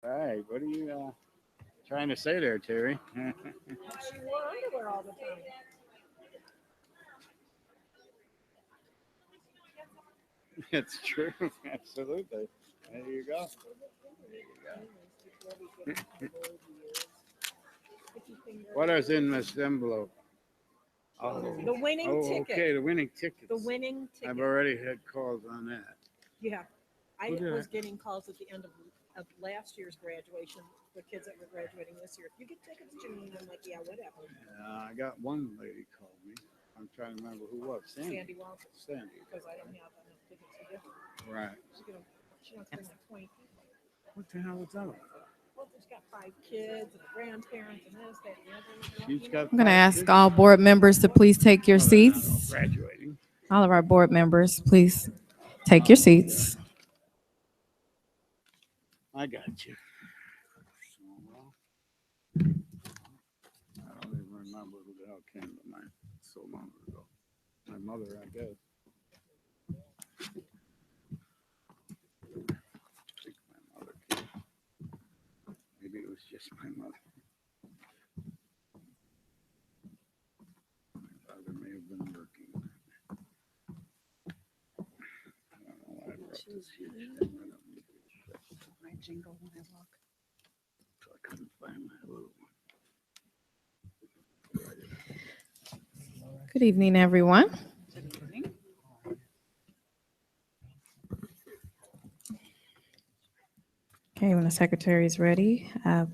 All right, what are you trying to say there, Terry? She wore underwear all the time. It's true, absolutely. There you go. What is in this envelope? Oh, The winning ticket. Okay, the winning tickets. The winning ticket. I've already had calls on that. Yeah. I Look at was that. getting calls at the end of last year's graduation, the kids that were graduating this year. You get tickets, Janine? I'm like, yeah, whatever. I got one lady called me. I'm trying to remember who it was. Sandy Walker. Sandy. Because I don't have enough tickets to give her. Right. She wants to bring like 20 people. What the hell was that? Well, she's got 5 kids and grandparents and this, that, and the other. She's got. I'm going to ask all board members to please take your seats. Graduating. All of our board members, please take your seats. I got you. I don't even remember who the hell came to mind so long ago. My mother, I guess. I think my mother came. Maybe it was just my mother. My father may have been working. I don't know why I brought this huge thing. I don't need this shit. My jingle when I walk. So I couldn't find my little one. Good evening, everyone. Okay, when the secretary is ready,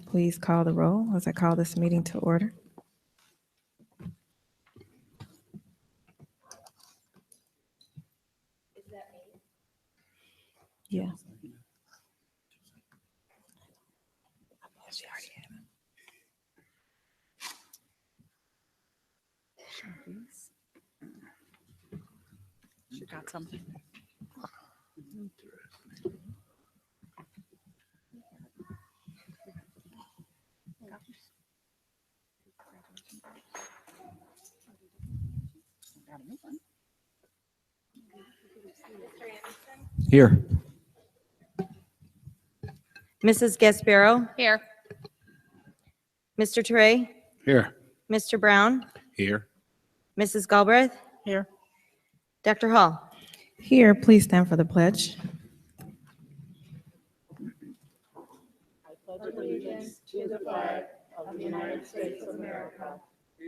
please call the roll as I call this meeting to order. Is that me? Yeah. She already had it. She got something. Here. Mrs. Gasparo, Here. Mr. Trey, Here. Mr. Brown, Here. Mrs. Galbraith, Here. Dr. Hall. Here, please stand for the pledge. I pledge allegiance to the flag of the United States of America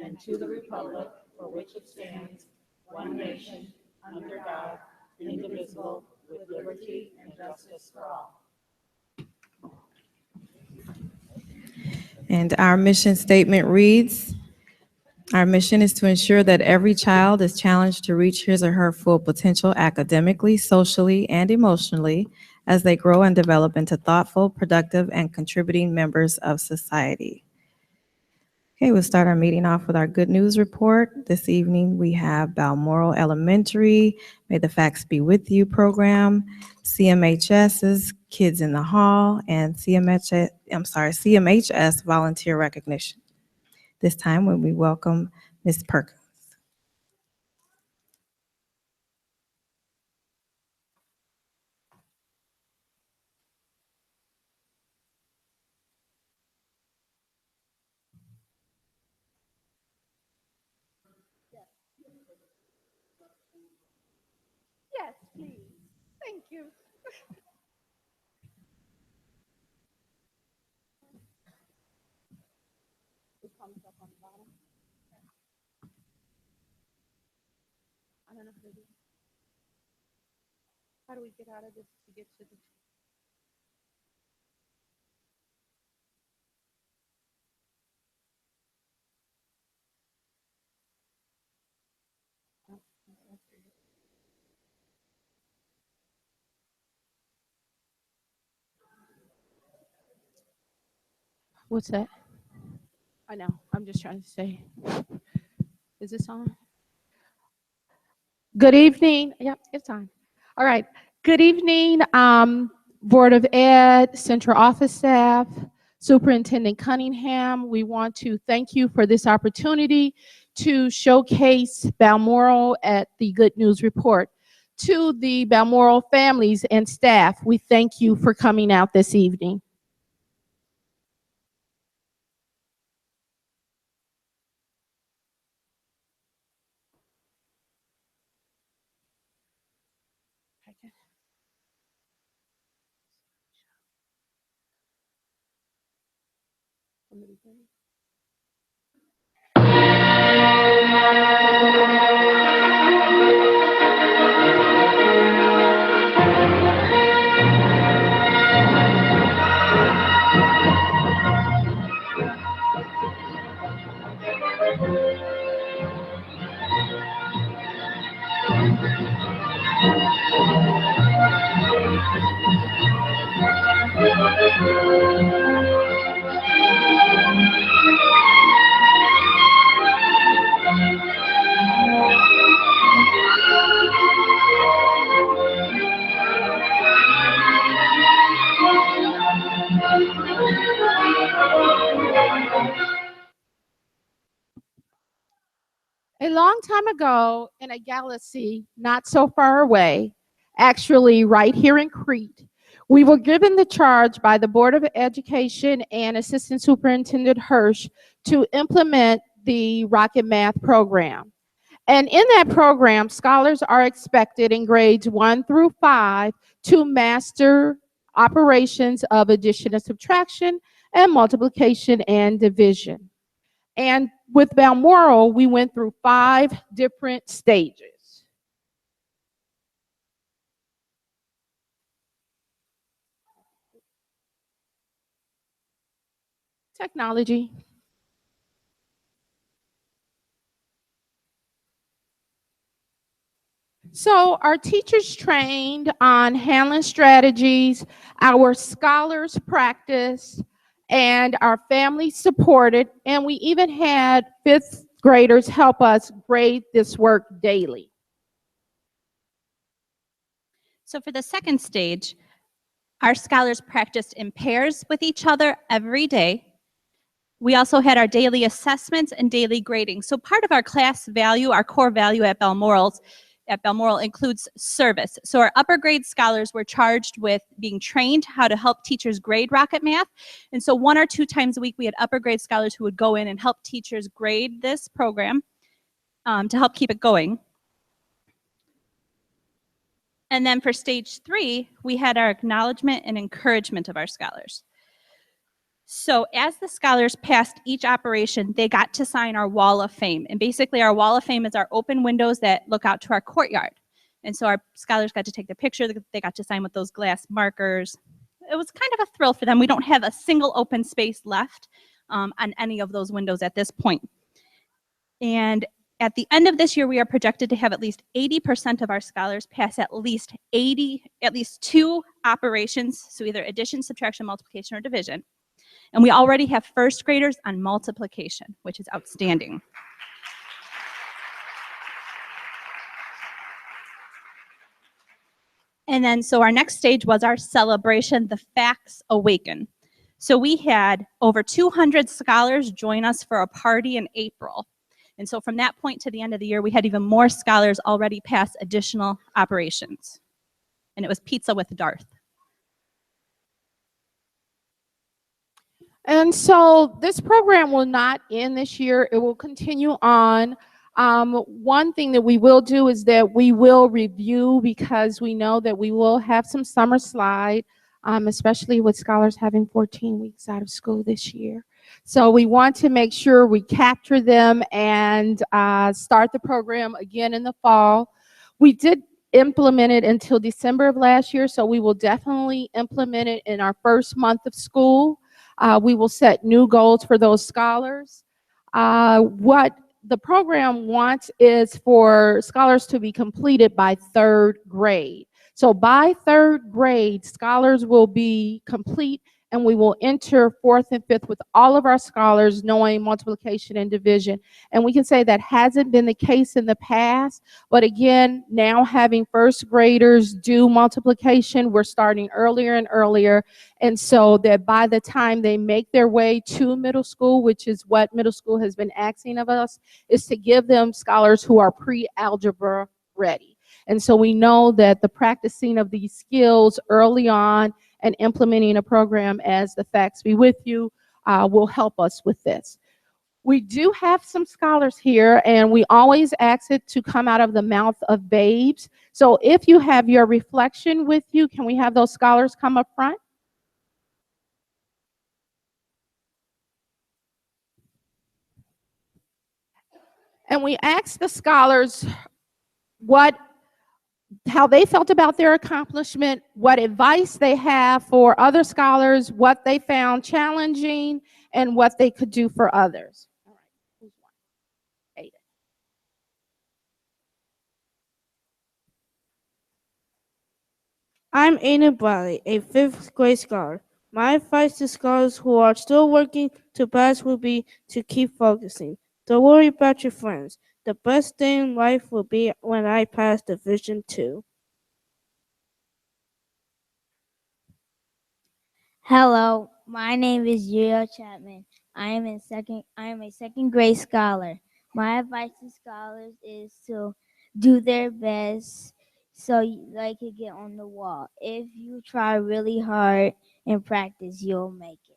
and to the republic for which it stands, one nation, under God, indivisible, with liberty and justice for all. And our mission statement reads, our mission is to ensure that every child is challenged to reach his or her full potential academically, socially, and emotionally as they grow and develop into thoughtful, productive, and contributing members of society. Okay, we'll start our meeting off with our good news report. This evening, we have Balmoral Elementary, May the Facts Be With You program, CMHS's Kids in the Hall, and CMHS Volunteer Recognition. This time, when we welcome Ms. Perkins. Yes, please. Thank you. It comes up on the bottom. I don't know how to do it. How do we get out of this to get to the? What's that? I know. I'm just trying to say. Is this on? Good evening. Yep, it's on. All right. Good evening, Board of Ed, Central Office staff, Superintendent Cunningham. We want to thank you for this opportunity to showcase Balmoral at the Good News Report. To the Balmoral families and staff, we thank you for coming out this evening. A long time ago, in a galaxy not so far away, actually right here in Crete, we were given the charge by the Board of Education and Assistant Superintendent Hirsch to implement the Rocket Math program. And in that program, scholars are expected in grades 1 through 5 to master operations of addition and subtraction and multiplication and division. And with Balmoral, we went through 5 different stages. Technology. So our teachers trained on handling strategies, our scholars practiced, and our families supported, and we even had 5th graders help us grade this work daily. So for the second stage, our scholars practiced in pairs with each other every day. We also had our daily assessments and daily grading. So part of our class value, our core value at Balmoral includes service. So our upper grade scholars were charged with being trained how to help teachers grade Rocket Math. And so 1 or 2 times a week, we had upper grade scholars who would go in and help teachers grade this program to help keep it going. And then for stage 3, we had our acknowledgement and encouragement of our scholars. So as the scholars passed each operation, they got to sign our Wall of Fame. And basically our Wall of Fame is our open windows that look out to our courtyard. And so our scholars got to take the picture, they got to sign with those glass markers. It was kind of a thrill for them. We don't have a single open space left on any of those windows at this point. And at the end of this year, we are projected to have at least 80% of our scholars pass at least 2 operations, so either addition, subtraction, multiplication, or division. And we already have 1st graders on multiplication, which is outstanding. And then, so our next stage was our celebration, the Facts Awaken. So we had over 200 scholars join us for a party in April. And so from that point to the end of the year, we had even more scholars already pass additional operations. And it was pizza with Darth. And so this program will not end this year. It will continue on. One thing that we will do is that we will review, because we know that we will have some summer slide, especially with scholars having 14 weeks out of school this year. So we want to make sure we capture them and start the program again in the fall. We did implement it until December of last year, so we will definitely implement it in our first month of school. We will set new goals for those scholars. What the program wants is for scholars to be completed by 3rd grade. So by 3rd grade, scholars will be complete, and we will enter 4th and 5th with all of our scholars knowing multiplication and division. And we can say that hasn't been the case in the past, but again, now having 1st graders do multiplication, we're starting earlier and earlier, and so that by the time they make their way to middle school, which is what middle school has been asking of us, is to give them scholars who are pre-algebra ready. And so we know that the practicing of these skills early on and implementing a program as the Facts Be With You will help us with this. We do have some scholars here, and we always ask it to come out of the mouth of babes. So if you have your reflection with you, can we have those scholars come up front? And we asked the scholars how they felt about their accomplishment, what advice they have for other scholars, what they found challenging, and what they could do for others. All right, who's one? Ada. I'm Aiden Bradley, a fifth grade scholar. My advice to scholars who are still working to pass would be to keep focusing. Don't worry about your friends. The best day in life will be when I pass Division 2. Hello, my name is Yuya Chapman. I am a second grade scholar. My advice to scholars is to do their best so they can get on the wall. If you try really hard and practice, you'll make it.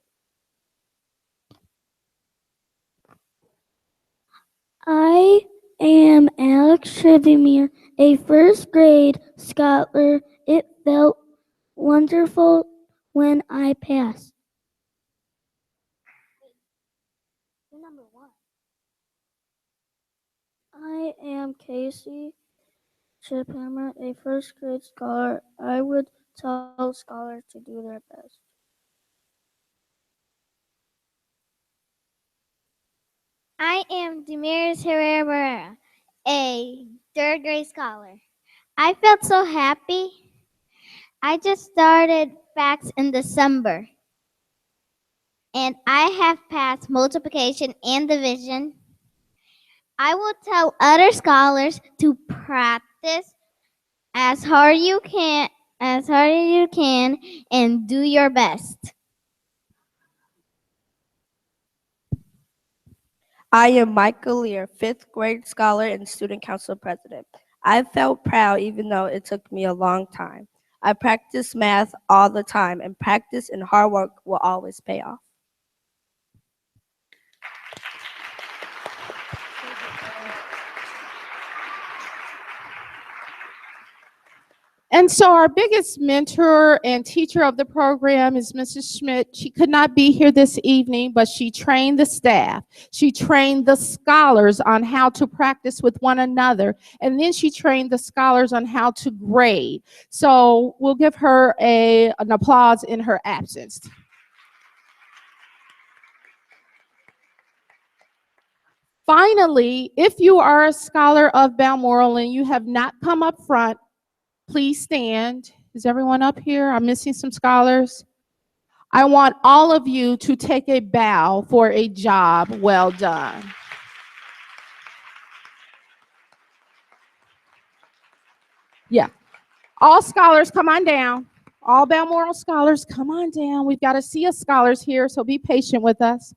I am Alex Trevimir, a first grade scholar. It felt wonderful when I passed. You're number one. I am Casey Chiphammer, a first grade scholar. I would tell scholars to do their best. I am Demiris Herrera, a third grade scholar. I felt so happy. I just started facts in December, and I have passed multiplication and division. I will tell other scholars to practice as hard as hard as you can, and do your best. I am Michael Lear, fifth grade scholar and student council president. I felt proud even though it took me a long time. I practice math all the time, and practice and hard work will always pay off. And so our biggest mentor and teacher of the program is Mrs. Schmidt. She could not be here this evening, but she trained the staff. She trained the scholars on how to practice with one another. And then she trained the scholars on how to grade. So we'll give her an applause in her absence. Finally, if you are a scholar of Balmoral and you have not come up front, please stand. Is everyone up here? I'm missing some scholars. I want all of you to take a bow for a job well done. Yeah. All scholars, come on down. All Balmoral scholars, come on down. We've got to see us scholars here, so be patient with us.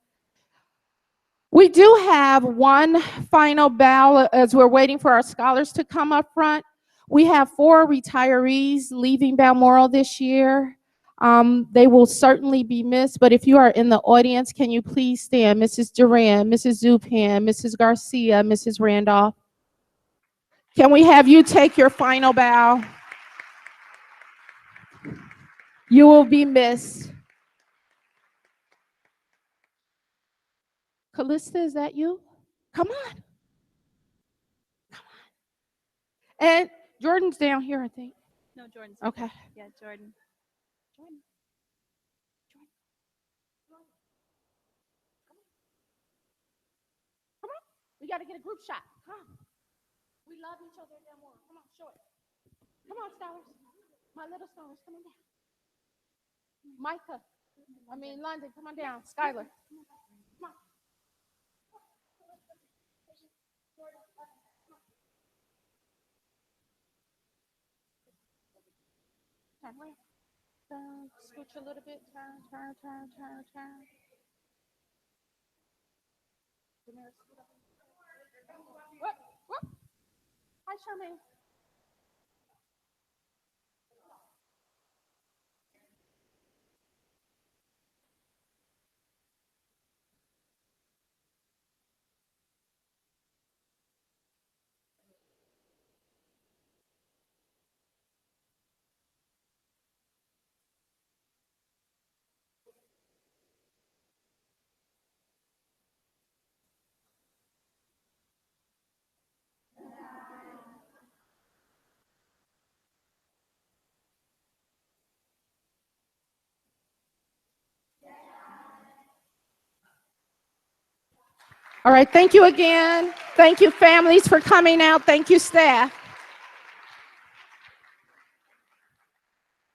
We do have one final bow as we're waiting for our scholars to come up front. We have 4 retirees leaving Balmoral this year. They will certainly be missed, but if you are in the audience, can you please stand? Mrs. Duran, Mrs. Zupan, Mrs. Garcia, Mrs. Randolph. Can we have you take your final bow? You will be missed. Callista, is that you? Come on. Come on. And Jordan's down here, I think. No, Jordan's. Okay. Yeah, Jordan. Jordan. Come on. We got to get a group shot. Come on. We love each other down more. Come on, show it. Come on, scholars. My little scholars, come on down. London, come on down. Skylar. Come on. Turn around. Scooch a little bit. Turn. Whoop, whoop. Hi, Charmaine. All right, thank you again. Thank you, families, for coming out. Thank you, staff.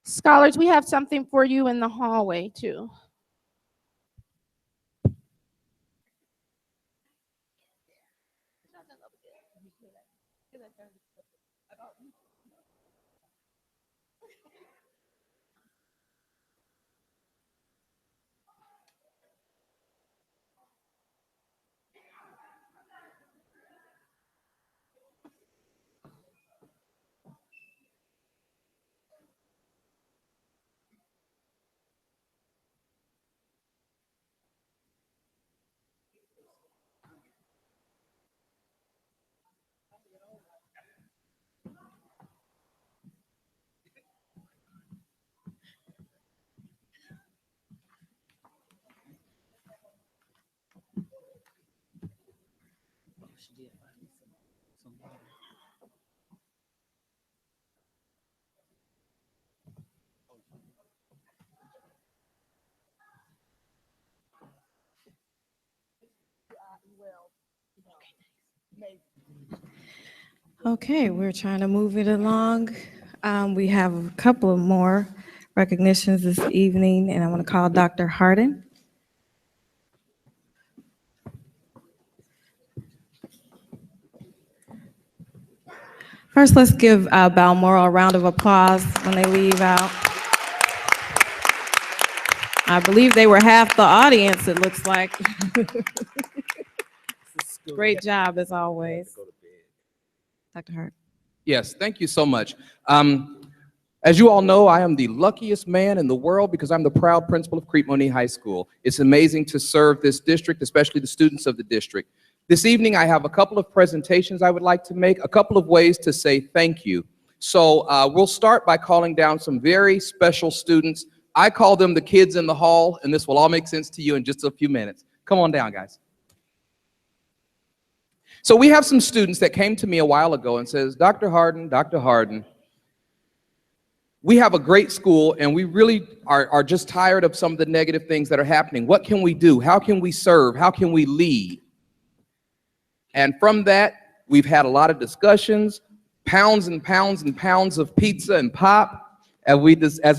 Scholars, we have something for you in the hallway, too. Okay, we're trying to move it along. We have a couple of more recognitions this evening, and I want to call Dr. Harden. First, let's give Balmoral a round of applause when they leave out. I believe they were half the audience, it looks like. Great job, as always. Dr. Hart. Yes, thank you so much. As you all know, I am the luckiest man in the world because I'm the proud principal of Crete Monee High School. It's amazing to serve this district, especially the students of the district. This evening, I have a couple of presentations I would like to make, a couple of ways to say thank you. So we'll start by calling down some very special students. I call them the kids in the hall, and this will all make sense to you in just a few minutes. Come on down, guys. So we have some students that came to me a while ago and says, Dr. Harden, we have a great school and we really are just tired of some of the negative things that are happening. What can we do? How can we serve? How can we lead? And from that, we've had a lot of discussions, pounds and pounds and pounds of pizza and pop, as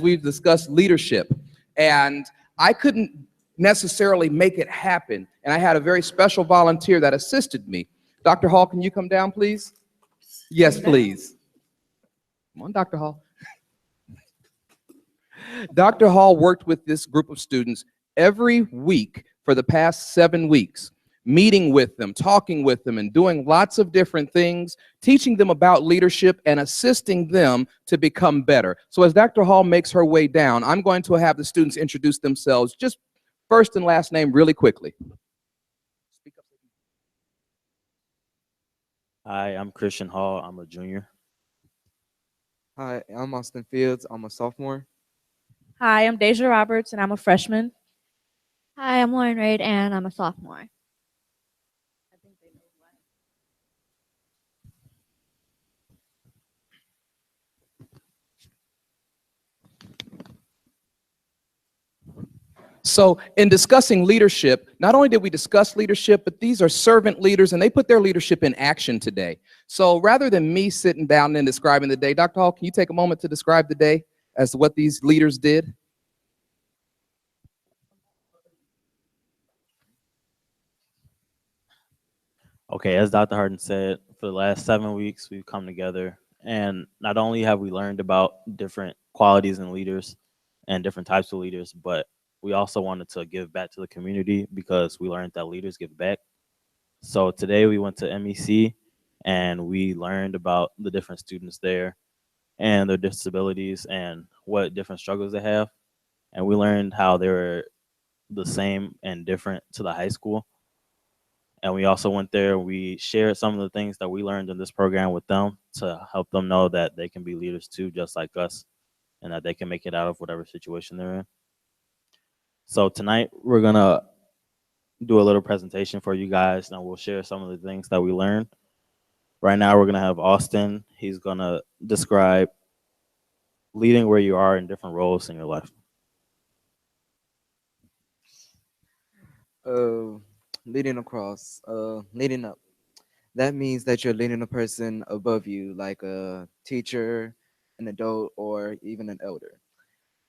we've discussed leadership. And I couldn't necessarily make it happen. And I had a very special volunteer that assisted me. Dr. Hall, can you come down, please? Yes, please. Come on, Dr. Hall. Dr. Hall worked with this group of students every week for the past 7 weeks, meeting with them, talking with them, and doing lots of different things, teaching them about leadership and assisting them to become better. So as Dr. Hall makes her way down, I'm going to have the students introduce themselves, just first and last name really quickly. Hi, I'm Christian Hall. I'm a junior. Hi, I'm Austin Fields. I'm a sophomore. Hi, I'm Deja Roberts, and I'm a freshman. Hi, I'm Lauren Raid, and I'm a sophomore. So in discussing leadership, not only did we discuss leadership, but these are servant leaders and they put their leadership in action today. So rather than me sitting down and describing the day, Dr. Hall, can you take a moment to describe the day as to what these leaders did? Okay, as Dr. Harden said, for the last 7 weeks, we've come together and not only have we learned about different qualities in leaders and different types of leaders, but we also wanted to give back to the community because we learned that leaders give back. So today we went to MEC and we learned about the different students there and their disabilities and what different struggles they have. And we learned how they were the same and different to the high school. And we also went there, we shared some of the things that we learned in this program with them to help them know that they can be leaders too, just like us, and that they can make it out of whatever situation they're in. So tonight we're gonna do a little presentation for you guys and we'll share some of the things that we learned. Right now we're gonna have Austin. He's gonna describe leading where you are in different roles in your life. leading up. That means that you're leading a person above you, like a teacher, an adult, or even an elder.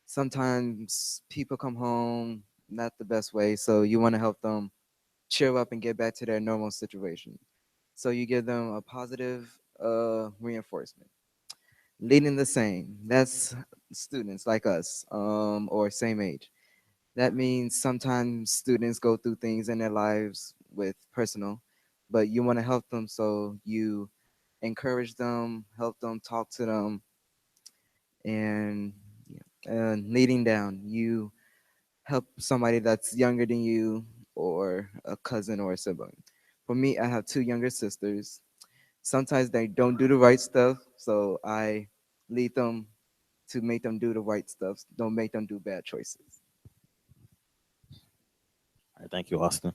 Sometimes people come home not the best way, so you want to help them cheer up and get back to their normal situation. So you give them a positive reinforcement. Leading the same, that's students like us, or same age. That means sometimes students go through things in their lives with personal, but you want to help them, so you encourage them, help them, talk to them, and leading down, you help somebody that's younger than you, or a cousin or a sibling. For me, I have two younger sisters. Sometimes they don't do the right stuff, so I lead them to make them do the right stuff. Don't make them do bad choices. All right, thank you, Austin.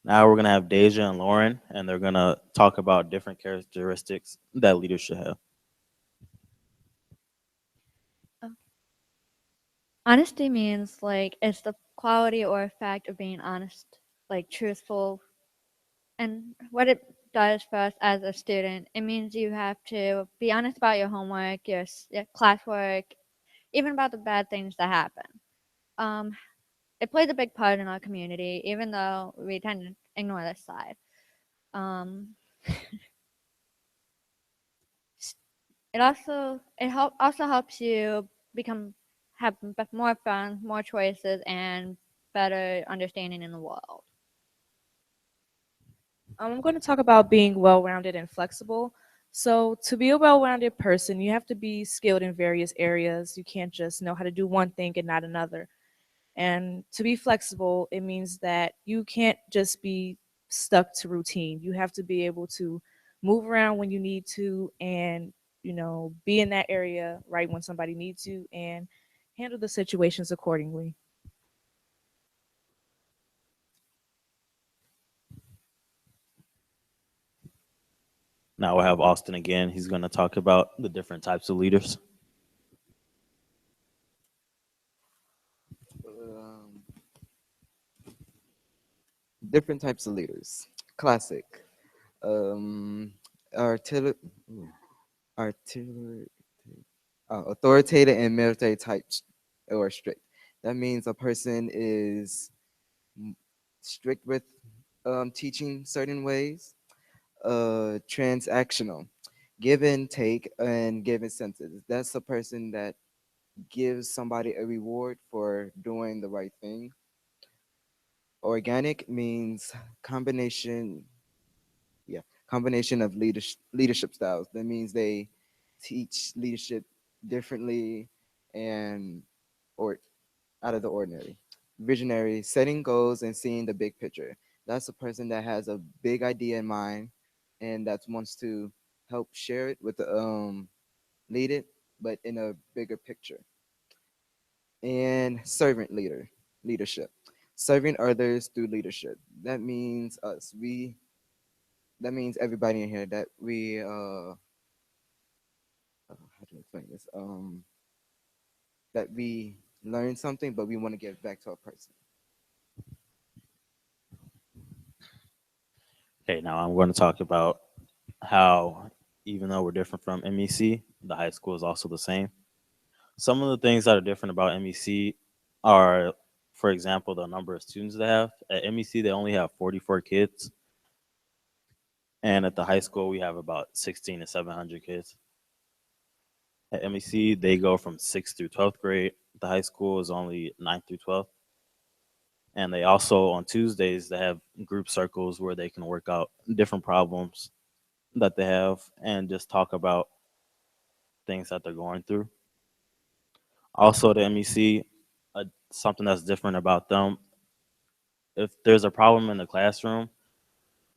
Now we're gonna have Deja and Lauren, and they're gonna talk about different characteristics that leaders should have. Honesty means like it's the quality or effect of being honest, like truthful. And what it does for us as a student, it means you have to be honest about your homework, your classwork, even about the bad things that happen. Um, it plays a big part in our community, even though we tend to ignore this side. Um, also helps you become have more fun, more choices, and better understanding in the world. I'm going to talk about being well-rounded and flexible. So to be a well-rounded person, you have to be skilled in various areas. You can't just know how to do one thing and not another. And to be flexible, it means that you can't just be stuck to routine. You have to be able to move around when you need to, and be in that area right when somebody needs you, and handle the situations accordingly. Now we'll have Austin again. He's gonna talk about the different types of leaders. Um, Different types of leaders. Classic. Um, artillery, artillery, authoritative and military types, or strict. That means a person is strict with teaching certain ways. Transactional, give and take and give incentives. That's a person that gives somebody a reward for doing the right thing. Organic means combination, yeah, combination of leadership styles. That means they teach leadership differently and or out of the ordinary. Visionary, setting goals and seeing the big picture. That's a person that has a big idea in mind and that wants to help share it with the lead it, but in a bigger picture. And servant leadership. Serving others through leadership. That means us. That means everybody in here that we how to explain this? That we learn something but we want to give back to a person. Okay, now I'm going to talk about how, even though we're different from MEC, the high school is also the same. Some of the things that are different about MEC are, for example, the number of students they have. At MEC, they only have 44 kids, and at the high school, we have about 16 to 700 kids. At MEC, they go from 6th through 12th grade. The high school is only 9th through 12th. And they also, on Tuesdays, they have group circles where they can work out different problems that they have and just talk about things that they're going through. Also, the MEC, something that's different about them, if there's a problem in the classroom,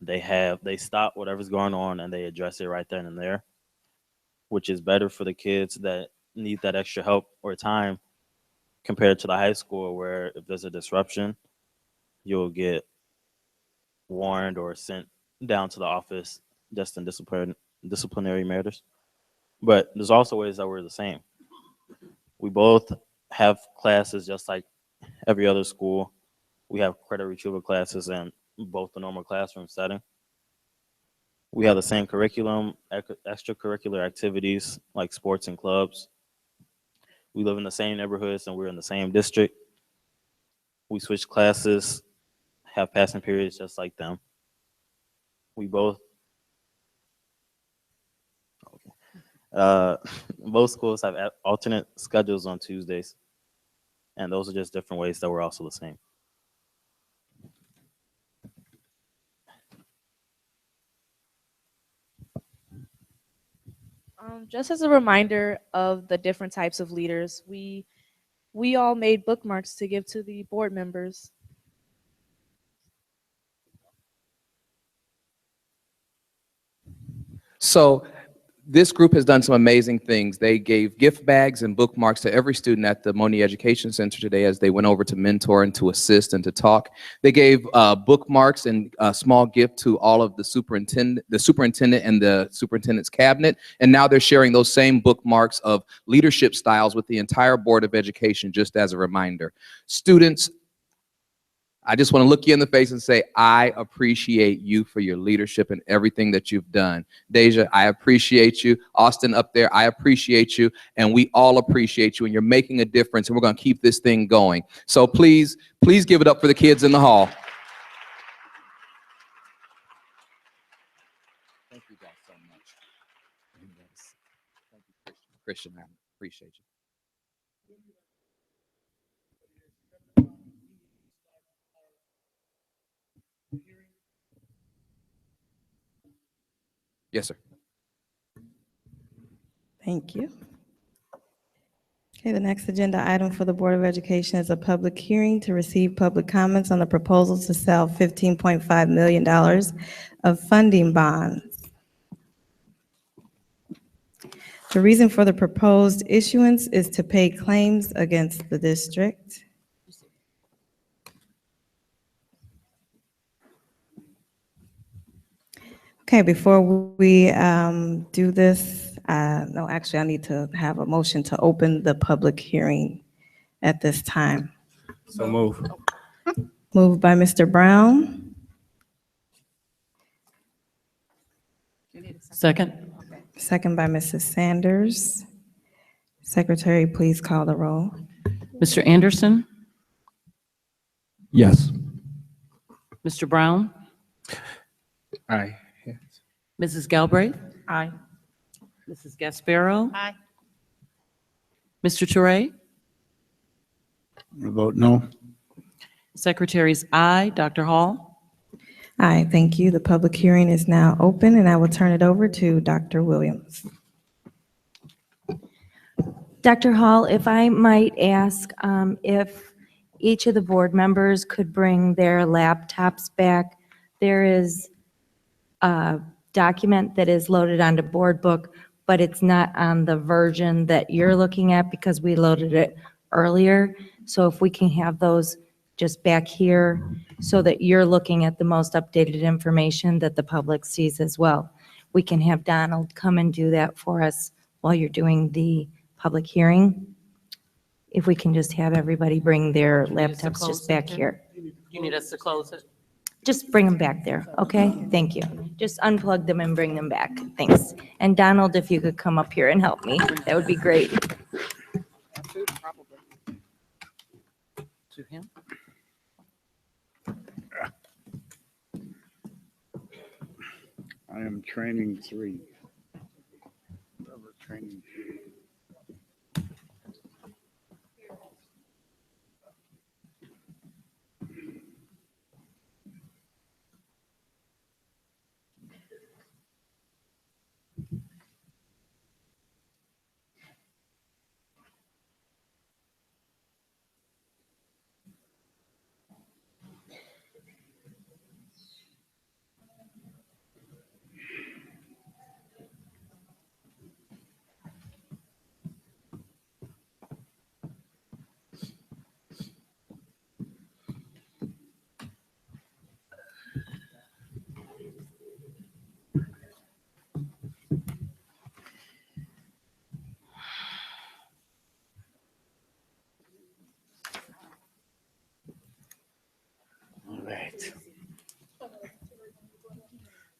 they stop whatever's going on and they address it right then and there, which is better for the kids that need that extra help or time compared to the high school where if there's a disruption, you'll get warned or sent down to the office just in disciplinary matters. But there's also ways that we're the same. We both have classes just like every other school. We have credit retrieval classes, and both the normal classroom setting. We have the same curriculum, extracurricular activities like sports and clubs. We live in the same neighborhoods and we're in the same district. We switch classes, have passing periods just like them. We both, both schools have alternate schedules on Tuesdays. And those are just different ways that we're also the same. Just as a reminder of the different types of leaders, we all made bookmarks to give to the board members. So this group has done some amazing things. They gave gift bags and bookmarks to every student at the Monee Education Center today as they went over to mentor and to assist and to talk. They gave bookmarks and a small gift to all of the superintendent and the superintendent's cabinet. And now they're sharing those same bookmarks of leadership styles with the entire Board of Education, just as a reminder. Students, I just want to look you in the face and say, I appreciate you for your leadership and everything that you've done. Deja, I appreciate you. Austin up there, I appreciate you. And we all appreciate you. And you're making a difference. And we're going to keep this thing going. So please, please give it up for the kids in the hall. Thank you guys so much. Thank you, Christian. I appreciate you. Yes, sir. Thank you. Okay, the next agenda item for the Board of Education is a public hearing to receive public comments on the proposal to sell $15.5 million of funding bonds. The reason for the proposed issuance is to pay claims against the district. Okay, before we do this, no, actually, I need to have a motion to open the public hearing at this time. So move. Moved by Mr. Brown. Second. Second by Mrs. Sanders. Secretary, please call the roll. Mr. Anderson? Yes. Mr. Brown? Aye. Mrs. Galbraith? Aye. Mrs. Gasparo? Aye. Mr. Toure? Vote no. Secretary's aye. Dr. Hall? Aye, thank you. The public hearing is now open, and I will turn it over to Dr. Williams. Dr. Hall, if I might ask if each of the board members could bring their laptops back. There is a document that is loaded onto Board Book, but it's not on the version that you're looking at because we loaded it earlier. So if we can have those just back here so that you're looking at the most updated information that the public sees as well. We can have Donald come and do that for us while you're doing the public hearing. If we can just have everybody bring their laptops just back here. You need us to close it? Just bring them back there, okay? Thank you. Just unplug them and bring them back. Thanks. And Donald, if you could come up here and help me, that would be great. To him? I am training 3. Training.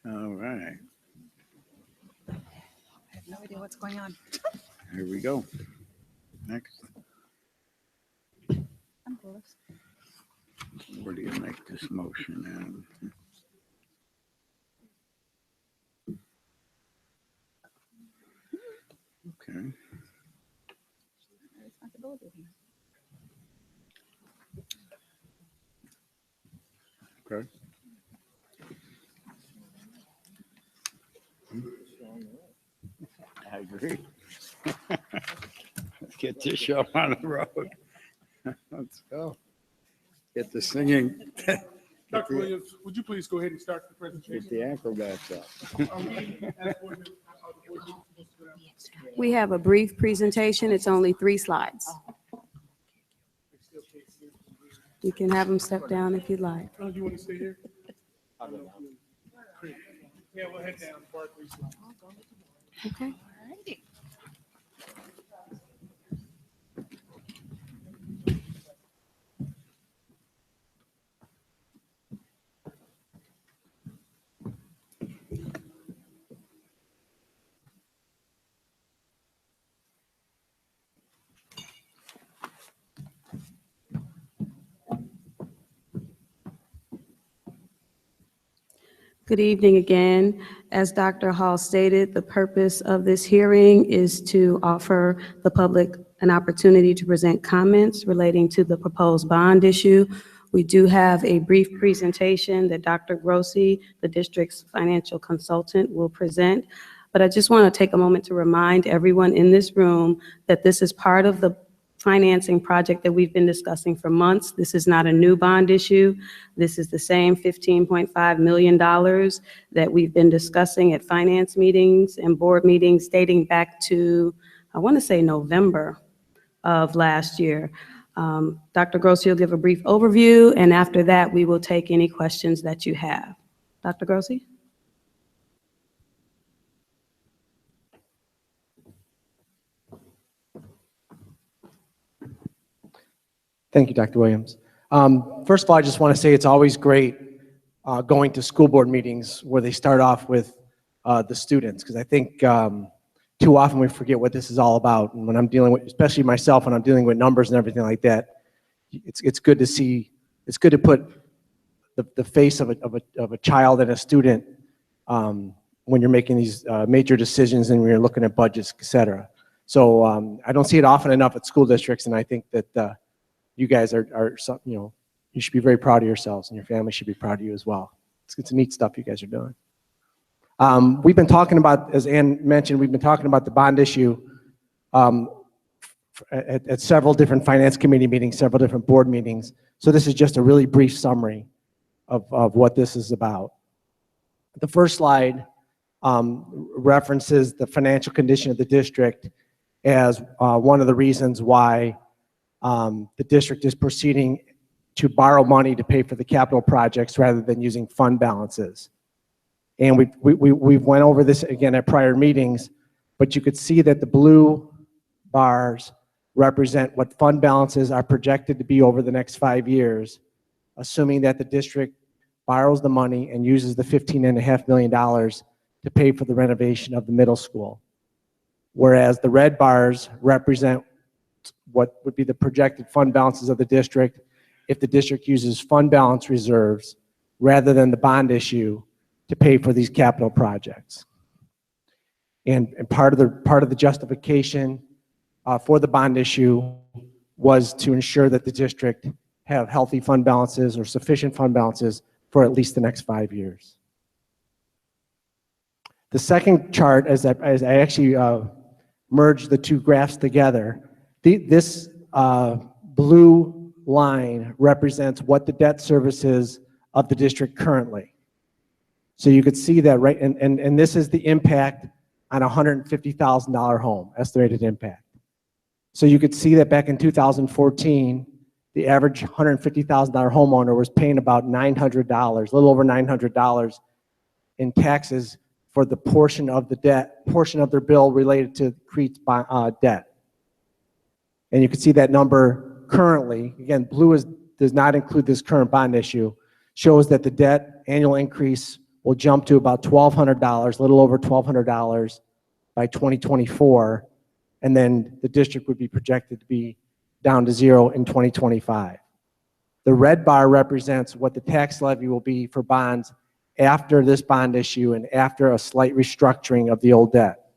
All right, I have no idea what's going on. here we go. Next, I'm close. where do you make this motion? Okay. Okay. I agree. Let's get this show on the road. Let's go. Get the singing. Dr. Williams, would you please go ahead and start the presentation? Get the acrobats up. We have a brief presentation. It's only 3 slides. You can have them step down if you'd like. Do you want to stay here? Yeah, we'll head down. Barclays. Okay. Good evening again. As Dr. Hall stated, the purpose of this hearing is to offer the public an opportunity to present comments relating to the proposed bond issue. We do have a brief presentation that Dr. Grossi, the district's financial consultant, will present. But I just want to take a moment to remind everyone in this room that this is part of the financing project that we've been discussing for months. This is not a new bond issue. This is the same $15.5 million that we've been discussing at finance meetings and board meetings dating back to, I want to say, November of last year. Dr. Grossi will give a brief overview, and after that, we will take any questions that you have. Dr. Grossi? Thank you, Dr. Williams. First of all, I just want to say it's always great going to school board meetings where they start off with the students, because I think too often we forget what this is all about. And when I'm dealing with, especially myself, when I'm dealing with numbers and everything like that, it's good to see, it's good to put the face of a child and a student when you're making these major decisions and when you're looking at budgets, et cetera. So I don't see it often enough at school districts, and I think that you guys are you know, you should be very proud of yourselves, and your family should be proud of you as well. It's neat stuff you guys are doing. We've been talking about, as Ann mentioned, we've been talking about the bond issue at several different finance committee meetings, several different board meetings. So this is just a really brief summary of what this is about. The first slide references the financial condition of the district as one of the reasons why the district is proceeding to borrow money to pay for the capital projects rather than using fund balances. And we've went over this again at prior meetings, but you could see that the blue bars represent what fund balances are projected to be over the next 5 years, assuming that the district borrows the money and uses the $15.5 million to pay for the renovation of the middle school. Whereas the red bars represent what would be the projected fund balances of the district if the district uses fund balance reserves rather than the bond issue to pay for these capital projects. And part of the justification for the bond issue was to ensure that the district have healthy fund balances or sufficient fund balances for at least the next 5 years. The second chart, as I actually merged the two graphs together, this blue line represents what the debt service is of the district currently. So you could see that, right, and this is the impact on a $150,000 home, estimated impact. So you could see that back in 2014, the average $150,000 homeowner was paying about $900, a little over $900 in taxes for the portion of the debt, portion of their bill related to Crete's debt. And you can see that number currently, again, blue does not include this current bond issue, shows that the debt annual increase will jump to about $1,200, a little over $1,200 by 2024, and then the district would be projected to be down to zero in 2025. The red bar represents what the tax levy will be for bonds after this bond issue and after a slight restructuring of the old debt.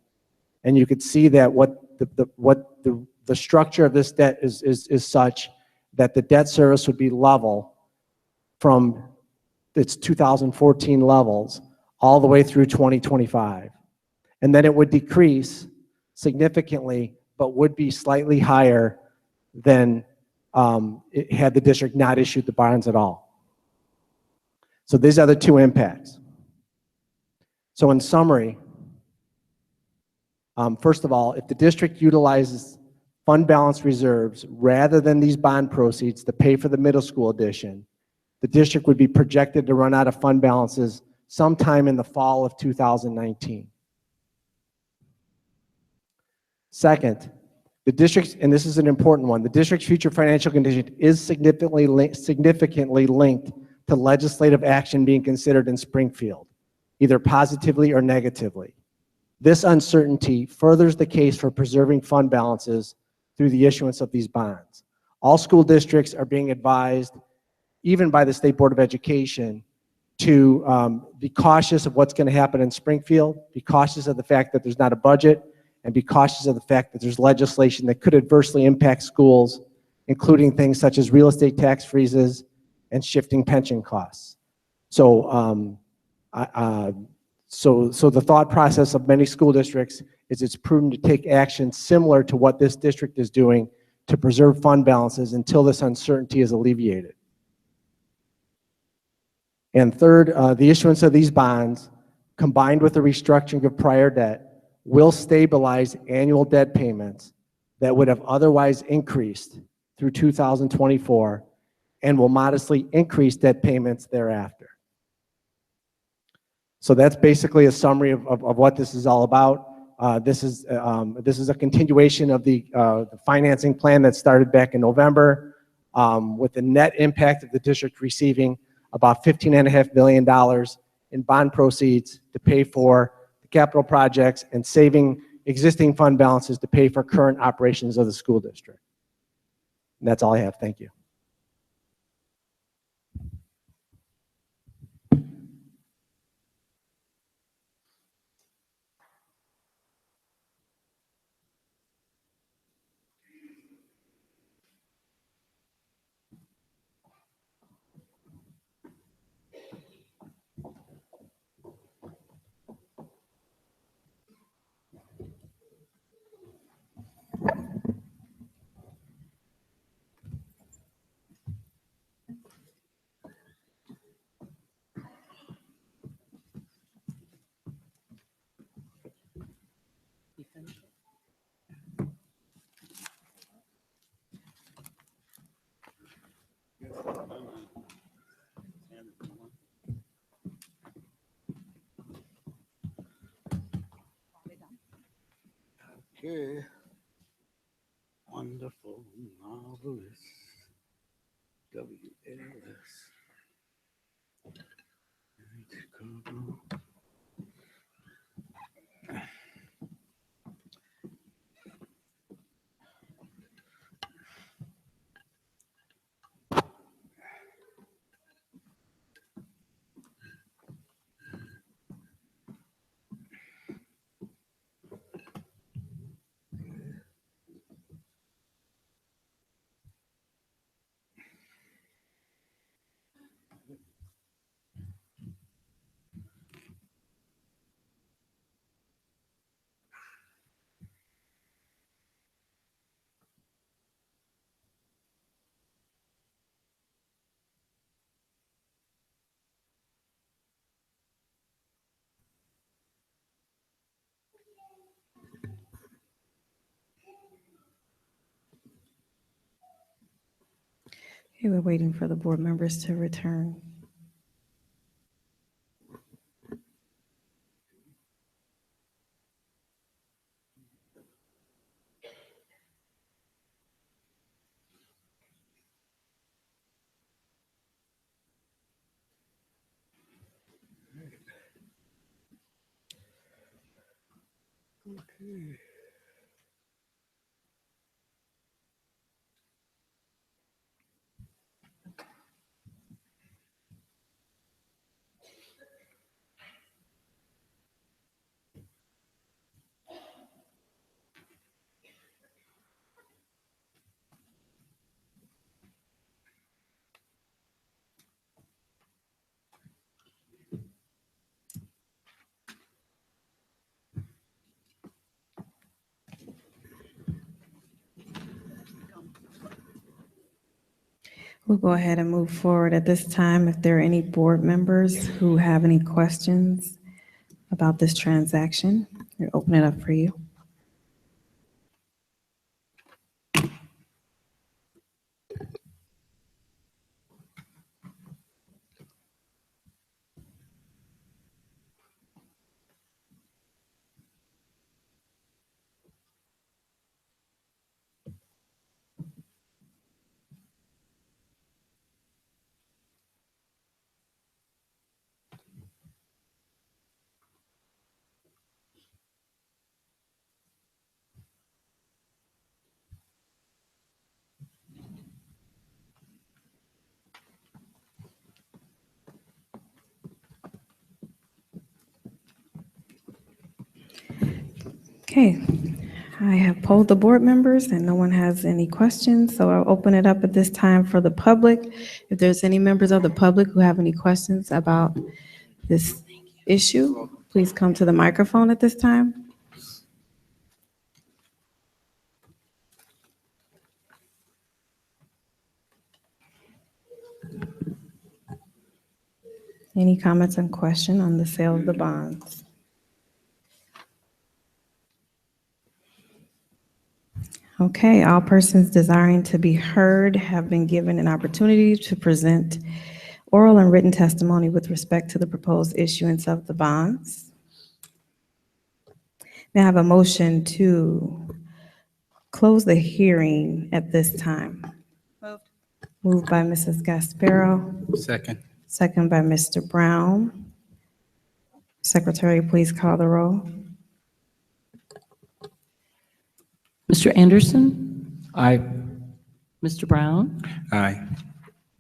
And you could see that what the structure of this debt is such that the debt service would be level from its 2014 levels all the way through 2025. And then it would decrease significantly, but would be slightly higher than it had the district not issued the bonds at all. So these are the two impacts. So in summary, first of all, if the district utilizes fund balance reserves rather than these bond proceeds to pay for the middle school addition, the district would be projected to run out of fund balances sometime in the fall of 2019. Second, the district's, and this is an important one, the district's future financial condition is significantly linked to legislative action being considered in Springfield, either positively or negatively. This uncertainty furthers the case for preserving fund balances through the issuance of these bonds. All school districts are being advised, even by the State Board of Education, to be cautious of what's going to happen in Springfield, be cautious of the fact that there's not a budget, and be cautious of the fact that there's legislation that could adversely impact schools, including things such as real estate tax freezes and shifting pension costs. So, so the thought process of many school districts is it's prudent to take action similar to what this district is doing to preserve fund balances until this uncertainty is alleviated. And third, the issuance of these bonds, combined with the restructuring of prior debt, will stabilize annual debt payments that would have otherwise increased through 2024 and will modestly increase debt payments thereafter. So that's basically a summary of what this is all about. This is a continuation of the financing plan that started back in November, with the net impact of the district receiving about $15.5 million in bond proceeds to pay for the capital projects and saving existing fund balances to pay for current operations of the school district. And that's all I have. Thank you. Okay. Wonderful, marvelous. WLS. Okay, we're waiting for the board members to return. We'll go ahead and move forward at this time. If there are any board members who have any questions about this transaction, we'll open it up for you. Okay, I have polled the board members and no one has any questions, so I'll open it up at this time for the public. If there's any members of the public who have any questions about this issue, please come to the microphone at this time. Any comments and question on the sale of the bonds? Okay, all persons desiring to be heard have been given an opportunity to present oral and written testimony with respect to the proposed issuance of the bonds. May I have a motion to close the hearing at this time? Moved. Moved by Mrs. Gasparo. Second. Second by Mr. Brown. Secretary, please call the roll. Mr. Anderson? Aye. Mr. Brown? Aye.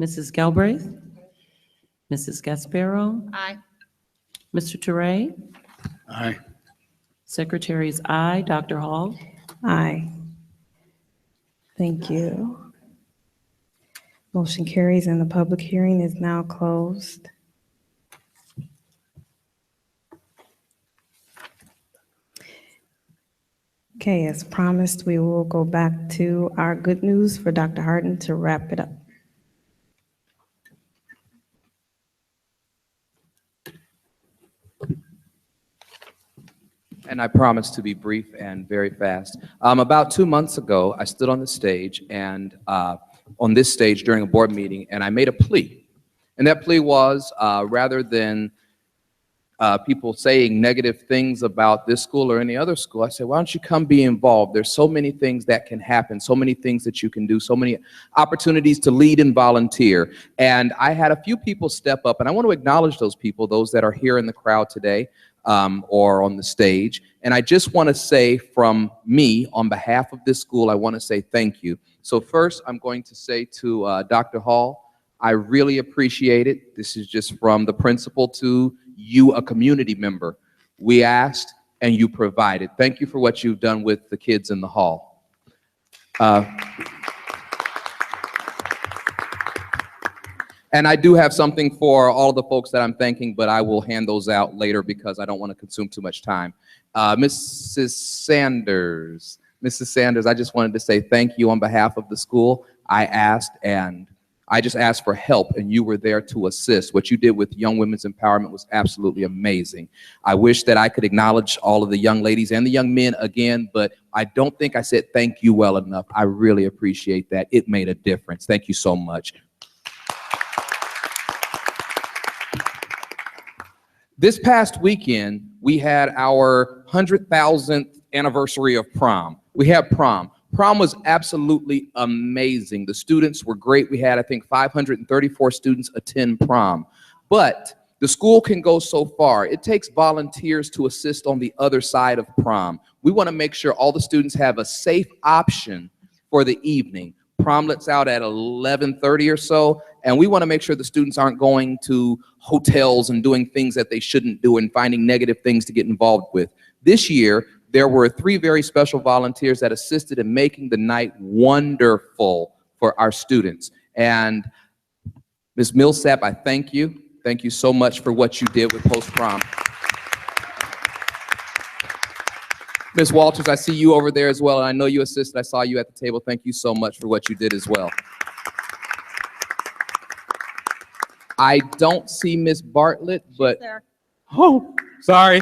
Mrs. Galbraith? Mrs. Gasparo? Aye. Mr. Toure? Aye. Secretary's aye. Dr. Hall? Aye. Thank you. Motion carries and the public hearing is now closed. Okay, as promised, we will go back to our good news for Dr. Harden to wrap it up. And I promise to be brief and very fast. About 2 months ago, I stood on the stage and on this stage during a board meeting, and I made a plea. And that plea was rather than people saying negative things about this school or any other school, I said, why don't you come be involved? There's so many things that can happen, so many things that you can do, so many opportunities to lead and volunteer. And I had a few people step up, and I want to acknowledge those people, those that are here in the crowd today or on the stage. And I just want to say from me, on behalf of this school, I want to say thank you. So first, I'm going to say to Dr. Hall, I really appreciate it. This is just from the principal to you, a community member. We asked and you provided. Thank you for what you've done with the kids in the hall. And I do have something for all the folks that I'm thanking, but I will hand those out later because I don't want to consume too much time. Mrs. Sanders, I just wanted to say thank you on behalf of the school. I just asked for help, and you were there to assist. What you did with Young Women's Empowerment was absolutely amazing. I wish that I could acknowledge all of the young ladies and the young men again, but I don't think I said thank you well enough. I really appreciate that. It made a difference. Thank you so much. This past weekend, we had our 100,000th anniversary of prom. We had prom. Prom was absolutely amazing. The students were great. We had, I think, 534 students attend prom. But The school can go so far. It takes volunteers to assist on the other side of prom. We want to make sure all the students have a safe option for the evening. Prom lets out at 11:30 or so, and we want to make sure the students aren't going to hotels and doing things that they shouldn't do and finding negative things to get involved with. This year, there were 3 very special volunteers that assisted in making the night wonderful for our students. And Ms. Millsap, I thank you. Thank you so much for what you did with post-prom. Ms. Walters, I see you over there as well, and I know you assisted. I saw you at the table. Thank you so much for what you did as well. I don't see Ms. Bartlett, but oh, sorry.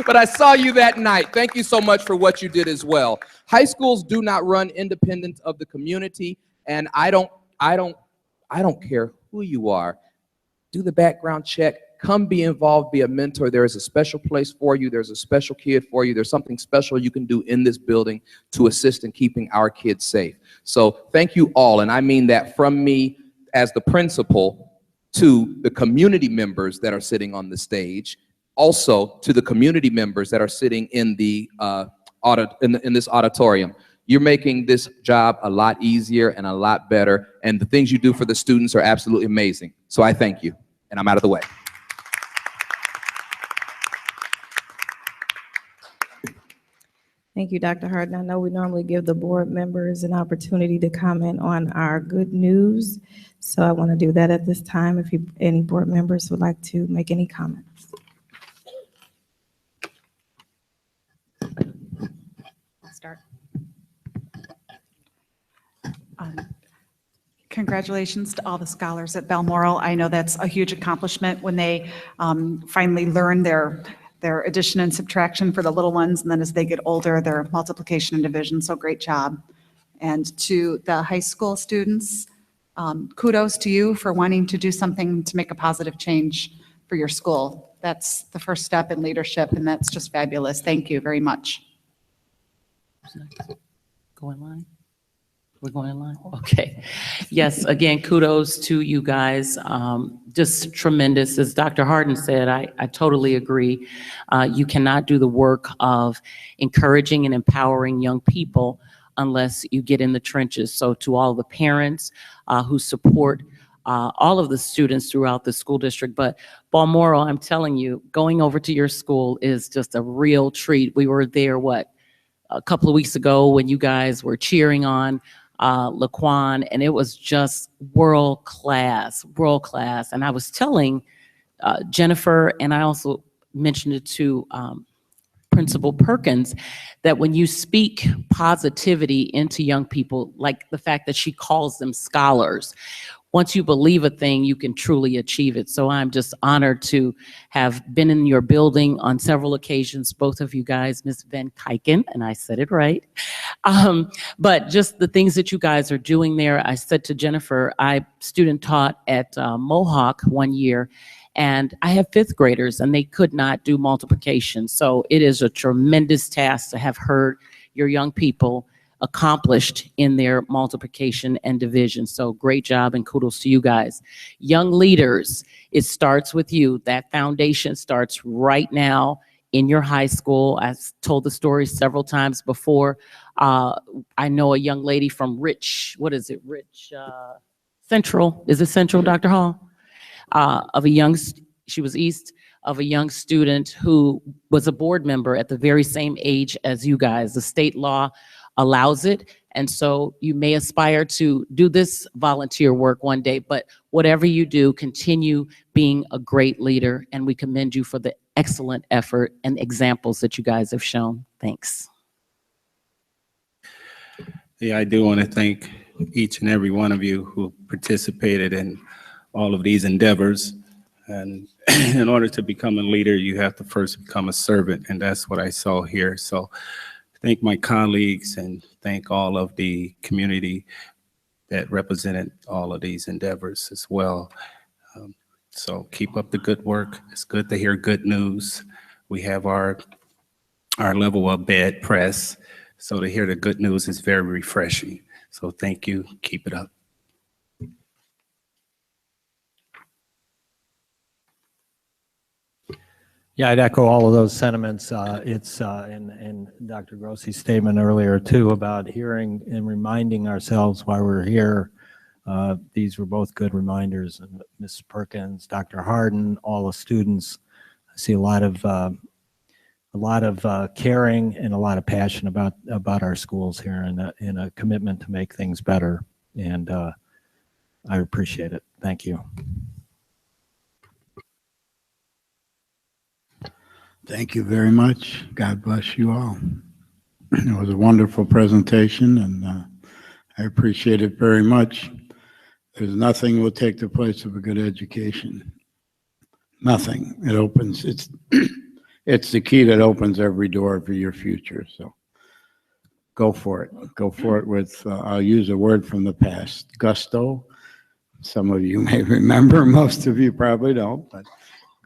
But I saw you that night. Thank you so much for what you did as well. High schools do not run independent of the community, and I don't care who you are. Do the background check. Come be involved, be a mentor. There is a special place for you. There's a special kid for you. There's something special you can do in this building to assist in keeping our kids safe. So thank you all, and I mean that from me as the principal to the community members that are sitting on the stage, also to the community members that are sitting in the in this auditorium. You're making this job a lot easier and a lot better, and the things you do for the students are absolutely amazing. So I thank you, and I'm out of the way. Thank you, Dr. Harden. I know we normally give the board members an opportunity to comment on our good news, so I want to do that at this time if any board members would like to make any comments. Start. Congratulations to all the scholars at Balmoral. I know that's a huge accomplishment when they finally learn their addition and subtraction for the little ones, and then as they get older, their multiplication and division. So great job. And to the high school students, kudos to you for wanting to do something to make a positive change for your school. That's the first step in leadership, and that's just fabulous. Thank you very much. Go in line. We're going in line? Okay. Yes, again, kudos to you guys. Just tremendous. As Dr. Harden said, I totally agree. You cannot do the work of encouraging and empowering young people unless you get in the trenches. So to all the parents who support all of the students throughout the school district, but Balmoral, I'm telling you, going over to your school is just a real treat. We were there, a couple of weeks ago when you guys were cheering on Laquan, and it was just world class. And I was telling Jennifer, and I also mentioned it to Principal Perkins, that when you speak positivity into young people, like the fact that she calls them scholars, once you believe a thing, you can truly achieve it. So I'm just honored to have been in your building on several occasions, both of you guys, Ms. Van Kijken, and I said it right. But just the things that you guys are doing there. I said to Jennifer, I student taught at Mohawk one year, and I have 5th graders, and they could not do multiplication. So it is a tremendous task to have heard your young people accomplished in their multiplication and division. So great job, and kudos to you guys. Young leaders, it starts with you. That foundation starts right now in your high school. I've told the story several times before. I know a young lady from Rich Central. Is it Central, Dr. Hall? She was east of a young student who was a board member at the very same age as you guys. The state law allows it. And so you may aspire to do this volunteer work one day, but whatever you do, continue being a great leader. And we commend you for the excellent effort and examples that you guys have shown. Thanks. Yeah, I do want to thank each and every one of you who participated in all of these endeavors. And in order to become a leader, you have to first become a servant. And that's what I saw here. So thank my colleagues and thank all of the community that represented all of these endeavors as well. So keep up the good work. It's good to hear good news. We have our level of bad press. So to hear the good news is very refreshing. So thank you. Keep it up. Yeah, I'd echo all of those sentiments. It's in Dr. Grossi's statement earlier too about hearing and reminding ourselves why we're here. These were both good reminders. And Ms. Perkins, Dr. Harden, all the students. I see a lot of caring and a lot of passion about our schools here, and a commitment to make things better. And I appreciate it. Thank you. Thank you very much. God bless you all. It was a wonderful presentation, and I appreciate it very much. There's nothing will take the place of a good education. Nothing. It opens, it's the key that opens every door for your future. So go for it. Go for it with, I'll use a word from the past, gusto. Some of you may remember, most of you probably don't, but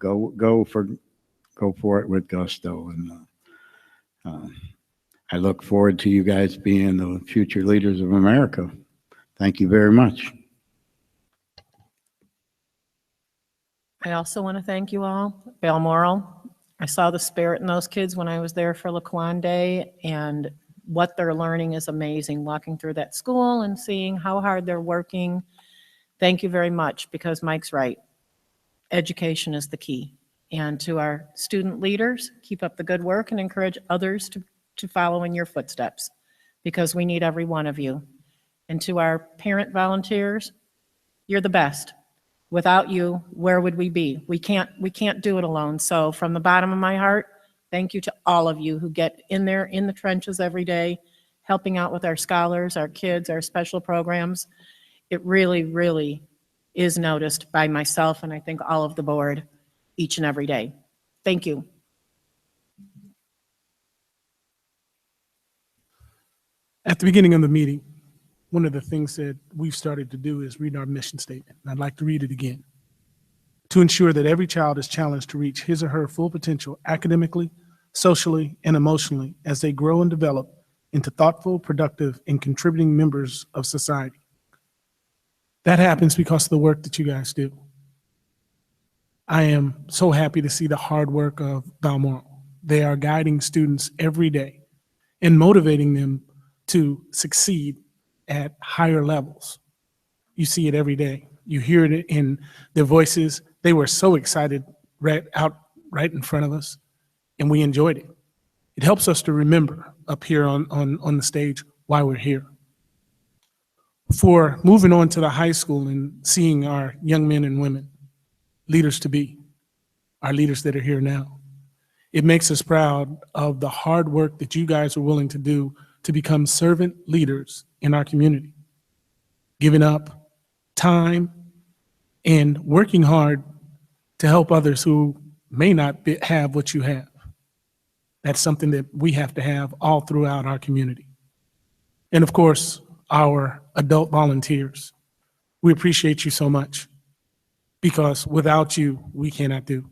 go for it with gusto. And I look forward to you guys being the future leaders of America. Thank you very much. I also want to thank you all. Balmoral, I saw the spirit in those kids when I was there for Laquan Day, and what they're learning is amazing, walking through that school and seeing how hard they're working. Thank you very much, because Mike's right. Education is the key. And to our student leaders, keep up the good work and encourage others to follow in your footsteps, because we need every one of you. And to our parent volunteers, you're the best. Without you, where would we be? We can't do it alone. So from the bottom of my heart, thank you to all of you who get in there in the trenches every day, helping out with our scholars, our kids, our special programs. It really, really is noticed by myself, and I think all of the board each and every day. Thank you. At the beginning of the meeting, one of the things that we've started to do is read our mission statement. And I'd like to read it again. To ensure that every child is challenged to reach his or her full potential academically, socially, and emotionally as they grow and develop into thoughtful, productive, and contributing members of society. That happens because of the work that you guys do. I am so happy to see the hard work of Balmoral. They are guiding students every day and motivating them to succeed at higher levels. You see it every day. You hear it in their voices. They were so excited right in front of us, and we enjoyed it. It helps us to remember up here on the stage why we're here. For moving on to the high school and seeing our young men and women, leaders to be, our leaders that are here now, it makes us proud of the hard work that you guys are willing to do to become servant leaders in our community, giving up time and working hard to help others who may not have what you have. That's something that we have to have all throughout our community. And of course, our adult volunteers. We appreciate you so much, because without you, we cannot do.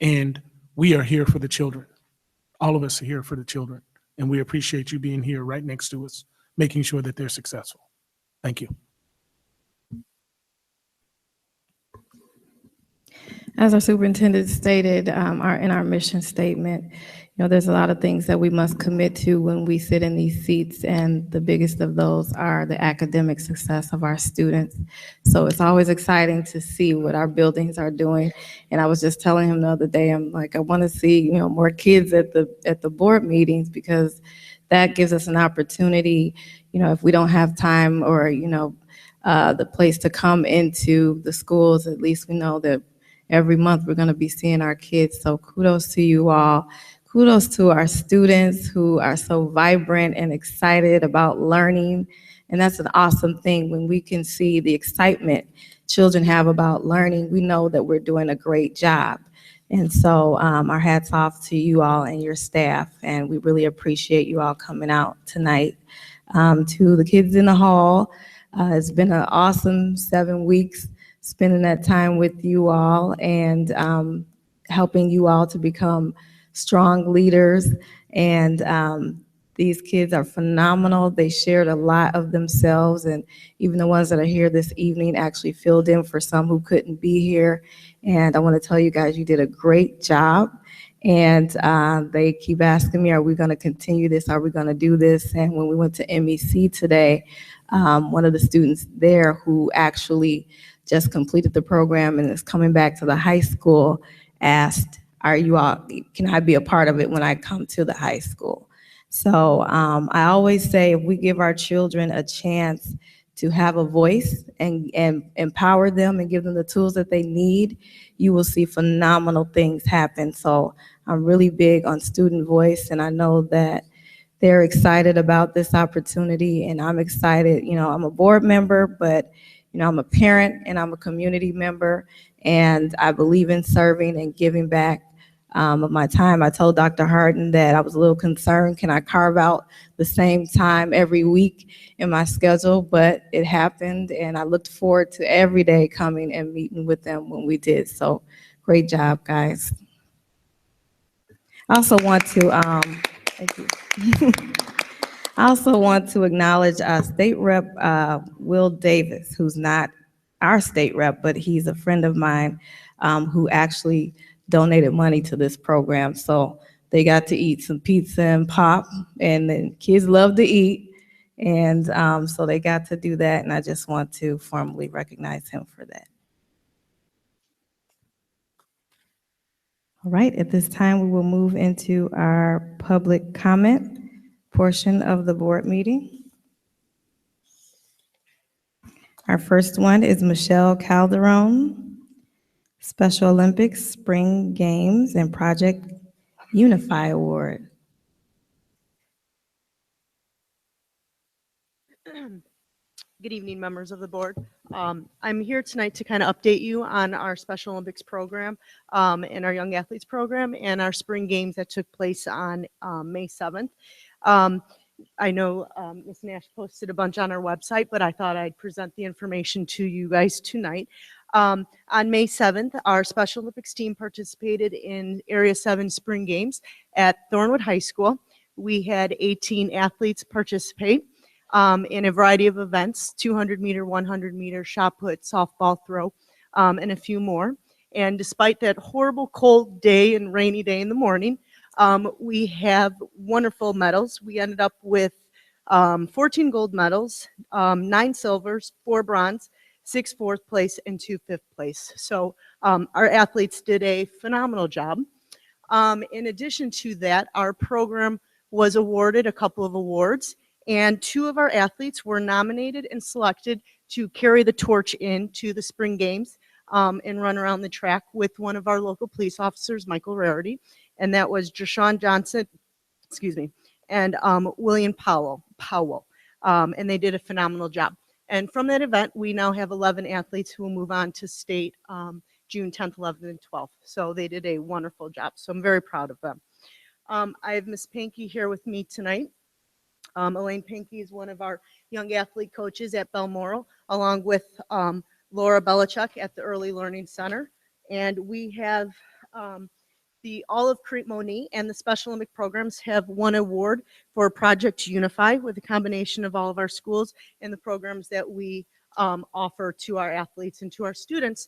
And we are here for the children. All of us are here for the children. And we appreciate you being here right next to us, making sure that they're successful. Thank you. As our superintendent stated in our mission statement, there's a lot of things that we must commit to when we sit in these seats, and the biggest of those are the academic success of our students. So it's always exciting to see what our buildings are doing. And I was just telling him the other day, I'm like, I want to see more kids at the board meetings, because that gives us an opportunity. If we don't have time or the place to come into the schools, at least we know that every month we're going to be seeing our kids. So kudos to you all. Kudos to our students who are so vibrant and excited about learning. And that's an awesome thing when we can see the excitement children have about learning. We know that we're doing a great job. And so our hats off to you all and your staff. And we really appreciate you all coming out tonight. To the kids in the hall, it's been an awesome 7 weeks spending that time with you all and helping you all to become strong leaders and These kids are phenomenal. They shared a lot of themselves, and even the ones that are here this evening actually filled in for some who couldn't be here. And I want to tell you guys, you did a great job. And they keep asking me, are we going to continue this? Are we going to do this? And when we went to MEC today, one of the students there who actually just completed the program and is coming back to the high school asked, are you all, can I be a part of it when I come to the high school? So I always say if we give our children a chance to have a voice and empower them and give them the tools that they need, you will see phenomenal things happen. So I'm really big on student voice, and I know that they're excited about this opportunity, and I'm excited. You know, I'm a board member, but you know, I'm a parent and I'm a community member, and I believe in serving and giving back of my time. I told Dr. Harden that I was a little concerned, can I carve out the same time every week in my schedule? But it happened, and I looked forward to every day coming and meeting with them when we did. So great job, guys. I also want to, thank you. I also want to acknowledge State Rep Will Davis, who's not our state rep, but he's a friend of mine who actually donated money to this program. So they got to eat some pizza and pop, and then kids love to eat. And so they got to do that, and I just want to formally recognize him for that. All right, at this time, we will move into our public comment portion of the board meeting. Our first one is Michelle Calderon, Special Olympics, Spring Games, and Project Unify Award. Good evening, members of the board. I'm here tonight to kind of update you on our Special Olympics program and our Young Athletes program and our Spring Games that took place on May 7th. I know Ms. Nash posted a bunch on our website, but I thought I'd present the information to you guys tonight. On May 7th, our Special Olympics team participated in Area 7 Spring Games at Thornwood High School. We had 18 athletes participate in a variety of events, 200 meter, 100 meter, shot put, softball throw, and a few more. And despite that horrible cold day and rainy day in the morning, we have wonderful medals. We ended up with 14 gold medals, 9 silvers, 4 bronze, 6 fourth place, and 2 fifth place. So our athletes did a phenomenal job. In addition to that, our program was awarded a couple of awards, and 2 of our athletes were nominated and selected to carry the torch into the Spring Games and run around the track with one of our local police officers, Michael Rarity, and that was Jashawn Johnson, and William Powell. And they did a phenomenal job. And from that event, we now have 11 athletes who will move on to state June 10th, 11th, and 12th. So they did a wonderful job. So I'm very proud of them. I have Miss Pinky here with me tonight. Elaine Pinky is one of our young athlete coaches at Balmoral, along with Laura Belichuk at the Early Learning Center. And we have the all of Crete Monee and the Special Olympic programs have won an award for Project Unify with a combination of all of our schools and the programs that we offer to our athletes and to our students.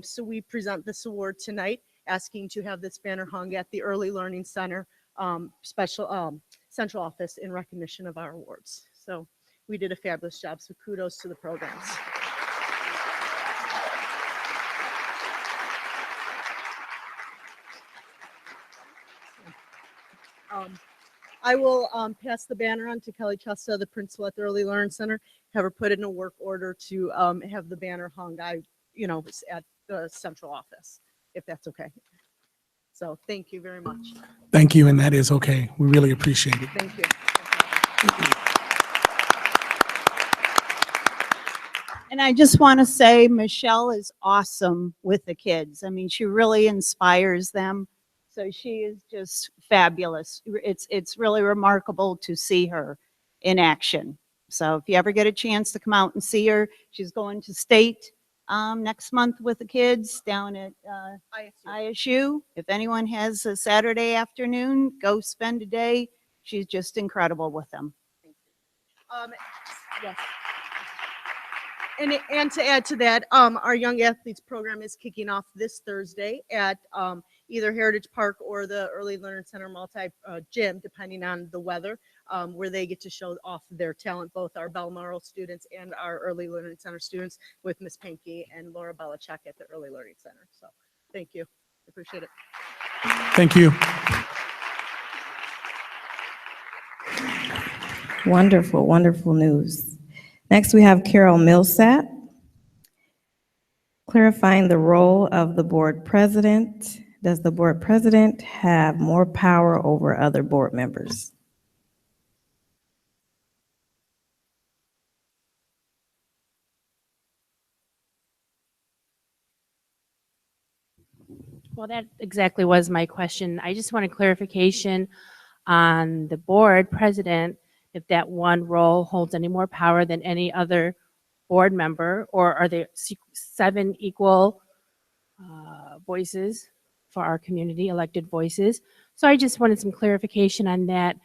So we present this award tonight, asking to have this banner hung at the Early Learning Center central office in recognition of our awards. So we did a fabulous job, so kudos to the programs. I will pass the banner on to Kelly Chesta, the principal at the Early Learning Center, have her put in a work order to have the banner hung at the central office, if that's okay. So thank you very much. Thank you, and that is okay. We really appreciate it. Thank you. And I just want to say Michelle is awesome with the kids. I mean, she really inspires them. So she is just fabulous. It's really remarkable to see her in action. So if you ever get a chance to come out and see her, she's going to state next month with the kids down at ISU. If anyone has a Saturday afternoon, go spend a day. she's just incredible with them. Yes. And to add to that, our Young Athletes program is kicking off this Thursday at either Heritage Park or the Early Learning Center gym, depending on the weather, where they get to show off their talent, both our Balmoral students and our Early Learning Center students, with Miss Pinky and Laura Belichick at the Early Learning Center. So thank you. I appreciate it. Thank you. Wonderful, wonderful news. Next, we have Carol Millsat, clarifying the role of the board president. Does the board president have more power over other board members? Well, that exactly was my question. I just wanted clarification on the board president, if that one role holds any more power than any other board member, or are there 7 equal voices for our community, elected voices? So I just wanted some clarification on that,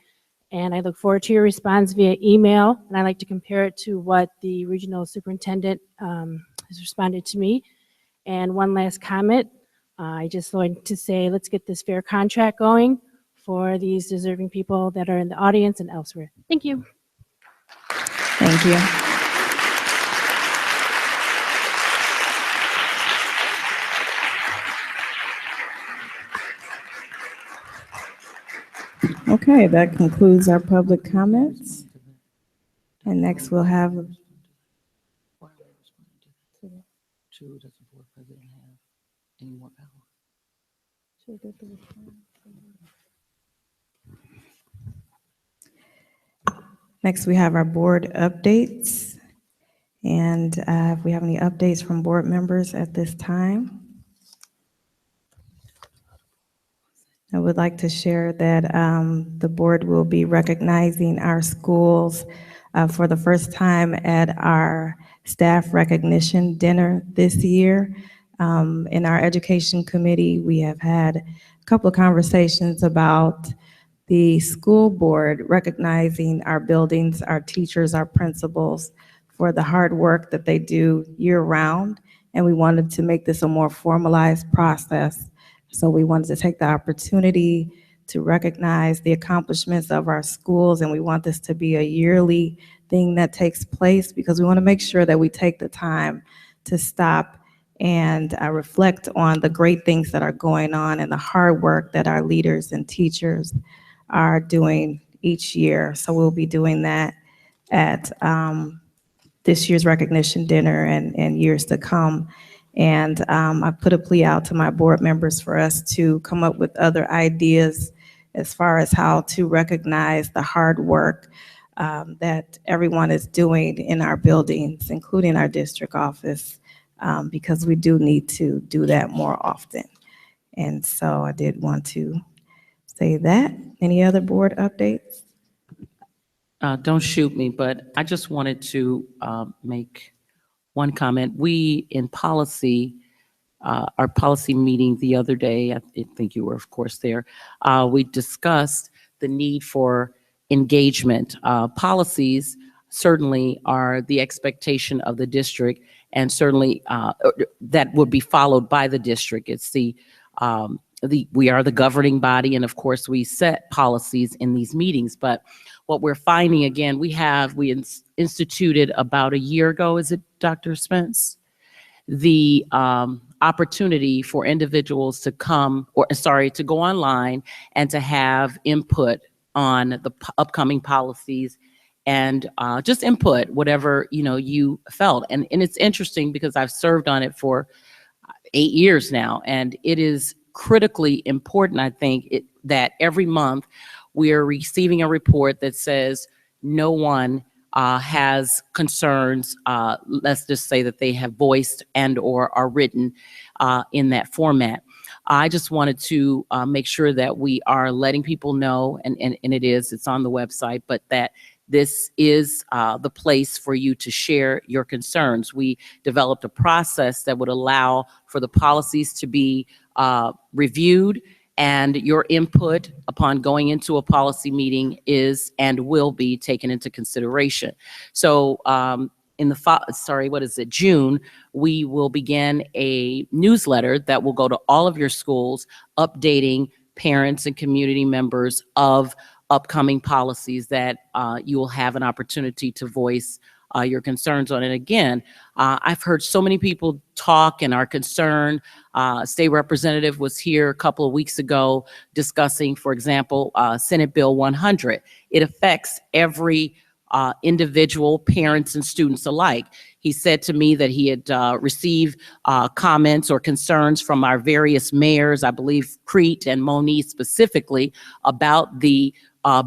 and I look forward to your response via email, and I like to compare it to what the regional superintendent has responded to me. And one last comment, I just wanted to say, let's get this fair contract going for these deserving people that are in the audience and elsewhere. Thank you. Thank you. Okay, that concludes our public comments. And next we'll have True, does the board president have any more power? Next, we have our board updates. And if we have any updates from board members at this time, I would like to share that the board will be recognizing our schools for the first time at our staff recognition dinner this year. In our education committee, we have had a couple of conversations about the school board recognizing our buildings, our teachers, our principals for the hard work that they do year-round. And we wanted to make this a more formalized process. So we wanted to take the opportunity to recognize the accomplishments of our schools, and we want this to be a yearly thing that takes place because we want to make sure that we take the time to stop and reflect on the great things that are going on and the hard work that our leaders and teachers are doing each year. So we'll be doing that at this year's recognition dinner and years to come. And I put a plea out to my board members for us to come up with other ideas as far as how to recognize the hard work that everyone is doing in our buildings, including our district office, because we do need to do that more often. And so I did want to say that. Any other board updates? Don't shoot me, but I just wanted to make one comment. We in policy, our policy meeting the other day, I think you were of course there, we discussed the need for engagement. Policies certainly are the expectation of the district, and certainly that would be followed by the district. It's we are the governing body, and of course we set policies in these meetings. But what we're finding again, we instituted about a year ago, is it Dr. Spence? The opportunity for individuals to to go online and to have input on the upcoming policies and just input whatever you felt. And it's interesting because I've served on it for 8 years now, and it is critically important, I think, that every month we are receiving a report that says no one has concerns, let's just say that they have voiced and or are written in that format. I just wanted to make sure that we are letting people know, and it's on the website, but that this is the place for you to share your concerns. We developed a process that would allow for the policies to be reviewed and your input upon going into a policy meeting is and will be taken into consideration. So in the June, we will begin a newsletter that will go to all of your schools, updating parents and community members of upcoming policies that you will have an opportunity to voice your concerns on. And again, I've heard so many people talk and are concerned. State Representative was here a couple of weeks ago discussing, for example, Senate Bill 100. It affects every individual, parents and students alike. He said to me that he had received comments or concerns from our various mayors, I believe Crete and Monee specifically, about the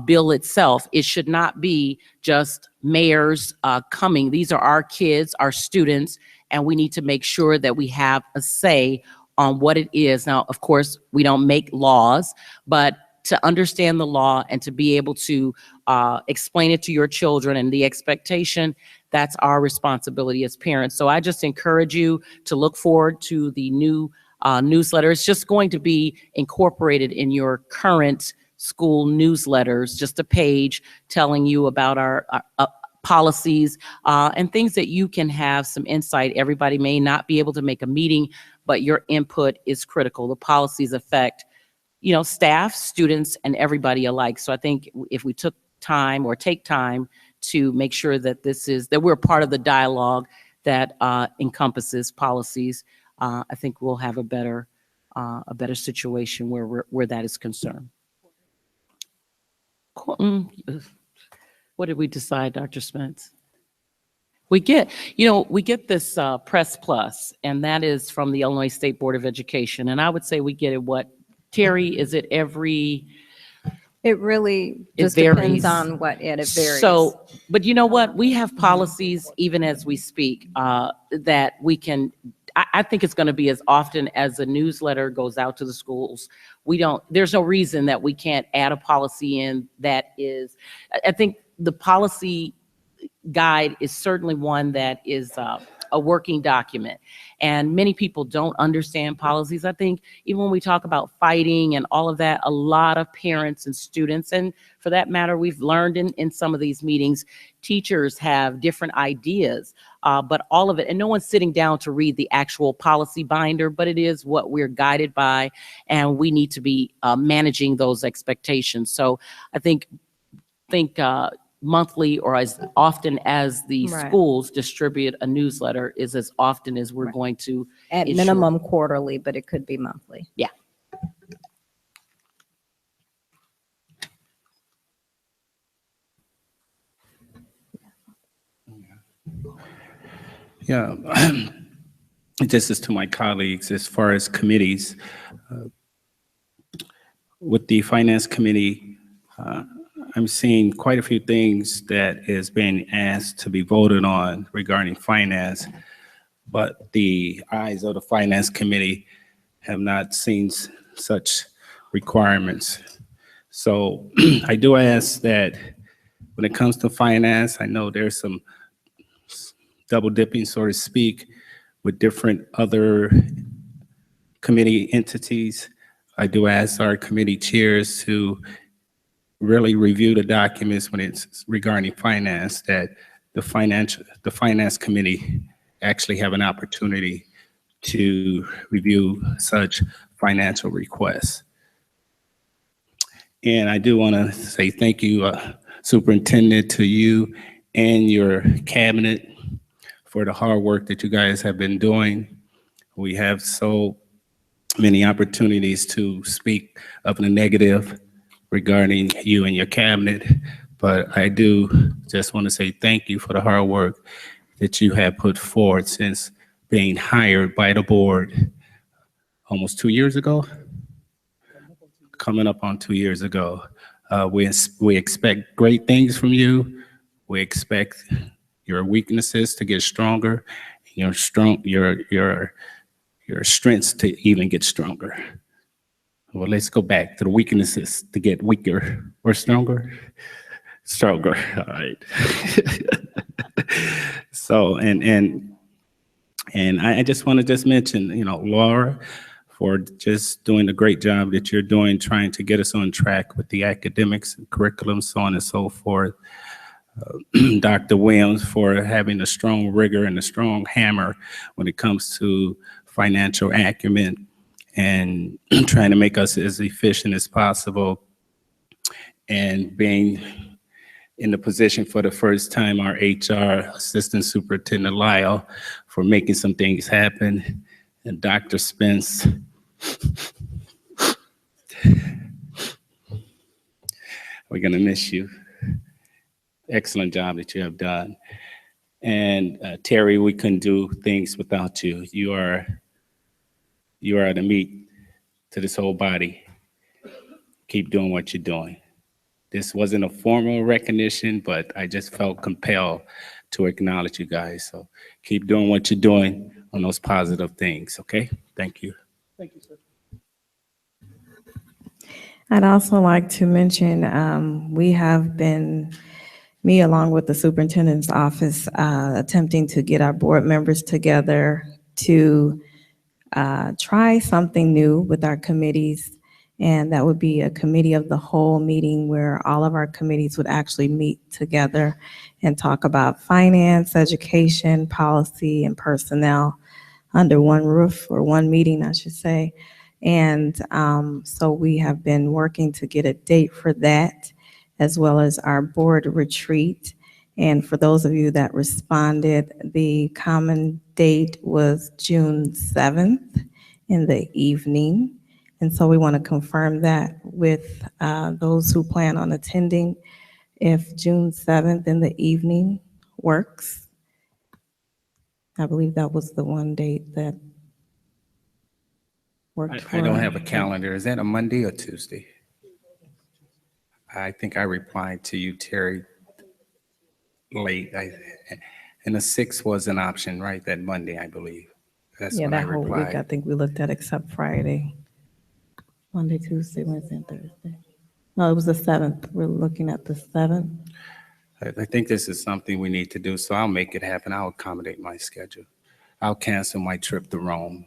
bill itself. It should not be just mayors coming. These are our kids, our students, and we need to make sure that we have a say on what it is. Now, of course, we don't make laws, but to understand the law and to be able to explain it to your children and the expectation, that's our responsibility as parents. So I just encourage you to look forward to the new newsletter. It's just going to be incorporated in your current school newsletters, just a page telling you about our policies and things that you can have some insight. Everybody may not be able to make a meeting, but your input is critical. The policies affect staff, students, and everybody alike. So I think if we took time or take time to make sure that that we're part of the dialogue that encompasses policies, I think we'll have a better situation where that is concerned. What did we decide, Dr. Spence? We get this Press Plus, and that is from the Illinois State Board of Education. And I would say we get it, Terry, is it every? It really just varies. depends on what it varies. So, but you know what? We have policies even as we speak that we can, I think it's going to be as often as a newsletter goes out to the schools. There's no reason that we can't add a policy in that is, I think the policy guide is certainly one that is a working document. And many people don't understand policies. I think even when we talk about fighting and all of that, a lot of parents and students, and for that matter, we've learned in some of these meetings, teachers have different ideas, but all of it, and no one's sitting down to read the actual policy binder, but it is what we're guided by, and we need to be managing those expectations. So I think monthly or as often as the Right. schools distribute a newsletter is as often as we're going to At issue. minimum quarterly, but it could be monthly. Yeah. Yeah, this is to my colleagues as far as committees. With the Finance Committee, I'm seeing quite a few things that is being asked to be voted on regarding finance, but the eyes of the Finance Committee have not seen such requirements. So I do ask that when it comes to finance, I know there's some double dipping, so to speak, with different other committee entities. I do ask our committee chairs to really review the documents when it's regarding finance, that the Finance Committee actually have an opportunity to review such financial requests. And I do want to say thank you, Superintendent, to you and your cabinet for the hard work that you guys have been doing. We have so many opportunities to speak of the negative regarding you and your cabinet, but I do just want to say thank you for the hard work that you have put forward since being hired by the board almost 2 years ago, coming up on 2 years ago. We expect great things from you. We expect your weaknesses to get stronger, your strengths to even get stronger. Well, let's go back to the weaknesses to get weaker or stronger. Stronger, all right. So, and I just want to mention, Laura, for just doing the great job that you're doing, trying to get us on track with the academics, curriculum, so on and so forth. Dr. Williams for having a strong rigor and a strong hammer when it comes to financial acumen and trying to make us as efficient as possible, and being in the position for the first time, our HR Assistant Superintendent Lyle, for making some things happen, and Dr. Spence. We're gonna miss you. Excellent job that you have done. And Terry, we couldn't do things without you. You are the meat to this whole body. Keep doing what you're doing. This wasn't a formal recognition, but I just felt compelled to acknowledge you guys. So keep doing what you're doing on those positive things, okay? Thank you. Thank you, sir. I'd also like to mention, we have been, me along with the superintendent's office, attempting to get our board members together to try something new with our committees. And that would be a committee of the whole meeting where all of our committees would actually meet together and talk about finance, education, policy, and personnel under one roof, or one meeting, I should say. And so we have been working to get a date for that, as well as our board retreat. And for those of you that responded, the common date was June 7th in the evening. And so we want to confirm that with those who plan on attending, if June 7th in the evening works. I believe that was the one date that worked for. I don't have a calendar. Is that a Monday or Tuesday? I think I replied to you, Terry, late. And the 6th was an option, right? That Monday, I believe. That's Yeah, when I that whole week, replied. I think we looked at except Friday. Monday, Tuesday, Wednesday, and Thursday. No, it was the 7th. We're looking at the 7th. I think this is something we need to do, so I'll make it happen. I'll accommodate my schedule. I'll cancel my trip to Rome.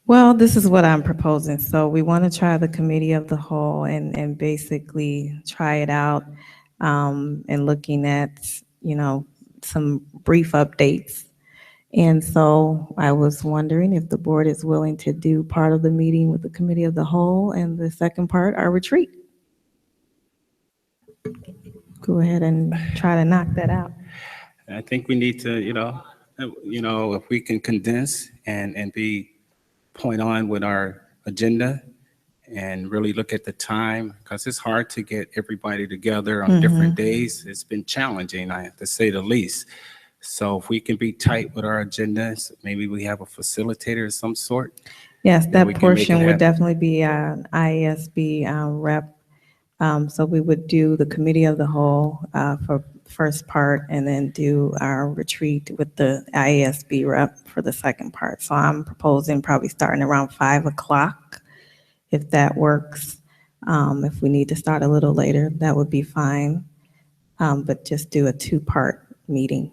Well, this is what I'm proposing. So we want to try the committee of the whole and basically try it out, and looking at, some brief updates. And so I was wondering if the board is willing to do part of the meeting with the committee of the whole and the second part, our retreat. Go ahead and try to knock that out. I think we need to, if we can condense and be point on with our agenda and really look at the time, because it's hard to get everybody together on different days. It's been challenging, I have to say the least. So if we can be tight with our agendas, maybe we have a facilitator of some sort. Yes, we that can make portion it would happen. definitely be an IASB rep. So we would do the committee of the whole for first part, and then do our retreat with the IASB rep for the second part. So I'm proposing probably starting around 5 o'clock, if that works. If we need to start a little later, that would be fine. But just do a 2-part meeting,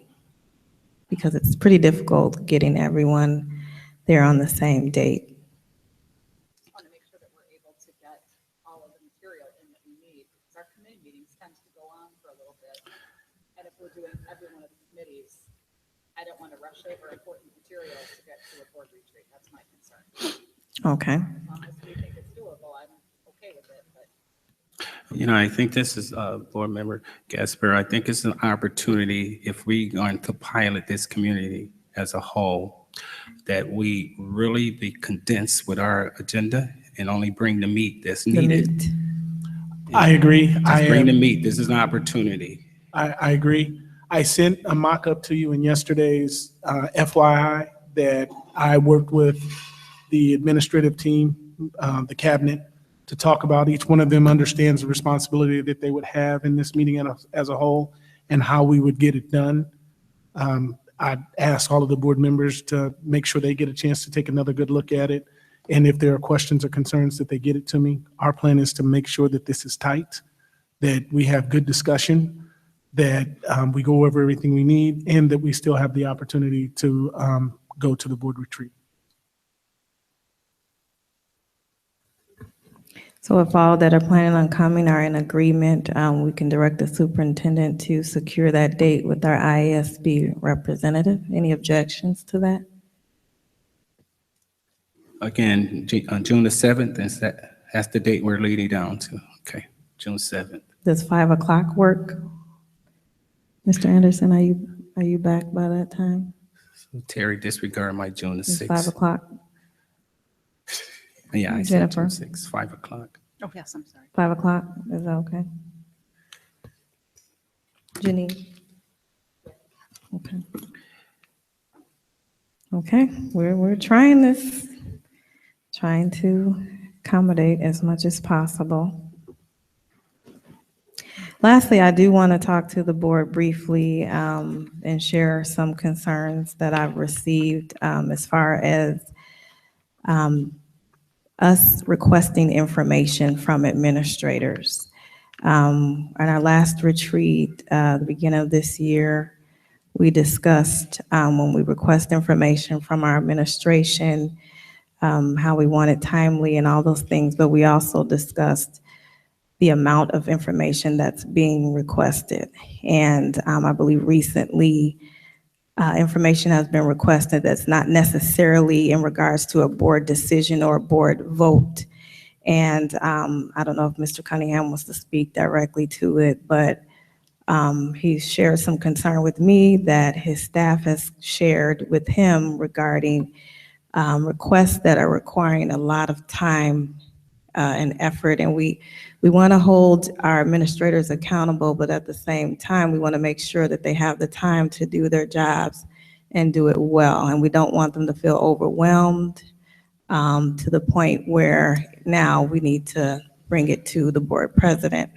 because it's pretty difficult getting everyone there on the same date. Want to make sure that we're able to get all of the material in that we need, because our committee meetings tend to go on for a little bit. And if we're doing every one of the committees, I don't want to rush over important material to get to a board retreat. That's my concern. Okay. As long as we think it's doable, I'm okay with it, but. I think this is, Board Member Gasper, I think it's an opportunity, if we're going to pilot this community as a whole, that we really be condensed with our agenda and only bring the meat that's needed. I agree. Just bring the meat. This is an opportunity. I agree. I sent a mock-up to you in yesterday's FYI that I worked with the administrative team, the cabinet, to talk about. Each one of them understands the responsibility that they would have in this meeting as a whole, and how we would get it done. I asked all of the board members to make sure they get a chance to take another good look at it. And if there are questions or concerns, that they get it to me. Our plan is to make sure that this is tight, that we have good discussion, that we go over everything we need, and that we still have the opportunity to go to the board retreat. So if all that are planning on coming are in agreement, we can direct the superintendent to secure that date with our IASB representative. Any objections to that? Again, on June the 7th, that's the date we're leading down to. Okay, June 7th. Does 5 o'clock work? Mr. Anderson, are you back by that time? So Terry, disregard my June the It's 6th. 5 o'clock. Yeah, I said June Jennifer? 6th, 5 o'clock. Oh, yes, I'm sorry. 5 o'clock, is that okay? Janine? Okay. Okay, we're trying this, trying to accommodate as much as possible. Lastly, I do want to talk to the board briefly and share some concerns that I've received as far as us requesting information from administrators. On our last retreat, the beginning of this year, we discussed when we request information from our administration, how we want it timely and all those things, but we also discussed the amount of information that's being requested. And I believe recently, information has been requested that's not necessarily in regards to a board decision or a board vote. And I don't know if Mr. Cunningham wants to speak directly to it, but he shared some concern with me that his staff has shared with him regarding requests that are requiring a lot of time and effort. And we want to hold our administrators accountable, but at the same time, we want to make sure that they have the time to do their jobs and do it well. And we don't want them to feel overwhelmed to the point where now we need to bring it to the board president.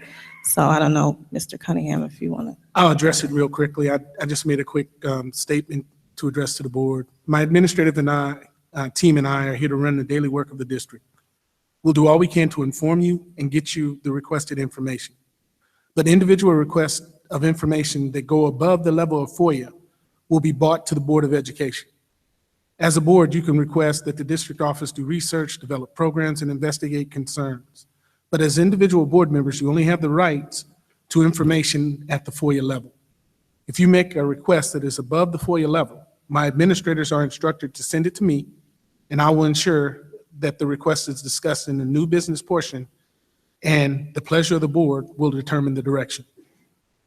So I don't know, Mr. Cunningham, if you want to. I'll address it real quickly. I just made a quick statement to address to the board. My administrative team and I are here to run the daily work of the district. We'll do all we can to inform you and get you the requested information. But individual requests of information that go above the level of FOIA will be brought to the Board of Education. As a board, you can request that the district office do research, develop programs, and investigate concerns. But as individual board members, you only have the rights to information at the FOIA level. If you make a request that is above the FOIA level, my administrators are instructed to send it to me, and I will ensure that the request is discussed in the new business portion, and the pleasure of the board will determine the direction.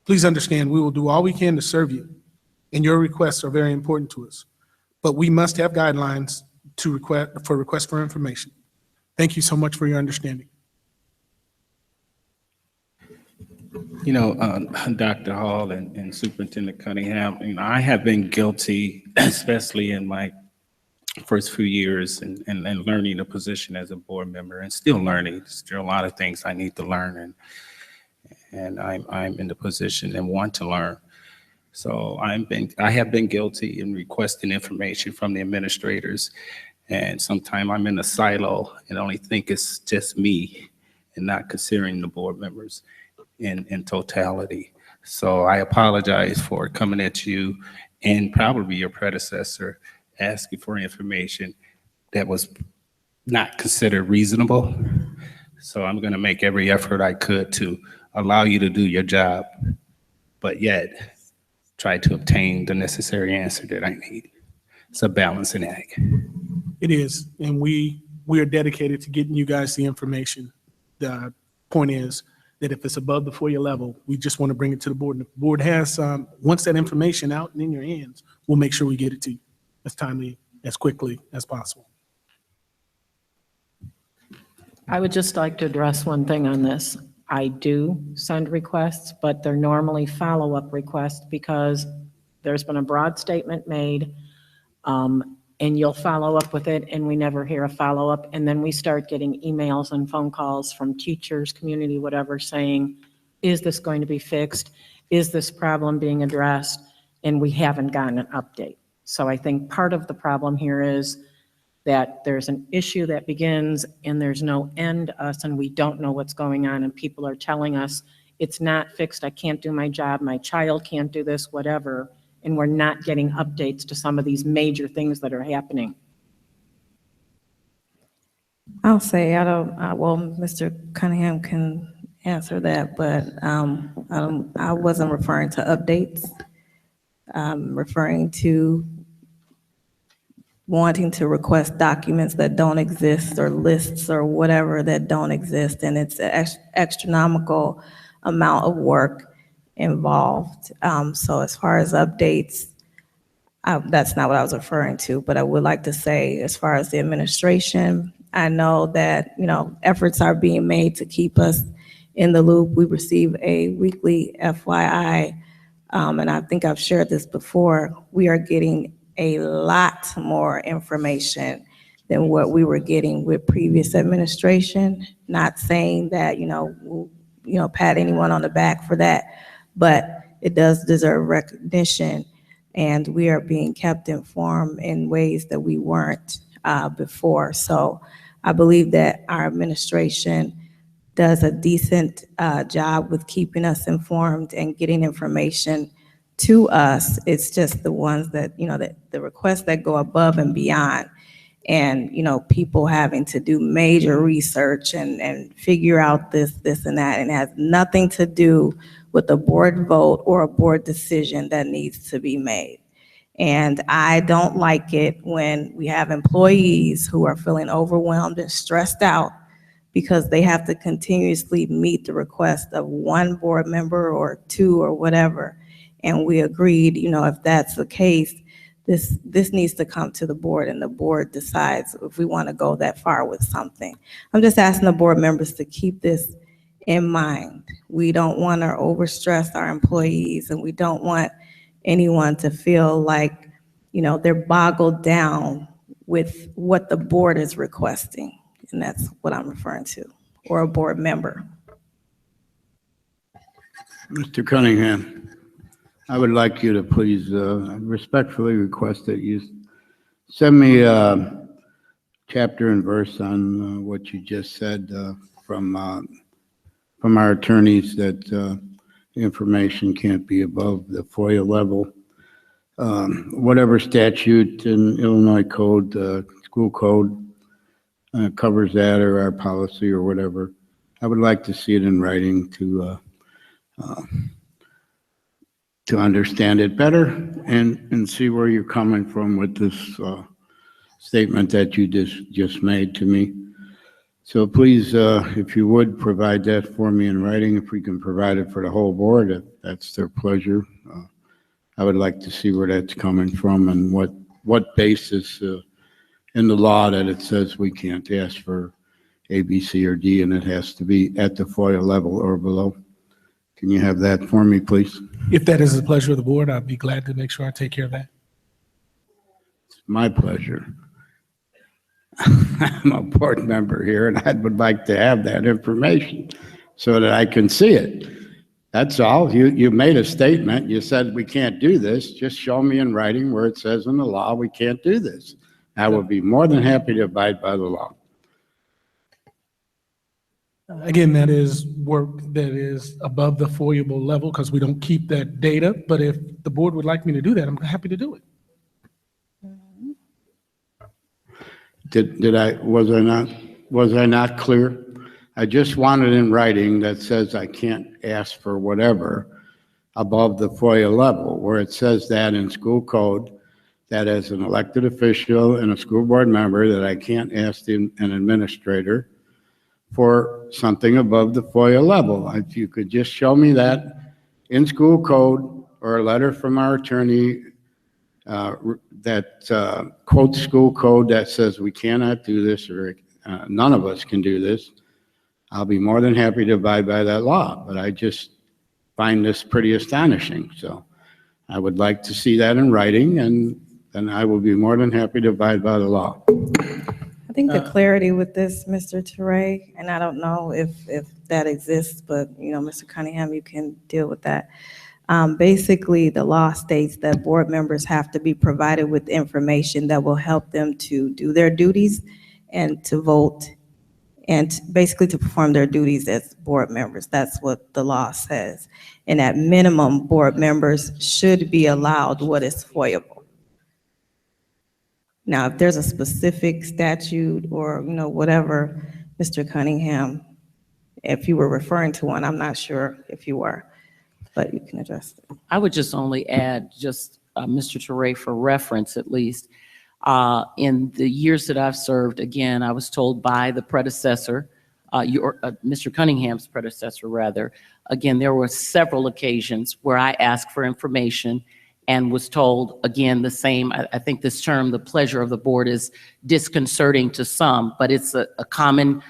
Please understand, we will do all we can to serve you, and your requests are very important to us. But we must have guidelines to request for information. Thank you so much for your understanding. You know, Dr. Hall and Superintendent Cunningham, you know, I have been guilty, especially in my first few years and learning the position as a board member, and still learning. There's still a lot of things I need to learn, and I'm in the position and want to learn. So I have been guilty in requesting information from the administrators, and sometimes I'm in a silo and only think it's just me and not considering the board members in totality. So I apologize for coming at you and probably your predecessor asking for information that was not considered reasonable. So I'm going to make every effort I could to allow you to do your job, but yet try to obtain the necessary answer that I need. It's a balancing act. It is, and we are dedicated to getting you guys the information. The point is that if it's above the FOIA level, we just want to bring it to the board. And if the board has, once that information out and in your hands, we'll make sure we get it to you as timely, as quickly as possible. I would just like to address one thing on this. I do send requests, but they're normally follow-up requests because there's been a broad statement made, and you'll follow up with it, and we never hear a follow-up. And then we start getting emails and phone calls from teachers, community, whatever, saying, is this going to be fixed? Is this problem being addressed? And we haven't gotten an update. So I think part of the problem here is that there's an issue that begins and there's no end to us, and we don't know what's going on, and people are telling us it's not fixed, I can't do my job, my child can't do this, whatever, and we're not getting updates to some of these major things that are happening. I'll say, well, Mr. Cunningham can answer that, but I wasn't referring to updates. I'm referring to wanting to request documents that don't exist or lists or whatever that don't exist, and it's an astronomical amount of work involved. So as far as updates, that's not what I was referring to, but I would like to say, as far as the administration, I know that, efforts are being made to keep us in the loop. We receive a weekly FYI, and I think I've shared this before. We are getting a lot more information than what we were getting with previous administration. Not saying that, we'll pat anyone on the back for that, but it does deserve recognition, and we are being kept informed in ways that we weren't before. So I believe that our administration does a decent job with keeping us informed and getting information to us. It's just the ones that, the requests that go above and beyond, and, people having to do major research and figure out this, and that, and it has nothing to do with a board vote or a board decision that needs to be made. And I don't like it when we have employees who are feeling overwhelmed and stressed out because they have to continuously meet the request of one board member or two or whatever. And we agreed, if that's the case, this needs to come to the board, and the board decides if we want to go that far with something. I'm just asking the board members to keep this in mind. We don't want to overstress our employees, and we don't want anyone to feel like, they're boggled down with what the board is requesting. And that's what I'm referring to, or a board member. Mr. Cunningham, I would like you to please respectfully request that you send me a chapter and verse on what you just said from our attorneys, that information can't be above the FOIA level. Whatever statute in Illinois code, school code, covers that, or our policy or whatever. I would like to see it in writing to understand it better and see where you're coming from with this statement that you just made to me. So please, if you would, provide that for me in writing. If we can provide it for the whole board, if that's their pleasure. I would like to see where that's coming from and what basis in the law that it says we can't ask for A, B, C, or D, and it has to be at the FOIA level or below. Can you have that for me, please? If that is the pleasure of the board, I'd be glad to make sure I take care of that. It's my pleasure. I'm a board member here, and I would like to have that information so that I can see it. That's all. You made a statement. You said we can't do this. Just show me in writing where it says in the law we can't do this. I will be more than happy to abide by the law. Again, that is work that is above the FOIA-able level because we don't keep that data. But if the board would like me to do that, I'm happy to do it. Was I not clear? I just wanted in writing that says I can't ask for whatever above the FOIA level, where it says that in school code, that as an elected official and a school board member, that I can't ask an administrator for something above the FOIA level. If you could just show me that in school code or a letter from our attorney that quotes school code that says we cannot do this, or none of us can do this, I'll be more than happy to abide by that law. But I just find this pretty astonishing. So I would like to see that in writing, and then I will be more than happy to abide by the law. I think the clarity with this, Mr. Teray, and I don't know if that exists, but, Mr. Cunningham, you can deal with that. Basically, the law states that board members have to be provided with information that will help them to do their duties and to vote and basically to perform their duties as board members. That's what the law says. And at minimum, board members should be allowed what is FOIAble. Now, if there's a specific statute or, whatever, Mr. Cunningham, if you were referring to one, I'm not sure if you were, but you can address it. I would just only add, Mr. Teray, for reference at least, in the years that I've served, again, I was told by the predecessor, Mr. Cunningham's predecessor, rather, again, there were several occasions where I asked for information and was told, again, the same. I think this term, the pleasure of the board, is disconcerting to some, but it's a common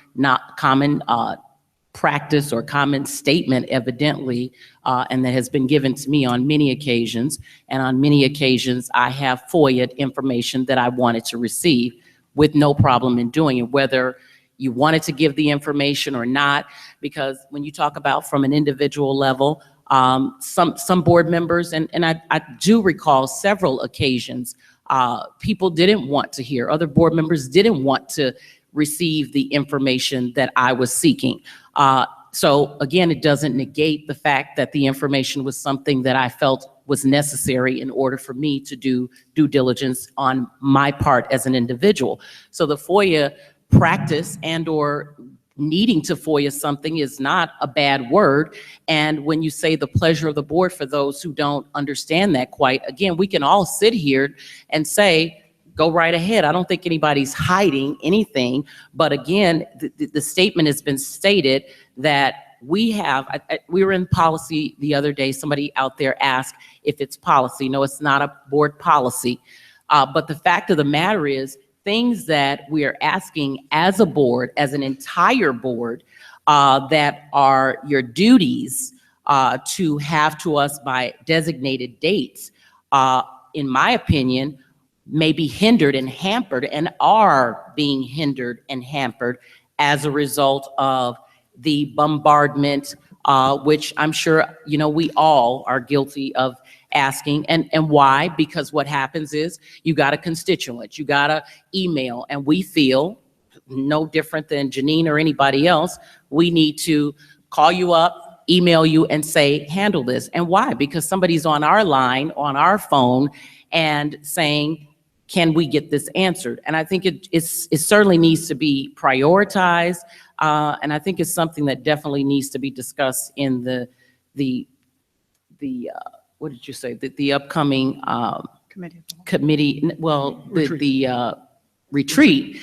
practice or common statement, evidently, and that has been given to me on many occasions. And on many occasions, I have FOIA'd information that I wanted to receive with no problem in doing it, whether you wanted to give the information or not, because when you talk about from an individual level, some board members, and I do recall several occasions, people didn't want to hear, other board members didn't want to receive the information that I was seeking. So again, it doesn't negate the fact that the information was something that I felt was necessary in order for me to do due diligence on my part as an individual. So the FOIA practice and or needing to FOIA something is not a bad word. And when you say the pleasure of the board, for those who don't understand that quite, again, we can all sit here and say, go right ahead. I don't think anybody's hiding anything. But again, the statement has been stated that we were in policy the other day. Somebody out there asked if it's policy. No, it's not a board policy. But the fact of the matter is, things that we are asking as a board, as an entire board, that are your duties to have to us by designated dates, in my opinion, may be hindered and hampered and are being hindered and hampered as a result of the bombardment, which I'm sure, we all are guilty of asking. And why? Because what happens is you got a constituent, you got a email, and we feel no different than Janine or anybody else. We need to call you up, email you and say, handle this. And why? Because somebody's on our line, on our phone, and saying, can we get this answered? And I think it certainly needs to be prioritized. And I think it's something that definitely needs to be discussed in the what did you say? The upcoming committee, well, the retreat.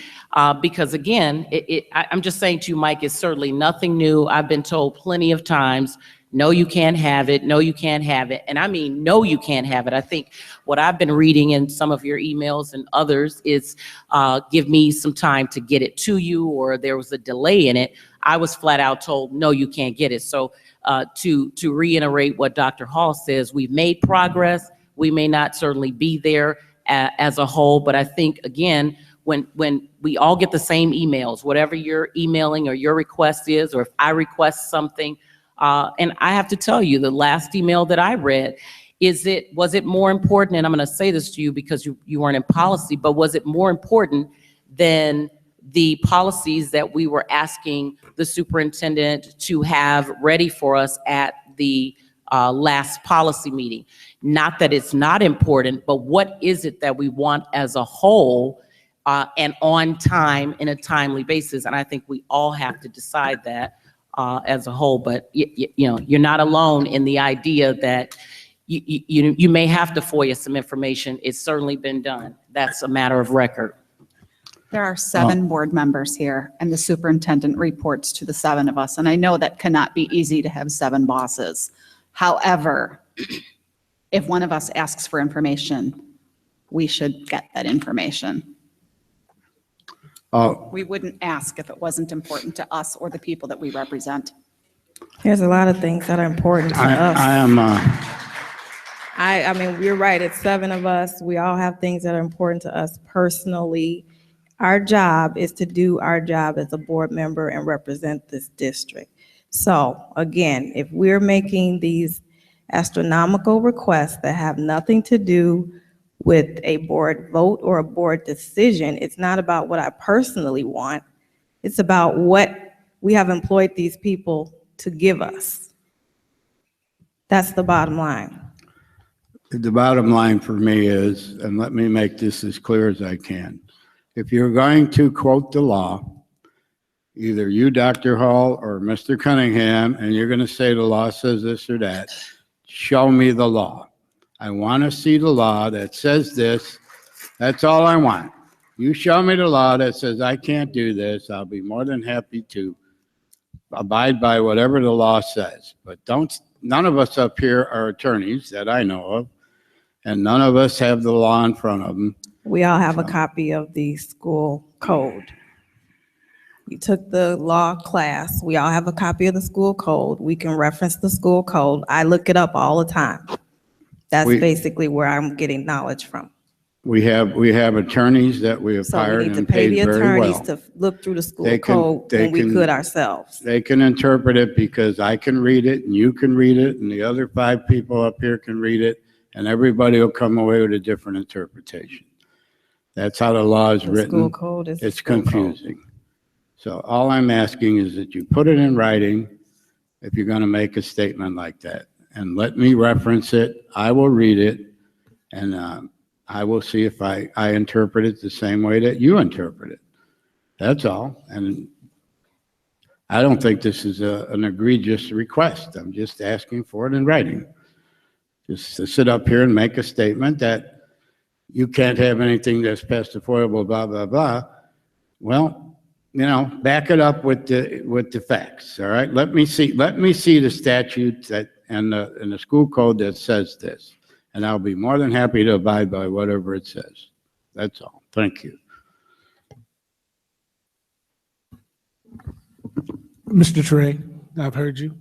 Because again, I'm just saying to you, Mike, it's certainly nothing new. I've been told plenty of times, no, you can't have it. No, you can't have it. And I mean, no, you can't have it. I think what I've been reading in some of your emails and others is give me some time to get it to you, or there was a delay in it. I was flat out told, no, you can't get it. So to reiterate what Dr. Hall says, we've made progress. We may not certainly be there as a whole, but I think, again, when we all get the same emails, whatever you're emailing or your request is, or if I request something, and I have to tell you, the last email that I read, was it more important, and I'm going to say this to you because you weren't in policy, but was it more important than the policies that we were asking the superintendent to have ready for us at the last policy meeting? Not that it's not important, but what is it that we want as a whole and on time, in a timely basis? And I think we all have to decide that as a whole. But you're not alone in the idea that you may have to FOIA some information. It's certainly been done. That's a matter of record. There are 7 board members here, and the superintendent reports to the 7 of us. And I know that cannot be easy to have 7 bosses. However, if one of us asks for information, we should get that information. We wouldn't ask if it wasn't important to us or the people that we represent. There's a lot of things that are important to us. I mean, you're right. It's 7 of us. We all have things that are important to us personally. Our job is to do our job as a board member and represent this district. So again, if we're making these astronomical requests that have nothing to do with a board vote or a board decision, it's not about what I personally want. It's about what we have employed these people to give us. That's the bottom line. The bottom line for me is, and let me make this as clear as I can, if you're going to quote the law, either you, Dr. Hall, or Mr. Cunningham, and you're going to say the law says this or that, show me the law. I want to see the law that says this. That's all I want. You show me the law that says I can't do this, I'll be more than happy to abide by whatever the law says. But none of us up here are attorneys that I know of, and none of us have the law in front of them. We all have a copy of the school code. You took the law class. We all have a copy of the school code. We can reference the school code. I look it up all the time. That's basically where I'm getting knowledge from. We have attorneys that we have So we hired need to and pay paid the very attorneys well. to look through the school code when we could ourselves. They can interpret it because I can read it and you can read it and the other 5 people up here can read it, and everybody will come away with a different interpretation. That's how the law is The written. school code is the It's school code. confusing. So all I'm asking is that you put it in writing if you're going to make a statement like that. And let me reference it. I will read it, and I will see if I interpret it the same way that you interpret it. That's all. And I don't think this is an egregious request. I'm just asking for it in writing. Just to sit up here and make a statement that you can't have anything that's pacifiable, blah, blah, blah. Well, you know, back it up with the facts, all right? Let me see the statute that and the school code that says this, and I'll be more than happy to abide by whatever it says. That's all. Thank you. Mr. Trey, I've heard you.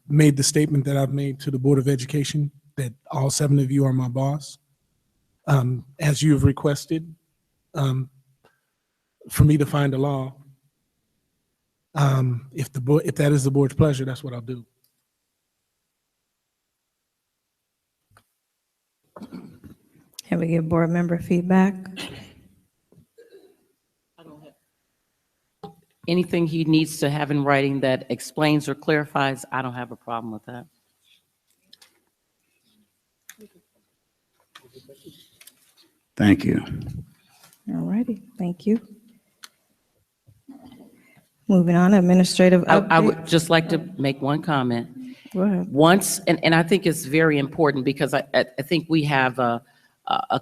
Made the statement that I've made to the Board of Education that all 7 of you are my boss. As you have requested, for me to find a law, if that is the board's pleasure, that's what I'll do. Can we get board member feedback? Anything he needs to have in writing that explains or clarifies, I don't have a problem with that. Thank you. All righty, thank you. Moving on, administrative I update. would just like to make one comment. Go ahead. Once, and I think it's very important because I think we have a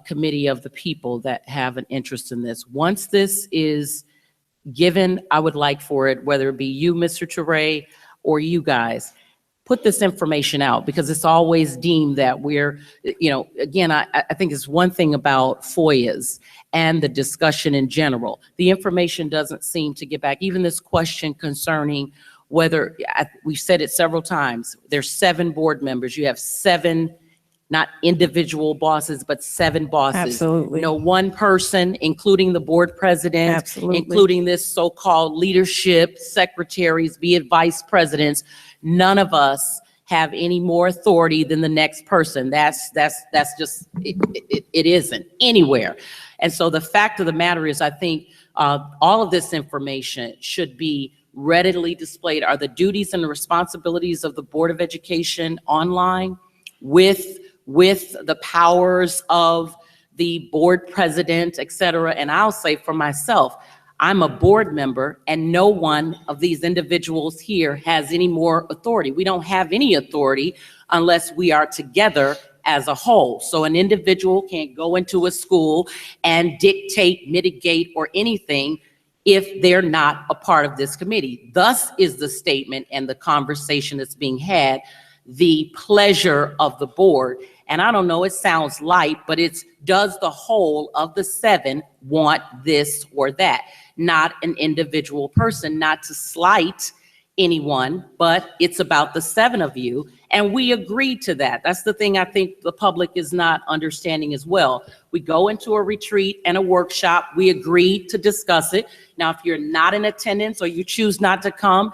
committee of the people that have an interest in this. Once this is given, I would like for it, whether it be you, Mr. Teray, or you guys, put this information out because it's always deemed that we're, you know, again, I think it's one thing about FOIAs and the discussion in general. The information doesn't seem to get back. Even this question concerning whether, we've said it several times, there's 7 board members. You have 7, not individual bosses, but 7 bosses. Absolutely. No one person, including the board president, Absolutely. including this so-called leadership, secretaries, be it vice presidents, none of us have any more authority than the next person. That's just, it isn't anywhere. And so the fact of the matter is, I think all of this information should be readily displayed. Are the duties and the responsibilities of the Board of Education online with the powers of the board president, et cetera? And I'll say for myself, I'm a board member and no one of these individuals here has any more authority. We don't have any authority unless we are together as a whole. So an individual can't go into a school and dictate, mitigate, or anything if they're not a part of this committee. Thus is the statement and the conversation that's being had, the pleasure of the board. And I don't know, it sounds light, but it's, does the whole of the 7 want this or that? Not an individual person, not to slight anyone, but it's about the 7 of you. And we agreed to that. That's the thing I think the public is not understanding as well. We go into a retreat and a workshop. We agreed to discuss it. Now, if you're not in attendance or you choose not to come,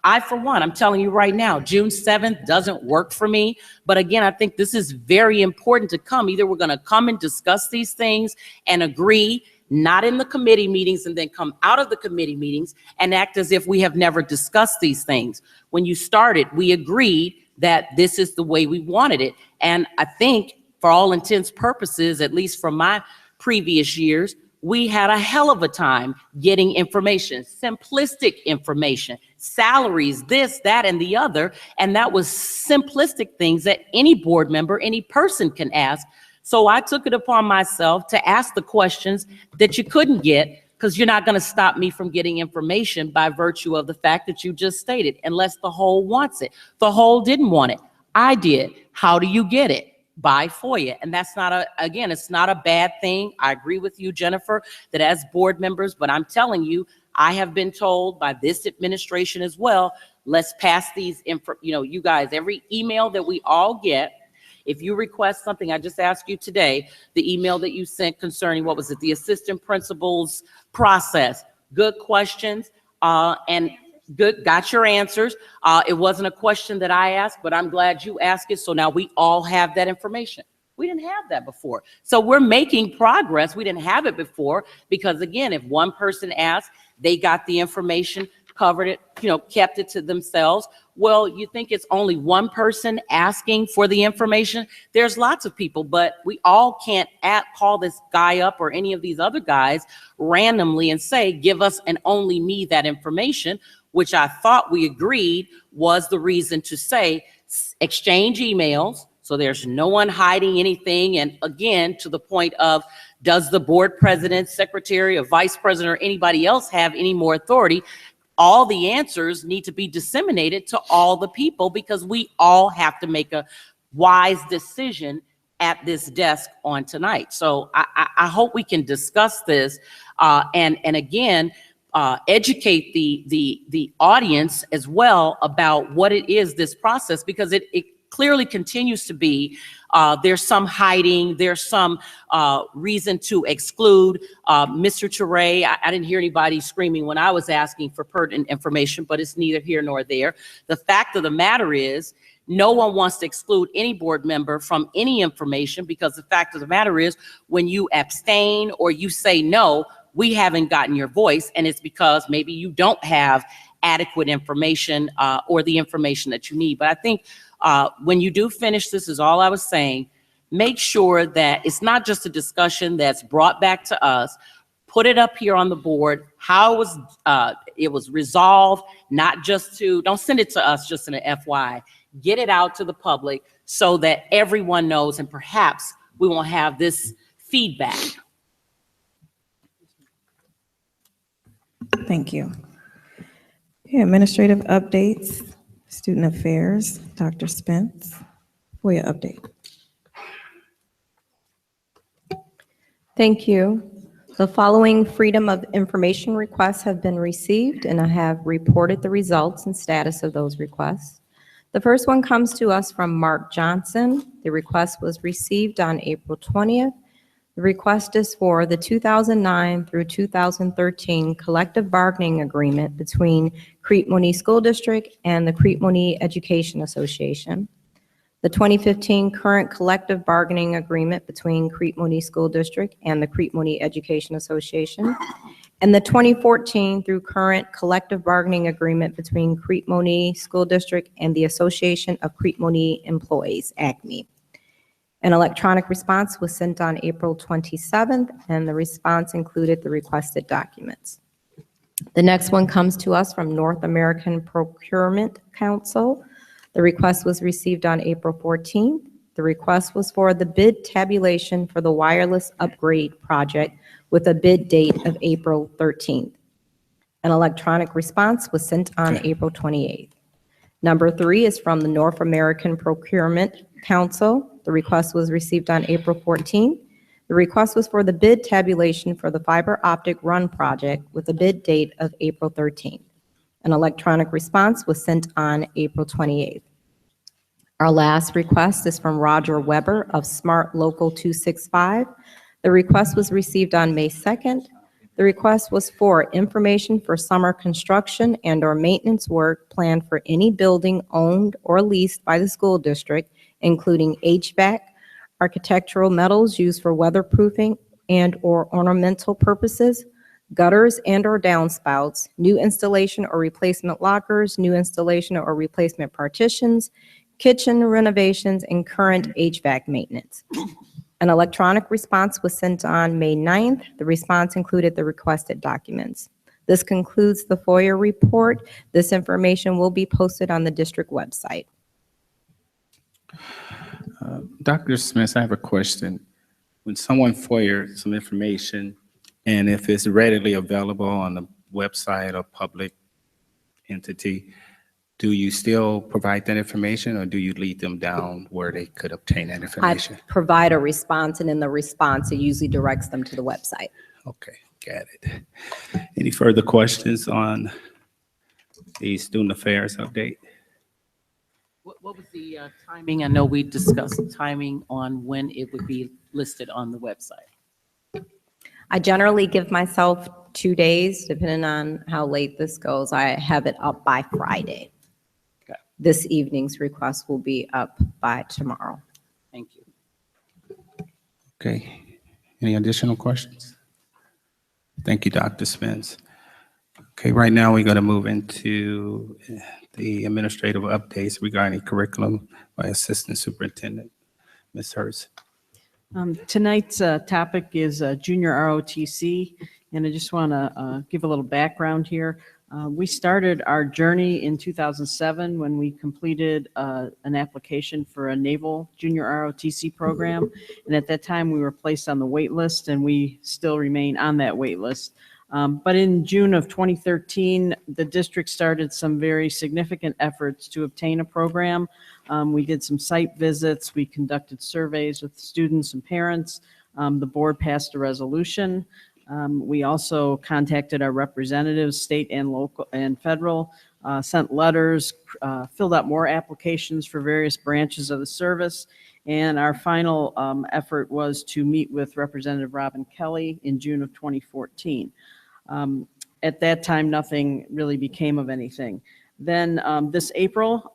I, for one, I'm telling you right now, June 7th doesn't work for me. But again, I think this is very important to come. Either we're going to come and discuss these things and agree not in the committee meetings and then come out of the committee meetings and act as if we have never discussed these things. When you started, we agreed that this is the way we wanted it. And I think for all intents purposes, at least from my previous years, we had a hell of a time getting information, simplistic information, salaries, this, that, and the other. And that was simplistic things that any board member, any person can ask. So I took it upon myself to ask the questions that you couldn't get, because you're not going to stop me from getting information by virtue of the fact that you just stated, unless the whole wants it. The whole didn't want it. I did. How do you get it? By FOIA. And that's not again, it's not a bad thing. I agree with you, Jennifer, that as board members, but I'm telling you, I have been told by this administration as well, let's pass these, you guys, every email that we all get, if you request something, I just asked you today, the email that you sent concerning, what was it, the assistant principal's process, good questions, and good, got your answers. It wasn't a question that I asked, but I'm glad you asked it. So now we all have that information. We didn't have that before. So we're making progress. We didn't have it before because, again, if one person asked, they got the information, covered it, kept it to themselves. Well, you think it's only one person asking for the information? There's lots of people, but we all can't call this guy up or any of these other guys randomly and say, give us and only me that information, which I thought we agreed was the reason to say exchange emails. So there's no one hiding anything. And again, to the point of, does the board president, secretary, or vice president, or anybody else have any more authority? All the answers need to be disseminated to all the people because we all have to make a wise decision at this desk on tonight. So I hope we can discuss this and again, educate the audience as well about what it is, this process, because it clearly continues to be, there's some hiding, there's some reason to exclude. Mr. Toure, I didn't hear anybody screaming when I was asking for pertinent information, but it's neither here nor there. The fact of the matter is, no one wants to exclude any board member from any information, because the fact of the matter is, when you abstain or you say no, we haven't gotten your voice, and it's because maybe you don't have adequate information or the information that you need. But I think when you do finish, this is all I was saying, make sure that it's not just a discussion that's brought back to us. Put it up here on the board, how it was resolved, not just don't send it to us just in an FY. Get it out to the public so that everyone knows, and perhaps we won't have this feedback. Thank you. Okay, administrative updates, student affairs, Dr. Spence, FOIA update. Thank you. The following Freedom of Information requests have been received, and I have reported the results and status of those requests. The first one comes to us from Mark Johnson. The request was received on April 20th. The request is for the 2009 through 2013 collective bargaining agreement between Crete Monee School District and the Crete Monee Education Association, the 2015 current collective bargaining agreement between Crete Monee School District and the Crete Monee Education Association, and the 2014 through current collective bargaining agreement between Crete Monee School District and the Association of Crete Monee Employees, ACME. An electronic response was sent on April 27th, and the response included the requested documents. The next one comes to us from North American Procurement Council. The request was received on April 14th. The request was for the bid tabulation for the wireless upgrade project with a bid date of April 13th. An electronic response was sent on April 28th. Number 3 is from the North American Procurement Council. The request was received on April 14th. The request was for the bid tabulation for the fiber optic run project with a bid date of April 13th. An electronic response was sent on April 28th. Our last request is from Roger Weber of Smart Local 265. The request was received on May 2nd. The request was for information for summer construction and/or maintenance work planned for any building owned or leased by the school district, including HVAC, architectural metals used for weatherproofing, and/or ornamental purposes, gutters and/or downspouts, new installation or replacement lockers, new installation or replacement partitions, kitchen renovations, and current HVAC maintenance. An electronic response was sent on May 9th. The response included the requested documents. This concludes the FOIA report. This information will be posted on the district website. Dr. Smith, I have a question. When someone FOIA some information, and if it's readily available on the website or public entity, do you still provide that information, or do you lead them down where they could obtain that I information? provide a response, and in the response, it usually directs them to the website. Okay, got it. Any further questions on the student affairs update? What was the timing? I know we discussed timing on when it would be listed on the website. I generally give myself 2 days, depending on how late this goes. I have it up by Friday. Okay. This evening's request will be up by tomorrow. Thank you. Okay, any additional questions? Thank you, Dr. Spence. Okay, right now we're going to move into the administrative updates regarding curriculum by Assistant Superintendent, Ms. Hurst. Tonight's topic is junior ROTC, and I just want to give a little background here. We started our journey in 2007 when we completed an application for a naval junior ROTC program, and at that time we were placed on the wait list, and we still remain on that wait list. But in June of 2013, the district started some very significant efforts to obtain a program. We did some site visits, we conducted surveys with students and parents. The board passed a resolution. We also contacted our representatives, state and local and federal, sent letters, filled out more applications for various branches of the service. And our final effort was to meet with Representative Robin Kelly in June of 2014. At that time, nothing really became of anything. Then this April,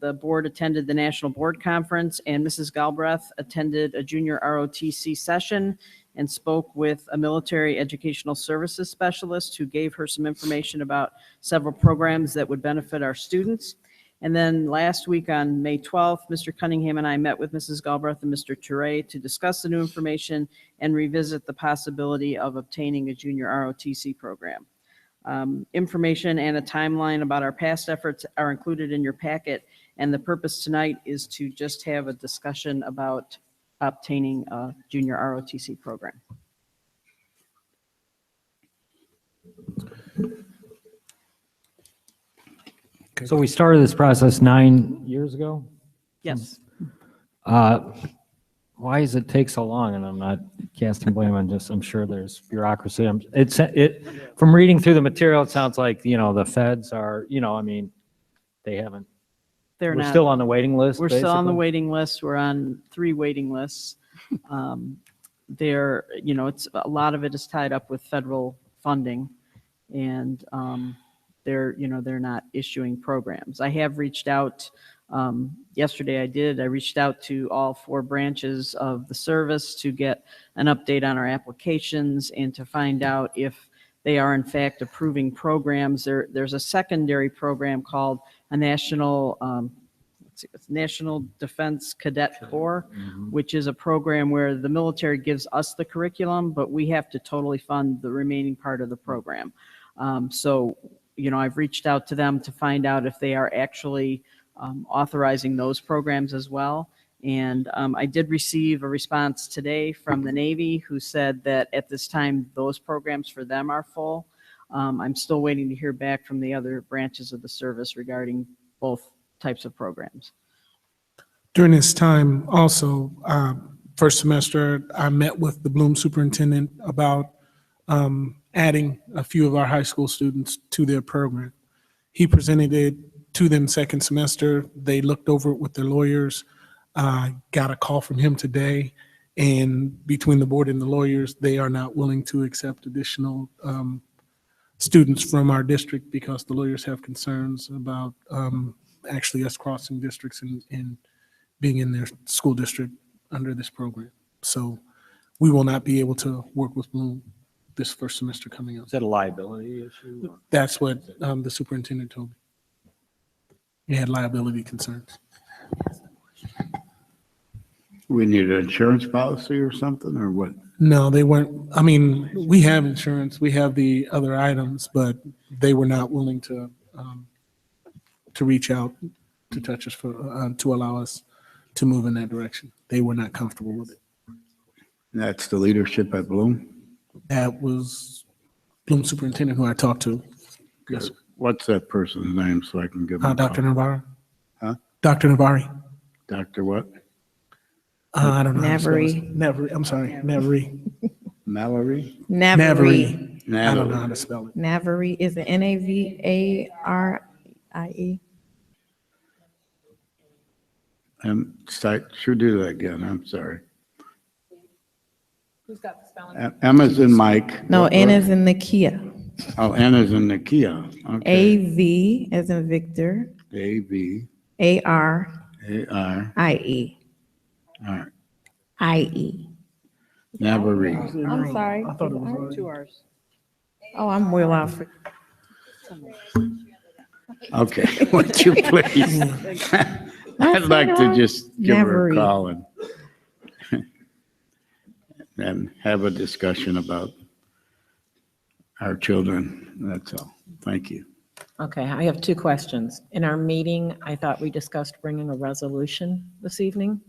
the board attended the National Board Conference, and Mrs. Galbraith attended a junior ROTC session and spoke with a military educational services specialist who gave her some information about several programs that would benefit our students. And then last week on May 12th, Mr. Cunningham and I met with Mrs. Galbraith and Mr. Toure to discuss the new information and revisit the possibility of obtaining a junior ROTC program. Information and a timeline about our past efforts are included in your packet, and the purpose tonight is to just have a discussion about obtaining a junior ROTC program. So we started this process 9 years ago? Yes. Why does it take so long? And I'm not casting blame on just, I'm sure there's bureaucracy. From reading through the material, it sounds like, the feds are, I mean, they haven't. We're We're still on the waiting list, We're still on the basically? waiting list. We're on 3 waiting lists. It's a lot of it is tied up with federal funding, and they're not issuing programs. I have reached out. Yesterday I reached out to all 4 branches of the service to get an update on our applications and to find out if they are in fact approving programs. There's a secondary program called a National Defense Cadet Corps, which is a program where the military gives us the curriculum, but we have to totally fund the remaining part of the program. I've reached out to them to find out if they are actually authorizing those programs as well. And I did receive a response today from the Navy who said that at this time, those programs for them are full. I'm still waiting to hear back from the other branches of the service regarding both types of programs. During this time also, first semester, I met with the Bloom superintendent about adding a few of our high school students to their program. He presented it to them second semester. They looked over it with their lawyers. Got a call from him today, and between the board and the lawyers, they are not willing to accept additional students from our district because the lawyers have concerns about actually us crossing districts and being in their school district under this program. So we will not be able to work with Bloom this first semester coming up. Is that a liability issue? That's what the superintendent told me. He had liability concerns. We need an insurance policy or something, or what? No, they weren't. I mean, we have insurance, we have the other items, but they were not willing to reach out to touch us for to allow us to move in that direction. They were not comfortable with it. That's the leadership at Bloom? That was Bloom superintendent who I talked to. Yes, What's that person's name so I can give him a Dr. call? Navarre. Huh? Dr. Navarre. Dr. what? I don't know. how to spell his- Navarre. Navarre. I'm sorry, Navarre. Mallory? Navarre. I don't know how to spell it. Navarre is it Navarie? Should do that again, I'm sorry. Who's got the spelling? M is in Mike. No, N is in Nakia. Oh, N is in Nakia. Okay. A-V as in Victor. A-V. A-R-I-E. A-R. All right. I-E. Navarre. I'm sorry. I thought it was already. 2 R's. Oh, I'm well off. Okay, would you please? I'd like to just give her a Navarre. call and have a discussion about our children. That's all. Thank you. Okay, I have 2 questions. In our meeting, I thought we discussed bringing a resolution this evening.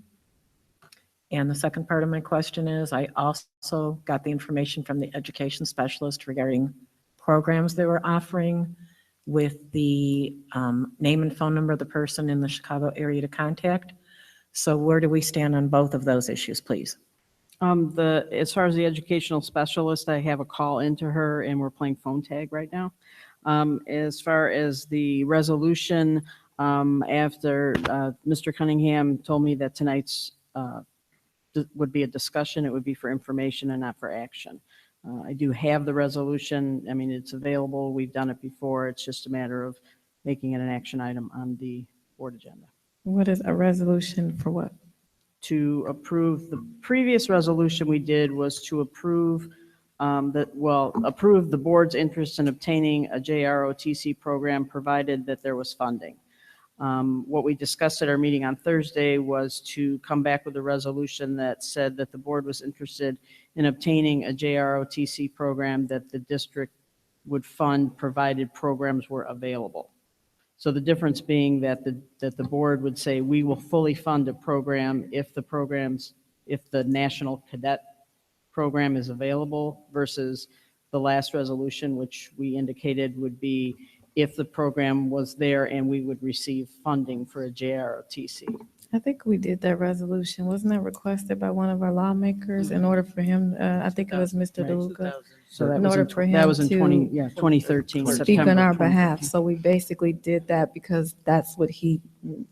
And the second part of my question is, I also got the information from the education specialist regarding programs they were offering with the name and phone number of the person in the Chicago area to contact. So where do we stand on both of those issues, please? As far as the educational specialist, I have a call into her and we're playing phone tag right now. As far as the resolution, after Mr. Cunningham told me that tonight's would be a discussion, it would be for information and not for action. I do have the resolution. I mean, it's available. We've done it before. It's just a matter of making it an action item on the board agenda. What is a resolution for what? To approve, the previous resolution we did was to approve approve the board's interest in obtaining a JROTC program provided that there was funding. What we discussed at our meeting on Thursday was to come back with a resolution that said that the board was interested in obtaining a JROTC program that the district would fund provided programs were available. So the difference being that the board would say, we will fully fund a program if the National Cadet program is available, versus the last resolution, which we indicated would be if the program was there and we would receive funding for a JROTC. I think we did that resolution. Wasn't that requested by one of our lawmakers in order for him, I think it was Mr. DeLuca? So that In was order in, for him that was in 20, to yeah, 2013, speak on September our behalf. 2013. So we basically did that because that's what he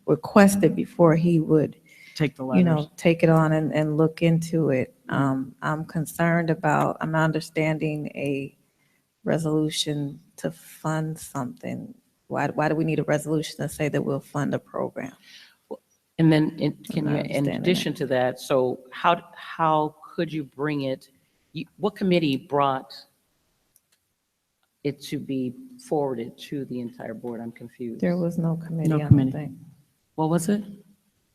requested before he would, Take the you letters. know, take it on and look into it. I'm concerned about, I'm not understanding a resolution to fund something. Why do we need a resolution to say that we'll fund a program? And then, I'm not in understanding addition to that, so how could you bring it, what committee brought it to be forwarded to the entire board? I'm confused. There was no committee, No I don't committee. think. What was it?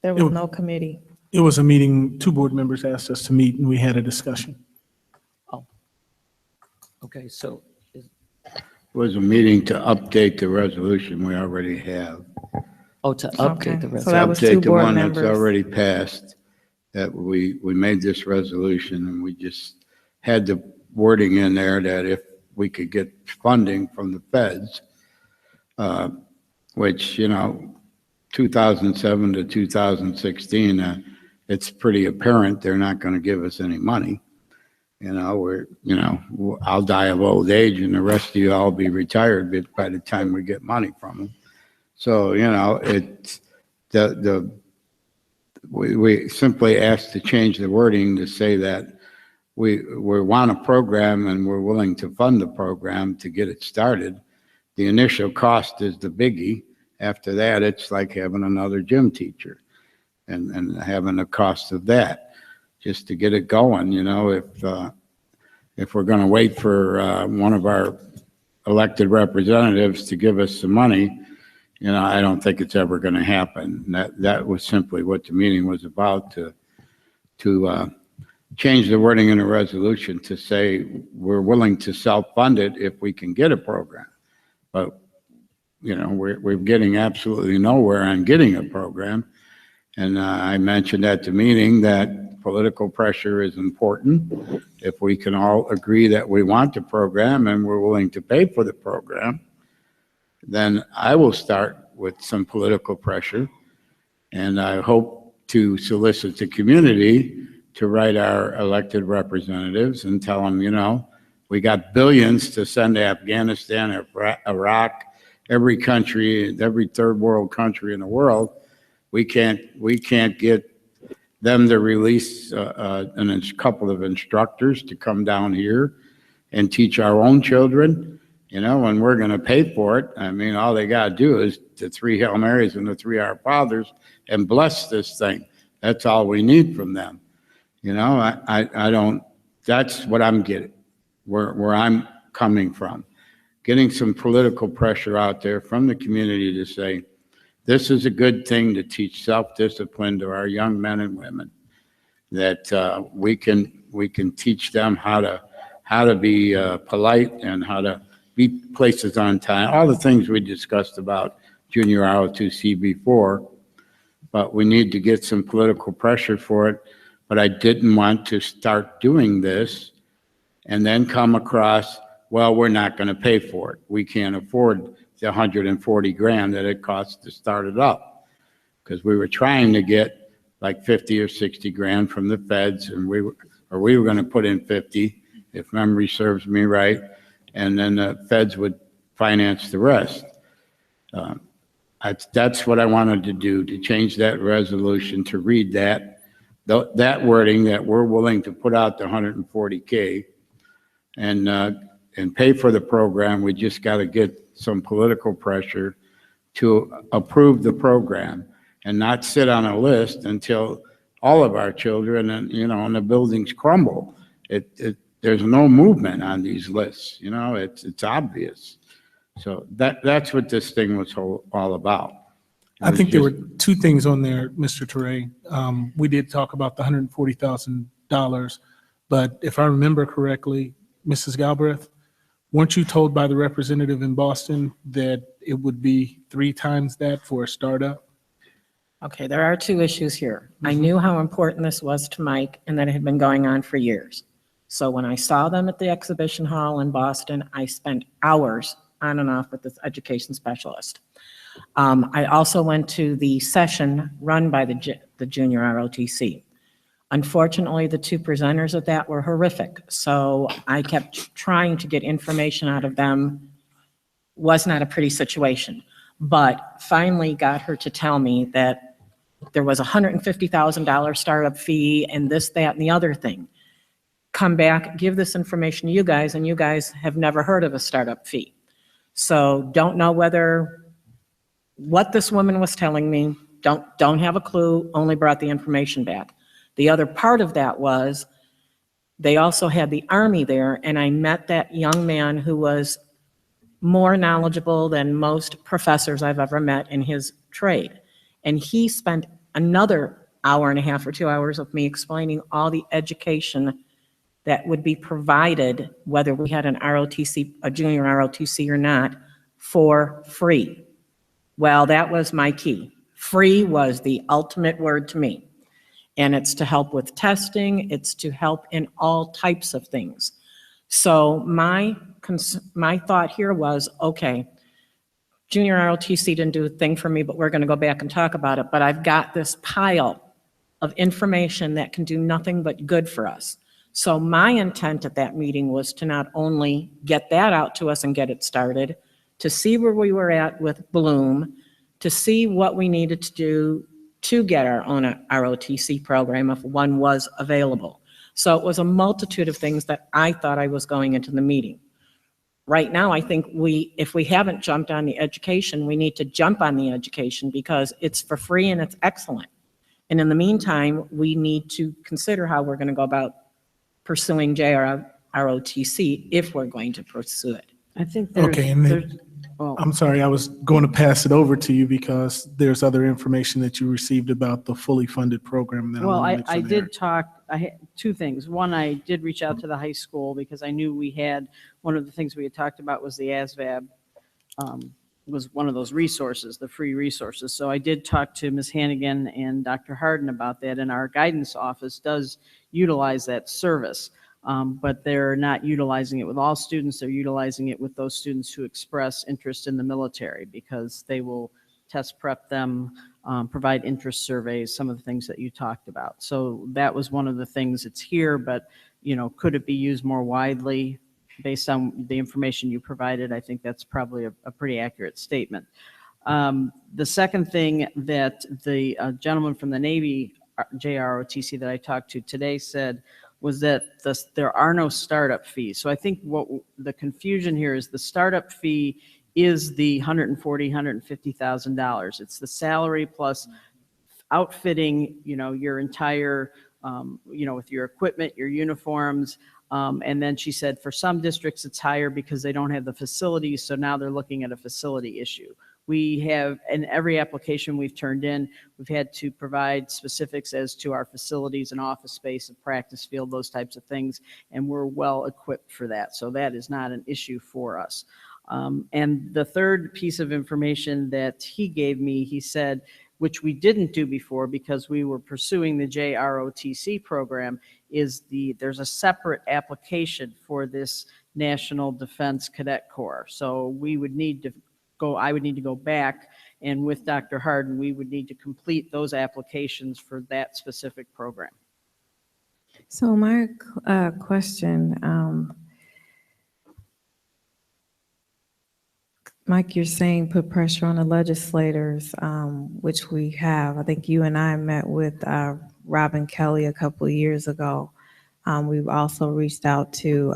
There was no committee. It was a meeting, 2 board members asked us to meet and we had a discussion. Okay, so Was a meeting to update the resolution we already have. to Okay, update the so resolution. that was 2 Update the board one that's members. already passed, that we made this resolution and we just had the wording in there that if we could get funding from the feds, which, 2007 to 2016, it's pretty apparent they're not going to give us any money. I'll die of old age and the rest of you all be retired by the time we get money from them. So, it's we simply asked to change the wording to say that we want a program and we're willing to fund the program to get it started. The initial cost is the biggie. After that, it's like having another gym teacher and having the cost of that. just to get it going, if we're going to wait for one of our elected representatives to give us some money, I don't think it's ever going to happen. That was simply what the meeting was about, to change the wording in the resolution to say we're willing to self-fund it if we can get a program. But, we're getting absolutely nowhere on getting a program. And I mentioned at the meeting that political pressure is important. If we can all agree that we want the program and we're willing to pay for the program, then I will start with some political pressure. And I hope to solicit the community to write our elected representatives and tell them, we got billions to send to Afghanistan, Iraq, every country, every third world country in the world. We can't get them to release a couple of instructors to come down here and teach our own children, and we're going to pay for it. I mean, all they got to do is the 3 Hail Marys and the 3 Our Fathers and bless this thing. That's all we need from them. I don't, that's what I'm getting, where I'm coming from. Getting some political pressure out there from the community to say, this is a good thing to teach self-discipline to our young men and women, that we can teach them how to be polite and how to be places on time, all the things we discussed about junior ROTC before, but we need to get some political pressure for it. But I didn't want to start doing this and then come across, well, we're not going to pay for it. We can't afford the 140 grand that it costs to start it up, because we were trying to get like 50 or 60 grand from the feds, and we were going to put in 50, if memory serves me right, and then the feds would finance the rest. That's what I wanted to do, to change that resolution, to read that wording, that we're willing to put out the 140K and pay for the program. We just got to get some political pressure to approve the program and not sit on a list until all of our children and the buildings crumble. There's no movement on these lists. It's obvious. So that's what this thing was all about. I think there were 2 things on there, Mr. Teray. We did talk about the $140,000, but if I remember correctly, Mrs. Galbraith, weren't you told by the representative in Boston that it would be 3 times that for a startup? Okay, there are 2 issues here. I knew how important this was to Mike and that it had been going on for years. So when I saw them at the exhibition hall in Boston, I spent hours on and off with this education specialist. I also went to the session run by the junior ROTC. Unfortunately, the 2 presenters of that were horrific. So I kept trying to get information out of them. Was not a pretty situation, but finally got her to tell me that there was a $150,000 startup fee and this, that, and the other thing. Come back, give this information to you guys, and you guys have never heard of a startup fee. So don't know what this woman was telling me, don't have a clue, only brought the information back. The other part of that was they also had the Army there, and I met that young man who was more knowledgeable than most professors I've ever met in his trade. And he spent another hour and a half or 2 hours with me explaining all the education that would be provided, whether we had an ROTC, a junior ROTC or not, for free. Well, that was my key. Free was the ultimate word to me. And it's to help with testing, it's to help in all types of things. So my thought here was, okay, junior ROTC didn't do a thing for me, but we're going to go back and talk about it. But I've got this pile of information that can do nothing but good for us. So my intent at that meeting was to not only get that out to us and get it started, to see where we were at with Bloom, to see what we needed to do to get our own ROTC program if one was available. So it was a multitude of things that I thought I was going into the meeting. Right now, I think if we haven't jumped on the education, we need to jump on the education because it's for free and it's excellent. And in the meantime, we need to consider how we're going to go about pursuing JROTC if we're going to pursue it. I think there's, Okay, and there's, then, well, I'm sorry, I was going to pass it over to you because there's other information that you received about the fully funded program that I well, want to I, make I sure there. did talk, I had two things. One, I did reach out to the high school because I knew we had, one of the things we had talked about was the ASVAB, was one of those resources, the free resources. So I did talk to Ms. Hannigan and Dr. Harden about that, and our guidance office does utilize that service. But they're not utilizing it with all students. They're utilizing it with those students who express interest in the military because they will test prep them, provide interest surveys, some of the things that you talked about. So that was one of the things that's here, but could it be used more widely based on the information you provided? I think that's probably a pretty accurate statement. The second thing that the gentleman from the Navy JROTC that I talked to today said was that there are no startup fees. So I think what the confusion here is the startup fee is the $140,000, $150,000. It's the salary plus outfitting, your entire, with your equipment, your uniforms. And then she said for some districts it's higher because they don't have the facilities. So now they're looking at a facility issue. We have, in every application we've turned in, we've had to provide specifics as to our facilities and office space and practice field, those types of things, and we're well equipped for that. So that is not an issue for us. And the third piece of information that he gave me, he said, which we didn't do before because we were pursuing the JROTC program, is there's a separate application for this National Defense Cadet Corps. So we would need to I would need to go back, and with Dr. Harden, we would need to complete those applications for that specific program. So my question, Mike, you're saying put pressure on the legislators, which we have. I think you and I met with Robin Kelly a couple of years ago. We've also reached out to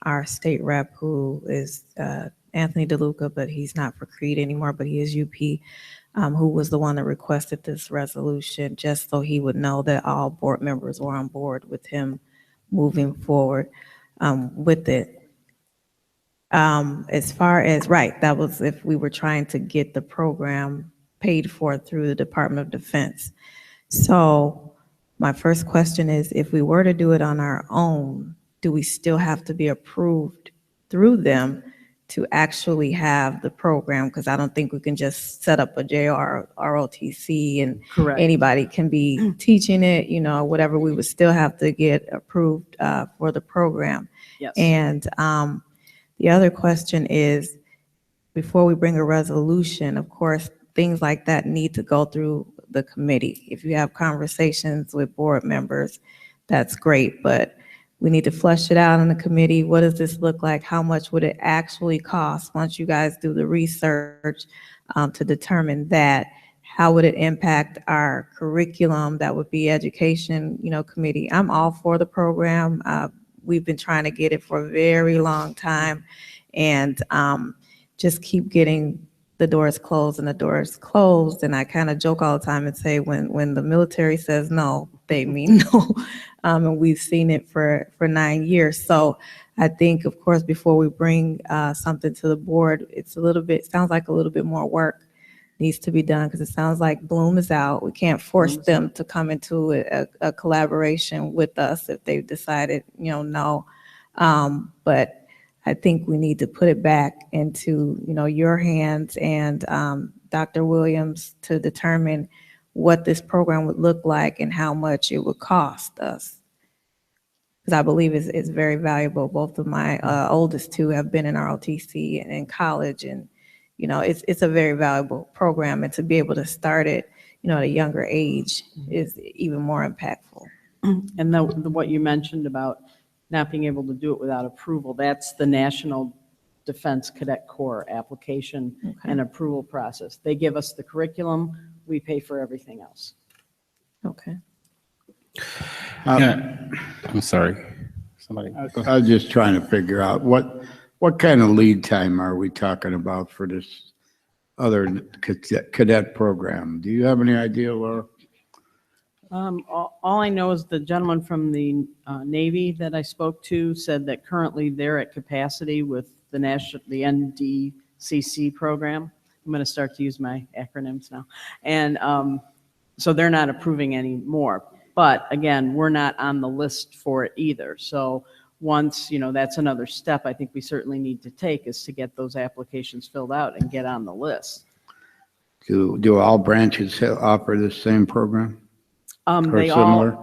our state rep, who is Anthony DeLuca, but he's not for Crete anymore, but he is UP, who was the one that requested this resolution, just so he would know that all board members were on board with him moving forward with it. As far as, right, that was if we were trying to get the program paid for through the Department of Defense. So my first question is, if we were to do it on our own, do we still have to be approved through them to actually have the program? Because I don't think we can just set up a JROTC and Correct. anybody can be teaching it, whatever. We would still have to get approved for the program. Yes. And the other question is, before we bring a resolution, of course, things like that need to go through the committee. If you have conversations with board members, that's great, but we need to flesh it out in the committee. What does this look like? How much would it actually cost once you guys do the research to determine that? How would it impact our curriculum? That would be education, committee. I'm all for the program. We've been trying to get it for a very long time, and just keep getting the doors closed and the doors closed. And I kind of joke all the time and say, when the military says no, they mean no. And we've seen it for 9 years. So I think, of course, before we bring something to the board, sounds like a little bit more work needs to be done, because it sounds like Bloom is out. We can't force them to come into a collaboration with us if they've decided, no. But I think we need to put it back into, your hands and Dr. Williams to determine what this program would look like and how much it would cost us. Because I believe it's very valuable. Both of my oldest two have been in ROTC and in college, and it's a very valuable program, and to be able to start it, at a younger age is even more impactful. And what you mentioned about not being able to do it without approval, that's the National Defense Cadet Corps application and approval process. They give us the curriculum, we pay for everything else. Okay. Yeah, I'm sorry. Somebody. I was just trying to figure out what kind of lead time are we talking about for this other cadet program? Do you have any idea, Laura? All I know is the gentleman from the Navy that I spoke to said that currently they're at capacity with the NDCC program. I'm going to start to use my acronyms now. And so they're not approving any more. But again, we're not on the list for it either. So once, that's another step I think we certainly need to take, is to get those applications filled out and get on the list. Do all branches offer the same program? Or They similar?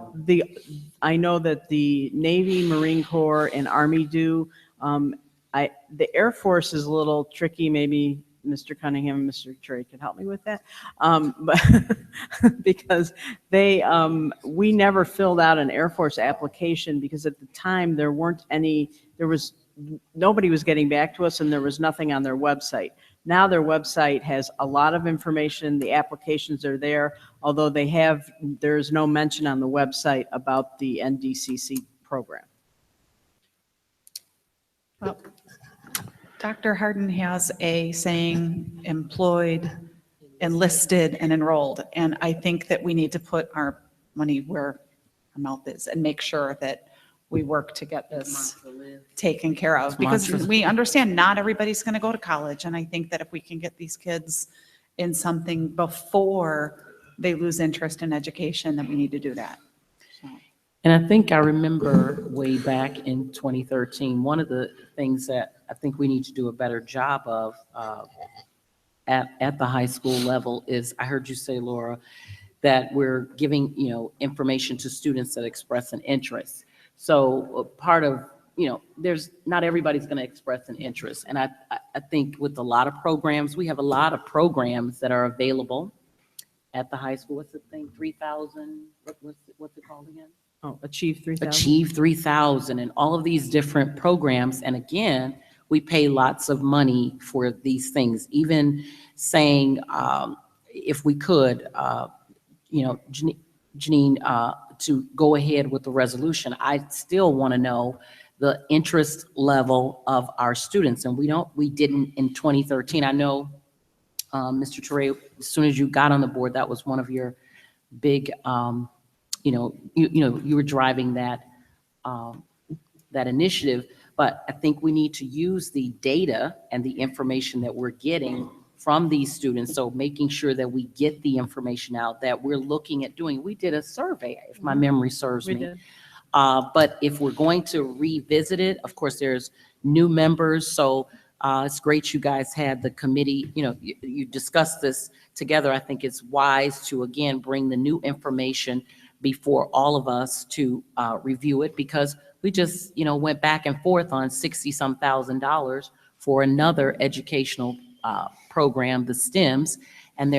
I know that the Navy, Marine Corps, and Army do. The Air Force is a little tricky. Maybe Mr. Cunningham and Mr. Trey could help me with that. But because we never filled out an Air Force application because at the time nobody was getting back to us and there was nothing on their website. Now their website has a lot of information. The applications are there, although there's no mention on the website about the NDCC program. Well, Dr. Harden has a saying, employed, enlisted, and enrolled. And I think that we need to put our money where our mouth is and make sure that we work to get this taken care of. Because we understand not everybody's going to go to college. And I think that if we can get these kids in something before they lose interest in education, then we need to do that. And I think I remember way back in 2013, one of the things that I think we need to do a better job of at the high school level is, I heard you say, Laura, that we're giving, information to students that express an interest. So part of, there's not everybody's going to express an interest. And I think with a lot of programs, we have a lot of programs that are available at the high school. What's the thing? 3,000, what's it called again? Oh, Achieve 3000. Achieve 3000 and all of these different programs. And again, we pay lots of money for these things. Even saying, if we could, Janine, to go ahead with the resolution, I still want to know the interest level of our students. And we didn't in 2013. I know, Mr. Ture, as soon as you got on the board, that was one of your big, you were driving that initiative, but I think we need to use the data and the information that we're getting from these students. So making sure that we get the information out that we're looking at doing. We did a survey, if my memory serves We me. did. But if we're going to revisit it, of course, there's new members. So it's great you guys had the committee, you discussed this together. I think it's wise to, again, bring the new information before all of us to review it, because we just, went back and forth on $60-some thousand for another educational program, the STEMs. And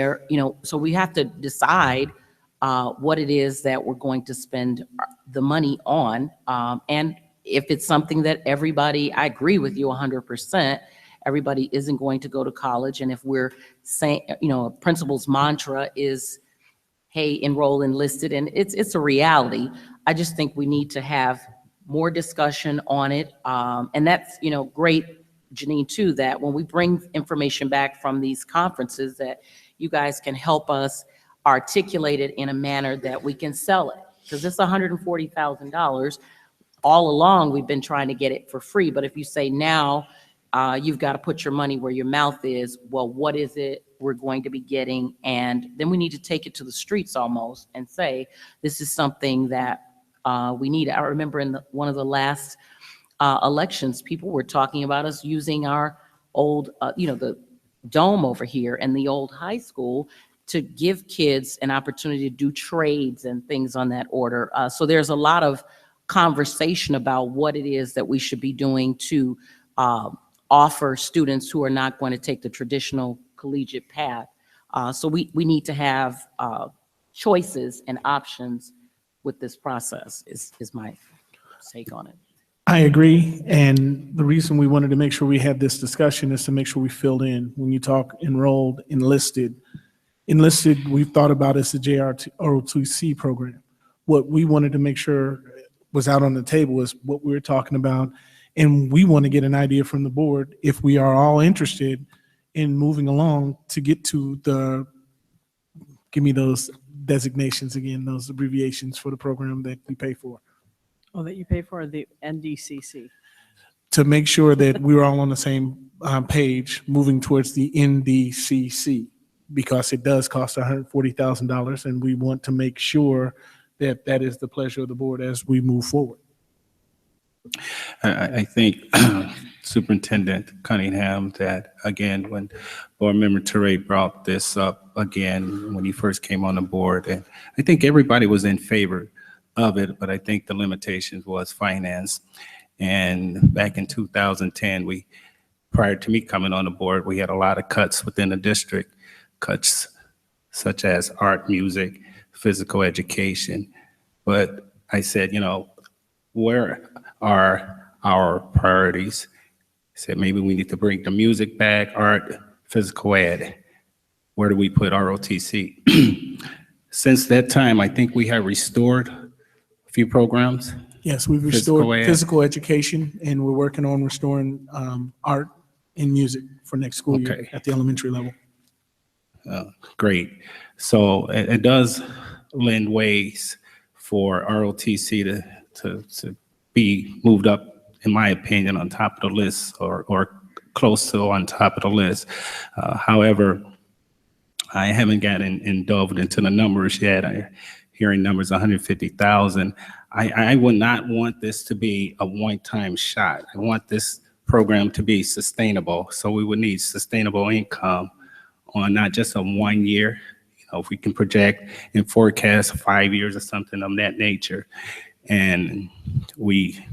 so we have to decide what it is that we're going to spend the money on. And if it's something that everybody, I agree with you 100%, everybody isn't going to go to college. And if we're saying, a principal's mantra is, hey, enroll, enlisted, and it's a reality. I just think we need to have more discussion on it. And that's, great, Janine, too, that when we bring information back from these conferences, that you guys can help us articulate it in a manner that we can sell it. Because it's $140,000. All along, we've been trying to get it for free. But if you say now, you've got to put your money where your mouth is, well, what is it we're going to be getting? And then we need to take it to the streets almost and say, this is something that we need. I remember in one of the last elections, people were talking about us using our old, the dome over here and the old high school to give kids an opportunity to do trades and things on that order. So there's a lot of conversation about what it is that we should be doing to offer students who are not going to take the traditional collegiate path. So we need to have choices and options with this process is my take on it. I agree. And the reason we wanted to make sure we had this discussion is to make sure we filled in. When you talk enrolled, enlisted, we've thought about as a JROTC program. What we wanted to make sure was out on the table is what we were talking about. And we want to get an idea from the board if we are all interested in moving along to get to give me designations again, those abbreviations for the program that we pay for, Oh, that you pay for the NDCC. to make sure that we're all on the same page moving towards the NDCC, because it does cost $140,000, and we want to make sure that that is the pleasure of the board as we move forward. I think Superintendent Cunningham, that again, when Board Member Teray brought this up again, when he first came on the board, and I think everybody was in favor of it, but I think the limitations was finance. And back in 2010, prior to me coming on the board, we had a lot of cuts within the district, cuts such as art, music, physical education. But I said, where are our priorities? I said, maybe we need to bring the music back, art, physical ed. Where do we put ROTC? Since that time, I think we have restored a few programs. Yes, we've restored physical education, and we're working on restoring art and music for next school year at the elementary level. Great. So it does lend ways for ROTC to be moved up, in my opinion, on top of the list or close to on top of the list. However, I haven't gotten delved into the numbers yet. Hearing numbers 150,000. I would not want this to be a one-time shot. I want this program to be sustainable. So we would need sustainable income on not just a 1 year. If we can project and forecast 5 years or something of that nature. And we,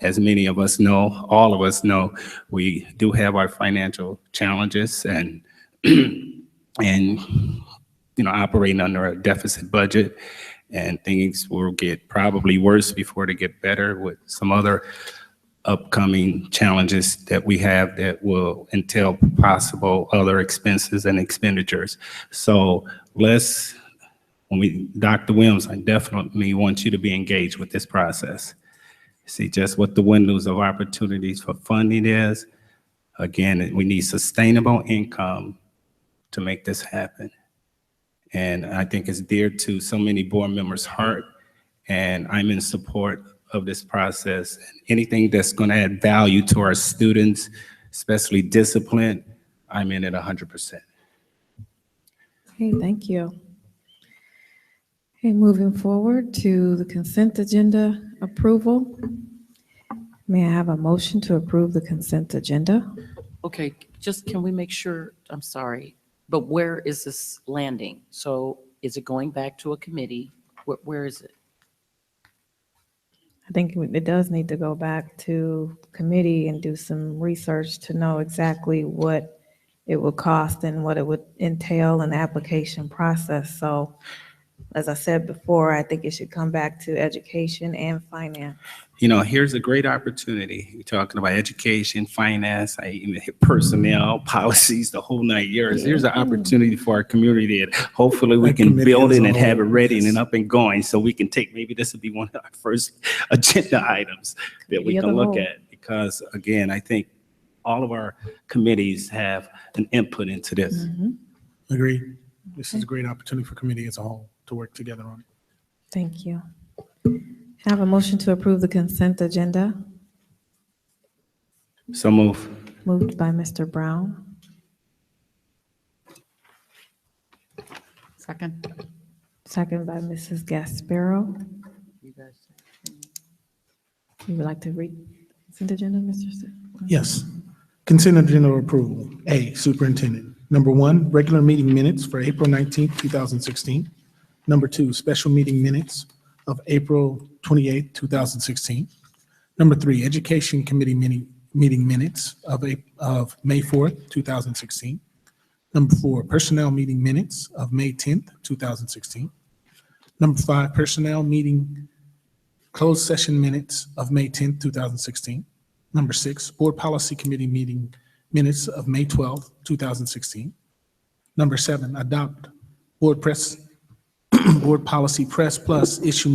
as many of us know, all of us know, we do have our financial challenges and operating under a deficit budget, and things will get probably worse before they get better with some other upcoming challenges that we have that will entail possible other expenses and expenditures. So Dr. Williams, I definitely want you to be engaged with this process. See just what the windows of opportunities for funding is. Again, we need sustainable income to make this happen. And I think it's dear to so many board members' heart, and I'm in support of this process. Anything that's going to add value to our students, especially discipline, I'm in it 100%. Okay, thank you. Okay, moving forward to the consent agenda approval. May I have a motion to approve the consent agenda? Okay, just can we make sure, I'm sorry, but where is this landing? So is it going back to a committee? Where is it? I think it does need to go back to committee and do some research to know exactly what it would cost and what it would entail in the application process. So as I said before, I think it should come back to education and finance. Here's a great opportunity. You're talking about education, finance, personnel, policies, the whole 9 years. Here's an opportunity for our community that hopefully we can build it and have it ready and up and going, so we can take, maybe this will be one of our first agenda items that we can look at. Because again, I think all of our committees have an input into this. Agreed. This is a great opportunity for committee as a whole to work together on it. Thank you. Have a motion to approve the consent agenda. So move. Moved by Mr. Brown. Second. Second by Mrs. Gasparo. You would like to read consent agenda, Mr. Yes. Consent agenda approval. A, Superintendent. Number 1, regular meeting minutes for April 19th, 2016. Number 2, special meeting minutes of April 28th, 2016. Number 3, Education Committee meeting minutes of May 4th, 2016. Number 4, Personnel meeting minutes of May 10th, 2016. Number 5, Personnel meeting closed session minutes of May 10th, 2016. Number 6, Board Policy Committee meeting minutes of May 12th, 2016. Number 7, adopt Board Policy Press Plus Issue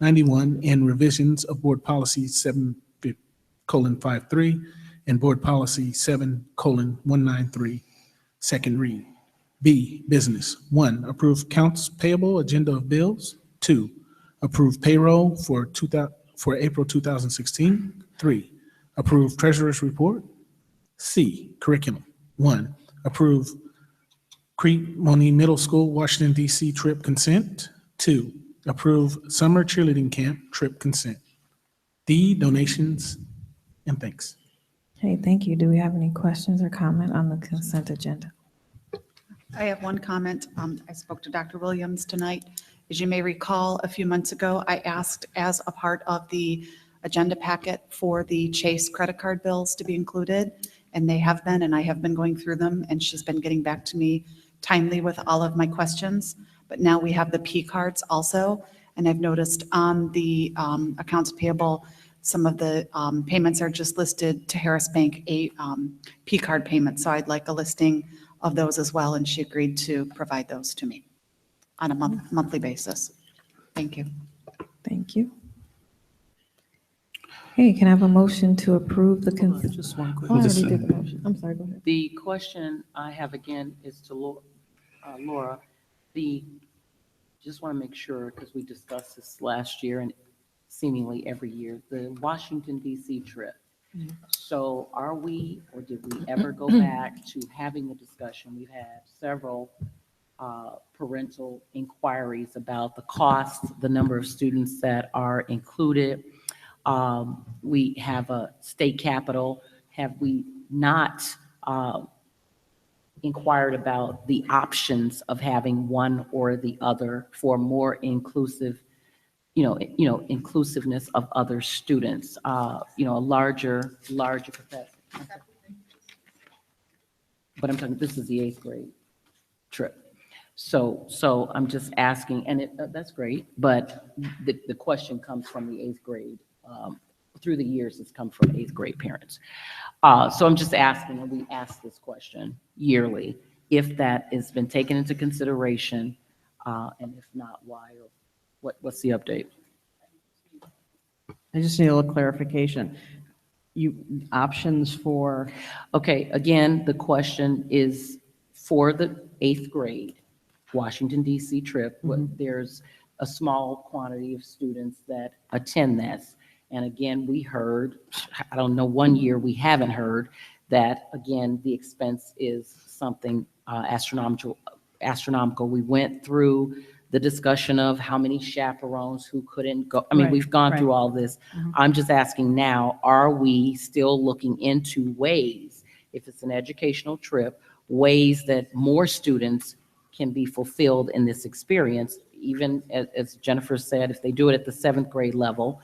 91 and revisions of Board Policy 7:53 and Board Policy 7:193, second read. B, business. 1, approve accounts payable agenda of bills. 2, approve payroll for April 2016. 3, approve treasurer's report. C, curriculum. 1, approve Crete Monee Middle School, Washington, D.C. trip consent. 2, approve summer cheerleading camp trip consent. D, donations, and thanks. Okay, thank you. Do we have any questions or comment on the consent agenda? I have one comment. I spoke to Dr. Williams tonight. As you may recall, a few months ago, I asked as a part of the agenda packet for the Chase credit card bills to be included, and they have been, and I have been going through them, and she's been getting back to me timely with all of my questions. But now we have the P cards also, and I've noticed on the accounts payable, some of the payments are just listed to Harris Bank, a P card payment. So I'd like a listing of those as well, and she agreed to provide those to me on a monthly basis. Thank you. Thank you. Hey, can I have a motion to approve the Just one quick. Oh, I already did the motion. I'm sorry, go ahead. The question I have again is to Laura. Just want to make sure, because we discussed this last year and seemingly every year, the Washington DC trip. So are we, or did we ever go back to having the discussion? We've had several parental inquiries about the cost, the number of students that are included. We have a state capital. Have we not inquired about the options of having one or the other for more inclusive, inclusiveness of other students, a larger capacity? But I'm talking, this is the 8th grade trip. So I'm just asking, and that's great, but the question comes from the 8th grade. Through the years, it's come from 8th grade parents. So I'm just asking, and we ask this question yearly, if that has been taken into consideration, and if not, why, or what's the update? I just need a little clarification. Options for? Okay, again, the question is for the 8th grade Washington DC trip. There's a small quantity of students that attend this. And again, we heard, I don't know, one year we haven't heard that, again, the expense is something astronomical. We went through the discussion of how many chaperones who couldn't go. I mean, we've gone through all this. I'm just asking now, are we still looking into ways, if it's an educational trip, ways that more students can be fulfilled in this experience, even as Jennifer said, if they do it at the 7th grade level,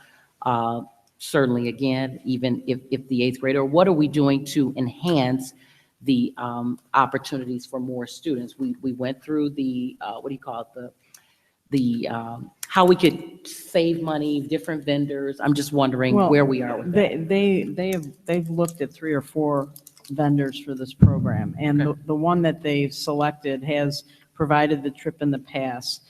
certainly, again, even if the 8th grade, or what are we doing to enhance the opportunities for more students? We went through the, what do you call it, how we could save money, different vendors. I'm just wondering where we are with that. They've looked at 3 or 4 vendors for this program, and the one that they've selected has provided the trip in the past.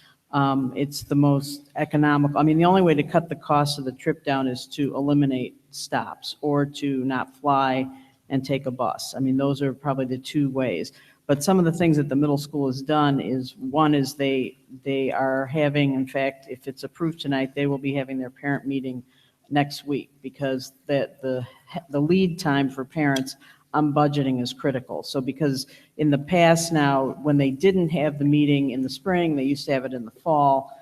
It's the most economical. I mean, the only way to cut the cost of the trip down is to eliminate stops or to not fly and take a bus. I mean, those are probably the 2 ways. But some of the things that the middle school has done is, one is they are having, in fact, if it's approved tonight, they will be having their parent meeting next week, because the lead time for parents on budgeting is critical. So because in the past now, when they didn't have the meeting in the spring, they used to have it in the fall,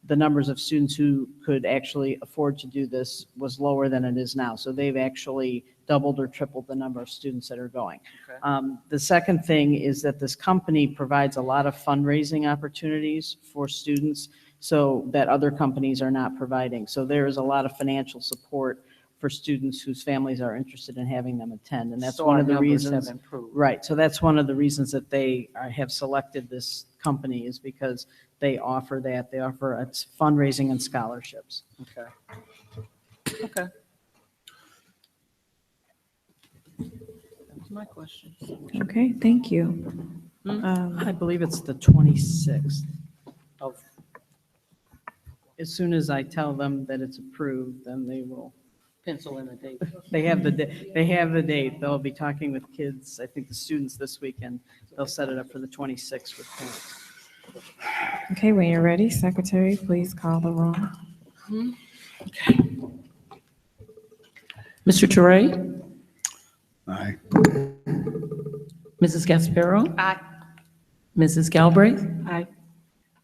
the numbers of students who could actually afford to do this was lower than it is now. So they've actually doubled or tripled the number of students that are going. The second thing is that this company provides a lot of fundraising opportunities for students so that other companies are not providing. So there is a lot of financial support for students whose families are interested in having them attend. And that's So one our of the numbers have reasons. improved. Right. So that's one of the reasons that they have selected this company, is because they offer that. They offer fundraising and scholarships. Okay. Okay. That was my question. Okay, thank you. I believe it's the 26th. As soon as I tell them that it's approved, then they will Pencil in a date. They have they have the date. They'll be talking with kids, I think the students this weekend. They'll set it up for the 26th with parents. Okay, when you're ready, Secretary, please call the roll. Mr. Toure? Aye. Mrs. Gasparo? Aye. Mrs. Galbraith? Aye.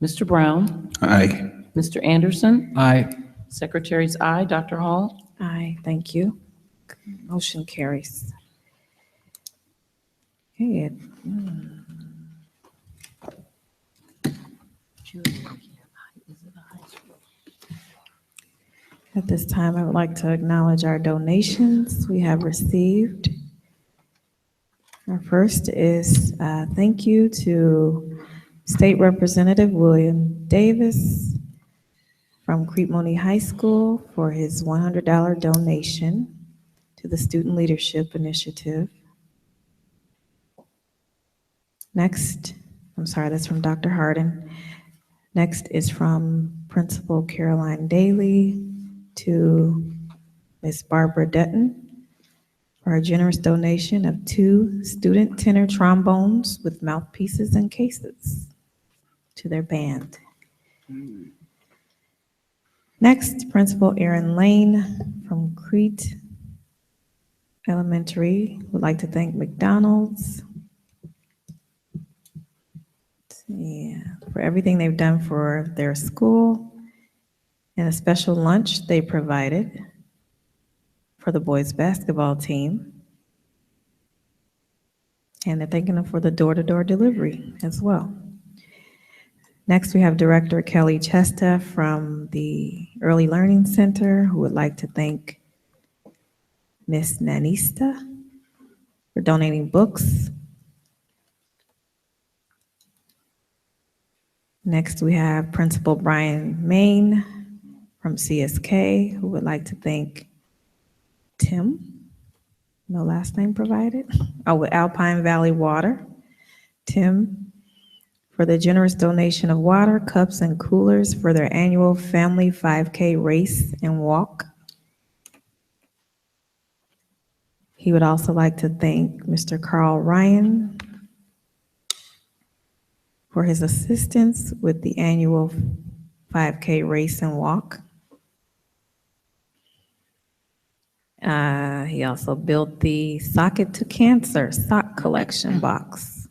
Mr. Brown? Aye. Mr. Anderson? Aye. Secretary's aye. Dr. Hall? Aye, thank you. Motion carries. Okay. At this time, I would like to acknowledge our donations we have received. Our first is thank you to State Representative William Davis from Crete Monee High School for his $100 donation to the Student Leadership Initiative. Next, I'm sorry, that's from Dr. Harden. Next is from Principal Caroline Daly to Ms. Barbara Dutton for a generous donation of 2 student tenor trombones with mouthpieces and cases to their band. Next, Principal Erin Lane from Crete Elementary would like to thank McDonald's for everything they've done for their school and a special lunch they provided for the boys' basketball team. And they're thanking them for the door-to-door delivery as well. Next, we have Director Kelly Chesta from the Early Learning Center, who would like to thank Miss Nanista for donating books. Next, we have Principal Brian Main from CSK, who would like to thank Tim, no last name provided, with Alpine Valley Water. Tim, for the generous donation of water, cups, and coolers for their annual Family 5K race and walk. He would also like to thank Mr. Carl Ryan for his assistance with the annual 5K race and walk. He also built the Socket to Cancer sock collection box.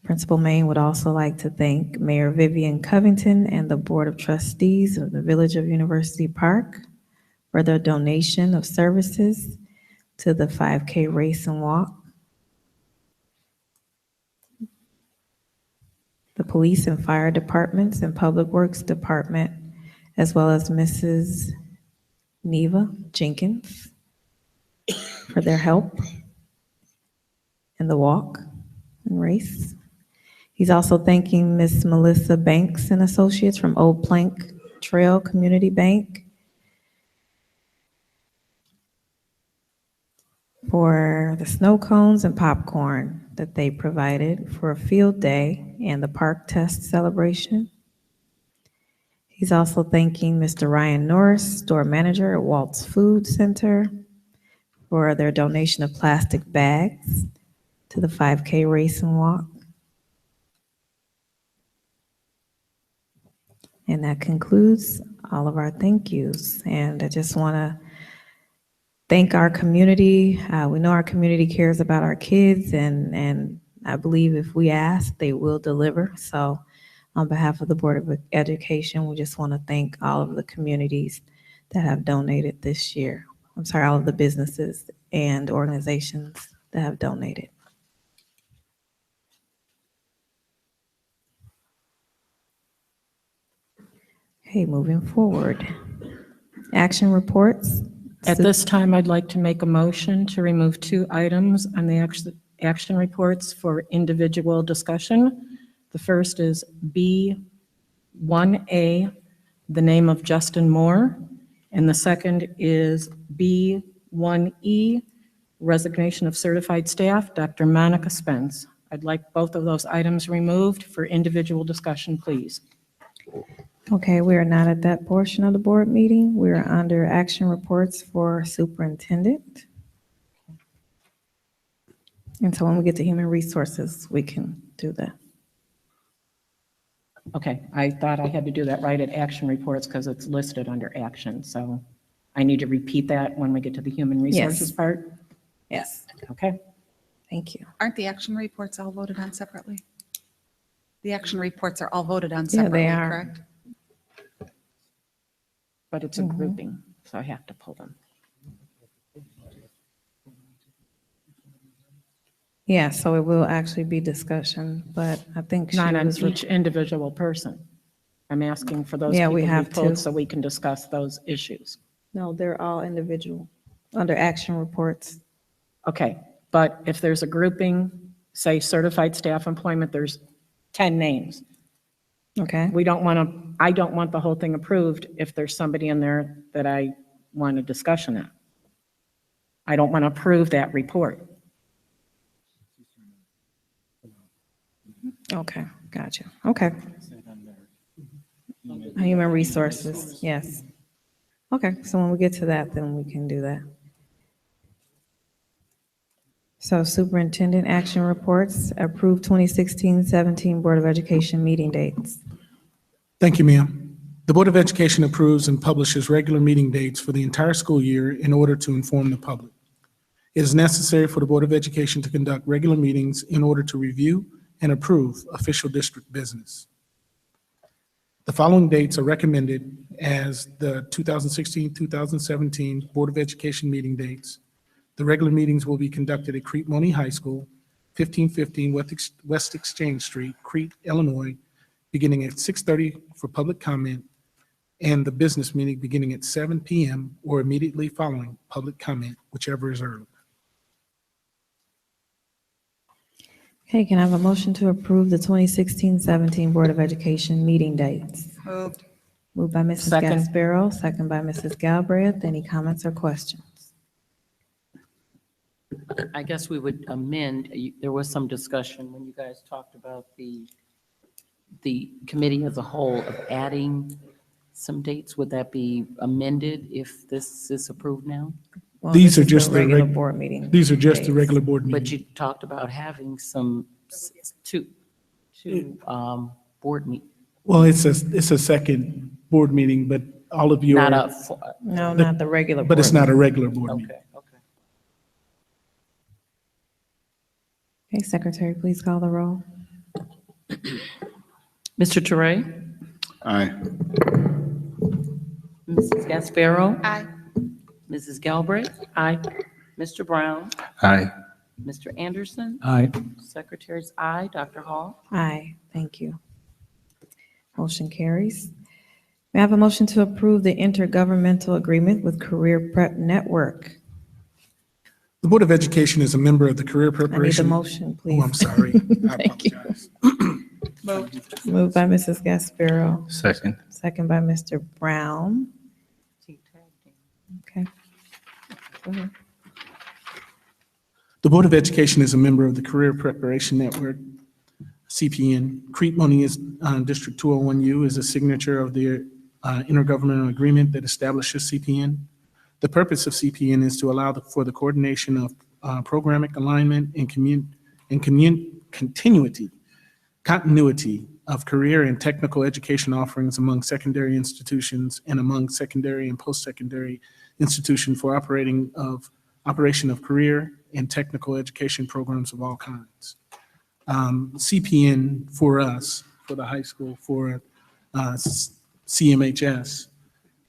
Principal Main would also like to thank Mayor Vivian Covington and the Board of Trustees of the Village of University Park for their donation of services to the 5K race and walk. The Police and Fire Departments and Public Works Department, as well as Mrs. Neva Jenkins for their help in the walk and race. He's also thanking Miss Melissa Banks and Associates from Old Plank Trail Community Bank for the snow cones and popcorn that they provided for a field day and the park test celebration. He's also thanking Mr. Ryan Norris, store manager at Walt's Food Center, for their donation of plastic bags to the 5K race and walk. And that concludes all of our thank yous. And I just want to thank our community. We know our community cares about our kids, and I believe if we ask, they will deliver. So on behalf of the Board of Education, we just want to thank all of the communities that have donated this year. I'm sorry, all of the businesses and organizations that have donated. Okay, moving forward. Action reports. At this time, I'd like to make a motion to remove 2 items on the action reports for individual discussion. The first is B1A, the name of Justin Moore, and the second is B1E, resignation of certified staff, Dr. Monica Spence. I'd like both of those items removed for individual discussion, please. Okay, we are not at that portion of the board meeting. We are under action reports for superintendent. And so when we get to human resources, we can do that. Okay, I thought I had to do that right at action reports because it's listed under action. So I need to repeat that when we get to the human resources Yes. part? Yes. Okay. Thank you. Aren't the action reports all voted on separately? The action reports are all voted on Yeah, separately, they are. correct? But it's a grouping, so I have to pull them. Yeah, so it will actually be discussion, but I think she Not on was. each individual person. I'm asking for those Yeah, people we to be have pulled to. so we can discuss those issues. No, they're all individual, under action reports. Okay, but if there's a grouping, say certified staff employment, there's 10 names. Okay. We don't want to, I don't want the whole thing approved if there's somebody in there that I want a discussion on. I don't want to approve that report. Okay, gotcha. Okay. Human resources, yes. Okay, so when we get to that, then we can do that. So superintendent action reports, approved 2016-17 Board of Education meeting dates. Thank you, ma'am. The Board of Education approves and publishes regular meeting dates for the entire school year in order to inform the public. It is necessary for the Board of Education to conduct regular meetings in order to review and approve official district business. The following dates are recommended as the 2016-2017 Board of Education meeting dates. The regular meetings will be conducted at Crete Monee High School, 1515 West Exchange Street, Crete, Illinois, beginning at 6:30 for public comment, and the business meeting beginning at 7 p.m. or immediately following public comment, whichever is early. Okay, can I have a motion to approve the 2016-17 Board of Education meeting dates? Moved. Moved by Mrs. Second. Gasparo, second by Mrs. Galbraith. Any comments or questions? I guess we would amend, there was some discussion when you guys talked about the committee as a whole of adding some dates. Would that be amended if this is approved now? Well, These this are is just the the regular reg- board meeting. These are just the dates. regular board But meetings. you talked about having some, two board meet, Well, it's a second board meeting, but all of you not are, a, No, not the regular. but it's board not a meeting. regular board meeting. okay, okay. Okay, Secretary, please call the roll. Mr. Teray? Aye. Mrs. Gasparo? Aye. Mrs. Galbraith? Aye. Mr. Brown? Aye. Mr. Anderson? Aye. Secretary's aye. Dr. Hall? Aye, thank you. Motion carries. May I have a motion to approve the intergovernmental agreement with Career Prep Network? The Board of Education is a member of the Career I need a Preparation. motion, please. Oh, I'm sorry. I Thank you. apologize. Moved. Moved by Mrs. Gasparo, Second. second by Mr. Brown. Okay. Go ahead. The Board of Education is a member of the Career Preparation Network, CPN. Crete Monee is, District 201U is a signature of the intergovernmental agreement that establishes CPN. The purpose of CPN is to allow for the coordination of programmatic alignment and continuity of career and technical education offerings among secondary institutions and among secondary and post-secondary institutions for operation of career and technical education programs of all kinds. CPN for us, for the high school, for CMHS,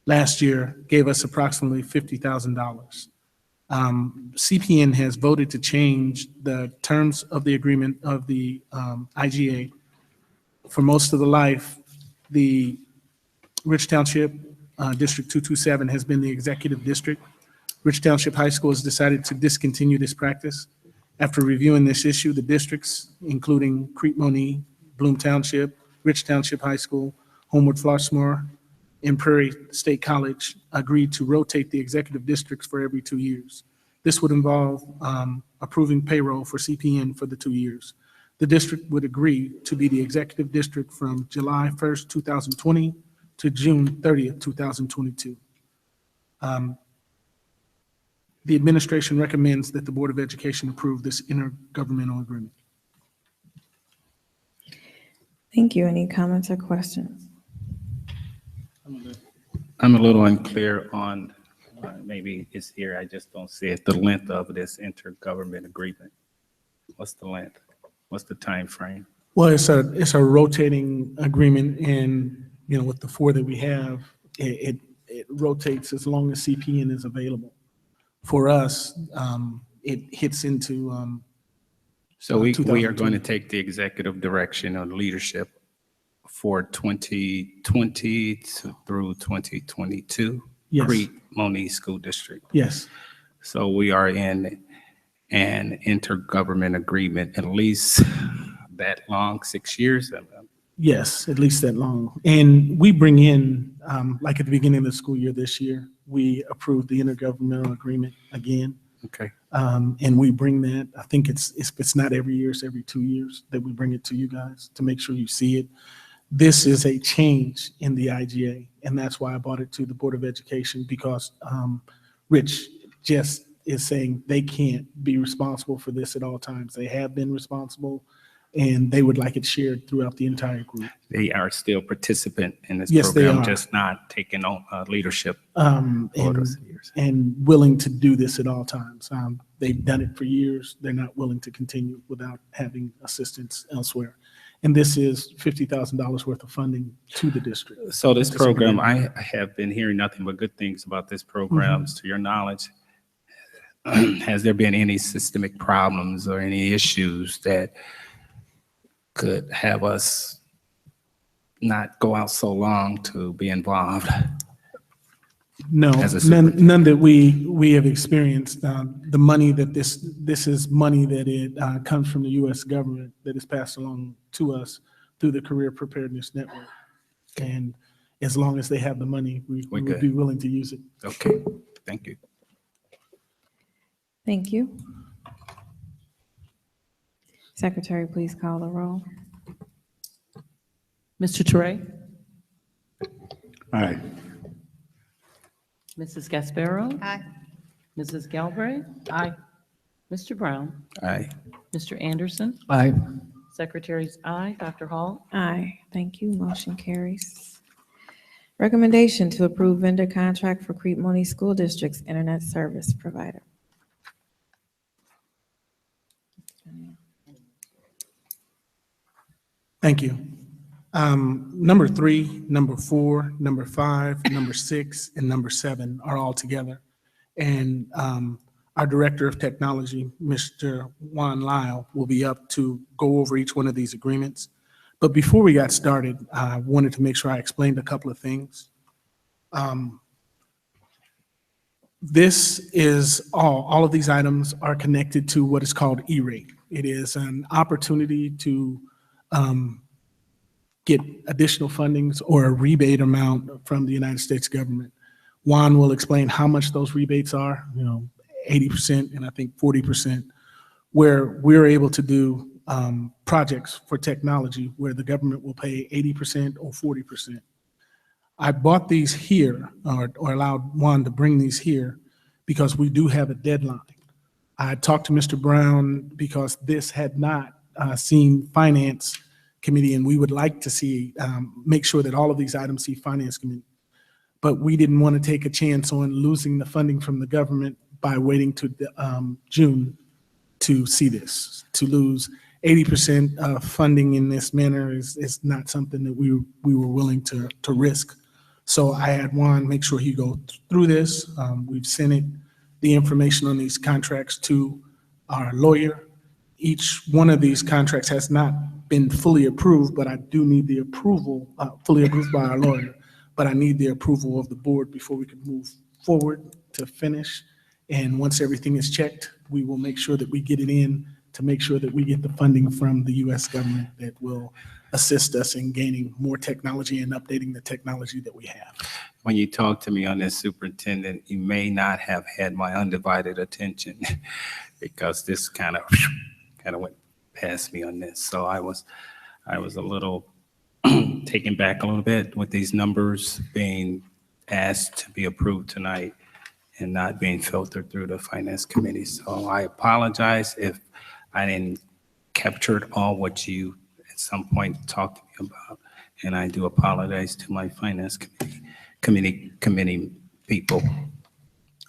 last year gave us approximately $50,000. CPN has voted to change the terms of the agreement of the IGA. For most of the life, the Rich Township District 227 has been the executive district. Rich Township High School has decided to discontinue this practice. After reviewing this issue, the districts, including Crete Monee, Bloom Township, Rich Township High School, Homeward Flossmoor, and Prairie State College, agreed to rotate the executive districts for every 2 years. This would involve approving payroll for CPN for the 2 years. The district would agree to be the executive district from July 1st, 2020 to June 30th, 2022. The administration recommends that the Board of Education approve this intergovernmental agreement. Thank you. Any comments or questions? I'm a little unclear on, maybe it's here, I just don't see it, the length of this intergovernment agreement. What's the length? What's the time frame? Well, it's a rotating agreement, and with the 4 that we have, it rotates as long as CPN is available. For us, it hits into So we are 2020. going to take the executive direction on leadership for 2020 through 2022. Yes. Crete, Monee School District. Yes. So we are in an intergovernment agreement at least that long, 6 years? Yes, at least that long. And we bring in, like at the beginning of the school year this year, we approved the intergovernmental agreement again. Okay. And we bring that, I think it's not every year, it's every 2 years that we bring it to you guys to make sure you see it. This is a change in the IGA, and that's why I brought it to the Board of Education, because Rich just is saying they can't be responsible for this at all times. They have been responsible, and they would like it shared throughout the entire group. They are still participant in this Yes, they program, are. just not taking on leadership. And willing to do this at all times. They've done it for years. They're not willing to continue without having assistance elsewhere. And this is $50,000 worth of funding to the district. So this program, I have been hearing nothing but good things about this program. To your knowledge, has there been any systemic problems or any issues that could have us not go out so long to be involved? No, none that we have experienced. The money that this is money that it comes from the U.S. government that is passed along to us through the Career Preparedness Network. And as long as they have the money, we would be willing to use it. Okay, thank you. Thank you. Secretary, please call the roll. Mr. Toure? Aye. Mrs. Gasparo? Aye. Mrs. Galbraith? Aye. Mr. Brown? Aye. Mr. Anderson? Aye. Secretary's aye. Dr. Hall? Aye. Thank you. Motion carries. Recommendation to approve vendor contract for Crete Monee School District's internet service provider. Thank you. Number 3, number 4, number 5, number 6, and number 7 are all together. And our Director of Technology, Mr. Juan Lyle, will be up to go over each one of these agreements. But before we got started, I wanted to make sure I explained a couple of things. This is all of these items are connected to what is called E-rate. It is an opportunity to get additional fundings or a rebate amount from the United States government. Juan will explain how much those rebates are, 80% and I think 40%, where we're able to do projects for technology where the government will pay 80% or 40%. I bought these here, or allowed Juan to bring these here, because we do have a deadline. I talked to Mr. Brown because this had not seen Finance Committee, and we would like to see, make sure that all of these items see Finance Committee. But we didn't want to take a chance on losing the funding from the government by waiting to June to see this. To lose 80% of funding in this manner is not something that we were willing to risk. So I had Juan make sure he go through this. We've sent the information on these contracts to our lawyer. Each one of these contracts has not been fully approved, but I do need the approval, fully approved by our lawyer, but I need the approval of the board before we can move forward to finish. And once everything is checked, we will make sure that we get it in to make sure that we get the funding from the U.S. government that will assist us in gaining more technology and updating the technology that we have. When you talk to me on this, Superintendent, you may not have had my undivided attention because this kind of went past me on this. So I was a little taken back a little bit with these numbers being asked to be approved tonight and not being filtered through the Finance Committee. So I apologize if I didn't capture all what you at some point talked to me about. And I do apologize to my Finance Committee people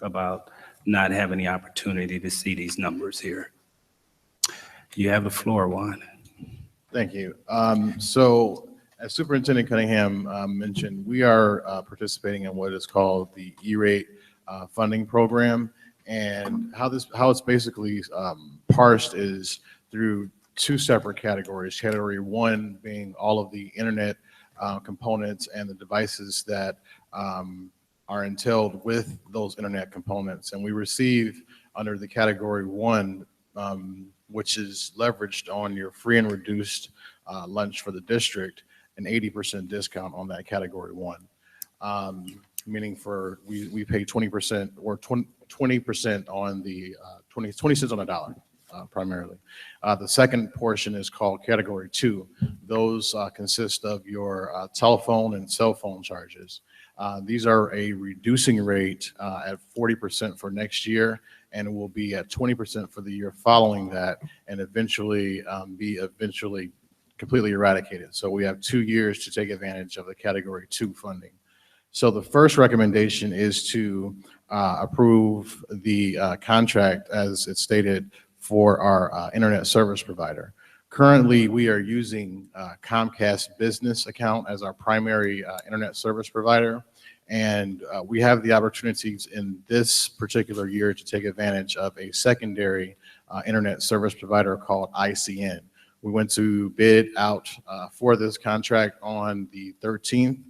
about not having the opportunity to see these numbers here. You have the floor, Juan. Thank you. So as Superintendent Cunningham mentioned, we are participating in what is called the E-rate funding program. And how it's basically parsed is through two separate categories. Category one being all of the internet components and the devices that are entailed with those internet components. And we receive under the category one, which is leveraged on your free and reduced lunch for the district, an 80% discount on that category one. Meaning we pay 20% or 20% on the 20 cents on a dollar. Primarily. The second portion is called category two. Those consist of your telephone and cell phone charges. These are a reducing rate at 40% for next year, and it will be at 20% for the year following that, and eventually be completely eradicated. So we have 2 years to take advantage of the category two funding. So the first recommendation is to approve the contract as it's stated for our internet service provider. Currently, we are using Comcast Business account as our primary internet service provider. And we have the opportunities in this particular year to take advantage of a secondary internet service provider called ICN. We went to bid out for this contract on the 13th.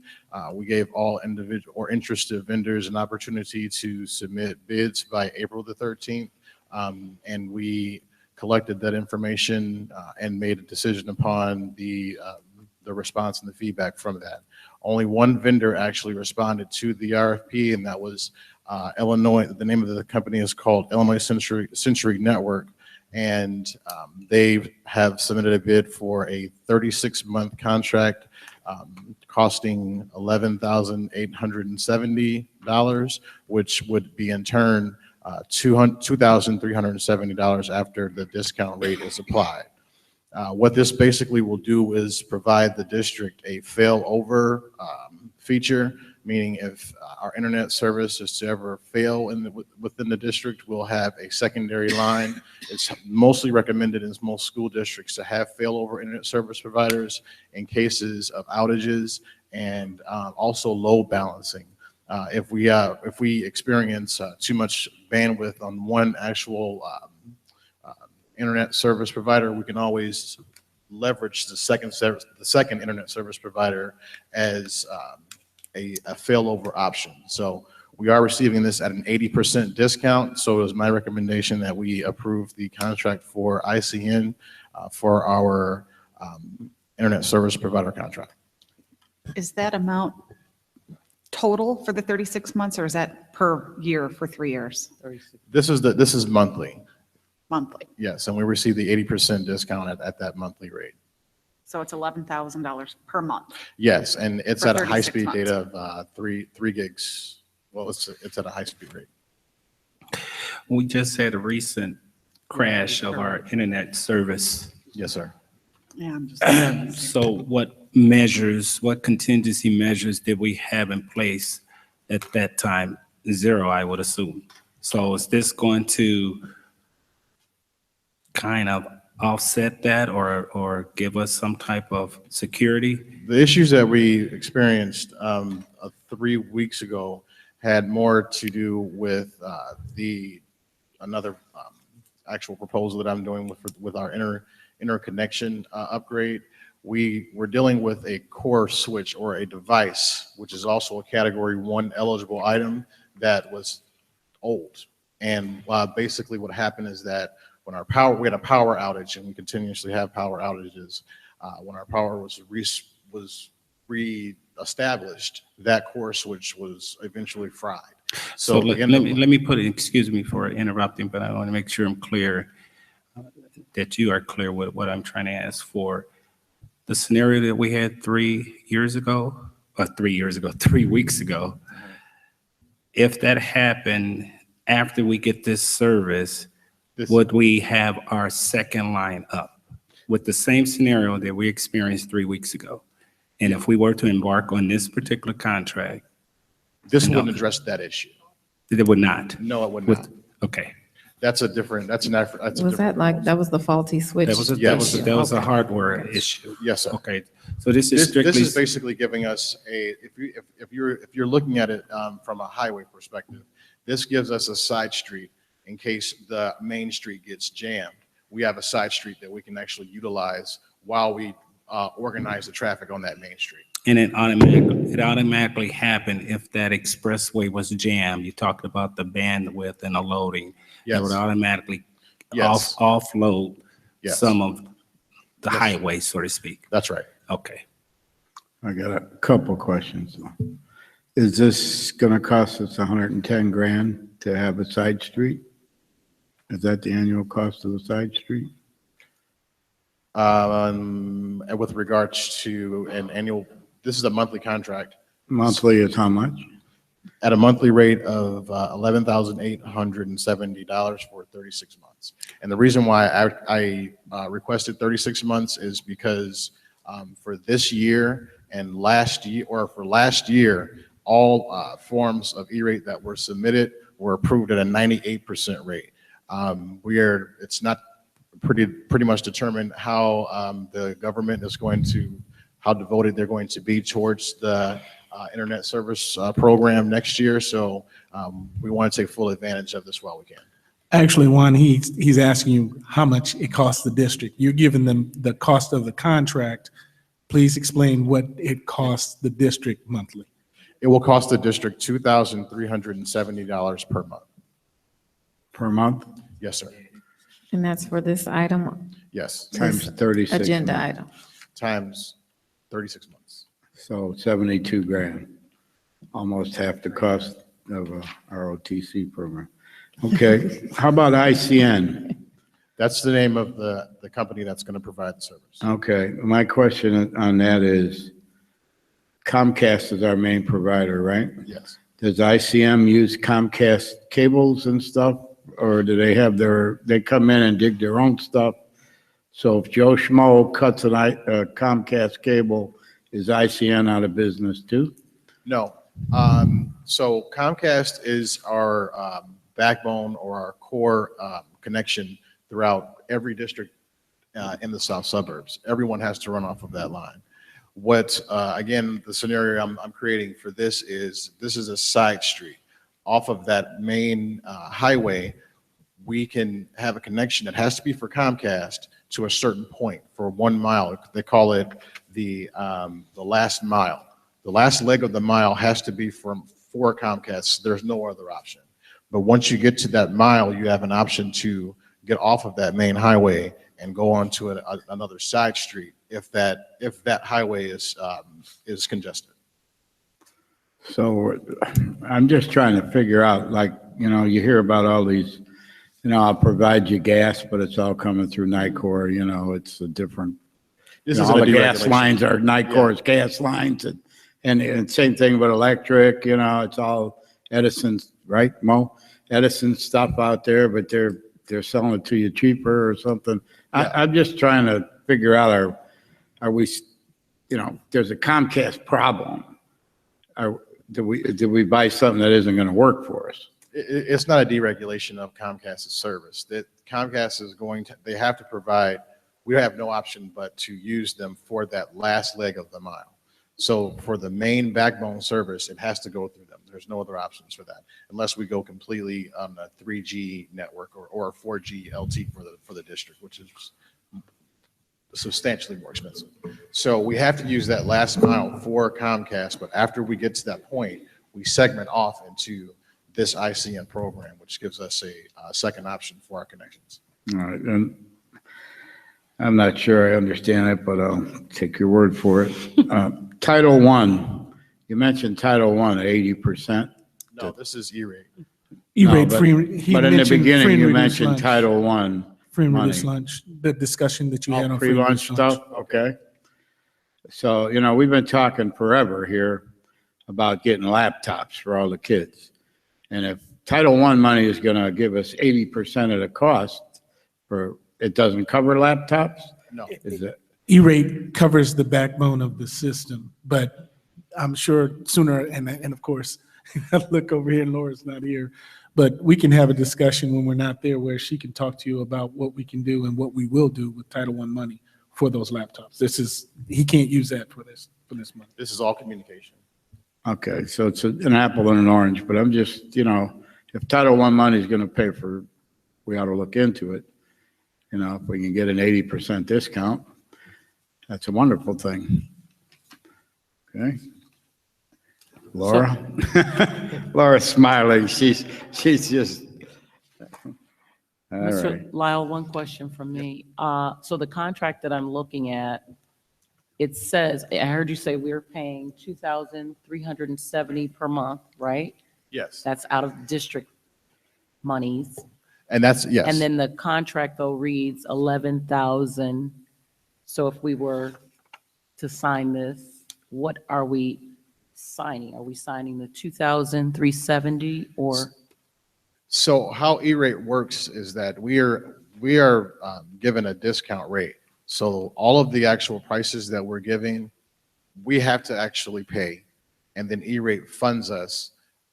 We gave all individual or interested vendors an opportunity to submit bids by April the 13th. And we collected that information and made a decision upon the response and the feedback from that. Only one vendor actually responded to the RFP, and that was Illinois. The name of the company is called Illinois Century Network, and they have submitted a bid for a 36-month contract costing $11,870, which would be in turn $2,370 after the discount rate is applied. What this basically will do is provide the district a failover feature, meaning if our internet service is to ever fail within the district, we'll have a secondary line. It's mostly recommended in most school districts to have failover internet service providers in cases of outages and also load balancing. If we experience too much bandwidth on one actual internet service provider, we can always leverage the second internet service provider as a failover option. So we are receiving this at an 80% discount. So it was my recommendation that we approve the contract for ICN for our internet service provider contract. Is that amount total for the 36 months, or is that per year for 3 years? This is monthly. Monthly. Yes, and we receive the 80% discount at that monthly rate. So it's $11,000 per month. Yes, and it's For at a 36 high-speed months. data of 3 gigs. Well, it's at a high-speed rate. We just had a recent crash of our internet service. Yes, sir. Yeah, I'm just. So what contingency measures did we have in place at that time? Zero, I would assume. So is this going to kind of offset that or give us some type of security? The issues that we experienced 3 weeks ago had more to do with another actual proposal that I'm doing with our interconnection upgrade. We were dealing with a core switch or a device, which is also a category one eligible item that was old. And basically what happened is that when we had a power outage, and we continuously have power outages, when our power was re-established, that core switch was eventually fried. So let me put it, excuse me for interrupting, but I want to make sure I'm clear, that you are clear with what I'm trying to ask for. the scenario that we had 3 years ago, or 3 years ago, 3 weeks ago, if that happened after we get this service, would we have our second line up with the same scenario that we experienced 3 weeks ago? And if we were to embark on this particular contract, This wouldn't address that issue. it would not? No, it would not. Okay. That's a different, that's an effort. That's a Was different that like, that was the faulty switch? That was a, that was a hardware issue. Yes, sir. Okay. So this is strictly. This is basically giving us if you're looking at it from a highway perspective, this gives us a side street in case the main street gets jammed. We have a side street that we can actually utilize while we organize the traffic on that main street. And it automatically happened if that expressway was jammed. You talked about the bandwidth and the loading. It would automatically offload some of the highway, so to speak. That's right. Okay. I got a couple questions. Is this gonna cost us 110 grand to have a side street? Is that the annual cost of the side street? And with regards to an annual, this is a monthly contract. Monthly is how much? At a monthly rate of $11,870 for 36 months. And the reason why I requested 36 months is because for this year and last year, all forms of E-rate that were submitted were approved at a 98% rate. It's not pretty much determined how the government is going to, how devoted they're going to be towards the internet service program next year. So we want to take full advantage of this while we can. Actually, Juan, he's asking you how much it costs the district. You're giving them the cost of the contract. Please explain what it costs the district monthly. It will cost the district $2,370 per month. Per month? Yes, sir. And that's for this item? Yes. Times 36. Agenda months. item. Times 36 months. So 72 grand, almost half the cost of a ROTC program. Okay, how about ICN? That's the name of the company that's going to provide the service. Okay, my question on that is, Comcast is our main provider, right? Yes. Does ICM use Comcast cables and stuff, or do they have they come in and dig their own stuff? So if Joe Schmo cuts a Comcast cable, is ICN out of business too? No. So Comcast is our backbone or our core connection throughout every district in the south suburbs. Everyone has to run off of that line. What, again, the scenario I'm creating for this is a side street. Off of that main highway, we can have a connection that has to be for Comcast to a certain point for 1 mile. They call it the last mile. The last leg of the mile has to be for Comcast. There's no other option. But once you get to that mile, you have an option to get off of that main highway and go on to another side street if that highway is congested. So I'm just trying to figure out, like, you hear about all these, I'll provide you gas, but it's all coming through NICOR, it's a different, all the gas lines are NICOR's gas lines, and same thing with electric, it's all Edison's, right, Mo? Edison stuff out there, but they're selling it to you cheaper or something. Yeah. I'm just trying to figure out, are we, there's a Comcast problem. Did we buy something that isn't going to work for us? It's not a deregulation of Comcast's service. That Comcast is they have to provide, we have no option but to use them for that last leg of the mile. So for the main backbone service, it has to go through them. There's no other options for that, unless we go completely on a 3G network or a 4G LTE for the district, which is substantially more expensive. So we have to use that last mile for Comcast, but after we get to that point, we segment off into this ICN program, which gives us a second option for our connections. All right, and I'm not sure I understand it, but I'll take your word for it. Title I, you mentioned Title I at 80%. No, this is E-rate. E-rate No, free. but in the beginning, you mentioned Title I. Free and money. reduced lunch, the discussion that you had on free Free lunch and reduced stuff, okay. So, you know, we've been talking forever here about getting laptops for all the kids. And if Title I money is going to give us 80% of the cost for, it doesn't cover laptops? No. Is it? E-rate covers the backbone of the system, but I'm sure sooner, and of course, I look over here and Laura's not here, but we can have a discussion when we're not there where she can talk to you about what we can do and what we will do with Title I money for those laptops. He can't use that for this money. This is all communication. Okay, so it's an apple and an orange, but I'm just, you know, if Title I money is going to pay for, we ought to look into it. You know, if we can get an 80% discount, that's a wonderful thing. Okay. Laura? Laura's smiling. She's just, all Mr. right. Lyle, one question from me. So the contract that I'm looking at, it says, I heard you say we're paying $2,370 per month, right? Yes. That's out of district monies. And that's, yes. And then the contract though reads 11,000. So if we were to sign this, what are we signing? Are we signing the 2,370 or? So how E-rate works is that we are given a discount rate. So all of the actual prices that we're giving, we have to actually pay, and then E-rate funds us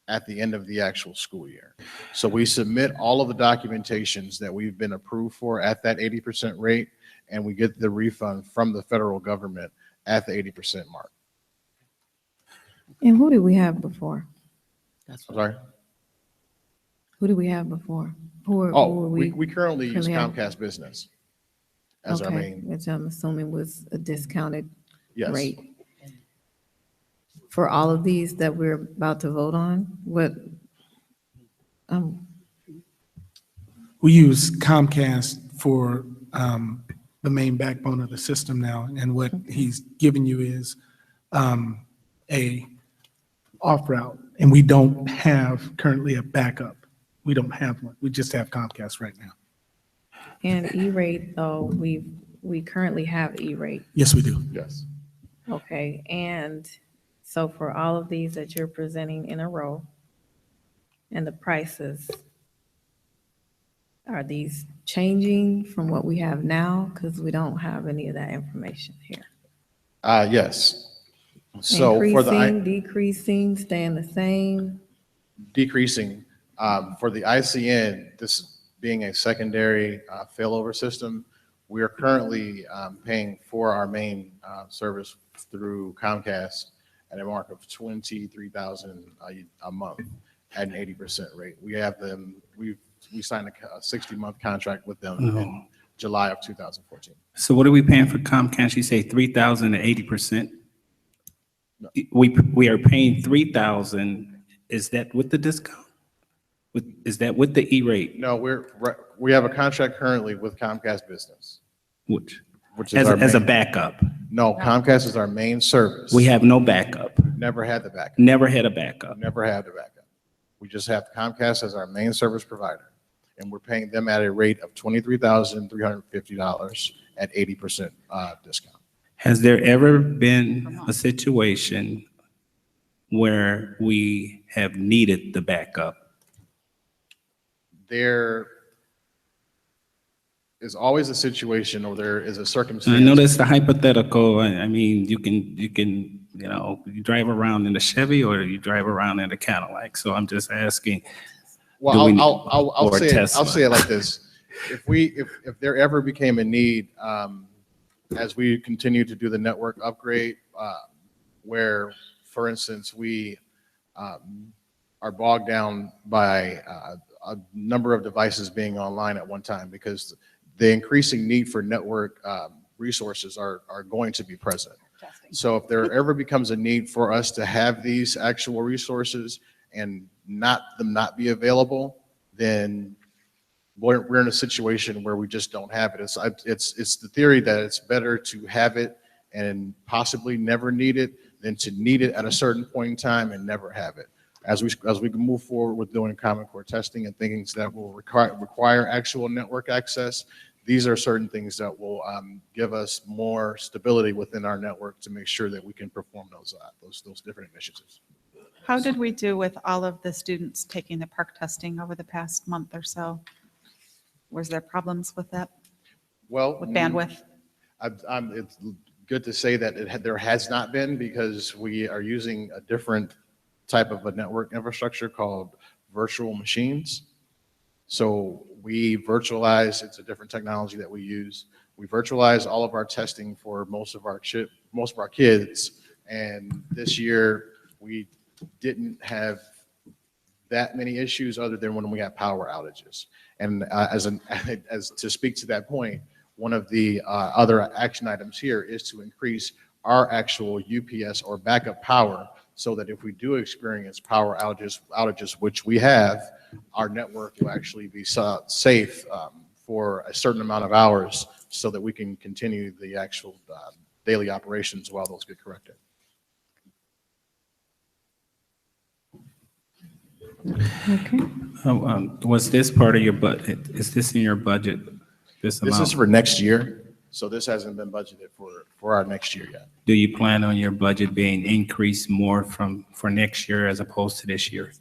at the end of the actual school year. So we submit all of the documentations that we've been approved for at that 80% rate, and we get the refund from the federal government at the 80% mark. And who did we have before? That's Sorry? Who did we have before? Who were We currently use have? Comcast Business as our main. Which I'm assuming was a discounted Yes. rate. For all of these that we're about to vote on, We use Comcast for the main backbone of the system now, and what he's giving you is a off route, and we don't have currently a backup. We don't have one. We just have Comcast right now. and E-rate, though, we currently have E-rate. Yes, we do. Yes. Okay, and so for all of these that you're presenting in a row, and the prices, are these changing from what we have now? Because we don't have any of that information here. Yes. So for Increasing, the decreasing, staying the same? decreasing, for the ICN, this being a secondary failover system, we are currently paying for our main service through Comcast at a mark of $23,000 a month at an 80% rate. We have them. We signed a 60-month contract with them in July of 2014. So what are we paying for Comcast? You say 3,000 at 80%? We are paying 3,000. Is that with the discount? Is that with the E-rate? No, we have a contract currently with Comcast Business. Which is as a backup? No, Comcast is our main service. We have no backup. Never had the backup. Never had a backup. Never had the backup. We just have Comcast as our main service provider, and we're paying them at a rate of $23,350 at 80% discount. Has there ever been a situation where we have needed the backup? There is always a situation, or there is a circumstance. I know that's the hypothetical. I mean, you can, you know, you drive around in a Chevy or you drive around in a Cadillac. So I'm just asking. Well, I'll say it like this. If there ever became a need, as we continue to do the network upgrade, where, for instance, we are bogged down by a number of devices being online at one time, because the increasing need for network resources are going to be present. So if there ever becomes a need for us to have these actual resources and not be available, then we're in a situation where we just don't have it. It's the theory that it's better to have it and possibly never need it than to need it at a certain point in time and never have it. As we move forward with doing Common Core testing and things that will require actual network access, these are certain things that will give us more stability within our network to make sure that we can perform those different initiatives. How did we do with all of the students taking the park testing over the past month or so? Was there problems with that? Well, with bandwidth? It's good to say that there has not been, because we are using a different type of a network infrastructure called virtual machines. So we virtualize, it's a different technology that we use. We virtualize all of our testing for most of our kids. And this year we didn't have that many issues other than when we had power outages. And as to speak to that point, one of the other action items here is to increase our actual UPS or backup power, so that if we do experience power outages, which we have, our network will actually be safe for a certain amount of hours, so that we can continue the actual daily operations while those get corrected. Okay. Was this part of your budget? Is this in your budget? This amount? This is for next year, so this hasn't been budgeted for our next year yet. Do you plan on your budget being increased more for next year as opposed to this year?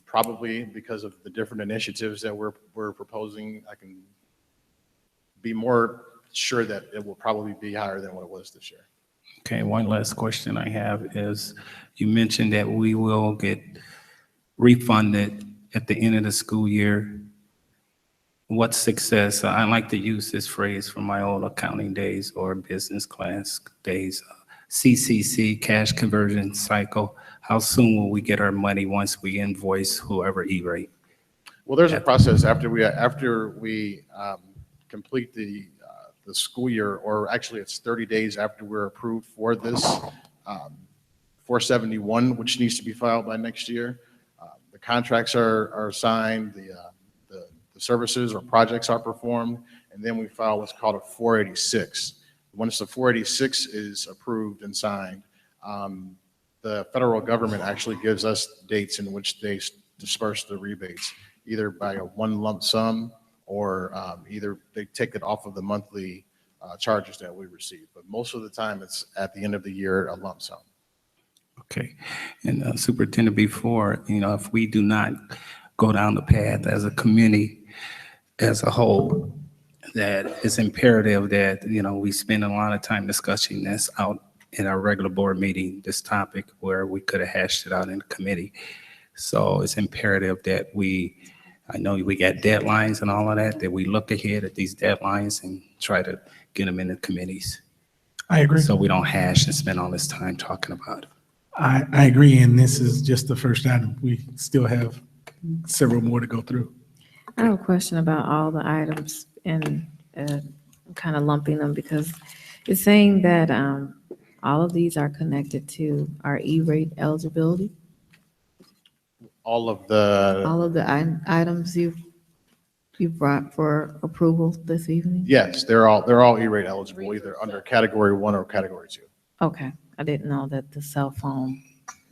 Probably, because of the different initiatives that we're proposing, I can be more sure that it will probably be higher than what it was this year. Okay, one last question I have is, you mentioned that we will get refunded at the end of the school year. What success? I like to use this phrase from my old accounting days or business class days. CCC, cash conversion cycle. How soon will we get our money once we invoice whoever E-rate? Well, there's a process after we complete the school year, or actually it's 30 days after we're approved for this 471, which needs to be filed by next year. The contracts are signed, the services or projects are performed, and then we file what's called a 486. Once the 486 is approved and signed, the federal government actually gives us dates in which they disperse the rebates, either by a one lump sum, or either they take it off of the monthly charges that we receive. But most of the time, it's at the end of the year, a lump sum. Okay, and Superintendent, before, if we do not go down the path as a community, as a whole, that it's imperative that, we spend a lot of time discussing this out in our regular board meeting, this topic, where we could have hashed it out in the committee. So it's imperative that I know we got deadlines and all of that we look ahead at these deadlines and try to get them in the committees. I agree. So we don't hash and spend all this time talking about it. I agree, and this is just the first item. We still have several more to go through. I have a question about all the items and kind of lumping them, because it's saying that all of these are connected to our E-rate eligibility. All of the items you brought for approval this evening? Yes, they're all E-rate eligible, either under category 1 or category 2. Okay, I didn't know that the cell phone.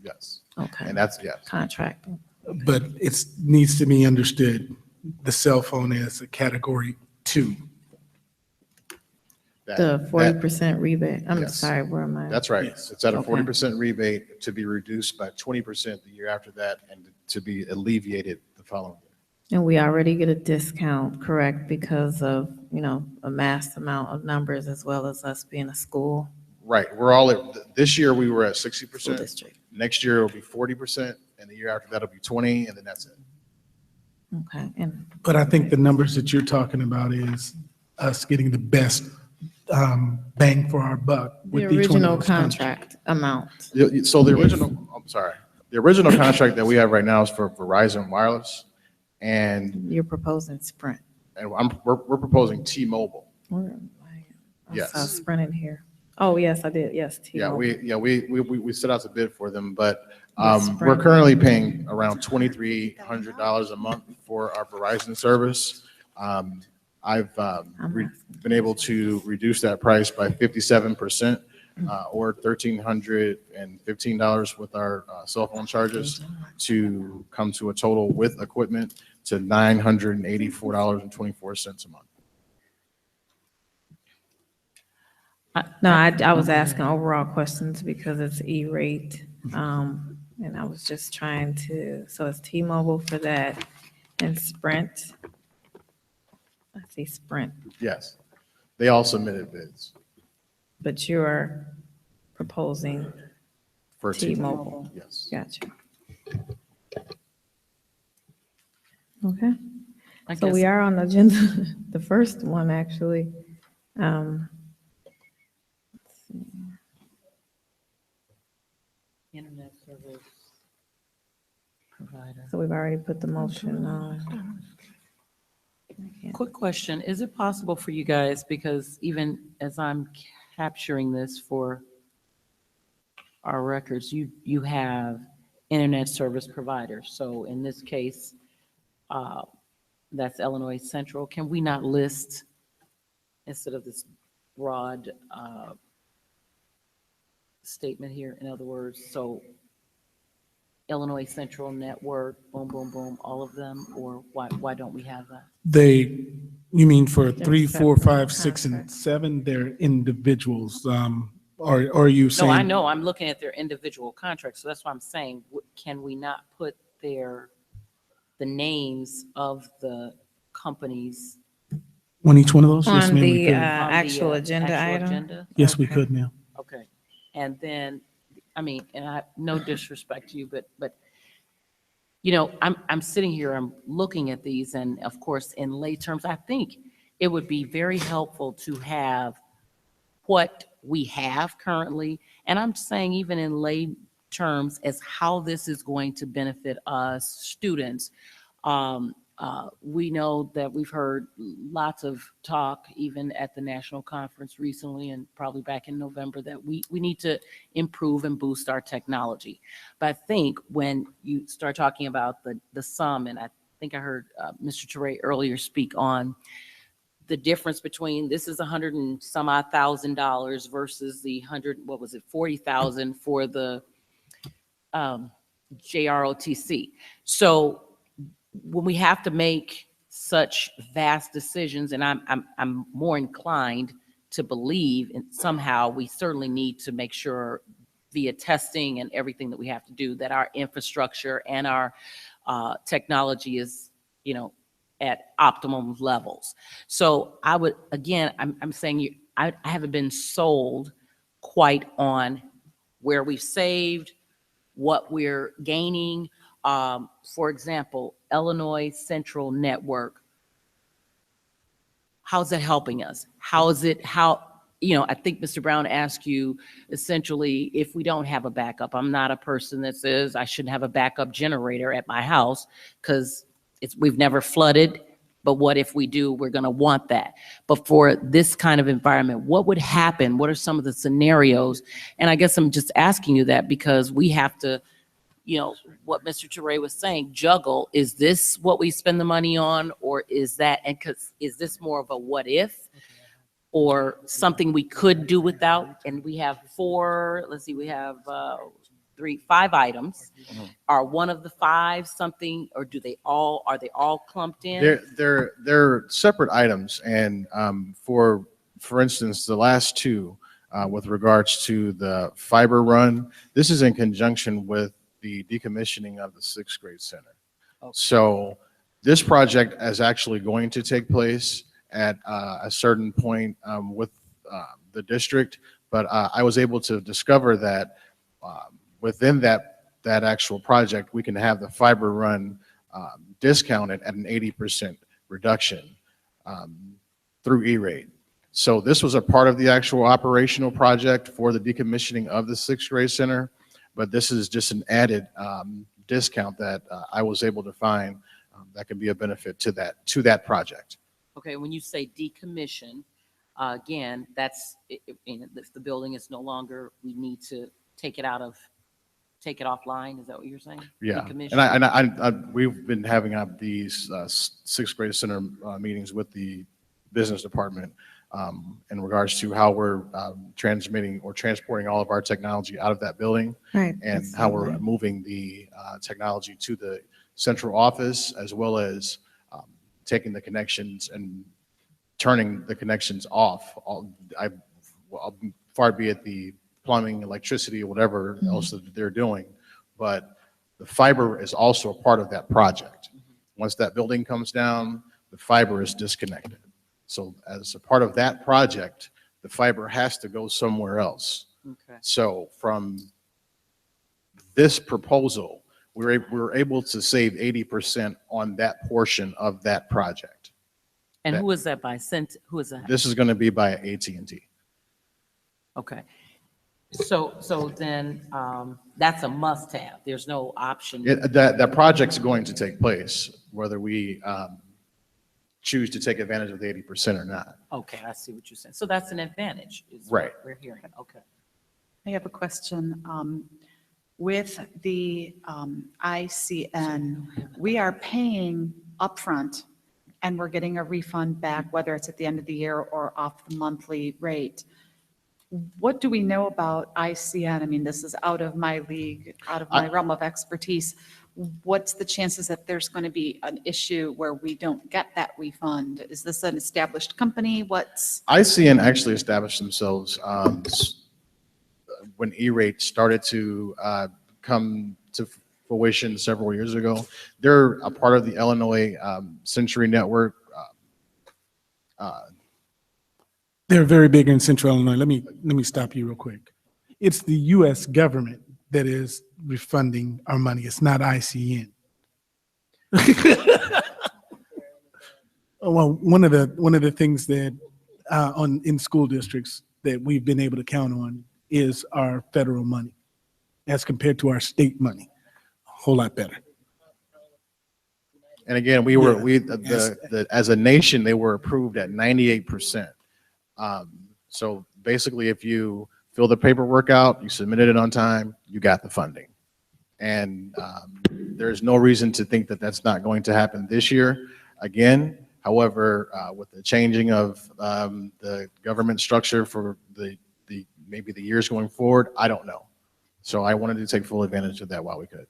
Yes. Okay. And that's, yes. Contracting. But it needs to be understood, the cell phone is a category 2. The 40% rebate. I'm Yes. sorry, where am I? That's right. Yes. It's at a Okay. 40% rebate, to be reduced by 20% the year after that, and to be alleviated the following year. And we already get a discount, correct, because of, a mass amount of numbers, as well as us being a school. Right. We're all at, this year we were at 60%. School district. Next year it'll be 40%, and the year after that it'll be 20, and then that's it. Okay, and But I think the numbers that you're talking about is us getting the best bang for our buck. the with each one of original those contracts. contract amount. So the original contract that we have right now is for Verizon Wireless, and You're proposing Sprint. we're proposing T-Mobile. I Yes. saw Sprint in here. Oh, yes, I did, yes. Yeah, T-Mobile. we set out to bid for them, but Yes, we're Sprint. currently paying around $2,300 a month for our Verizon service. I've been able to reduce that price by 57%, or $1,315 with our cell phone charges, to come to a total with equipment to $984.24 a month. No, I was asking overall questions because it's E-rate. And I was just trying to, so it's T-Mobile for that and Sprint. I see Sprint, Yes, they all submitted bids but you're proposing for T-Mobile. Yes. Gotcha. Okay. I So we guess- are on the agenda, the first one, actually. Let's see. Internet service provider. So we've already put the motion on. Quick question, is it possible for you guys, because even as I'm capturing this for our records, you have internet service providers. So in this case, that's Illinois Central. Can we not list, instead of this broad statement here, in other words, so Illinois Central Network, boom, boom, boom, all of them, or why don't we have that? You mean for They're 3, 4, separate 5, 6, and contracts. 7, they're individuals. Or are you saying? No, I know, I'm looking at their individual contracts, so that's why I'm saying, can we not put the names of the companies On each one of those? Yes, On ma'am, we the could. actual agenda actual item? agenda? Yes, we could now. Okay, and then, I mean, and I, no disrespect to you, but, you know, I'm sitting here, I'm looking at these, and of course, in lay terms, I think it would be very helpful to have what we have currently, and I'm saying even in lay terms as how this is going to benefit us students. We know that we've heard lots of talk, even at the national conference recently and probably back in November, that we need to improve and boost our technology. But I think when you start talking about the sum, and I think I heard Mr. Teray earlier speak on the difference between this is $100 and some odd $1,000 versus the 40,000 for the JROTC. So when we have to make such vast decisions, and I'm more inclined to believe, and somehow we certainly need to make sure via testing and everything that we have to do, that our infrastructure and our technology is, you know, at optimum levels. So I would, again, I'm saying I haven't been sold quite on where we've saved, what we're gaining. For example, Illinois Central Network. How's that helping us? You know, I think Mr. Brown asked you essentially if we don't have a backup. I'm not a person that says I shouldn't have a backup generator at my house because we've never flooded, but what if we do? We're going to want that. But for this kind of environment, what would happen? What are some of the scenarios? And I guess I'm just asking you that because we have to, you know, what Mr. Teray was saying, juggle, is this what we spend the money on, or is that, and is this more of a what if, or something we could do without? And we have we have 5 items. Are one of the 5 something, or are they all clumped in? They're separate items, and for instance, the last 2 with regards to the fiber run, this is in conjunction with the decommissioning of the 6th grade center. Okay. So this project is actually going to take place at a certain point with the district, but I was able to discover that within that actual project, we can have the fiber run discounted at an 80% reduction through E-rate. So this was a part of the actual operational project for the decommissioning of the 6th grade center, but this is just an added discount that I was able to find that could be a benefit to that project. Okay, when you say decommission, again, that's if the building is no longer, we need to take it offline. Is that what you're saying? Yeah, Decommission? and we've been having these 6th grade center meetings with the business department in regards to how we're transmitting or transporting all of our technology out of that building, Right. and how we're moving the technology to the central office, as well as taking the connections and turning the connections off. Far be it the plumbing, electricity, whatever else that they're doing, but the fiber is also a part of that project. Once that building comes down, the fiber is disconnected. So as a part of that project, the fiber has to go somewhere else. Okay. So from this proposal, we're able to save 80% on that portion of that project. And who is that by? Who is that? This is going to be by AT&T. Okay. So then that's a must-have. There's no option. That project's going to take place, whether we choose to take advantage of the 80% or not. Okay, I see what you're saying. So that's an advantage, is Right. what we're hearing. Okay. I have a question. With the ICN, we are paying upfront and we're getting a refund back, whether it's at the end of the year or off the monthly rate. What do we know about ICN? I mean, this is out of my league, out of my realm of expertise. What's the chances that there's going to be an issue where we don't get that refund? Is this an established company? ICN actually established themselves when E-rate started to come to fruition several years ago. They're a part of the Illinois Century Network. They're very big in Central Illinois. Let me stop you real quick. It's the U.S. government that is refunding our money. It's not ICN. Well, one of the things that in school districts that we've been able to count on is our federal money as compared to our state money. A whole lot better. And again, as a nation, they were approved at 98%. So basically, if you fill the paperwork out, you submitted it on time, you got the funding. And there's no reason to think that that's not going to happen this year. Again, however, with the changing of the government structure for maybe the years going forward, I don't know. So I wanted to take full advantage of that while we could.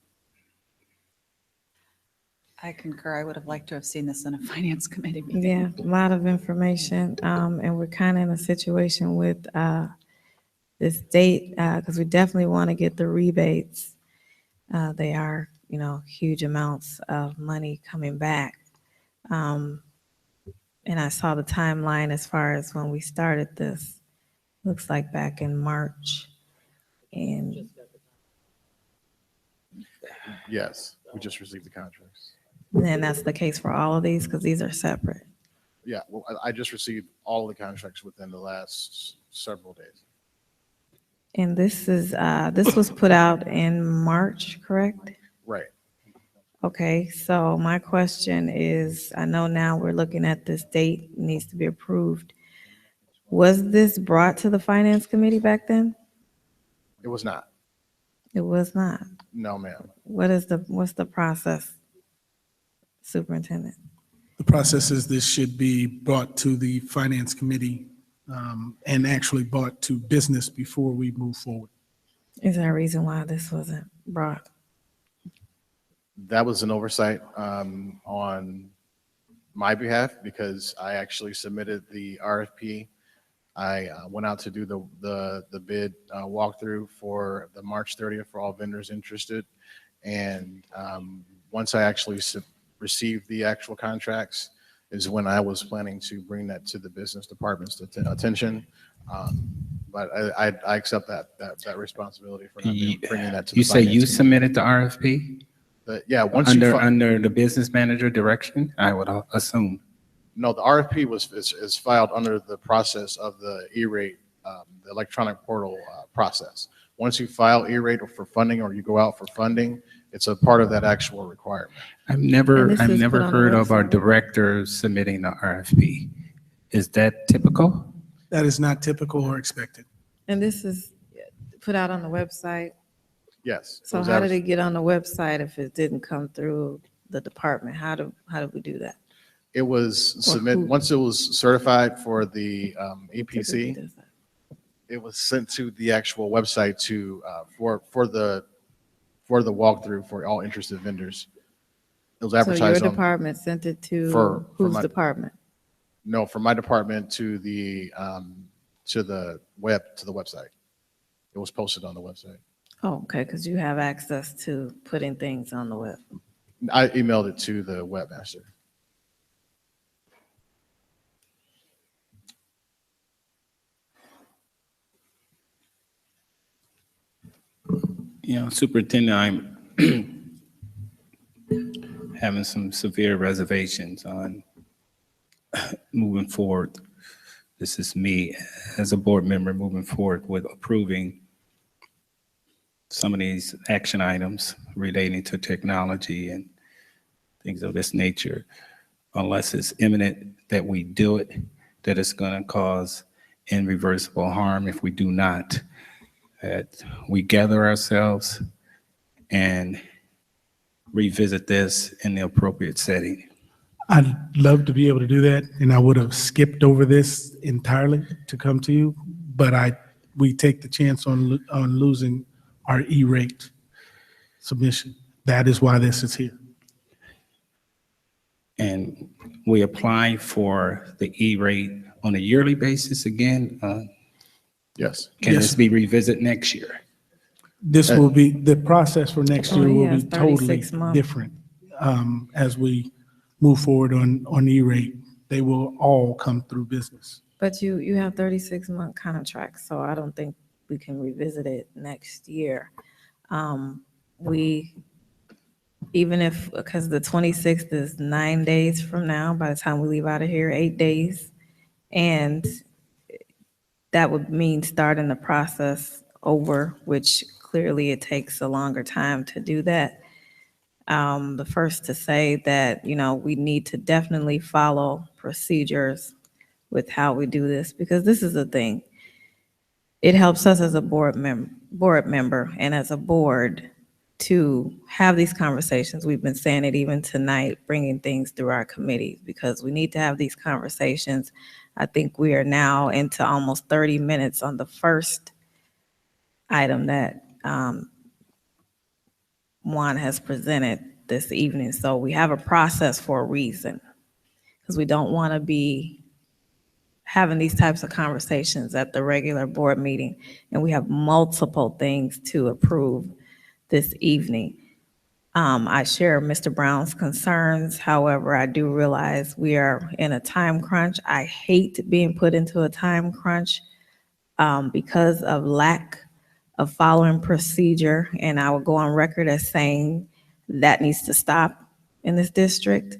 I concur. I would have liked to have seen this in a finance committee meeting. Yeah, a lot of information. And we're kind of in a situation with this date because we definitely want to get the rebates. They are, huge amounts of money coming back. And I saw the timeline as far as when we started this. Looks like back in March. And yes, we just received the contracts. And that's the case for all of these because these are separate. Yeah, well, I just received all the contracts within the last several days. And this was put out in March, correct? Right. Okay, so my question is, I know now we're looking at this date, it needs to be approved. Was this brought to the Finance Committee back then? It was not. It was not. No, ma'am. What's the process, Superintendent? The process is this should be brought to the Finance Committee and actually brought to business before we move forward. Is there a reason why this wasn't brought? That was an oversight on my behalf because I actually submitted the RFP. I went out to do the bid walkthrough for the March 30th for all vendors interested. And once I actually received the actual contracts is when I was planning to bring that to the business department's attention. But I accept that responsibility for not bringing that to the You say you finance submitted the RFP? Yeah, once under the business manager direction, I would assume. No, the RFP is filed under the process of the E-rate, the electronic portal process. Once you file E-rate or for funding or you go out for funding, it's a part of that actual requirement. I've never heard of our director submitting the RFP. Is that typical? That is not typical or expected. And this is put out on the website? Yes. So how did it get on the website if it didn't come through the department? How do we do that? It was submitted, once it was certified for the EPC, it was sent to the actual website to, for the walkthrough for all interested vendors. It was So your advertised on, department sent it to for whose my- department? no, from my department to the website. It was posted on the website. Oh, okay, because you have access to putting things on the web. I emailed it to the webmaster. Superintendent, I'm having some severe reservations on moving forward. This is me as a board member moving forward with approving some of these action items relating to technology and things of this nature, unless it's imminent that we do it, that it's going to cause irreversible harm if we do not. That we gather ourselves and revisit this in the appropriate setting. I'd love to be able to do that, and I would have skipped over this entirely to come to you, but we take the chance on losing our E-rate submission. That is why this is here. And we apply for the E-rate on a yearly basis again. Yes. Can Yes. this be revisited next year? This will be, the process for next year will yeah, be it's totally 36 months. different. As we move forward on E-rate, they will all come through business. But you have 36-month contracts, so I don't think we can revisit it next year. Even if, because the 26th is 9 days from now, by the time we leave out of here, 8 days. And that would mean starting the process over, which clearly it takes a longer time to do that. The first to say that, we need to definitely follow procedures with how we do this, because this is the thing. It helps us as a board member and as a board to have these conversations. We've been saying it even tonight, bringing things through our committees, because we need to have these conversations. I think we are now into almost 30 minutes on the first item that Juan has presented this evening. So we have a process for a reason, because we don't want to be having these types of conversations at the regular board meeting, and we have multiple things to approve this evening. I share Mr. Brown's concerns. However, I do realize we are in a time crunch. I hate being put into a time crunch because of lack of following procedure, and I will go on record as saying that needs to stop in this district,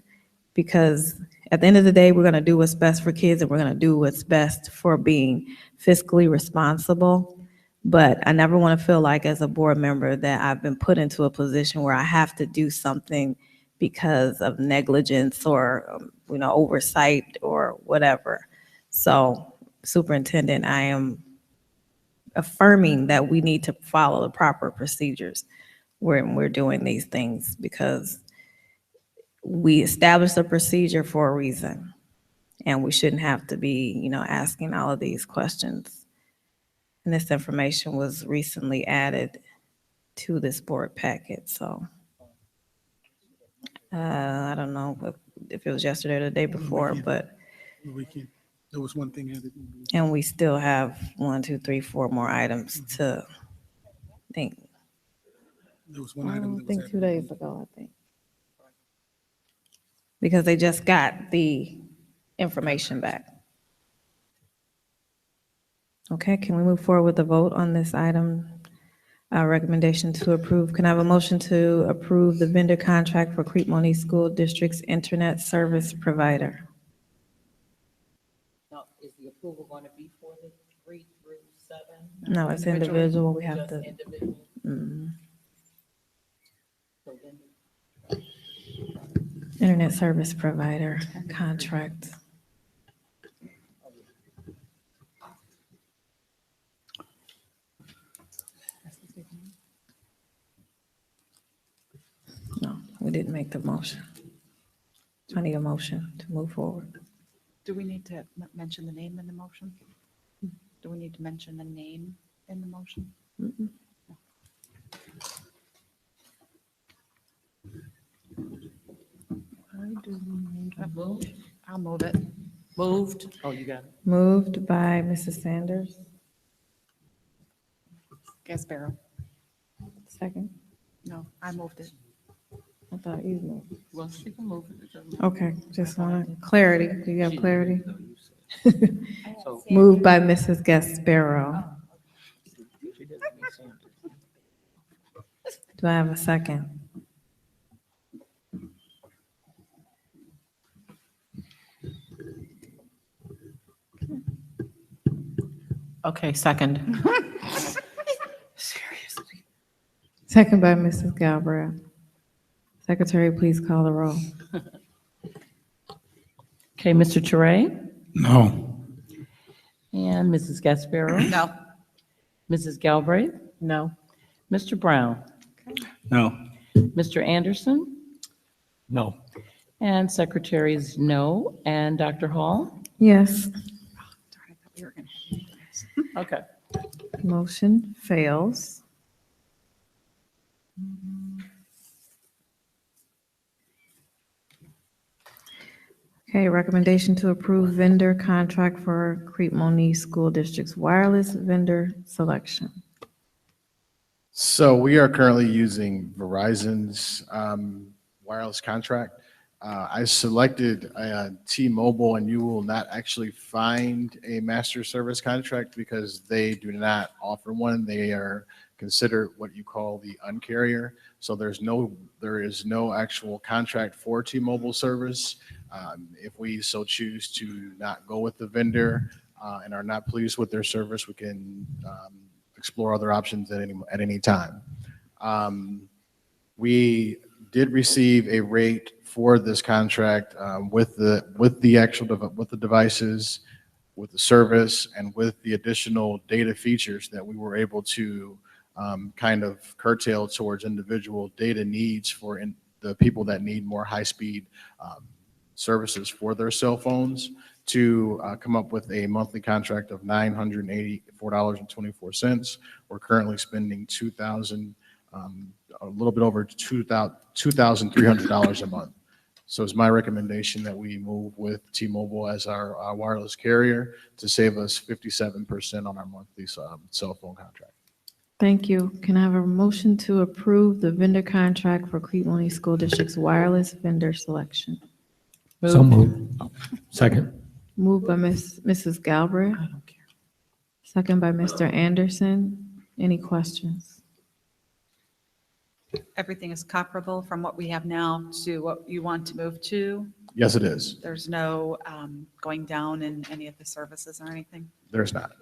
because at the end of the day, we're going to do what's best for kids, and we're going to do what's best for being fiscally responsible. But I never want to feel like, as a board member, that I've been put into a position where I have to do something because of negligence or oversight or whatever. So, Superintendent, I am affirming that we need to follow the proper procedures when we're doing these things, because we established a procedure for a reason, and we shouldn't have to be, asking all of these questions. And this information was recently added to this board packet, so I don't know if it was yesterday or the day before, but There was one thing added. and we still have 1, 2, 3, 4 more items to think. There was one item that was added. 2 days ago, I think. Because they just got the information back. Okay, can we move forward with the vote on this item? Recommendation to approve. Can I have a motion to approve the vendor contract for Crete Monee School District's internet service provider? Now, is the approval going to be for the 3 through 7? No, it's individual. We have to. Just individual? So then- Internet service provider contract. No, we didn't make the motion. I need a motion to move forward. Do we need to mention the name in the motion? Do we need to mention the name in the motion? I'll move it. Moved. Oh, you got it. Moved by Mrs. Sanders. Gasparo. Second. No, I moved it. I thought you moved. Well, she can move it. It doesn't matter. Okay, just want clarity. Do you have clarity? So- Moved by Mrs. Gasparo. Do I have a second? Okay, second. Second by Mrs. Galbraith. Secretary, please call the roll. Okay, Mr. Toure No. and Mrs. Gasparo. No. Mrs. Galbraith, No. Mr. Brown, No. Mr. Anderson, No. and Secretary is no, and Dr. Hall? Yes, Okay. motion fails. Okay, recommendation to approve vendor contract for Crete Monee School District's wireless vendor selection. So we are currently using Verizon's wireless contract. I selected T-Mobile, and you will not actually find a master service contract because they do not offer one. They are considered what you call the uncarrier. So there is no actual contract for T-Mobile service. If we so choose to not go with the vendor and are not pleased with their service, we can explore other options at any time. We did receive a rate for this contract with the devices, with the service, and with the additional data features that we were able to kind of curtail towards individual data needs for the people that need more high-speed services for their cell phones, to come up with a monthly contract of $984.24. We're currently spending a little bit over $2,300 a month. So it's my recommendation that we move with T-Mobile as our wireless carrier to save us 57% on our monthly cell phone contract. Thank you. Can I have a motion to approve the vendor contract for Crete Monee School District's wireless vendor selection? So moved. Second. Moved by Mrs. Galbraith. I don't care. Second by Mr. Anderson. Any questions? Everything is comparable from what we have now to what you want to move to? Yes, it is. There's no going down in any of the services or anything? There's not.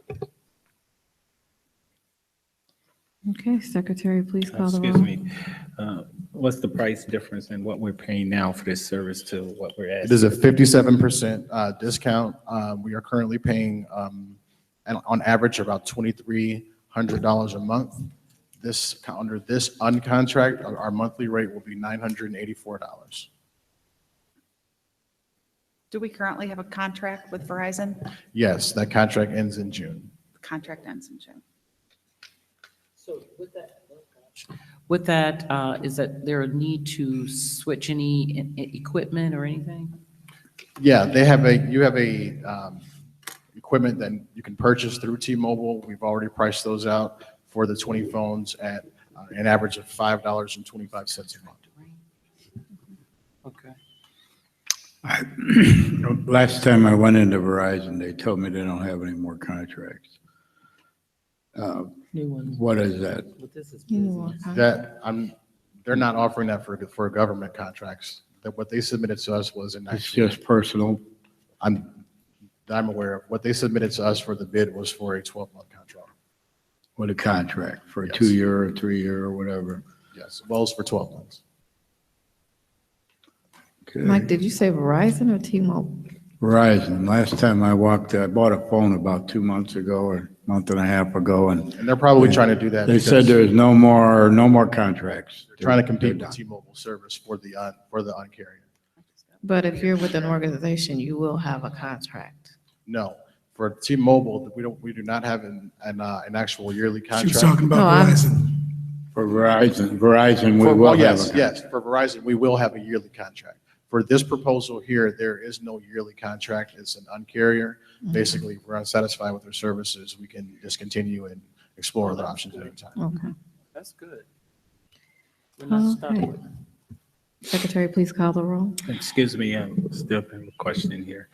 Okay, Secretary, please call the roll. Excuse me. What's the price difference in what we're paying now for this service to what we're asking? It is a 57% discount. We are currently paying, on average, about $2,300 a month. Under this uncontract, our monthly rate will be $984. Do we currently have a contract with Verizon? Yes, that contract ends in June. The contract ends in June. So with that, is that there a need to switch any equipment or anything? Yeah, you have a equipment that you can purchase through T-Mobile. We've already priced those out for the 20 phones at an average of $5.25 a month. Okay. Last time I went into Verizon, they told me they don't have any more contracts. New ones. What is that? But this is They're not offering that for government contracts. That what they submitted to us was an It's just personal. I'm aware of. What they submitted to us for the bid was for a 12-month contract. With a contract for a Yes. 2-year or 3-year or whatever. Yes, well, it's for 12 months. Okay. Mike, did you say Verizon or T-Mobile? Verizon. Last time I walked, I bought a phone about 2 months ago or a month and a half ago, and And they're probably trying to do that. they said because there's no more contracts. They're trying to They're compete with done. T-Mobile service for the uncarrier. But if you're with an organization, you will have a contract. No, for T-Mobile, we do not have an actual yearly She contract. was talking No, about I'm- Verizon. For Verizon, we will have a Yes, contract. yes, for Verizon, we will have a yearly contract. For this proposal here, there is no yearly contract. It's an uncarrier. Basically, if we're unsatisfied with their services, we can discontinue and explore other options at any time. Okay. That's good. We're not stuck Okay. with it. Secretary, please call the roll. Excuse me, I still have a question here.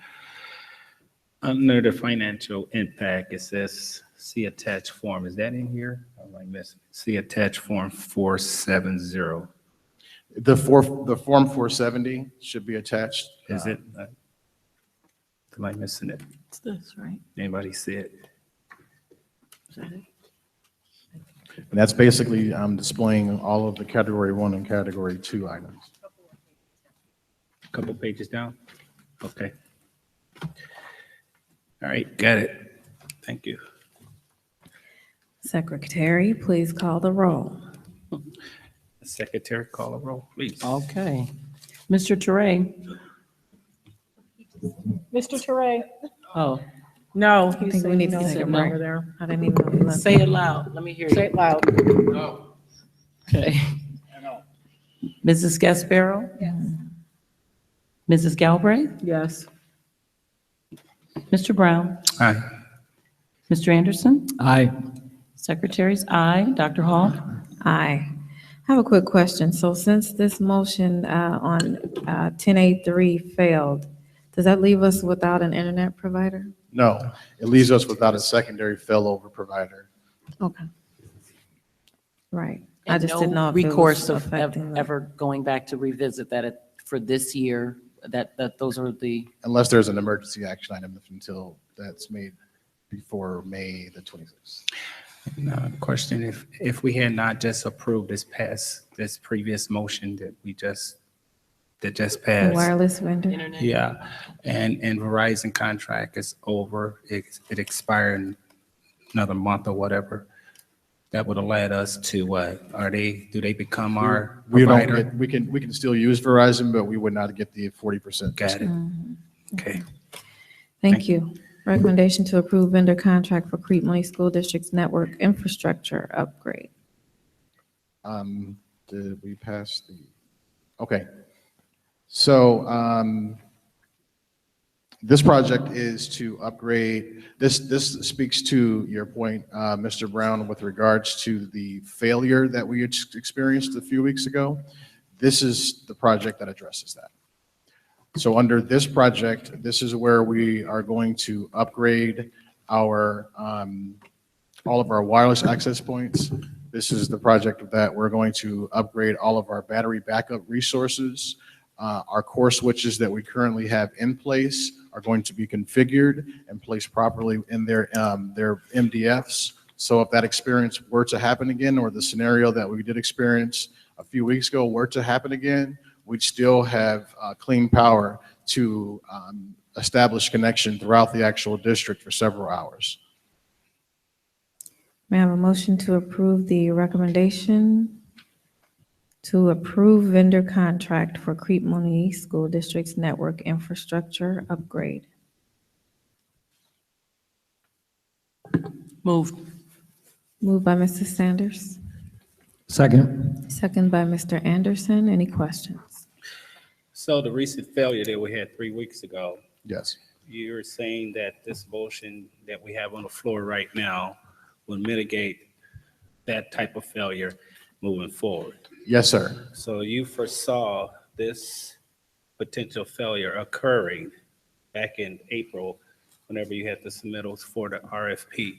Under the financial impact, it says see attached form. Is that in here? I'm like missing. See attached form 470. The Form 470 should be attached. Is it? Am I missing it? It's this, right? Anybody see it? Is that it? And that's basically displaying all of the Category 1 and Category 2 items. Couple pages down? Okay. All right, got it. Thank you. Secretary, please call the roll. Secretary, call a roll, please. Okay. Mr. Teray? Mr. Teray? Oh, No, I he's think we saying need to no. take a No. break there. I didn't even know he left. say it loud. Let me hear Say you. it loud. Okay. Mrs. Gasparo? Mrs. Galbraith? Yes. Mr. Brown? Aye. Mr. Anderson? Aye. Secretaries, aye. Dr. Hall? Aye. I have a quick question. So since this motion on 10A3 failed, does that leave us without an internet provider? No, it leaves us without a secondary failover provider. Okay. Right. I And just no didn't know if it was recourse of affecting the. ever going back to revisit that for this year, that those are the, Unless there's an emergency action item until that's made before May the 26th. Now, question, if we had not just approved this previous motion that just The passed. wireless vendor? internet. Yeah, and Verizon contract is over, it expired in another month or whatever. That would have led us to what? Do they become our We don't provider? get, we can still use Verizon, but we would not get the 40%. Got it, Mhm. okay. Thank you. Recommendation to approve vendor contract for Crete Monee School District's network infrastructure upgrade. Did we pass the, okay. So, this project is to upgrade, this speaks to your point, Mr. Brown, with regards to the failure that we experienced a few weeks ago. This is the project that addresses that. So under this project, this is where we are going to upgrade our, all of our wireless access points. This is the project that we're going to upgrade all of our battery backup resources. Our core switches that we currently have in place are going to be configured and placed properly in their MDFs. So if that experience were to happen again, or the scenario that we did experience a few weeks ago were to happen again, we'd still have clean power to establish connection throughout the actual district for several hours. May I have a motion to approve the recommendation to approve vendor contract for Crete Monee School District's network infrastructure upgrade? Moved. Moved by Mrs. Sanders, Second. second by Mr. Anderson. Any questions? So the recent failure that we had 3 weeks ago, Yes. you're saying that this motion that we have on the floor right now will mitigate that type of failure moving forward? Yes, sir. So you foresaw this potential failure occurring back in April, whenever you had the submittals for the RFP.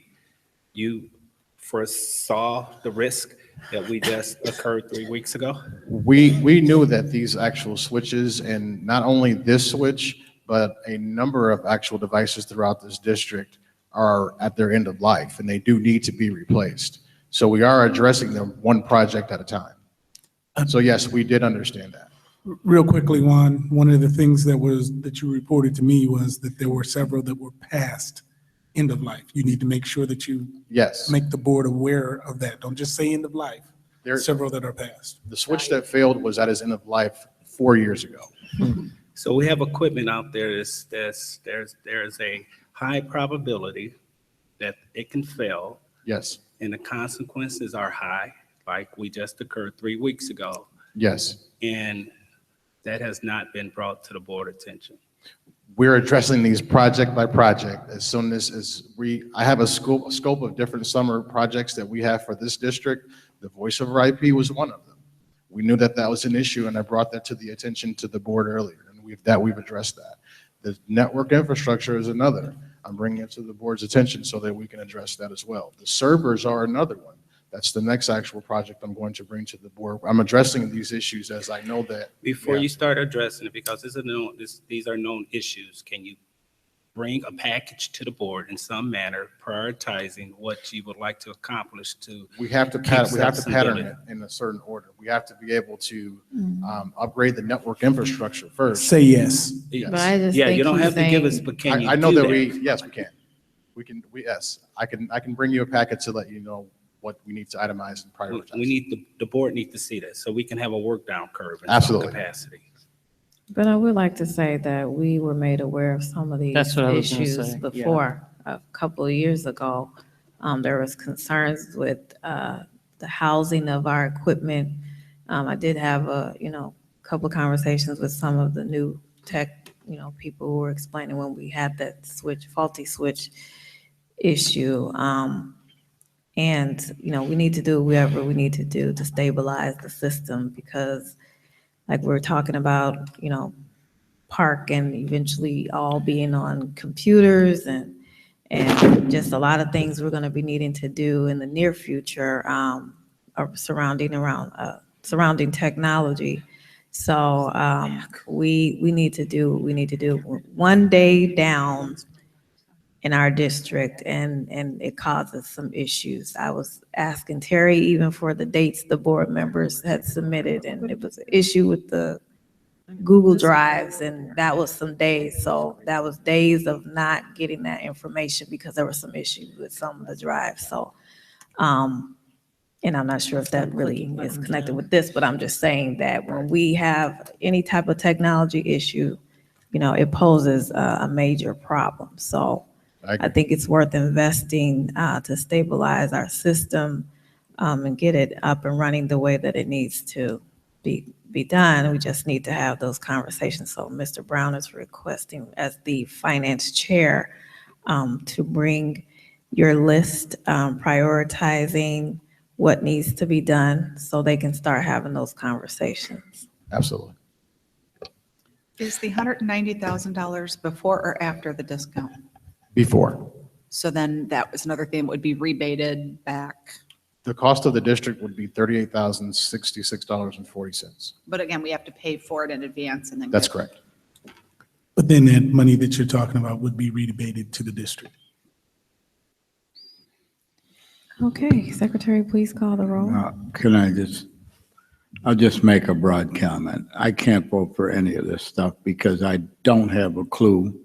You foresaw the risk that we just occurred 3 weeks ago? We knew that these actual switches, and not only this switch, but a number of actual devices throughout this district are at their end of life, and they do need to be replaced. So we are addressing them one project at a time. So yes, we did understand that. Real quickly, Juan, one of the things that you reported to me was that there were several that were past end of life. You need to make sure that you Yes. make the board aware of that. Don't just say end of life. There- Several that are past. The switch that failed was at its end of life 4 years ago. So we have equipment out there there's a high probability that it can fail, Yes, and the consequences are high, like we just occurred 3 weeks ago. yes. And That has not been brought to the board attention. We're addressing these project by project. As soon as I have a scope of different summer projects that we have for this district. The voice over IP was one of them. We knew that that was an issue, and I brought that to the attention to the board earlier, and we've addressed that. The network infrastructure is another. I'm bringing it to the board's attention so that we can address that as well. The servers are another one. That's the next actual project I'm going to bring to the board. I'm addressing these issues as I know that. Before you start addressing it, because these are known issues, can you bring a package to the board in some manner, prioritizing what you would like to accomplish to? We have to pattern it in a certain order. We have to be able to upgrade the network infrastructure first. Say yes. Yes. But I just Yeah, think you don't he's have to give us, saying- but can you I know do that yes, we can. Yes, I can bring you a packet to let you know what we need to itemize and prioritize. We need the board needs to see that, so we can have a work down curve in some Absolutely. capacity. But I would like to say that we were made aware of some of these That's what I was gonna issues say, before. A couple of years ago, there was concerns with the housing of our equipment. I did have a couple of conversations with some of the new tech people who were explaining when we had that faulty switch issue. And we need to do whatever we need to do to stabilize the system, because like we're talking about, Park and eventually all being on computers and just a lot of things we're going to be needing to do in the near future surrounding technology. So we need to do what we need to do. One day down in our district, and it causes some issues. I was asking Terry even for the dates the board members had submitted, and it was an issue with the Google Drives, and that was some days. So that was days of not getting that information because there were some issues with some of the drives. So, and I'm not sure if that really is connected with this, but I'm just saying that when we have any type of technology issue, it poses a major problem. So I think it's worth investing to stabilize our system and get it up and running the way that it needs to be done. We just need to have those conversations. So Mr. Brown is requesting, as the finance chair, to bring your list prioritizing what needs to be done so they can start having those conversations. Absolutely. Is the $190,000 before or after the discount? Before. So then that was another thing that would be rebated back. The cost of the district would be $38,066.40. But again, we have to pay for it in advance and then. That's correct. But then that money that you're talking about would be rebated to the district. Okay, Secretary, please call the roll. I'll just make a broad comment. I can't vote for any of this stuff because I don't have a clue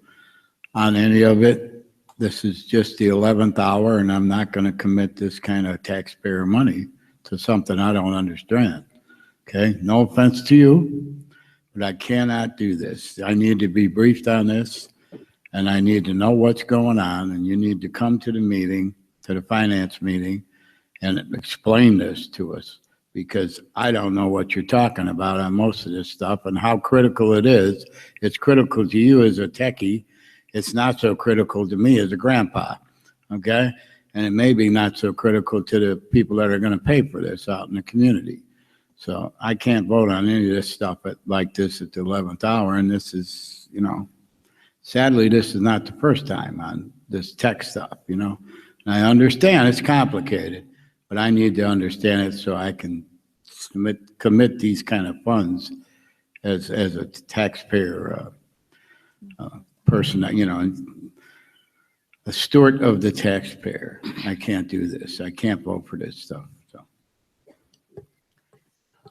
on any of it. This is just the 11th hour, and I'm not going to commit this kind of taxpayer money to something I don't understand. Okay, no offense to you, but I cannot do this. I need to be briefed on this, and I need to know what's going on, and you need to come to the meeting, to the finance meeting, and explain this to us, because I don't know what you're talking about on most of this stuff and how critical it is. It's critical to you as a techie. It's not so critical to me as a grandpa, okay? And it may be not so critical to the people that are going to pay for this out in the community. So I can't vote on any of this stuff like this at the 11th hour, and this is, sadly, this is not the first time on this tech stuff, And I understand it's complicated, but I need to understand it so I can commit these kind of funds as a taxpayer person, a steward of the taxpayer. I can't do this. I can't vote for this stuff. So.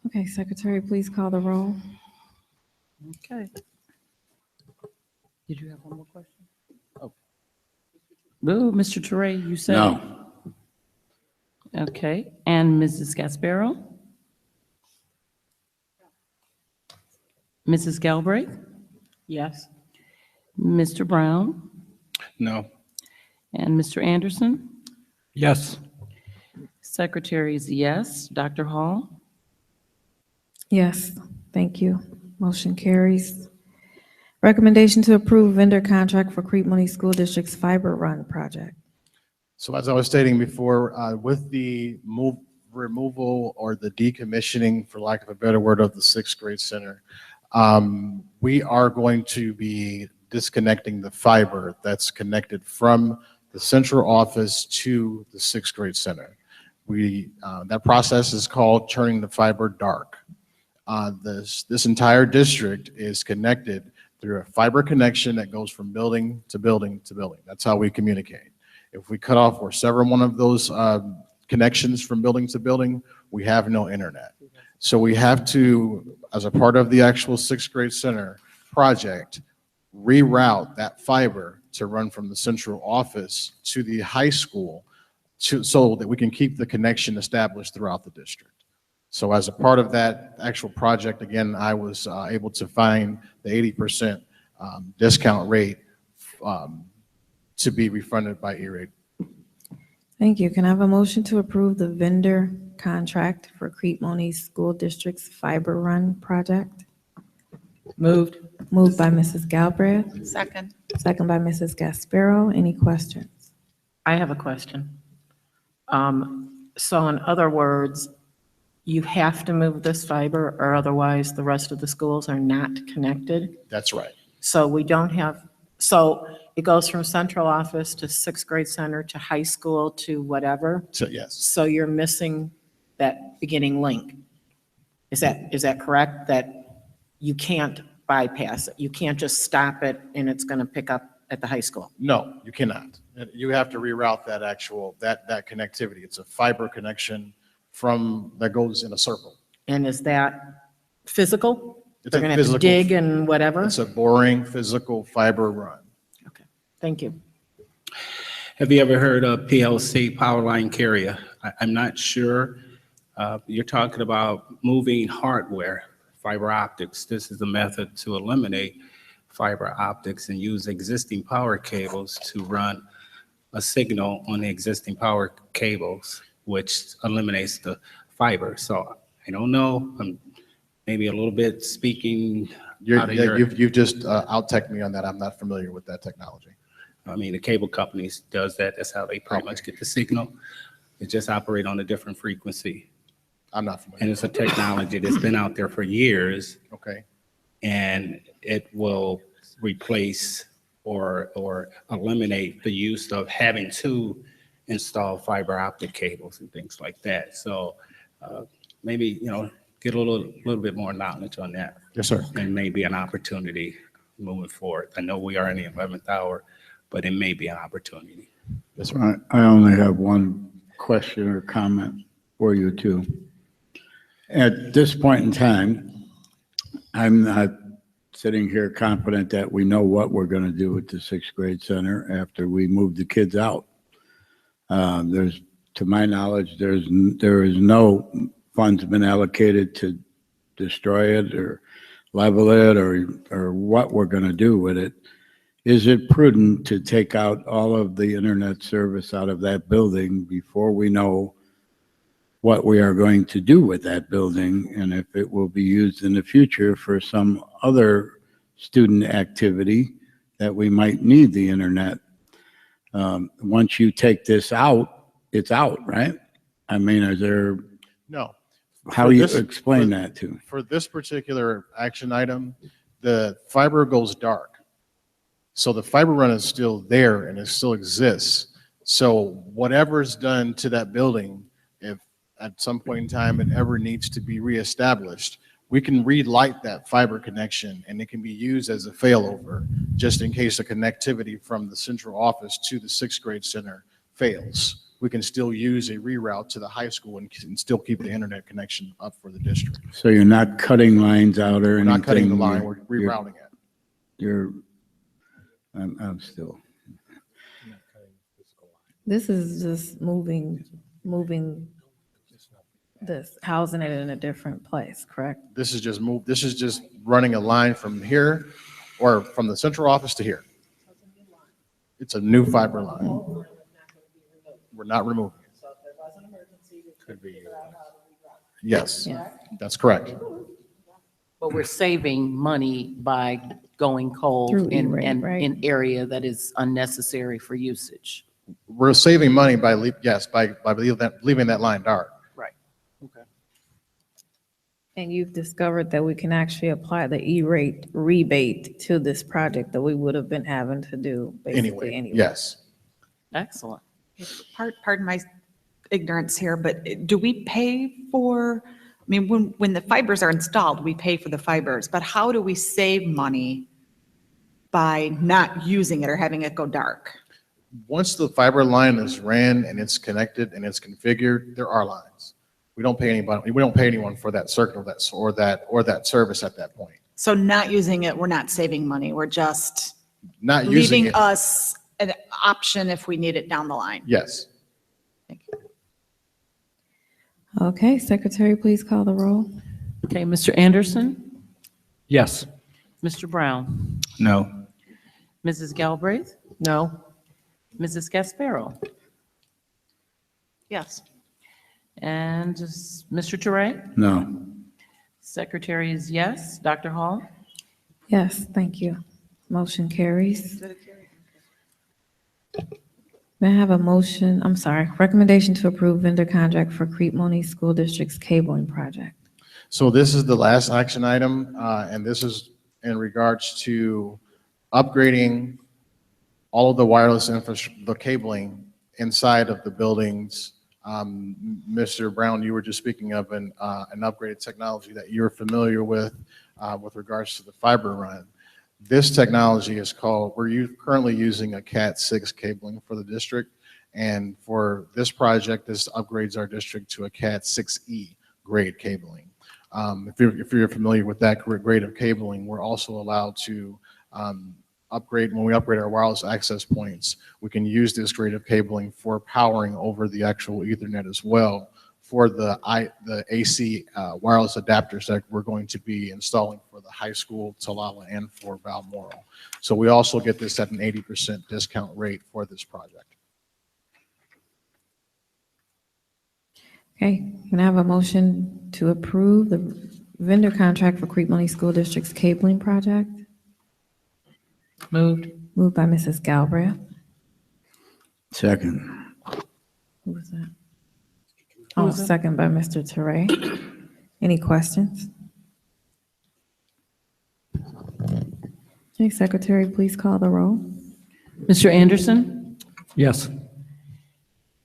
Okay, Secretary, please call the roll. Okay. Did you have one more question? Oh. Ooh, Mr. Teray, you said? No. Okay, and Mrs. Gasparo? Mrs. Galbraith? Yes. Mr. Brown? No. And Mr. Anderson? Yes. Secretary is yes. Dr. Hall? Yes, thank you. Motion carries. Recommendation to approve vendor contract for Crete Monee School District's Fiber Run project. So as I was stating before, with the removal or the decommissioning, for lack of a better word, of the sixth grade center, we are going to be disconnecting the fiber that's connected from the central office to the sixth grade center. That process is called turning the fiber dark. This entire district is connected through a fiber connection that goes from building to building to building. That's how we communicate. If we cut off or sever one of those connections from building to building, we have no internet. So we have to, as a part of the actual sixth grade center project, reroute that fiber to run from the central office to the high school so that we can keep the connection established throughout the district. So as a part of that actual project, again, I was able to find the 80% discount rate to be refunded by E-rate. Thank you. Can I have a motion to approve the vendor contract for Crete Monee School District's Fiber Run project? Moved. Moved by Mrs. Galbraith, Second. second by Mrs. Gasparo. Any questions? I have a question. So in other words, you have to move this fiber or otherwise the rest of the schools are not connected? That's right. So we don't have, so it goes from central office to sixth grade center to high school to whatever? So yes. So you're missing that beginning link. Is that correct? That you can't bypass it? You can't just stop it and it's going to pick up at the high school? No, you cannot. You have to reroute that actual, that connectivity. It's a fiber connection that goes in a circle. And is that physical? It's They're a going to have to physical- dig and whatever? It's a boring physical fiber run. Thank you. Have you ever heard of PLC, power line carrier? I'm not sure. You're talking about moving hardware, fiber optics. This is a method to eliminate fiber optics and use existing power cables to run a signal on the existing power cables, which eliminates the fiber. So I don't know, I'm maybe a little bit speaking out of your... You've just out-teched me on that. I'm not familiar with that technology. I mean, the cable companies does that. That's how they pretty much get the signal. It just operate on a different frequency. I'm not familiar. And it's a technology that's been out there for years. Okay. And it will replace or eliminate the use of having to install fiber optic cables and things like that. So maybe, get a little bit more knowledge on that. Yes, sir. And maybe an opportunity moving forward. I know we are in the 11th hour, but it may be an opportunity. Yes, sir. I only have one question or comment for you two. At this point in time, I'm not sitting here confident that we know what we're going to do with the sixth grade center after we move the kids out. To my knowledge, there is no funds been allocated to destroy it or level it or what we're going to do with it. Is it prudent to take out all of the internet service out of that building before we know what we are going to do with that building and if it will be used in the future for some other student activity that we might need the internet? Once you take this out, it's out, right? I mean, is there... No. How do you explain that to? For this particular action item, the fiber goes dark. So the fiber run is still there and it still exists. So whatever's done to that building, if at some point in time it ever needs to be reestablished, we can relight that fiber connection and it can be used as a failover just in case the connectivity from the central office to the sixth grade center fails. We can still use a reroute to the high school and still keep the internet connection up for the district. So you're not cutting lines out or anything? We're not cutting the line, we're rerouting it. I'm still. This is just moving this, housing it in a different place, correct? This is just running a line from here or from the central office to here. It's a new fiber line. We're not removing it. So if there was an emergency, we could be. Yes, Yeah. that's correct. But we're saving money by going cold Through in, E-rate, in, right? in area that is unnecessary for usage. We're saving money by, yes, by leaving that line dark. Right. Okay. And you've discovered that we can actually apply the E-rate rebate to this project that we would have been having to do basically anyway. Yes. Excellent. Pardon my ignorance here, but do we pay for, I mean, when the fibers are installed, we pay for the fibers, but how do we save money by not using it or having it go dark? Once the fiber line is ran and it's connected and it's configured, there are lines. We don't pay anybody, we don't pay anyone for that circuit or that service at that point. So not using it, we're not saving money, we're just Not using leaving it. us an option if we need it down the line. Yes. Okay, Secretary, please call the roll. Okay, Mr. Anderson? Yes. Mr. Brown? No. Mrs. Galbraith? No. Mrs. Gasparo? Yes. And Mr. Touré? No. Secretary is yes. Dr. Hall? Yes, thank you. Motion carries. May I have a motion, I'm sorry, recommendation to approve vendor contract for Crete Monee School District's cabling project. So this is the last action item, and this is in regards to upgrading all of the wireless infrastructure, the cabling inside of the buildings. Mr. Brown, you were just speaking of an upgraded technology that you're familiar with regards to the fiber run. This technology is called, we're currently using a Cat 6 cabling for the district. And for this project, this upgrades our district to a Cat 6E grade cabling. If you're familiar with that grade of cabling, we're also allowed to upgrade, when we upgrade our wireless access points, we can use this grade of cabling for powering over the actual Ethernet as well for the AC wireless adapters that we're going to be installing for the high school, Talala, and for Balmoral. So we also get this at an 80% discount rate for this project. Okay, can I have a motion to approve the vendor contract for Crete Monee School District's cabling project? Moved. Moved by Mrs. Galbraith. Second. Who was that? Who Oh, was that? second by Mr. Touré. Any questions? Okay, Secretary, please call the roll. Mr. Anderson? Yes.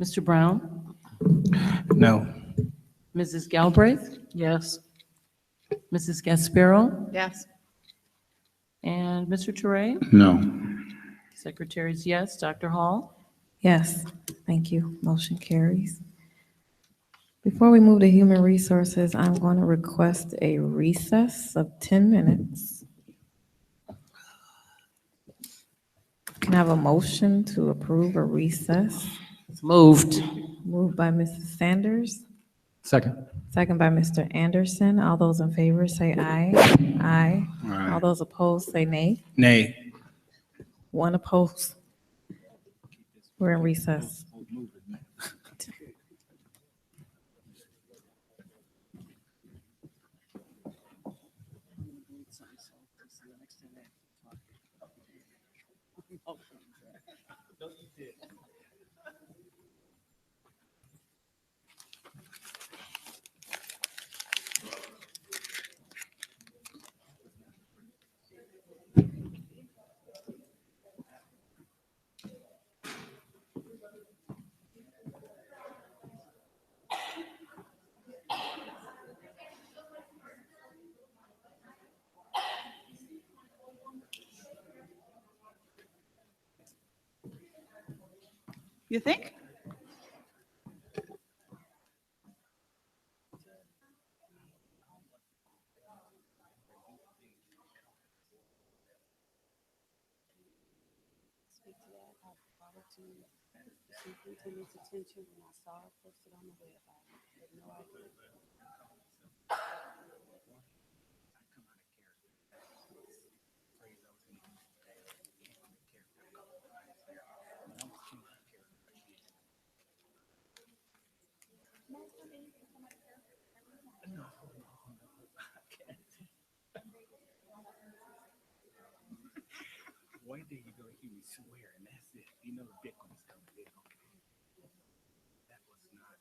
Mr. Brown? No. Mrs. Galbraith? Yes. Mrs. Gasparo? Yes. And Mr. Touré? No. Secretary is yes. Dr. Hall? Yes, thank you. Motion carries. Before we move to human resources, I'm going to request a recess of 10 minutes. Can I have a motion to approve a recess? Moved. Moved by Mrs. Sanders, Second. second by Mr. Anderson. All those in favor say aye. Aye. Aye. All those opposed say nay. Nay. One opposed. We're in recess. You think? wait till you go hear me swear, and that's it. You know the big one's coming. That was not.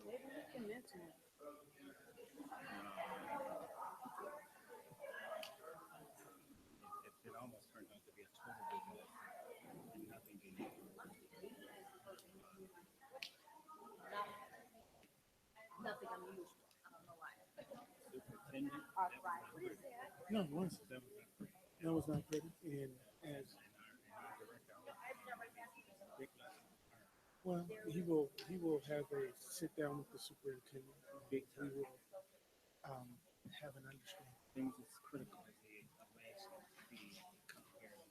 Maybe we can mention it. It almost turned out to be a total business and nothing being Nothing unusual. I don't know why. superintendent. No, it was. That was not pretty. And as well, he will have a sit down with the superintendent. He will have an understanding. Things that's critical as he alleged to be compared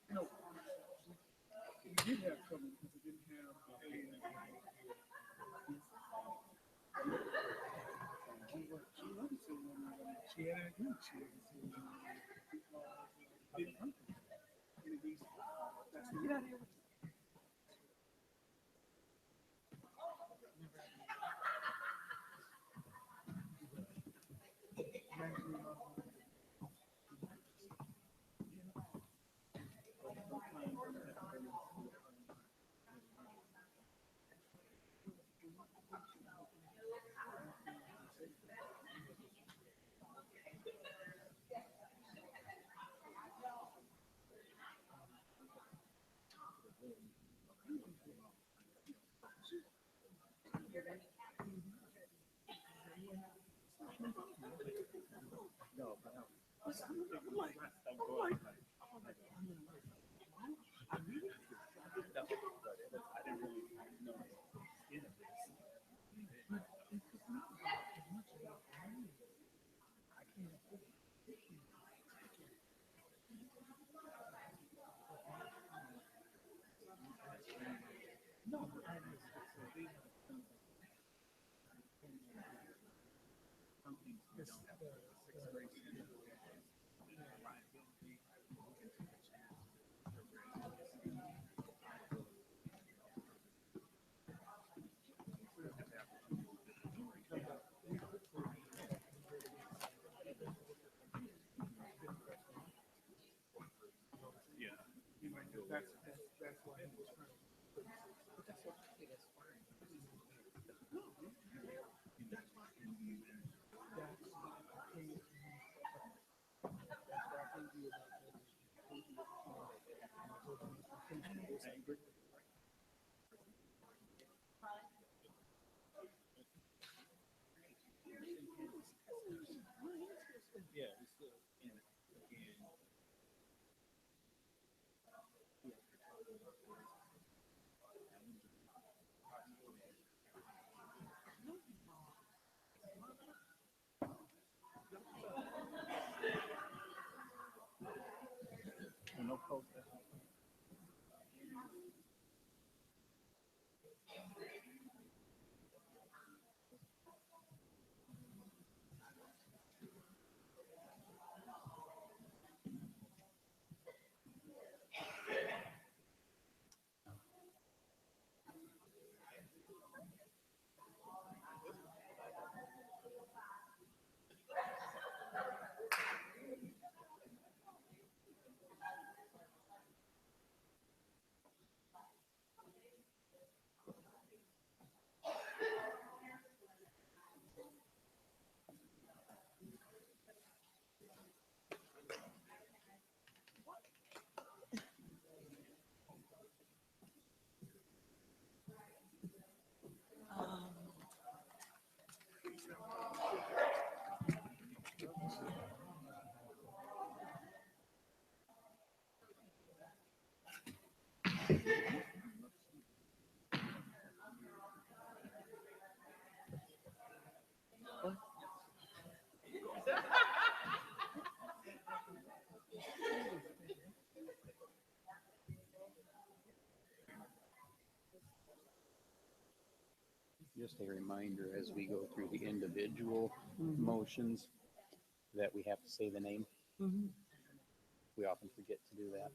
No, you did have trouble because you didn't have she had an agreement. She didn't come to these. That's get out of here. That's why he was trying to. But that's okay. That's fine. Yeah, it's still in again. No protest. just a reminder as we go through the individual Mhm. motions that we have to say the name. Mhm. We often forget to do that.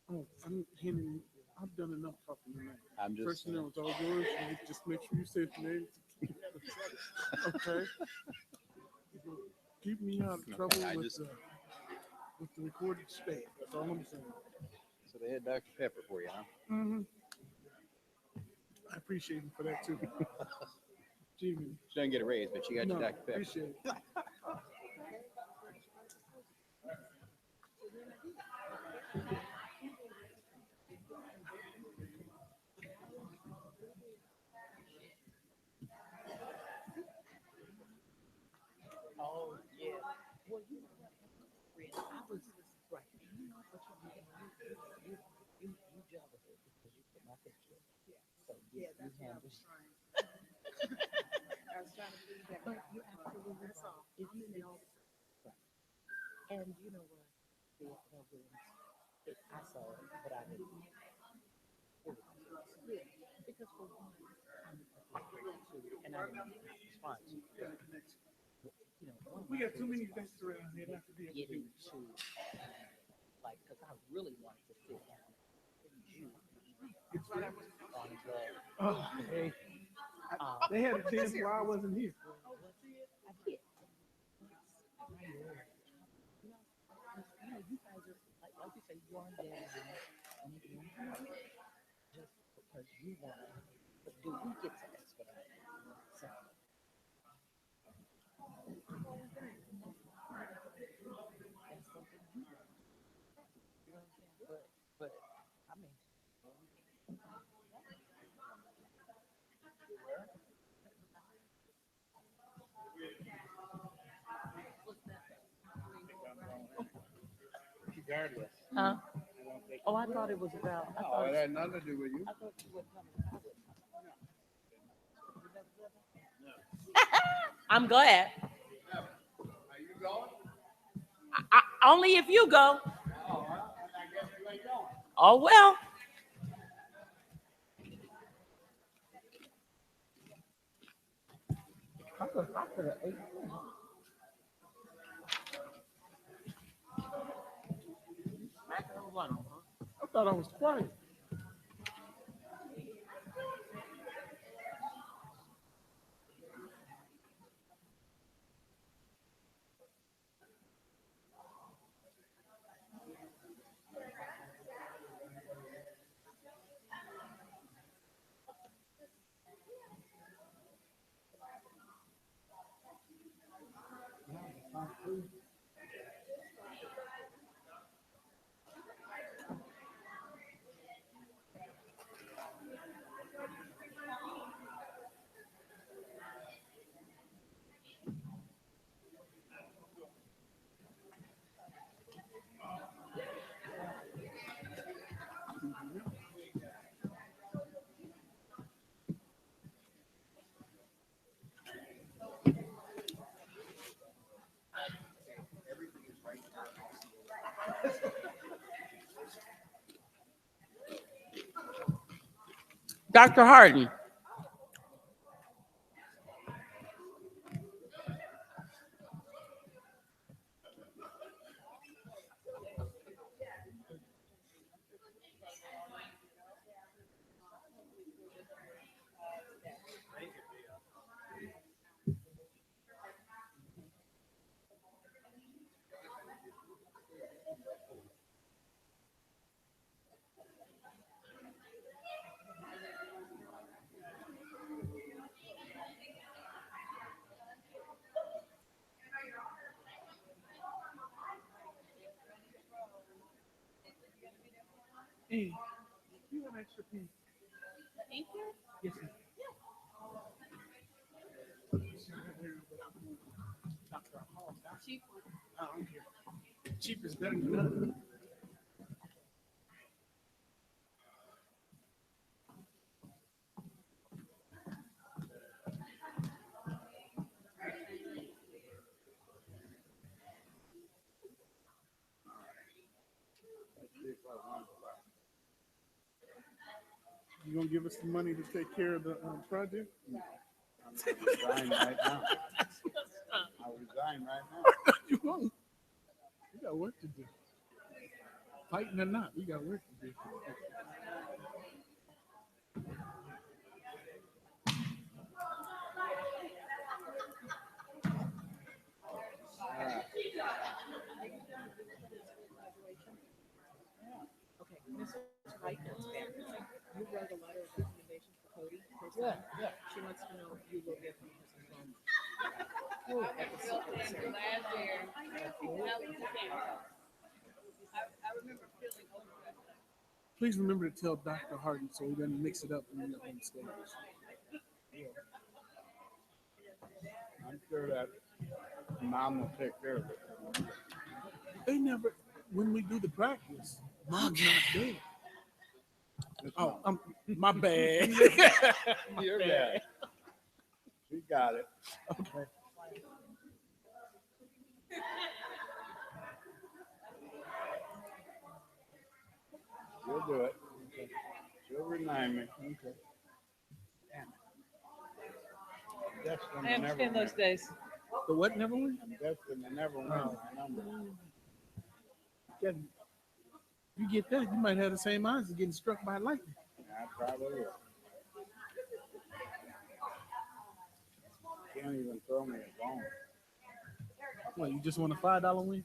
Oh, I'm handing, I've done enough talking tonight. I'm just Personnel, it's all yours. Just make sure you say the name. Okay? Keep me out of trouble I with just- with the recorded state. That's all I'm saying. So they had Dr. Pepper for you, huh? Mm-hmm. I appreciate you for that too. Gee, man. She doesn't get a raise, but she got No, you Dr. Pepper. appreciate it. Oh, yeah. Well, you know what, Fred, I was right. You know what you jealous of because you put my picture. Yeah. So yeah, that's what I was trying. I was trying to believe that. But you absolutely that's all. I'm in the office. Right. And you know what? I saw it, but I didn't. Yeah, because for one, I'm and I didn't respond to you. You know, We got too many things around here not to be able to do. Like, because I really wanted to sit down and you It's what I was on the. Oh, hey. They had a dance while I wasn't here. I did. You guys are like you say, you are there. Just because you want to, but do we get to expedite? So. That's something you know what I'm saying? But I mean, Regardless. huh? Oh, I thought it was about. I thought it had nothing to do with you. I thought you were coming. I'm glad. Are you going? Only if you go. Oh, well, I guess you ain't going. Oh, well. I could have ate. I thought I was quiet. Dr. Harden. Hey, you have extra pee. Thank you. Yes, ma'am. Cheap. I don't care. Cheap is better than nothing. You gonna give us the money to take care of the project? resign right now. I'll resign right now. You won't. We got work to do. Fighting or not, we got work to do. Okay, Mrs. Wright is back. You wrote a letter of recommendation for Cody. Yeah. She wants to know if you will give him his diploma. At the secret Please remember to tell Dr. Harden so he doesn't mix it up when you're on stage. I'm sure that Mom will take care of it. They never, when we do the practice, Mom's not there. Oh, my bad. You're bad. You got it. Okay. You'll do it. She'll remind me. Okay. Destined I to never understand win. those days. The what never win? Destined to never win. My number. You get that, you might have the same odds as getting struck by lightning. I probably will. Can't even throw me a bone. What, you just want a $5 win?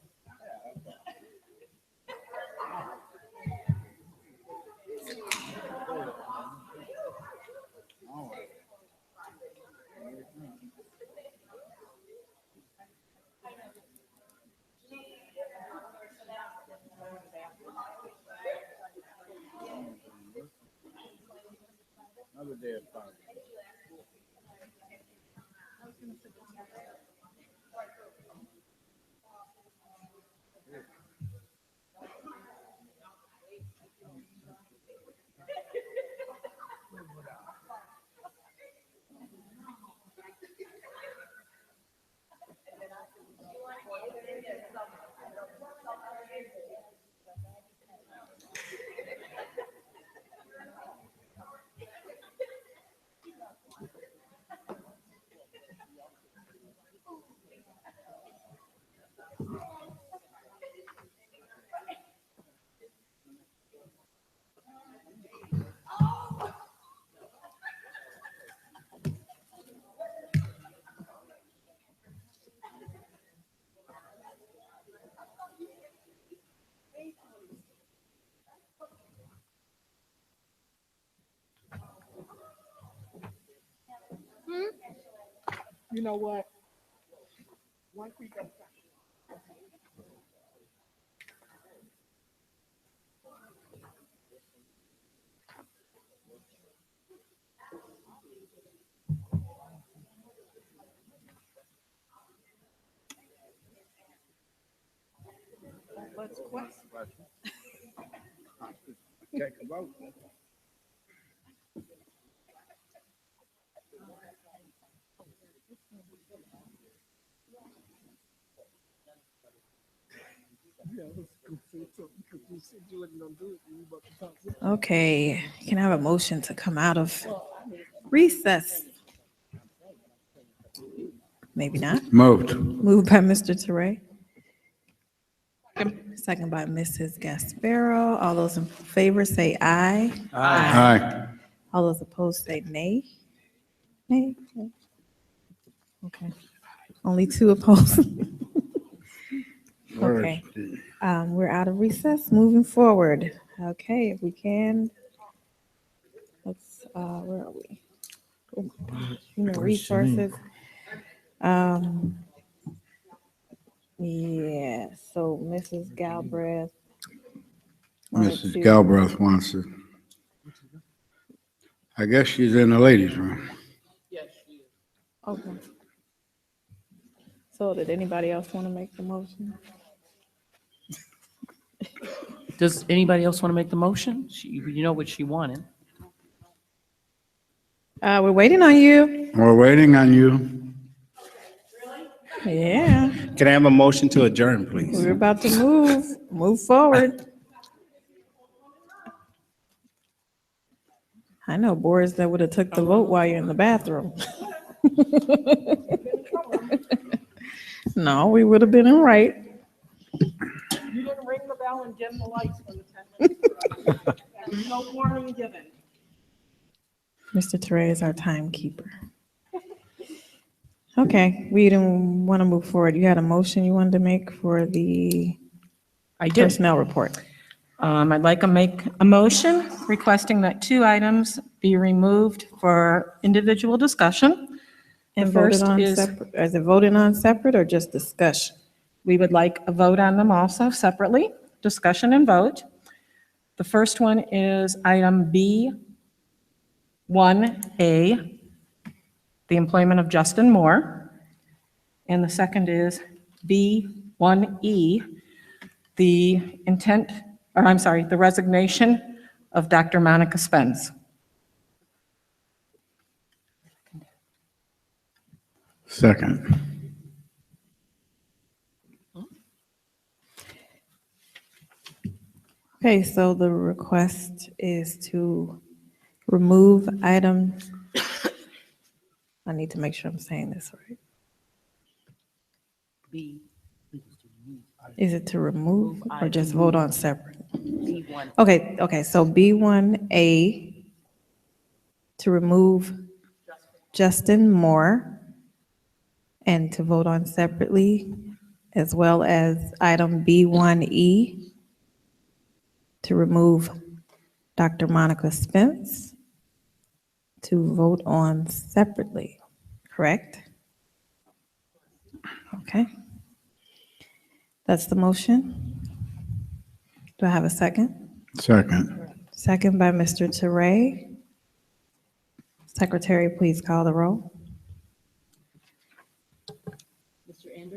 Oh. Another day of fun. You know what? Once we go. Let's quit. Take a vote. Okay, can I have a motion to come out of recess? Maybe not. Moved. Moved by Mr. Teray. Second by Mrs. Gasparo. All those in favor say aye. Aye. All those opposed say nay. Nay. Okay. Only two opposed. Okay. We're out of recess, moving forward. Okay, if we can, let's, where are we? Human resources. Yeah, so Mrs. Galbraith. Mrs. Galbraith wants it. I guess she's in the ladies' room. Okay. So did anybody else want to make the motion? Does anybody else want to make the motion? You know what she wanted. We're waiting on you. We're waiting on you. Yeah, Can I have a motion to adjourn, please? we're about to move forward. I know boards that would have took the vote while you're in the bathroom. No, we would have been in right. You didn't ring the bell and dim the lights when the 10 minutes were up. There was no warning given. Mr. Teray is our timekeeper. Okay, we didn't want to move forward. You had a motion you wanted to make for the I did. personnel report. I'd like to make a motion requesting that 2 items be removed for individual discussion. The And voted first on is, separate, is it voted on separate or just discussion? we would like a vote on them also separately, discussion and vote. The first one is item B1A, the employment of Justin Moore. And the second is B1E, the the resignation of Dr. Monica Spence. Second. Okay, so the request is to remove item, I need to make sure I'm saying this right. Is it to remove or just vote on separate? Okay, so B1A, to remove Justin Moore, and to vote on separately, as well as item B1E, to remove Dr. Monica Spence, to vote on separately, correct? Okay. That's the motion. Do I have a second? Second. Second by Mr. Teray. Secretary, please call the roll.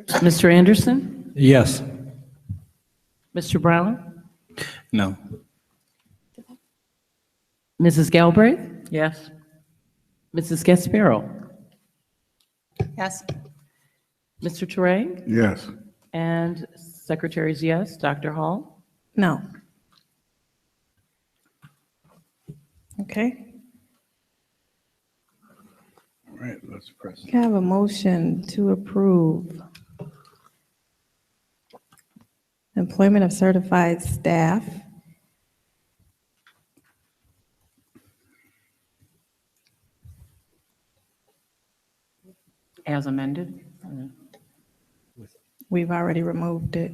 Mr. Anderson? Yes. Mr. Brown? No. Mrs. Galbraith? Yes. Mrs. Gasparo? Yes. Mr. Teray? Yes. And Secretary's yes. Dr. Hall? No. Okay. All right, let's press. Can I have a motion to approve employment of certified staff As amended? We've already removed it.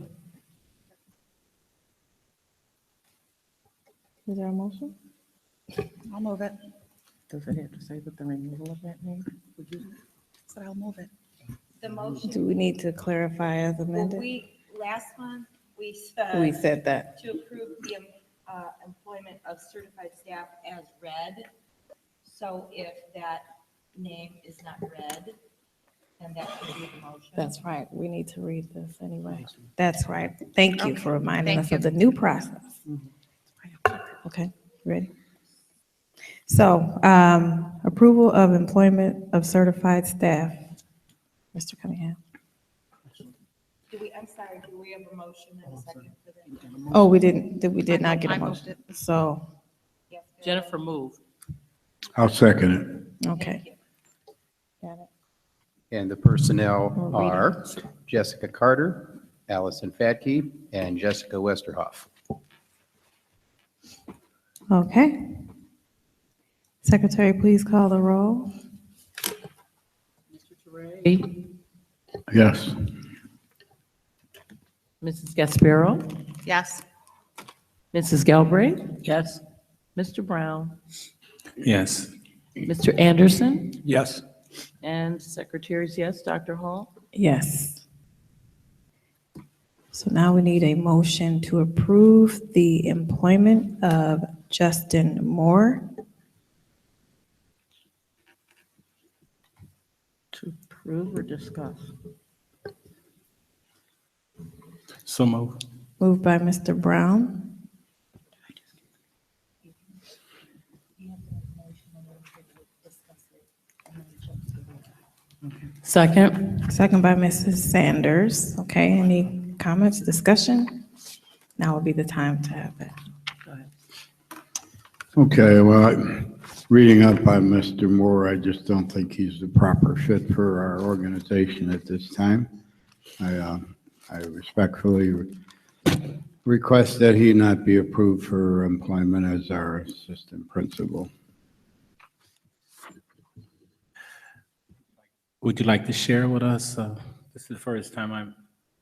Is there a motion? I'll move it. Does it have to say with the removal of that name? Would you? So I'll move it. The motion. Do we need to clarify as Well, amended? last month, we We said that. to approve the employment of certified staff as read. So if that name is not read, then that should be the motion. That's right. We need to read this anyway. That's right. Thank you for reminding Thank us of the new process. Okay, ready? So, approval of employment of certified staff. Mr. Cunningham. I'm sorry, do we have a motion and a second for that? Oh, we did not get a motion. So, Jennifer, move. I'll second it. okay. And the personnel We'll read are Jessica Carter, Allison Fatke, and Jessica Westerhoff. Okay. Secretary, please call the roll. Yes. Mrs. Gasparo? Yes. Mrs. Galbraith? Yes. Mr. Brown? Yes. Mr. Anderson? Yes. And Secretary's yes. Dr. Hall? Yes. So now we need a motion to approve the employment of Justin Moore. To approve or discuss? So move. Moved by Mr. Brown. Second. Second by Mrs. Sanders. Okay, any comments, discussion? Now would be the time to have it. Okay, well, reading up on Mr. Moore, I just don't think he's the proper fit for our organization at this time. I respectfully request that he not be approved for employment as our assistant principal. Would you like to share with us? This is the first time I'm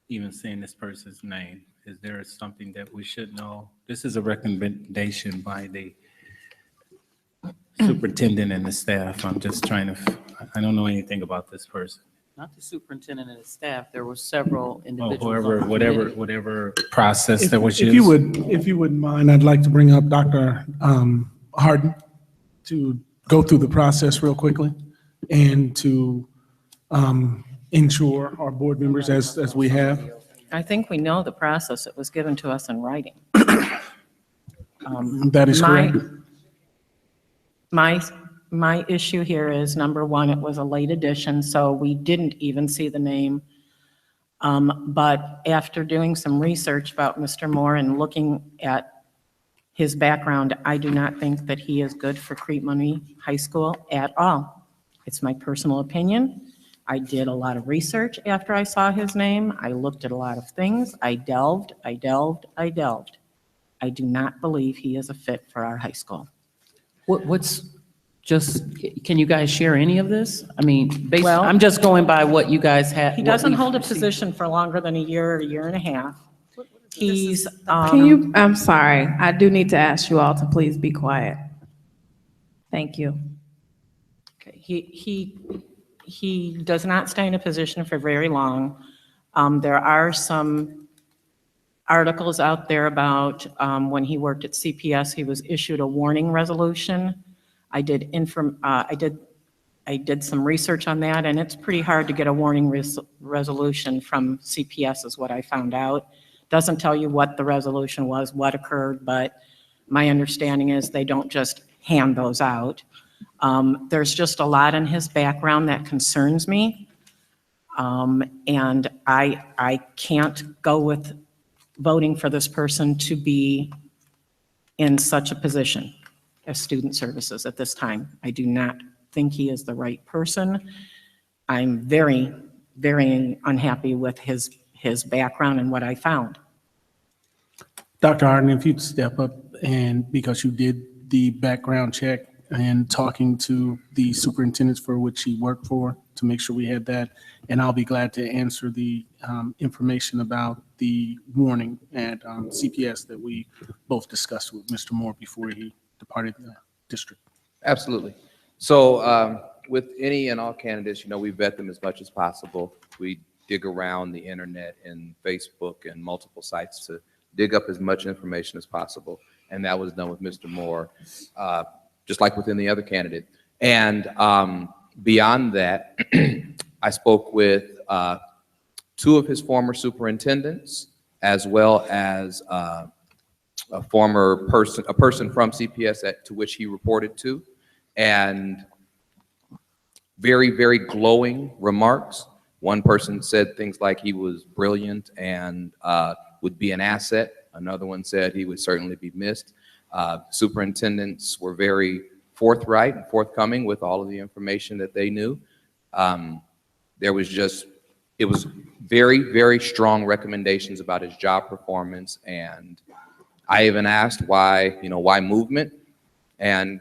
even seeing this person's name. Is there something that we should know? This is a recommendation by the superintendent and the staff. I'm just trying to, I don't know anything about this person. Not the superintendent and his staff, there were several Oh, individuals. on the committee. whatever process that was If used. if you wouldn't mind, I'd like to bring up Dr. Harden to go through the process real quickly and to ensure our board members, as we have. I think we know the process. It was given to us in writing. That is correct. My issue here is, number one, it was a late addition, so we didn't even see the name. But after doing some research about Mr. Moore and looking at his background, I do not think that he is good for Crete Monee High School at all. It's my personal opinion. I did a lot of research after I saw his name. I looked at a lot of things. I delved. I do not believe he is a fit for our high school. Can you guys share any of this? I mean, Well- I'm just going by what you guys had. He what doesn't we've hold a received. position for longer than a year and a half. He's, Can you, I'm sorry, I do need to ask you all to please be quiet. Thank you. he does not stay in a position for very long. There are some articles out there about when he worked at CPS, he was issued a warning resolution. I did some research on that, and it's pretty hard to get a warning resolution from CPS is what I found out. Doesn't tell you what the resolution was, what occurred, but my understanding is they don't just hand those out. There's just a lot in his background that concerns me. And I can't go with voting for this person to be in such a position as student services at this time. I do not think he is the right person. I'm very, very unhappy with his background and what I found. Dr. Harden, if you'd step up, and because you did the background check and talking to the superintendents for which he worked for to make sure we had that, and I'll be glad to answer the information about the warning at CPS that we both discussed with Mr. Moore before he departed the district. Absolutely. So with any and all candidates, we vet them as much as possible. We dig around the internet and Facebook and multiple sites to dig up as much information as possible. And that was done with Mr. Moore, just like with any other candidate. And beyond that, I spoke with two of his former superintendents, as well as a person from CPS to which he reported to, and very, very glowing remarks. One person said things like he was brilliant and would be an asset. Another one said he would certainly be missed. Superintendents were very forthright and forthcoming with all of the information that they knew. It was very, very strong recommendations about his job performance. And I even asked why movement, and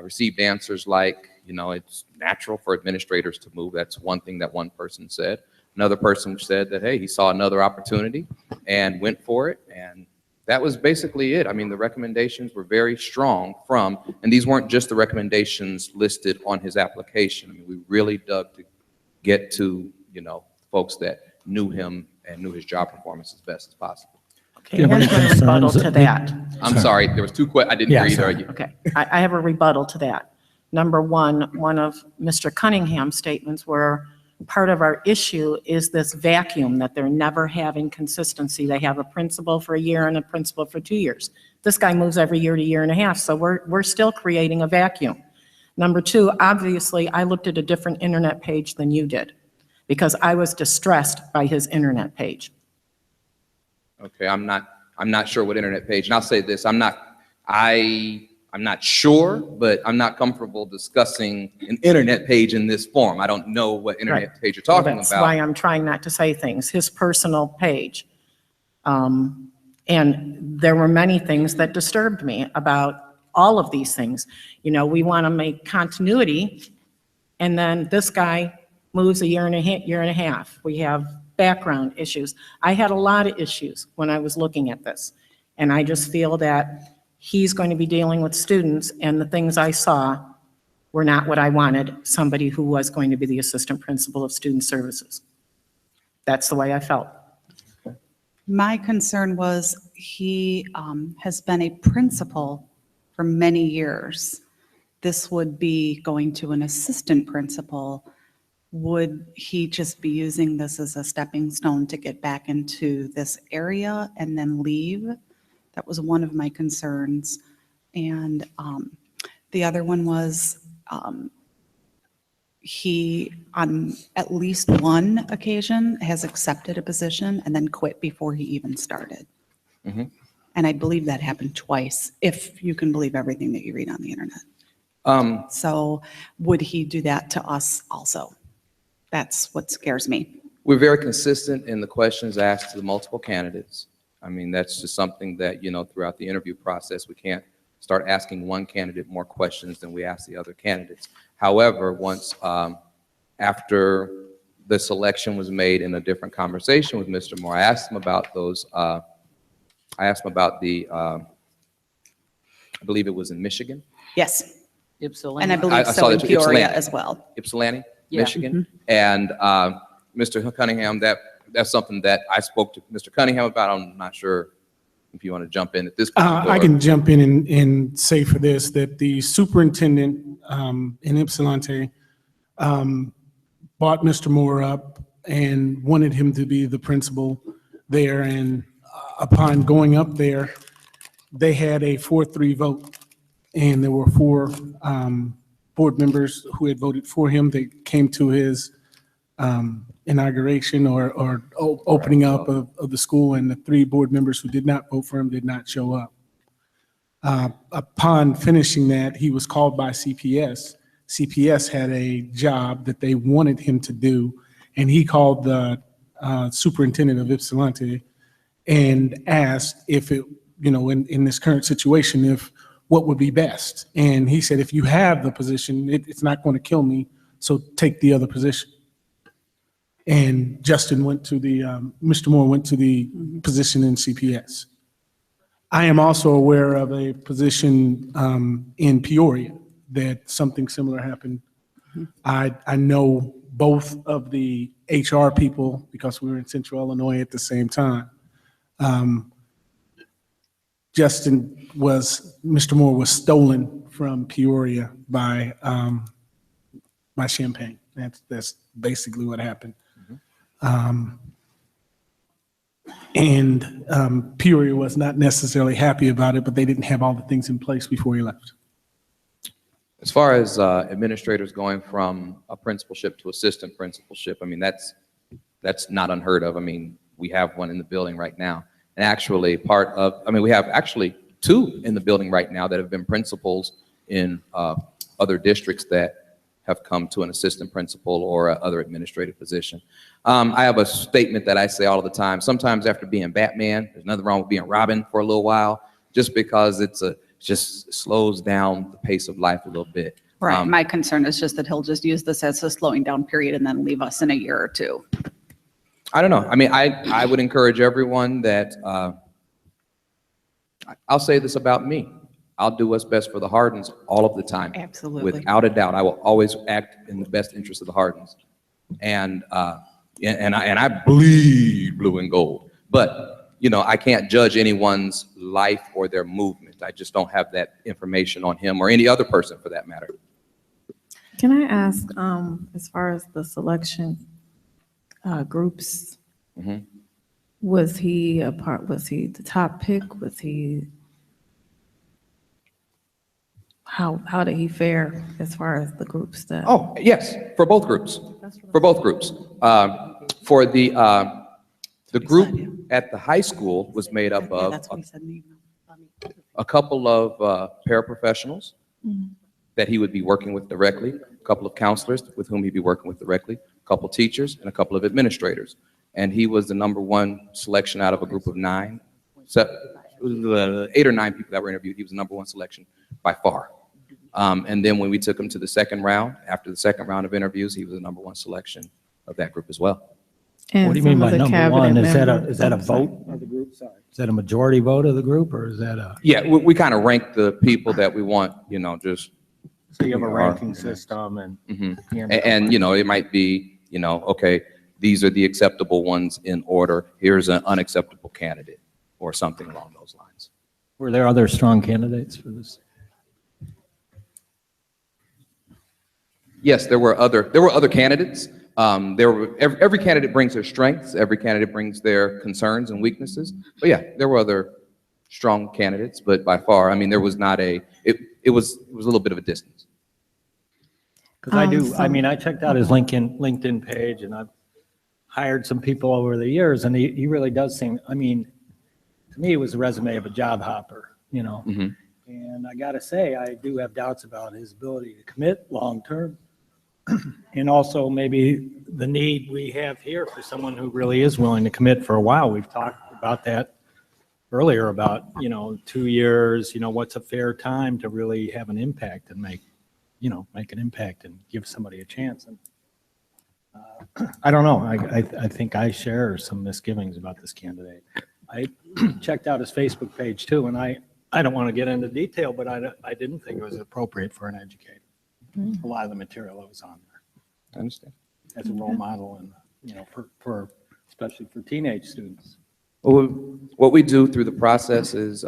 received answers like, it's natural for administrators to move. That's one thing that one person said. Another person said that, hey, he saw another opportunity and went for it. And that was basically it. I mean, the recommendations were very strong and these weren't just the recommendations listed on his application. I mean, we really dug to get to, folks that knew him and knew his job performance as best as possible. Okay, here's my rebuttal to that. I'm sorry, there was two questions. I didn't hear either of you. Okay, I have a rebuttal to that. Number one of Mr. Cunningham's statements were, part of our issue is this vacuum that they're never having consistency. They have a principal for a year and a principal for 2 years. This guy moves every year to year and a half, so we're still creating a vacuum. Number two, obviously, I looked at a different internet page than you did because I was distressed by his internet page. Okay, I'm not sure what internet page, and I'll say this, I'm not sure, but I'm not comfortable discussing an internet page in this form. I don't know what internet Right. page you're talking That's about. why I'm trying not to say things, his personal page. And there were many things that disturbed me about all of these things. You know, we want to make continuity, and then this guy moves a year and a half. We have background issues. I had a lot of issues when I was looking at this, and I just feel that he's going to be dealing with students, and the things I saw were not what I wanted, somebody who was going to be the assistant principal of student services. That's the way I felt. My concern was he has been a principal for many years. This would be going to an assistant principal. Would he just be using this as a stepping stone to get back into this area and then leave? That was one of my concerns. And the other one was he, on at least one occasion, has accepted a position and then quit before he even started. Mhm. And I believe that happened twice, if you can believe everything that you read on the internet. So would he do that to us also? That's what scares me. We're very consistent in the questions asked to the multiple candidates. I mean, that's just something that, you know, throughout the interview process, we can't start asking one candidate more questions than we ask the other candidates. However, once after the selection was made in a different conversation with Mr. Moore, I asked him about those, I asked him about the, I believe it was in Michigan. Yes. Ypsilanti. And I I believe saw so in that Peoria Ypsilanti. as well. Ypsilanti, Yeah. Michigan. And Mr. Cunningham, that's something that I spoke to Mr. Cunningham about. I'm not sure if you want to jump in at this point. I can jump in and say for this, that the superintendent in Ypsilanti brought Mr. Moore up and wanted him to be the principal there. And upon going up there, they had a 4-3 vote. And there were 4 board members who had voted for him. They came to his inauguration or opening up of the school, and the 3 board members who did not vote for him did not show up. Upon finishing that, he was called by CPS. CPS had a job that they wanted him to do, and he called the superintendent of Ypsilanti and asked if it, you know, in this current situation, if what would be best. And he said, if you have the position, it's not going to kill me, so take the other position. And Justin went to the, Mr. Moore went to the position in CPS. I am also aware of a position in Peoria that something similar happened. I know both of the HR people because we were in Central Illinois at the same time. Mr. Moore was stolen from Peoria by Champaign. That's basically what happened. Peoria was not necessarily happy about it, but they didn't have all the things in place before he left. As far as administrators going from a principalship to assistant principalship, I mean, that's not unheard of. I mean, we have one in the building right now. And actually we have actually 2 in the building right now that have been principals in other districts that have come to an assistant principal or other administrative position. I have a statement that I say all the time. Sometimes after being Batman, there's nothing wrong with being Robin for a little while, just because just slows down the pace of life a little bit. Right. My concern is just that he'll just use this as a slowing down period and then leave us in a year or 2. I don't know. I mean, I would encourage everyone that, I'll say this about me. I'll do what's best for the Hardens all of the time. Absolutely. Without a doubt. I will always act in the best interest of the Hardens. And I bleed blue and gold. But, you know, I can't judge anyone's life or their movement. I just don't have that information on him or any other person for that matter. Can I ask, as far as the selection groups, was he the top pick? Was he, how did he fare as far as the groups that? Oh, yes, for both groups. For both groups. For the group at the high school was made up of, a couple of paraprofessionals that he would be working with directly, a couple of counselors with whom he'd be working with directly, a couple teachers, and a couple of administrators. And he was the #1 selection out of a group of 8 or 9 people that were interviewed. He was the #1 selection by far. And then when we took him to the second round, after the second round of interviews, he was the #1 selection of that group as well. And What do you mean some by of the number cabinet one? Is that members- a vote of the group? Sorry. Is that a majority vote of the group, or is that a? Yeah, we kind of rank the people that we want, just. So you have a our- ranking system and. And, it might be, okay, these are the acceptable ones in order. Here's an unacceptable candidate or something along those lines. Were there other strong candidates for this? Yes, there were other candidates. Every candidate brings their strengths. Every candidate brings their concerns and weaknesses. But yeah, there were other strong candidates, but by far, there was not it was a little bit of a distance. Because I checked out his LinkedIn page, and I've hired some people over the years, and he really does seem, to me, it was a resume of a job hopper, And I gotta say, I do have doubts about his ability to commit long-term. And also maybe the need we have here for someone who really is willing to commit for a while. We've talked about that earlier about, 2 years, what's a fair time to really have an impact and make an impact and give somebody a chance. And I don't know. I think I share some misgivings about this candidate. I checked out his Facebook page too, and I don't want to get into detail, but I didn't think it was appropriate for an educator. A lot of the material that was on there. I understand. As a role model and, for especially for teenage students. Well, what we do through the process is,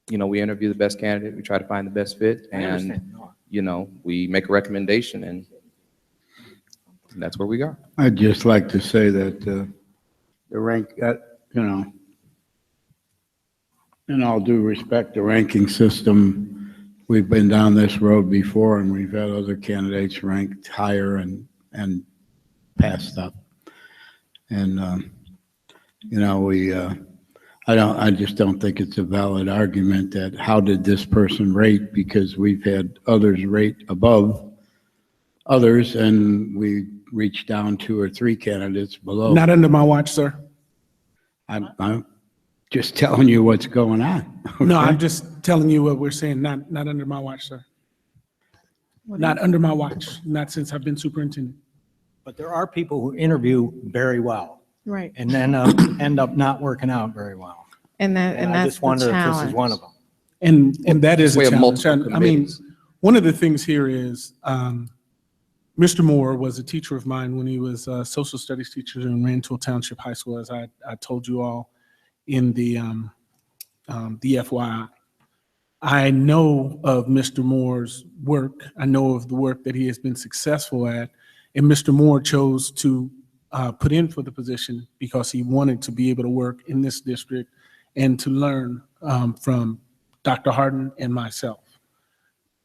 we interview the best candidate, we try to find the best fit, and, we make a recommendation, and that's where we are. I'd just like to say that the rank, in all due respect, the ranking system, we've been down this road before, and we've had other candidates ranked higher and passed up. And, I just don't think it's a valid argument that how did this person rate, because we've had others rate above others, and we reached down 2 or 3 candidates below. Not under my watch, sir. I'm just telling you what's going on. No, okay? I'm just telling you what we're saying, not under my watch, sir. Not under my watch, not since I've been superintendent. But there are people who interview very well. Right. And then end up not working out very well. And I that's just wonder the if this challenge. is one of them. And that is We a have challenge. multiple I mean, committees. one of the things here is, Mr. Moore was a teacher of mine when he was a social studies teacher in Rantoul Township High School, as I told you all in the FYI. I know of Mr. Moore's work. I know of the work that he has been successful at. And Mr. Moore chose to put in for the position because he wanted to be able to work in this district and to learn from Dr. Harden and myself.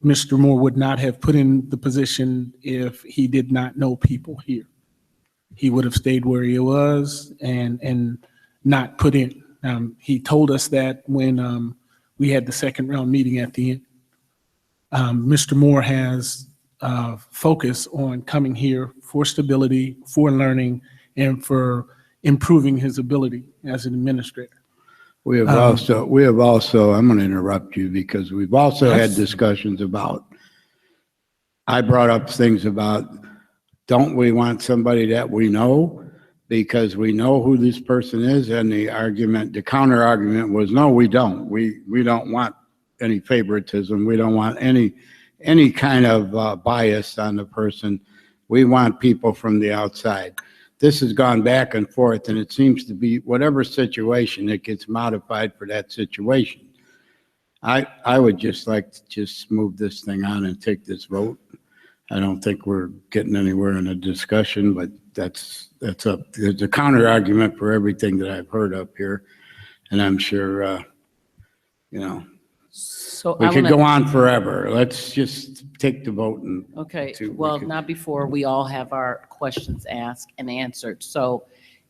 Mr. Moore would not have put in the position if he did not know people here. He would have stayed where he was and not put in. He told us that when we had the second round meeting at the end. Mr. Moore has focus on coming here for stability, for learning, and for improving his ability as an administrator. We have also, I'm going to interrupt you because we've also had discussions about, I brought up things about, don't we want somebody that we know? Because we know who this person is, and the counter argument was, no, we don't. We don't want any favoritism. We don't want any kind of bias on the person. We want people from the outside. This has gone back and forth, and it seems to be whatever situation, it gets modified for that situation. I would just like to just move this thing on and take this vote. I don't think we're getting anywhere in a discussion, but there's a counter argument for everything that I've heard up here, and I'm sure, So we I could wanna- go on forever. Let's just take the vote and. Okay, see what we well, can- not before we all have our questions asked and answered. So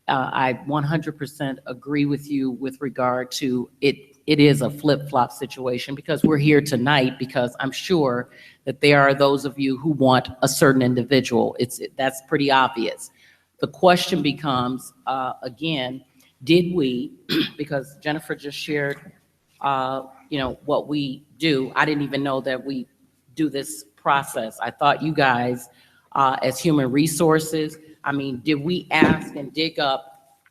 I 100% agree with you with regard to it it is a flip-flop situation, because we're here tonight because I'm sure that there are those of you who want a certain individual. That's pretty obvious. The question becomes, again, did we, because Jennifer just shared, what we do. I didn't even know that we do this process. I thought you guys, as human resources, did we ask and dig up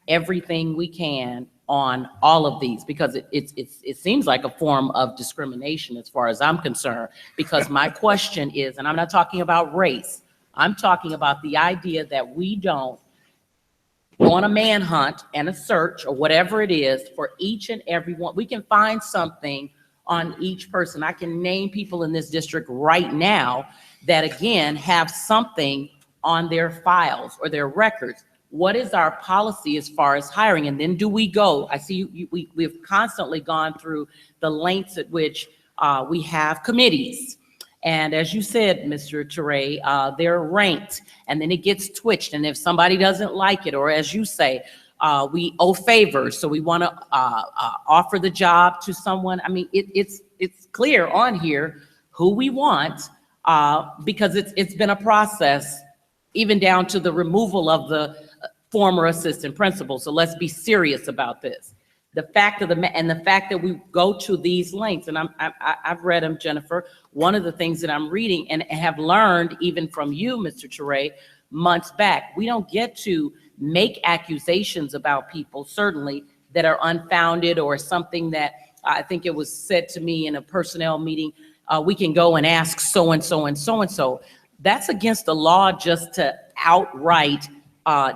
everything we can on all of these? Because it seems like a form of discrimination as far as I'm concerned. Because my question is, and I'm not talking about race, I'm talking about the idea that we don't go on a manhunt and a search or whatever it is for each and every one. We can find something on each person. I can name people in this district right now that, again, have something on their files or their records. What is our policy as far as hiring? And then do we go? I see we've constantly gone through the lengths at which we have committees. And as you said, Mr. Teray, they're ranked, and then it gets twitched. And if somebody doesn't like it, or as you say, we owe favors, so we want to offer the job to someone. It's clear on here who we want, because it's been a process, even down to the removal of the former assistant principal. So let's be serious about this. The fact that we go to these lengths, and I've read them, Jennifer. One of the things that I'm reading and have learned even from you, Mr. Teray, months back, we don't get to make accusations about people, certainly, that are unfounded, or something that I think it was said to me in a personnel meeting, we can go and ask so-and-so and so-and-so. That's against the law, just to outright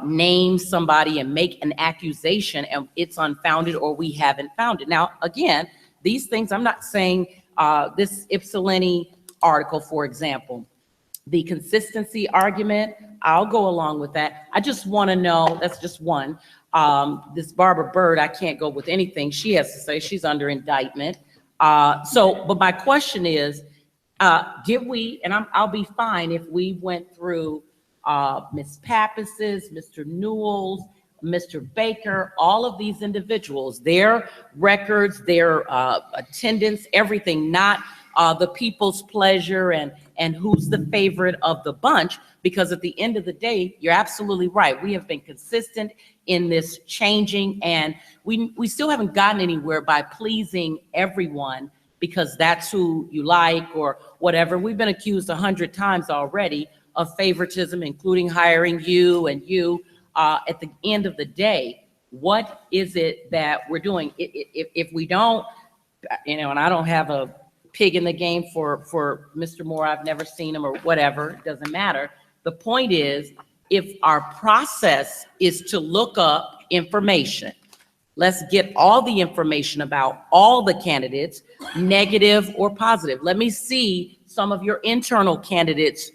name somebody and make an accusation, and it's unfounded or we haven't found it. Now, again, these things, I'm not saying this Ypsilanti article, for example, the consistency argument, I'll go along with that. I just want to know, that's just one. This Barbara Bird, I can't go with anything she has to say. She's under indictment. But my question is, did we, and I'll be fine if we went through Ms. Pappas's, Mr. Newell's, Mr. Baker, all of these individuals, their records, their attendance, everything, not the people's pleasure and who's the favorite of the bunch, because at the end of the day, you're absolutely right. We have been consistent in this changing, and we still haven't gotten anywhere by pleasing everyone because that's who you like or whatever. We've been accused 100 times already of favoritism, including hiring you and you. At the end of the day, what is it that we're doing? If we don't, and I don't have a pig in the game for Mr. Moore, I've never seen him or whatever, it doesn't matter. The point is, if our process is to look up information, let's get all the information about all the candidates, negative or positive. Let me see some of your internal candidates,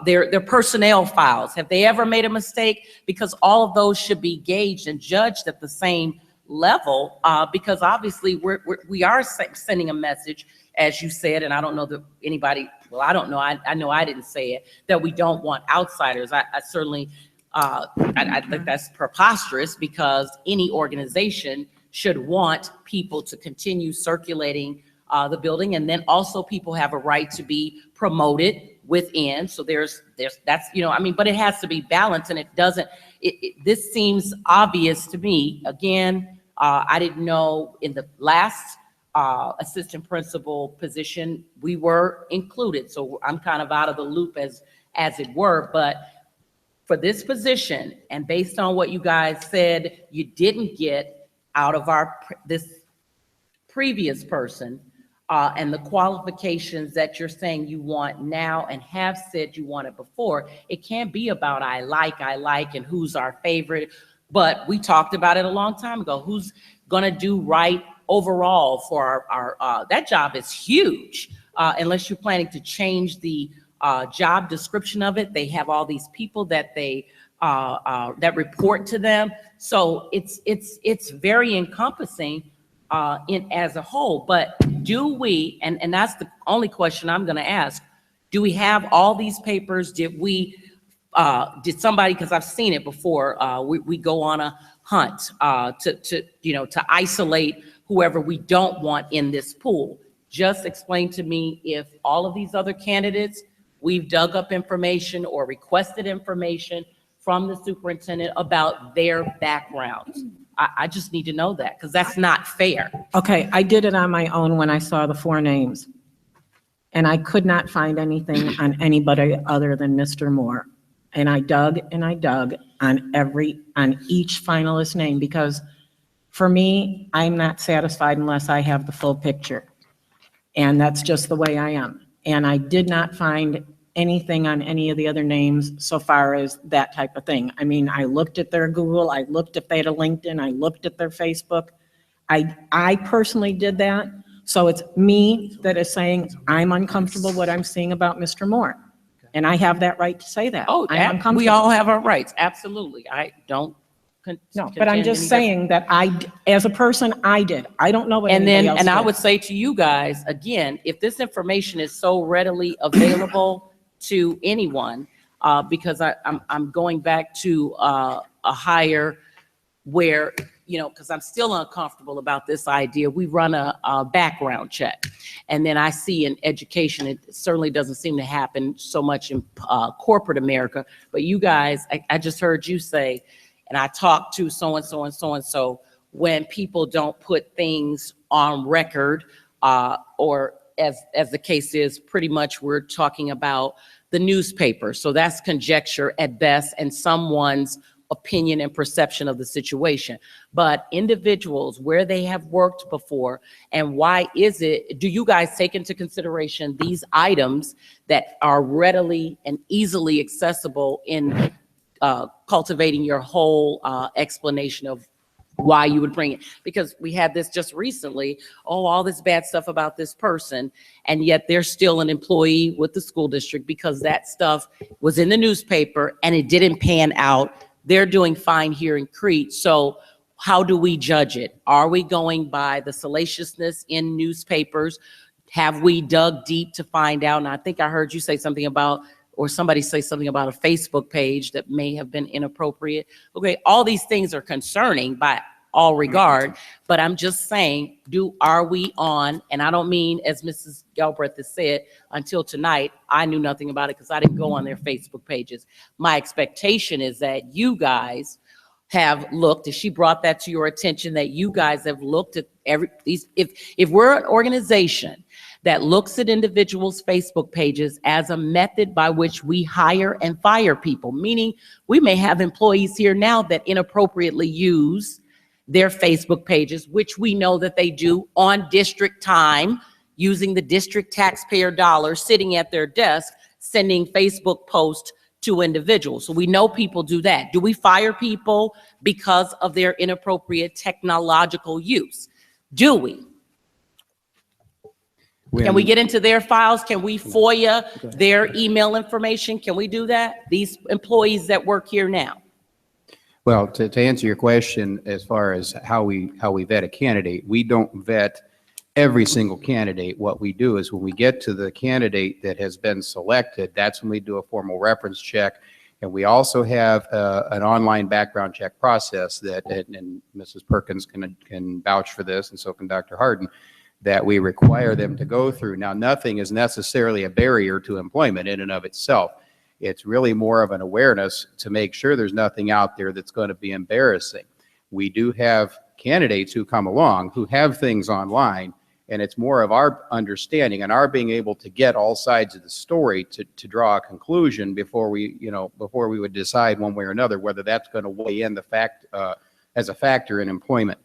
their personnel files. Have they ever made a mistake? Because all of those should be gauged and judged at the same level, because obviously we are sending a message, as you said, and I don't know that anybody, well, I don't know, I know I didn't say it, that we don't want outsiders. I certainly, I think that's preposterous, because any organization should want people to continue circulating the building, and then also people have a right to be promoted within. So that's, but it has to be balanced, and it doesn't, this seems obvious to me. Again, I didn't know in the last assistant principal position, we were included. So I'm kind of out of the loop as it were, but for this position, and based on what you guys said you didn't get out of this previous person, and the qualifications that you're saying you want now and have said you wanted before, it can't be about I like, and who's our favorite. But we talked about it a long time ago. Who's gonna do right overall for our that job is huge. Unless you're planning to change the job description of it. They have all these people that they that report to them. So it's very encompassing as a whole. But do we, and that's the only question I'm going to ask, do we have all these papers? Did did somebody, because I've seen it before, we go on a hunt to isolate whoever we don't want in this pool. Just explain to me if all of these other candidates, we've dug up information or requested information from the superintendent about their backgrounds. I just need to know that, because that's not fair. Okay, I did it on my own when I saw the 4 names. And I could not find anything on anybody other than Mr. Moore. And I dug on each finalist name, because for me, I'm not satisfied unless I have the full picture. And that's just the way I am. And I did not find anything on any of the other names so far as that type of thing. I mean, I looked at their Google, I looked if they had a LinkedIn, I looked at their Facebook. I personally did that. So it's me that is saying I'm uncomfortable what I'm seeing about Mr. Moore. And I have that right to say that. Oh, I'm uncomfortable. we all have our rights, absolutely. I don't. No, but I'm just saying that as a person, I did. I don't know what And anybody then, else and I did. would say to you guys, again, if this information is so readily available to anyone, because I'm going back to a hire where, you know, because I'm still uncomfortable about this idea. We run a background check. And then I see in education, it certainly doesn't seem to happen so much in corporate America. But you guys, I just heard you say, and I talked to so-and-so and so-and-so, when people don't put things on record, or as the case is, pretty much we're talking about the newspaper. So that's conjecture at best and someone's opinion and perception of the situation. But individuals, where they have worked before, and why is it, do you guys take into consideration these items that are readily and easily accessible in cultivating your whole explanation of why you would bring it? Because we had this just recently, all this bad stuff about this person, and yet they're still an employee with the school district because that stuff was in the newspaper and it didn't pan out. They're doing fine here in Crete. So how do we judge it? Are we going by the salaciousness in newspapers? Have we dug deep to find out? And I think I heard you say something about, or somebody say something about a Facebook page that may have been inappropriate. Okay, all these things are concerning by all regard, but I'm just saying, are we on, and I don't mean, as Mrs. Galbraith has said, until tonight, I knew nothing about it because I didn't go on their Facebook pages. My expectation is that you guys have looked, if she brought that to your attention, that you guys have looked at if we're an organization that looks at individuals' Facebook pages as a method by which we hire and fire people, meaning we may have employees here now that inappropriately use their Facebook pages, which we know that they do on district time, using the district taxpayer dollars, sitting at their desk, sending Facebook posts to individuals. So we know people do that. Do we fire people because of their inappropriate technological use? Do we? Can we get into their files? Can we FOIA their email information? Can we do that? These employees that work here now? Well, to answer your question, as far as how we vet a candidate, we don't vet every single candidate. What we do is when we get to the candidate that has been selected, that's when we do a formal reference check. And we also have an online background check process that, and Mrs. Perkins can vouch for this, and so can Dr. Harden, that we require them to go through. Now, nothing is necessarily a barrier to employment in and of itself. It's really more of an awareness to make sure there's nothing out there that's going to be embarrassing. We do have candidates who come along who have things online, and it's more of our understanding and our being able to get all sides of the story to draw a conclusion before we would decide one way or another whether that's going to weigh in as a factor in employment.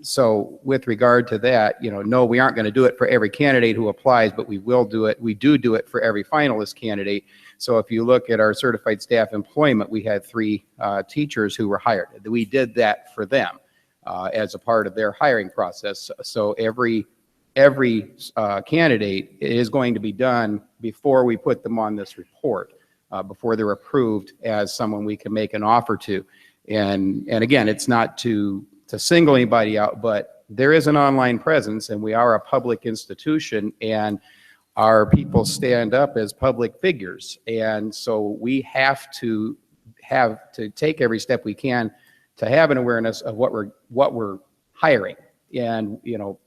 So with regard to that, no, we aren't going to do it for every candidate who applies, but we will do it. We do it for every finalist candidate. So if you look at our certified staff employment, we had 3 teachers who were hired. We did that for them as a part of their hiring process. So every candidate is going to be done before we put them on this report, before they're approved as someone we can make an offer to. And again, it's not to single anybody out, but there is an online presence, and we are a public institution, and our people stand up as public figures. And so we have to take every step we can to have an awareness of what we're hiring. And, you know,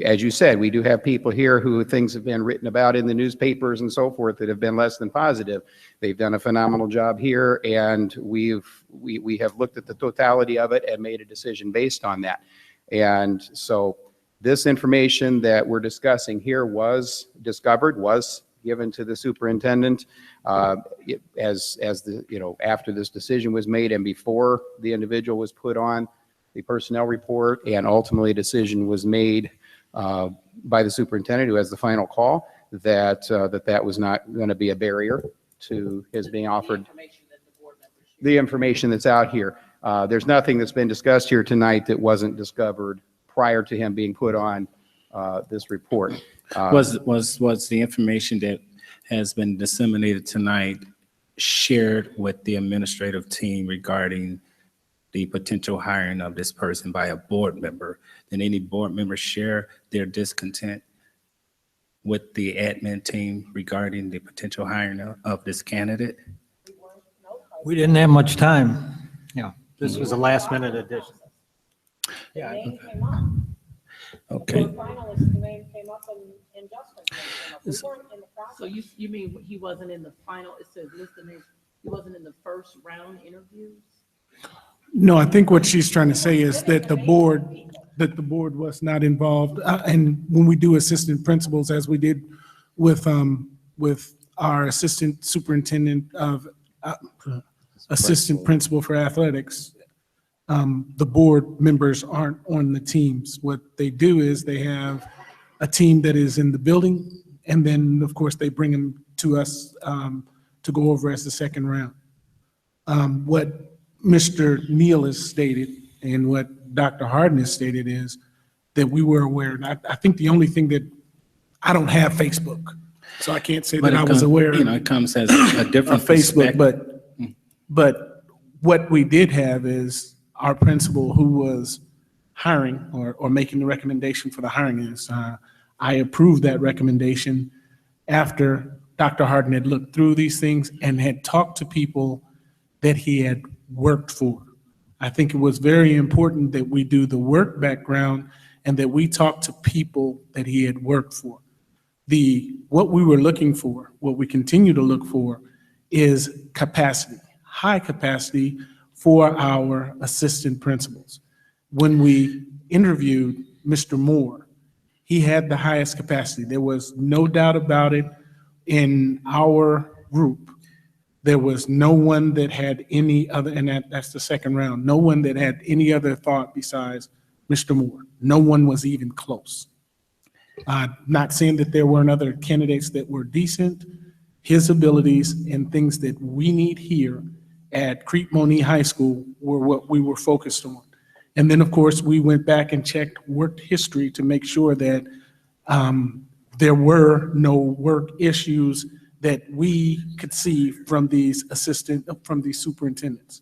as you said, we do have people here who things have been written about in the newspapers and so forth that have been less than positive. They've done a phenomenal job here, and we have looked at the totality of it and made a decision based on that. And so this information that we're discussing here was discovered, was given to the superintendent as the, you know, after this decision was made and before the individual was put on the personnel report, and ultimately a decision was made by the superintendent, who has the final call, that that was not going to be a barrier to his being offered the information that's out here. There's nothing that's been discussed here tonight that wasn't discovered prior to him being put on this report. Was the information that has been disseminated tonight shared with the administrative team regarding the potential hiring of this person by a board member? Did any board members share their discontent with the admin team regarding the potential hiring of this candidate? We didn't have much time. Yeah, this was a last minute addition. Yeah. Okay. So you mean he wasn't in the final, it says listed name, he wasn't in the first round interviews? No, I think what she's trying to say is that the board was not involved. And when we do assistant principals, as we did with our assistant superintendent of assistant principal for athletics, the board members aren't on the teams. What they do is they have a team that is in the building, and then of course they bring them to us to go over as the second round. What Mr. Neal has stated and what Dr. Harden has stated is that we were aware. And I think the only thing that, I don't have Facebook, so I can't say that I was aware. You know, it comes as a different of Facebook, perspective. but what we did have is our principal who was hiring or making the recommendation for the hiring is, I approved that recommendation after Dr. Harden had looked through these things and had talked to people that he had worked for. I think it was very important that we do the work background and that we talk to people that he had worked for. What we were looking for, what we continue to look for, is capacity, high capacity for our assistant principals. When we interviewed Mr. Moore, he had the highest capacity. There was no doubt about it in our group. There was no one that had any other, and that's the second round, no one that had any other thought besides Mr. Moore. No one was even close. Not saying that there weren't other candidates that were decent. His abilities and things that we need here at Crete Monee High School were what we were focused on. And then, of course, we went back and checked work history to make sure that there were no work issues that we could see from these superintendents.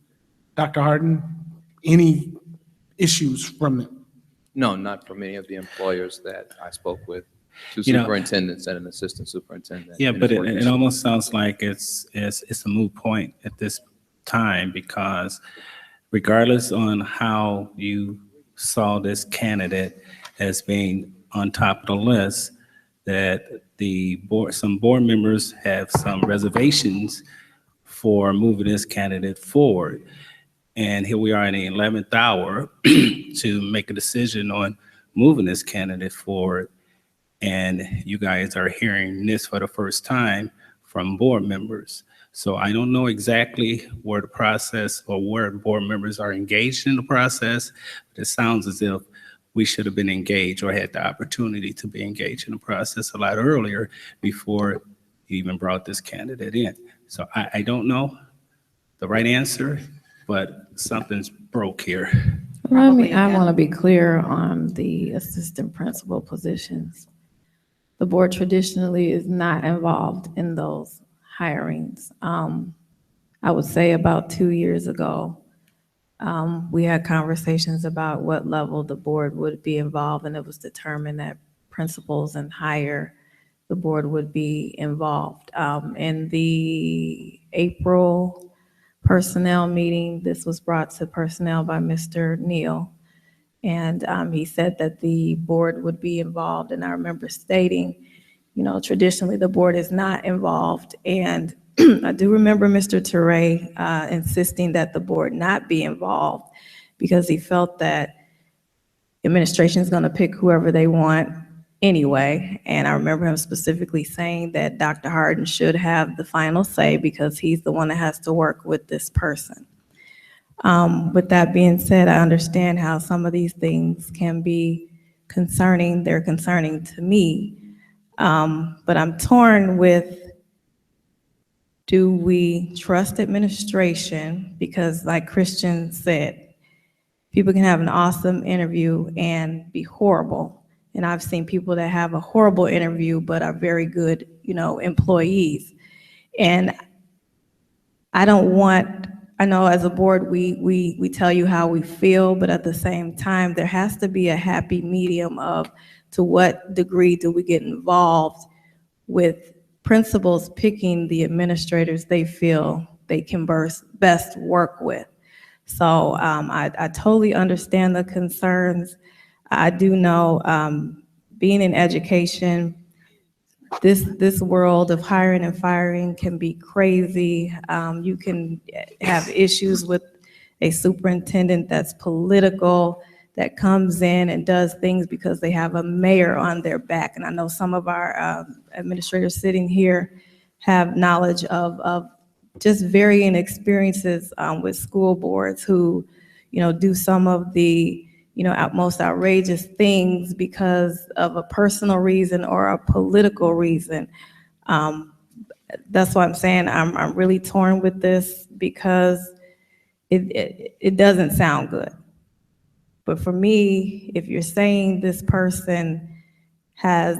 Dr. Harden, any issues from them? No, not from any of the employers that I spoke with. Two You know, superintendents and an assistant superintendent. Yeah, in but his it work almost sounds like it's a moot point at this time, because regardless on how you saw this candidate as being on top of the list, that some board members have some reservations for moving this candidate forward. And here we are in the 11th hour to make a decision on moving this candidate forward. And you guys are hearing this for the first time from board members. So I don't know exactly where the process or where board members are engaged in the process, but it sounds as if we should have been engaged or had the opportunity to be engaged in the process a lot earlier before you even brought this candidate in. So I don't know the right answer, but something's broke here. I want to be clear on the assistant principal positions. The board traditionally is not involved in those hirings. I would say about 2 years ago, we had conversations about what level the board would be involved, and it was determined that principals and higher, the board would be involved. In the April personnel meeting, this was brought to personnel by Mr. Neal, And he said that the board would be involved, and I remember stating, you know, traditionally the board is not involved. And I do remember Mr. Toure insisting that the board not be involved because he felt that administration is going to pick whoever they want anyway. And I remember him specifically saying that Dr. Harden should have the final say because he's the one that has to work with this person. With that being said, I understand how some of these things can be concerning. They're concerning to me. But I'm torn with, do we trust administration? Because like Christian said, people can have an awesome interview and be horrible. And I've seen people that have a horrible interview but are very good, you know, employees. And I don't want, I know as a board, we tell you how we feel, but at the same time, there has to be a happy medium of to what degree do we get involved with principals picking the administrators they feel they can best work with. So I totally understand the concerns. I do know being in education, this world of hiring and firing can be crazy. You can have issues with a superintendent that's political, that comes in and does things because they have a mayor on their back. And I know some of our administrators sitting here have knowledge of just varying experiences with school boards who, you know, do some of the, you know, most outrageous things because of a personal reason or a political reason. That's why I'm saying I'm really torn with this because it doesn't sound good. But for me, if you're saying this person has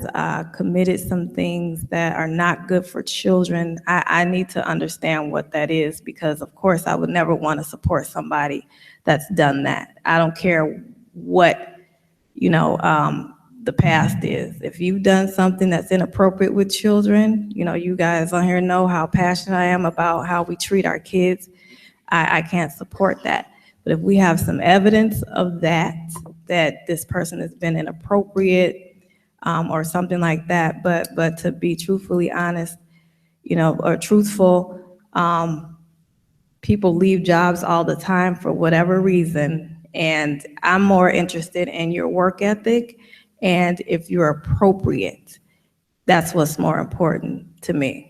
committed some things that are not good for children, I need to understand what that is, because of course I would never want to support somebody that's done that. I don't care what, you know, the past is. If you've done something that's inappropriate with children, you know, you guys on here know how passionate I am about how we treat our kids. I can't support that. But if we have some evidence of that this person has been inappropriate, or something like that, but to be truthfully honest, you know, or truthful, people leave jobs all the time for whatever reason, and I'm more interested in your work ethic and if you're appropriate. That's what's more important to me.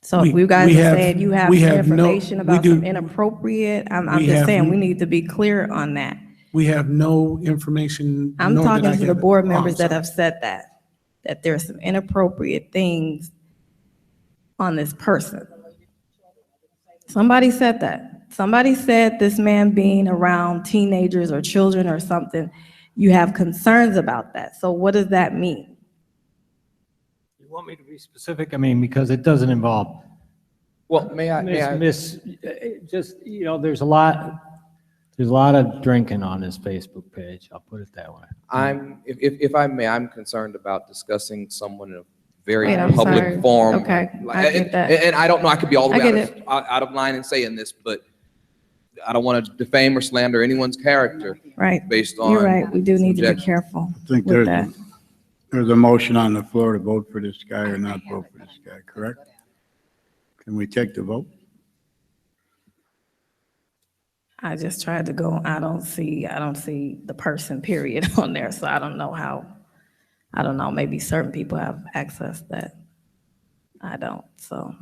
So if you guys are saying you have some information about some inappropriate, I'm just saying we need to be clear on that. We have no information. I'm nor did talking I to get the it. board Oh, members I'm that sorry. have said that there's some inappropriate things on this person. Somebody said that. Somebody said this man being around teenagers or children or something, you have concerns about that. So what does that mean? You want me to be specific? I mean, because it doesn't involve. Well, may I? Just, you know, there's a lot of drinking on this Facebook page. I'll put it that way. If I may, I'm concerned about discussing someone in a very Wait, I'm public sorry. forum. Okay, I get that. And I don't know, I could be all the I way get out of line in saying this, but I don't want to defame or slander anyone's character. Right. Based on. You're right. We do need to be subjective. careful I think with that. there's a motion on the floor to vote for this guy or not vote for this guy, correct? Can we take the vote? I just tried to go, I don't see the person period on there, so I don't know, maybe certain people have access that I don't, so.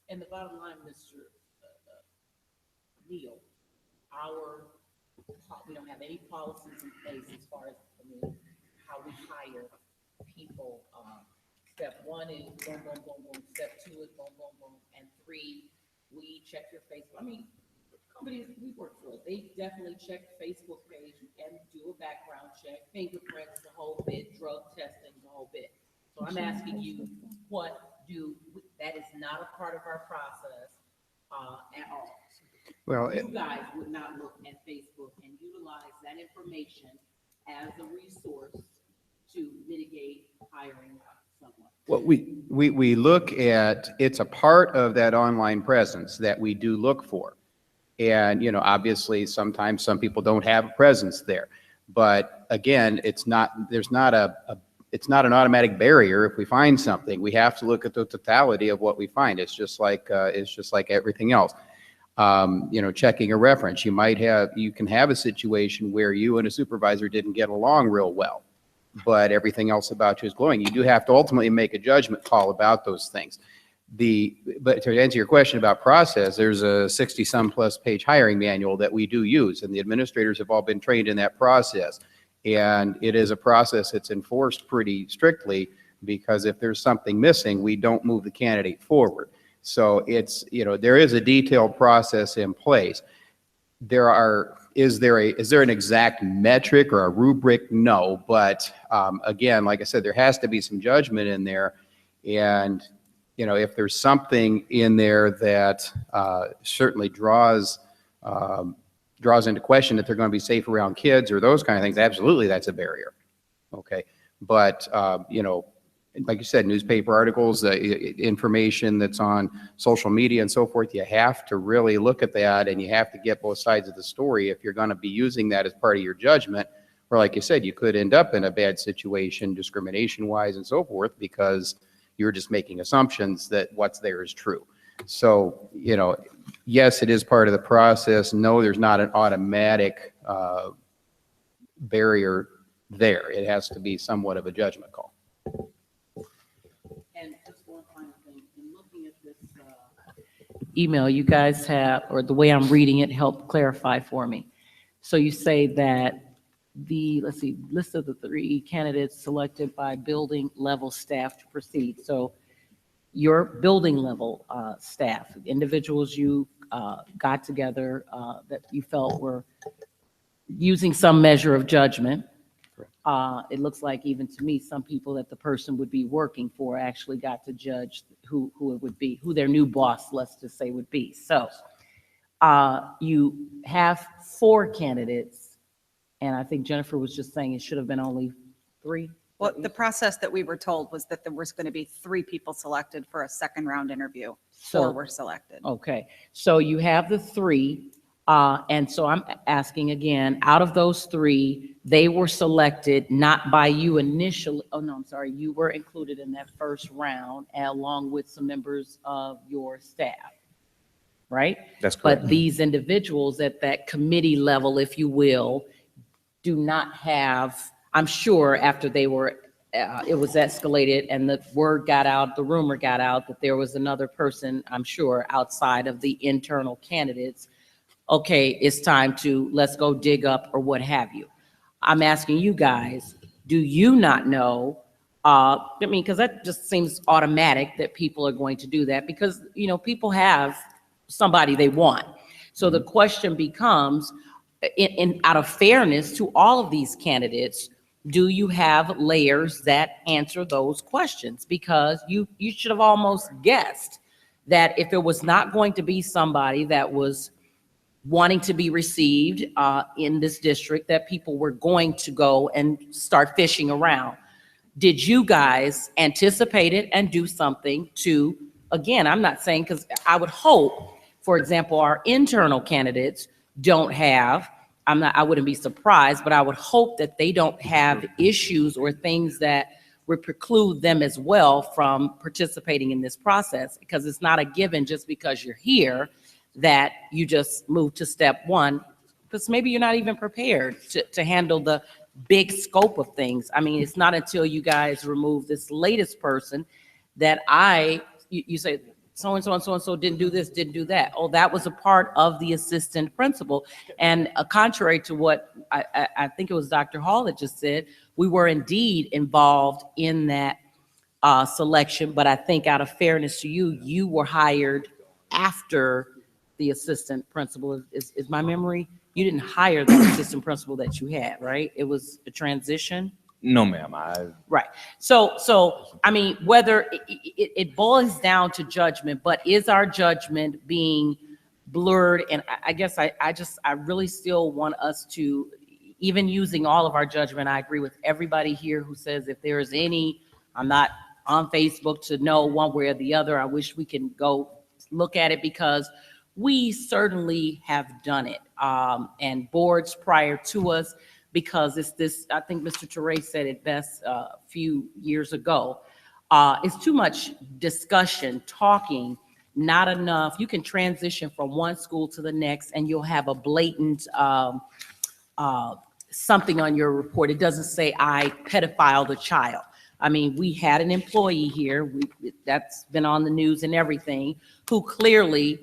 And the bottom line, Mr. Neal, we don't have any policies in place as far as, how we hire people. Step one is boom, boom, boom, boom. Step two is boom, boom, boom. And three, we check your Facebook. Companies we work for, they definitely check Facebook page and do a background check, fingerprints, the whole bit, drug testing, the whole bit. So I'm asking you, that is not a part of our process at all. Well, You guys would not look at Facebook and utilize that information as a resource to mitigate hiring someone. Well, we look at, it's a part of that online presence that we do look for. And, obviously, sometimes some people don't have a presence there. But again, it's not an automatic barrier. If we find something, we have to look at the totality of what we find. It's just like everything else. Checking a reference, you can have a situation where you and a supervisor didn't get along real well, but everything else about you is glowing. You do have to ultimately make a judgment call about those things. But to answer your question about process, there's a 60-some plus page hiring manual that we do use, and the administrators have all been trained in that process. And it is a process that's enforced pretty strictly, because if there's something missing, we don't move the candidate forward. So there is a detailed process in place. Is there an exact metric or a rubric? No, but again, like I said, there has to be some judgment in there. And if there's something in there that certainly draws into question that they're going to be safe around kids or those kind of things, absolutely, that's a barrier. Okay, but like you said, newspaper articles, information that's on social media and so forth, you have to really look at that, and you have to get both sides of the story if you're going to be using that as part of your judgment. Or like you said, you could end up in a bad situation discrimination-wise and so forth, because you're just making assumptions that what's there is true. So, yes, it is part of the process. No, there's not an automatic barrier there. It has to be somewhat of a judgment call. And just one final thing, in looking at this email you guys have, or the way I'm reading it, help clarify for me. So you say that list of the 3 candidates selected by building level staff to proceed. So your building level staff, individuals you got together that you felt were using some measure of judgment. It looks like, even to me, some people that the person would be working for actually got to judge who it would be, who their new boss, let's just say, would be. So you have 4 candidates, and I think Jennifer was just saying it should have been only 3. Well, the process that we were told was that there was going to be 3 people selected for a second round interview. 4 were selected. Okay. So you have the 3. And so I'm asking again, out of those 3, they were selected not by you initially. Oh, no, I'm sorry. You were included in that first round along with some members of your staff, right? That's correct. But these individuals at that committee level, if you will, do not have, I'm sure after they were, it was escalated and the word got out, the rumor got out that there was another person, I'm sure, outside of the internal candidates. Okay, it's time to, let's go dig up or what have you. I'm asking you guys, do you not know? Because that just seems automatic that people are going to do that, because, people have somebody they want. So the question becomes, out of fairness to all of these candidates, do you have layers that answer those questions? Because you should have almost guessed that if it was not going to be somebody that was wanting to be received in this district, that people were going to go and start fishing around. Did you guys anticipate it and do something to, again, I'm not saying, because I would hope, for example, our internal candidates don't have, I wouldn't be surprised, but I would hope that they don't have issues or things that would preclude them as well from participating in this process, because it's not a given just because you're here that you just move to step 1, because maybe you're not even prepared to handle the big scope of things. I mean, it's not until you guys remove this latest person that you say, so-and-so and so-and-so didn't do this, didn't do that. Oh, that was a part of the assistant principal. And contrary to what I think it was Dr. Hall that just said, we were indeed involved in that selection, but I think out of fairness to you, you were hired after the assistant principal. Is my memory? You didn't hire the assistant principal that you had, right? It was a transition? No, ma'am. Right. So I mean, whether it boils down to judgment, but is our judgment being blurred? And I guess I really still want us to, even using all of our judgment, I agree with everybody here who says if there is any, I'm not on Facebook to know one way or the other. I wish we can go look at it, because we certainly have done it. And boards prior to us, because it's this, I think Mr. Teray said it best a few years ago, it's too much discussion, talking, not enough. You can transition from one school to the next and you'll have a blatant something on your report. It doesn't say I pedophiled a child. I mean, we had an employee here, that's been on the news and everything, who clearly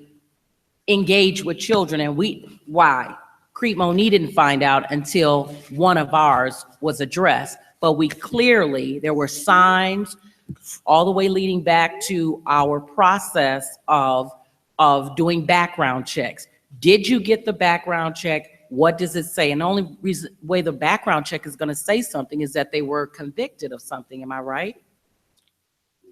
engaged with children, and why? Crete Monee didn't find out until one of ours was addressed, but we clearly, there were signs all the way leading back to our process of doing background checks. Did you get the background check? What does it say? And the only way the background check is going to say something is that they were convicted of something. Am I right?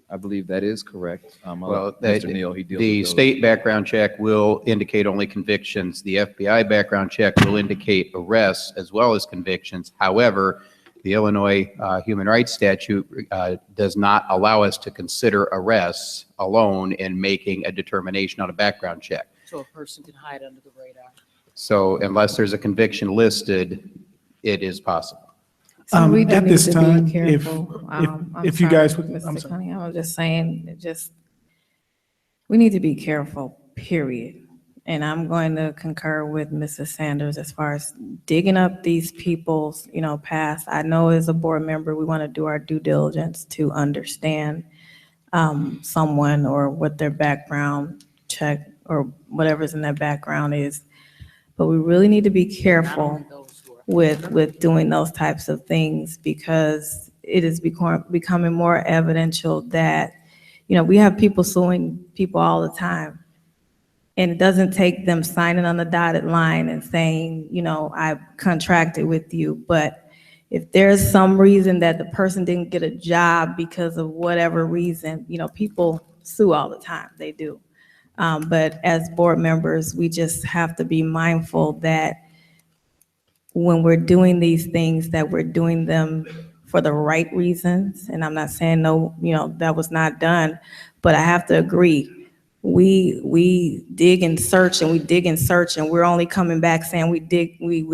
I believe that is correct. Well, Mr. Neal, he deals the with those. state background check will indicate only convictions. The FBI background check will indicate arrests as well as convictions. However, the Illinois Human Rights Statute does not allow us to consider arrests alone in making a determination on a background check. So a person can hide under the radar. So unless there's a conviction listed, it is possible. So we do At need this to be time, careful. if you guys would, I'm Mr. sorry. Cunningham, I'm just saying, we need to be careful, period. And I'm going to concur with Mrs. Sanders as far as digging up these people's, past. I know as a board member, we want to do our due diligence to understand someone or what their background check or whatever's in their background is. But we really need to be careful with doing those types of things, because it is becoming more evidential that, we have people suing people all the time. And it doesn't take them signing on the dotted line and saying, I contracted with you. But if there's some reason that the person didn't get a job because of whatever reason, people sue all the time. They do. But as board members, we just have to be mindful that when we're doing these things, that we're doing them for the right reasons. And I'm not saying no, that was not done, but I have to agree. We dig and search and we dig and search, and we're only coming back saying we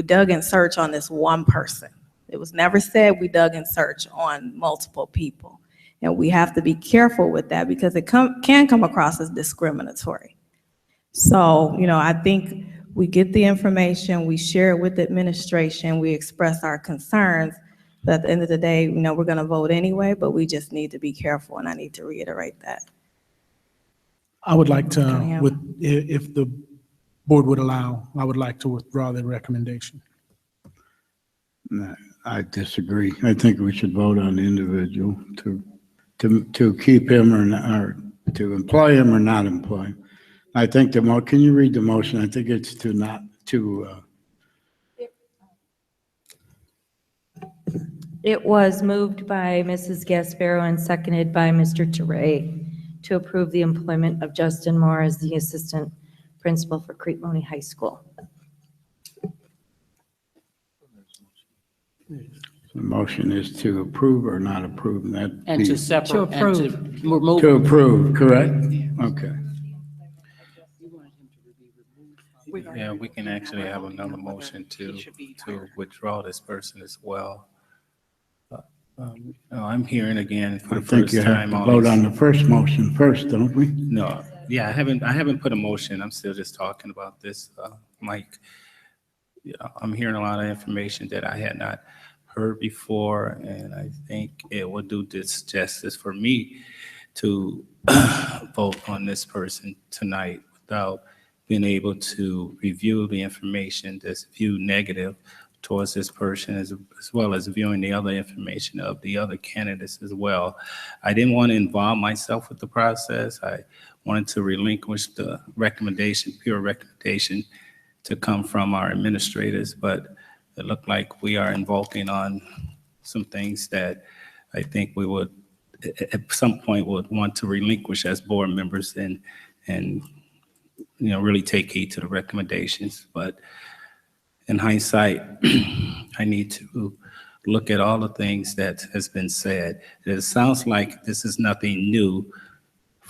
dug and search on this one person. It was never said we dug and search on multiple people. And we have to be careful with that, because it can come across as discriminatory. So, I think we get the information, we share it with the administration, we express our concerns, but at the end of the day, we're going to vote anyway, but we just need to be careful, and I need to reiterate that. I would like to, if the board would allow, I would like to withdraw the recommendation. No, I disagree. I think we should vote on the individual to keep him or not, or to employ him or not employ him. I think can you read the motion? I think it's to not to. It was moved by Mrs. Gasparo and seconded by Mr. Teray to approve the employment of Justin Moore as the assistant principal for Crete Monee High School. The motion is to approve or not approve, and that And to separate, and to remove. to approve, correct? Okay. Yeah, we can actually have another motion to withdraw this person as well. I'm hearing again for I the think first you have time. to all vote these- on the first motion first, don't we? No, yeah, I haven't put a motion. I'm still just talking about this, Mike. Yeah, I'm hearing a lot of information that I had not heard before, and I think it would do this justice for me to vote on this person tonight without being able to review the information that's viewed negative towards this person, as well as viewing the other information of the other candidates as well. I didn't want to involve myself with the process. I wanted to relinquish the recommendation, pure recommendation, to come from our administrators, but it looked like we are involving on some things that I think we would, at some point, would want to relinquish as board members and really take heed to the recommendations. But in hindsight, I need to look at all the things that has been said. It sounds like this is nothing new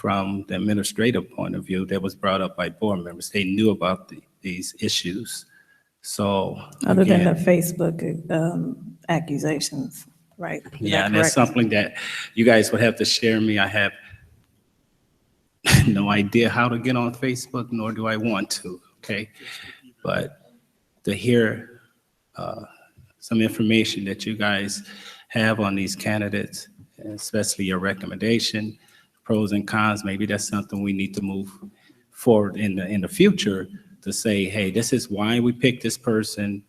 from the administrative point of view that was brought up by board members. They knew about these issues. So Other than the again, Facebook accusations, right? Is yeah, that and that's correct? something that you guys would have to share me. I have no idea how to get on Facebook, nor do I want to, okay? But to hear some information that you guys have on these candidates, especially your recommendation, pros and cons, maybe that's something we need to move forward in the future to say, hey, this is why we picked this person.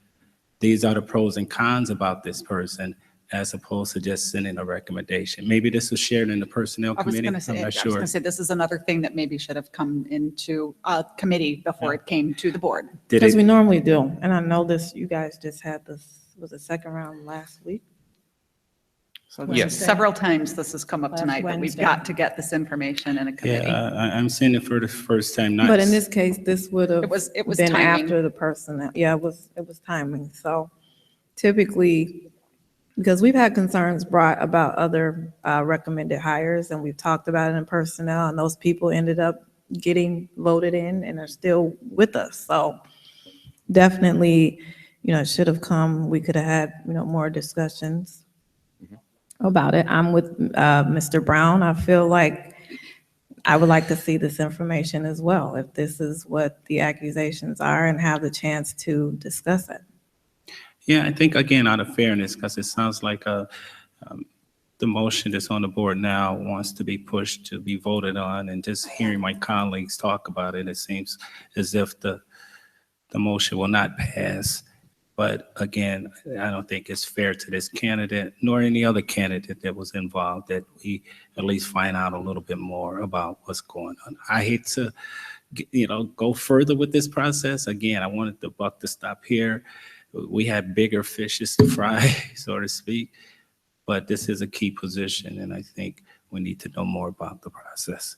These are the pros and cons about this person, as opposed to just sending a recommendation. Maybe this was shared in the personnel I was committee. going to say, I'm I not was sure. going to say, this is another thing that maybe should have come into a committee before it came to the board. Because we normally do, and I know this, you guys just had this, was the second round last week? So Yes, several times this has come up Last tonight, that we've Wednesday. got to get this information in a committee. Yeah, I'm seeing it for the first time. Not But in this case, this would have It was been timing. after the person, yeah, it was timing. So typically, because we've had concerns brought about other recommended hires, and we've talked about it in personnel, and those people ended up getting voted in and are still with us. So definitely, it should have come, we could have had, more discussions about it. I'm with Mr. Brown. I feel like I would like to see this information as well, if this is what the accusations are, and have the chance to discuss it. Yeah, I think, again, out of fairness, because it sounds like the motion that's on the board now wants to be pushed to be voted on, and just hearing my colleagues talk about it, it seems as if the motion will not pass. But again, I don't think it's fair to this candidate, nor any other candidate that was involved, that we at least find out a little bit more about what's going on. I hate to, go further with this process. Again, I wanted the buck to stop here. We have bigger fishes to fry, so to speak, but this is a key position, and I think we need to know more about the process.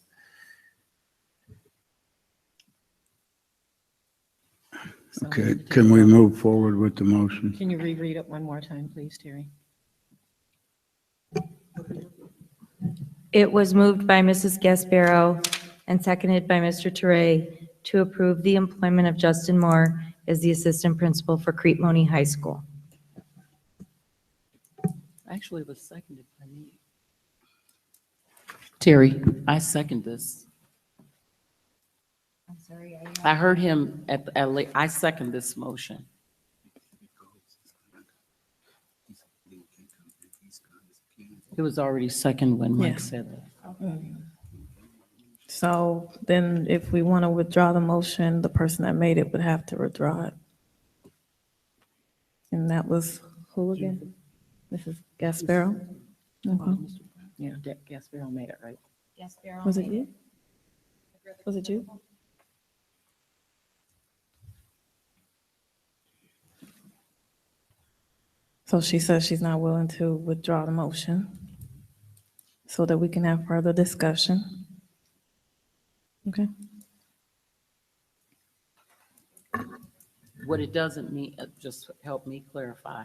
Okay, can we move forward with the motion? Can you reread it one more time, please, Terry? It was moved by Mrs. Gasparo and seconded by Mr. Teray to approve the employment of Justin Moore as the assistant principal for Crete Monee High School. Actually, it was seconded by me. Terry, I second this. I'm sorry. I heard him I second this motion. It was already second when Mike Yeah. said that. So then if we want to withdraw the motion, the person that made it would have to withdraw it. And that was who again? Mrs. Gasparo? Okay. Yeah, Gasparo made it, right? Was it you? Was it you? So she says she's not willing to withdraw the motion so that we can have further discussion. Okay. What it doesn't mean, just help me clarify,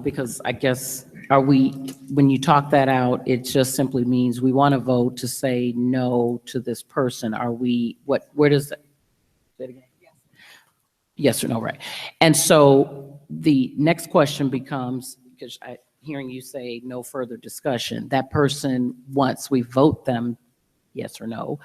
because I guess, when you talk that out, it just simply means we want to vote to say no to this person. Where does that? Say it again. Yes or no, right? And so the next question becomes, because hearing you say no further discussion, that person, once we vote them, yes or no,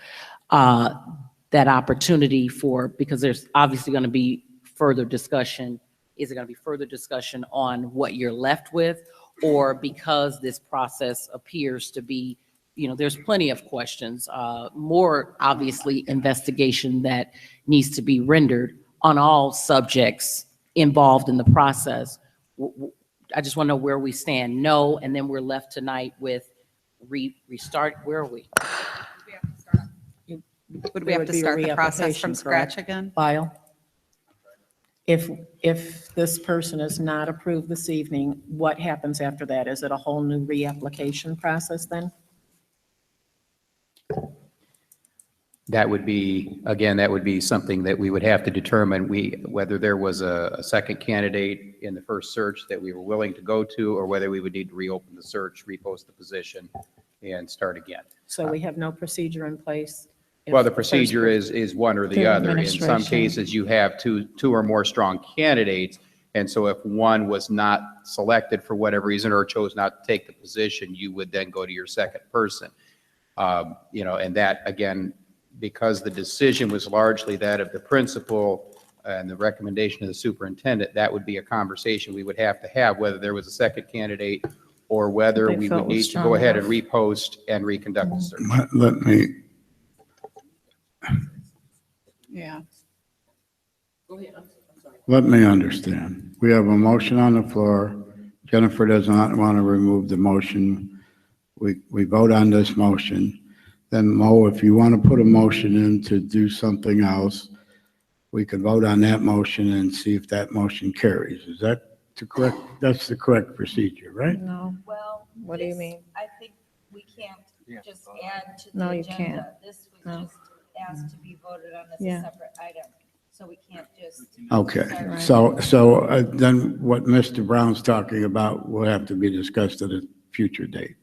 that opportunity because there's obviously going to be further discussion. Is it going to be further discussion on what you're left with, or because this process appears to be, there's plenty of questions, more obviously investigation that needs to be rendered on all subjects involved in the process. I just want to know where we stand. No, and then we're left tonight with restart. Where are we? Would we have to start the process from scratch again? Lyle? If this person is not approved this evening, what happens after that? Is it a whole new reapplication process then? That would be, again, that would be something that we would have to determine, whether there was a second candidate in the first search that we were willing to go to, or whether we would need to reopen the search, repost the position, and start again. So we have no procedure in place? if Well, the first procedure group- is one or the The other. In some administration. cases, you have two or more strong candidates, and so if one was not selected for whatever reason or chose not to take the position, you would then go to your second person. And that, again, because the decision was largely that of the principal and the recommendation of the superintendent, that would be a conversation we would have to have, whether there was a second candidate or whether They we felt would was need to go strong ahead and enough. repost and reconduct the search. Let me, Yeah. let me understand. We have a motion on the floor. Jennifer does not want to remove the motion. We vote on this motion. Then Mo, if you want to put a motion in to do something else, we could vote on that motion and see if that motion carries. Is that that's the correct procedure, right? No. Well, What do you mean? I think we can't just add to No, the you agenda. can't. This was No. just asked to be voted on as Yeah. a separate item, so we can't just. Okay, start- so then what Mr. Brown's talking about will have to be discussed at a future date.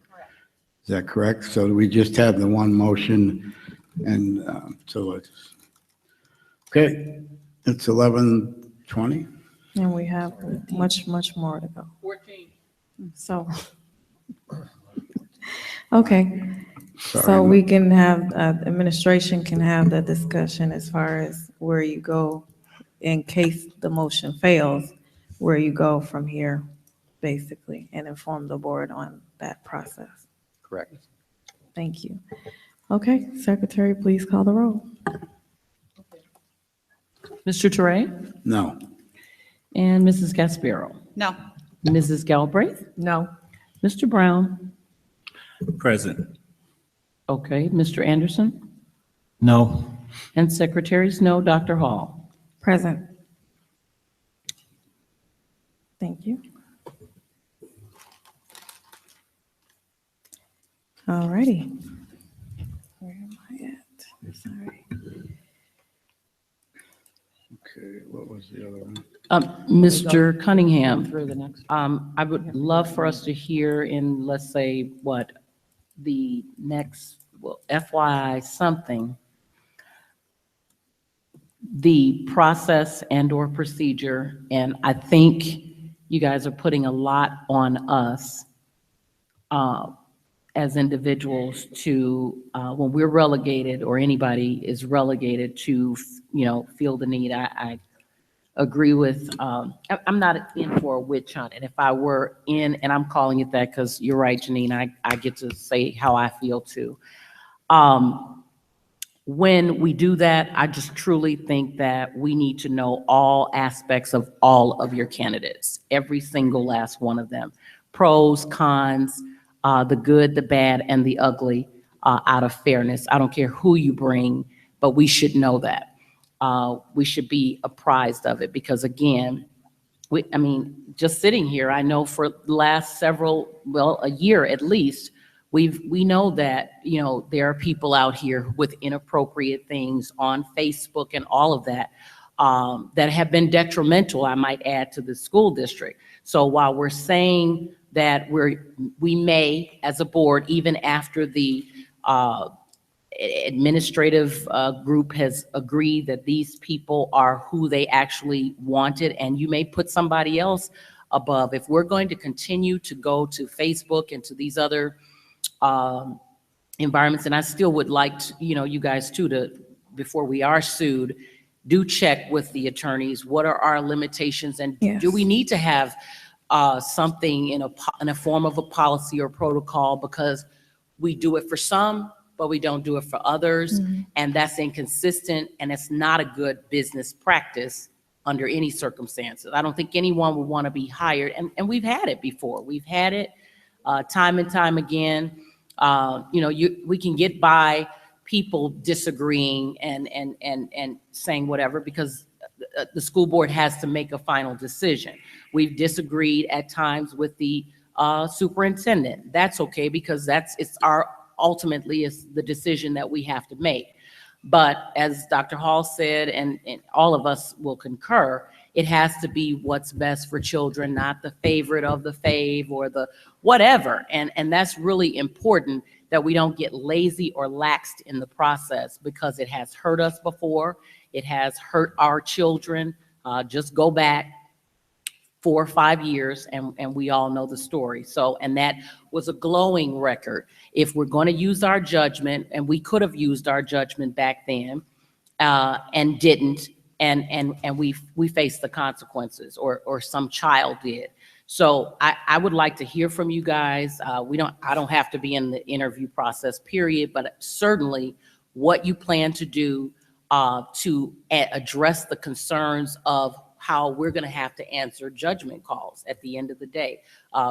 Is that correct? So we just have the one motion and so it's, okay, it's 11:20. And we have much, much more to go. 14. So, okay. Sorry. So we can have, administration can have the discussion as far as where you go in case the motion fails, where you go from here, basically, and inform the board on that process. Correct. Thank you. Okay, Secretary, please call the roll. Mr. Teray No. and Mrs. Gasparo. No. Mrs. Galbraith? No. Mr. Brown? Present. Okay, Mr. Anderson? No. And secretaries, no. Dr. Hall? Present. Thank you. All righty. Where am I at? Sorry. Okay, what was the other one? Mr. Cunningham, Through the next. I would love for us to hear in, let's say, the next, FYI something, the process and/or procedure, and I think you guys are putting a lot on us as individuals to, when we're relegated or anybody is relegated to, feel the need. I agree with, I'm not in for a witch hunt, and if I were in, and I'm calling it that because you're right, Janine, I get to say how I feel too. When we do that, I just truly think that we need to know all aspects of all of your candidates, every single last one of them, pros, cons, the good, the bad, and the ugly, out of fairness. I don't care who you bring, but we should know that. We should be apprised of it because, again, just sitting here, I know for the last a year at least, we know that, there are people out here with inappropriate things on Facebook and all of that, that have been detrimental, I might add, to the school district. So while we're saying that we may, as a board, even after the administrative group has agreed that these people are who they actually wanted, and you may put somebody else above. If we're going to continue to go to Facebook and to these other environments, and I still would like to, you guys too, to, before we are sued, do check with the attorneys. What are our limitations, and do we need to have something in a form of a policy or protocol, because we do it for some, but we don't do it for others, and that's inconsistent, and it's not a good business practice under any circumstances. I don't think anyone would want to be hired, and we've had it before. We've had it time and time again. We can get by people disagreeing and saying whatever, because the school board has to make a final decision. We've disagreed at times with the superintendent. That's okay, because ultimately it's the decision that we have to make. But as Dr. Hall said, and all of us will concur, it has to be what's best for children, not the favorite of the fave or the whatever. And that's really important, that we don't get lazy or laxed in the process, because it has hurt us before. It has hurt our children. Just go back 4 or 5 years, and we all know the story. So, and that was a glowing record. If we're going to use our judgment, and we could have used our judgment back then, and didn't, and we faced the consequences, or some child did. So I would like to hear from you guys. I don't have to be in the interview process, period, but certainly what you plan to do to address the concerns of how we're going to have to answer judgment calls at the end of the day.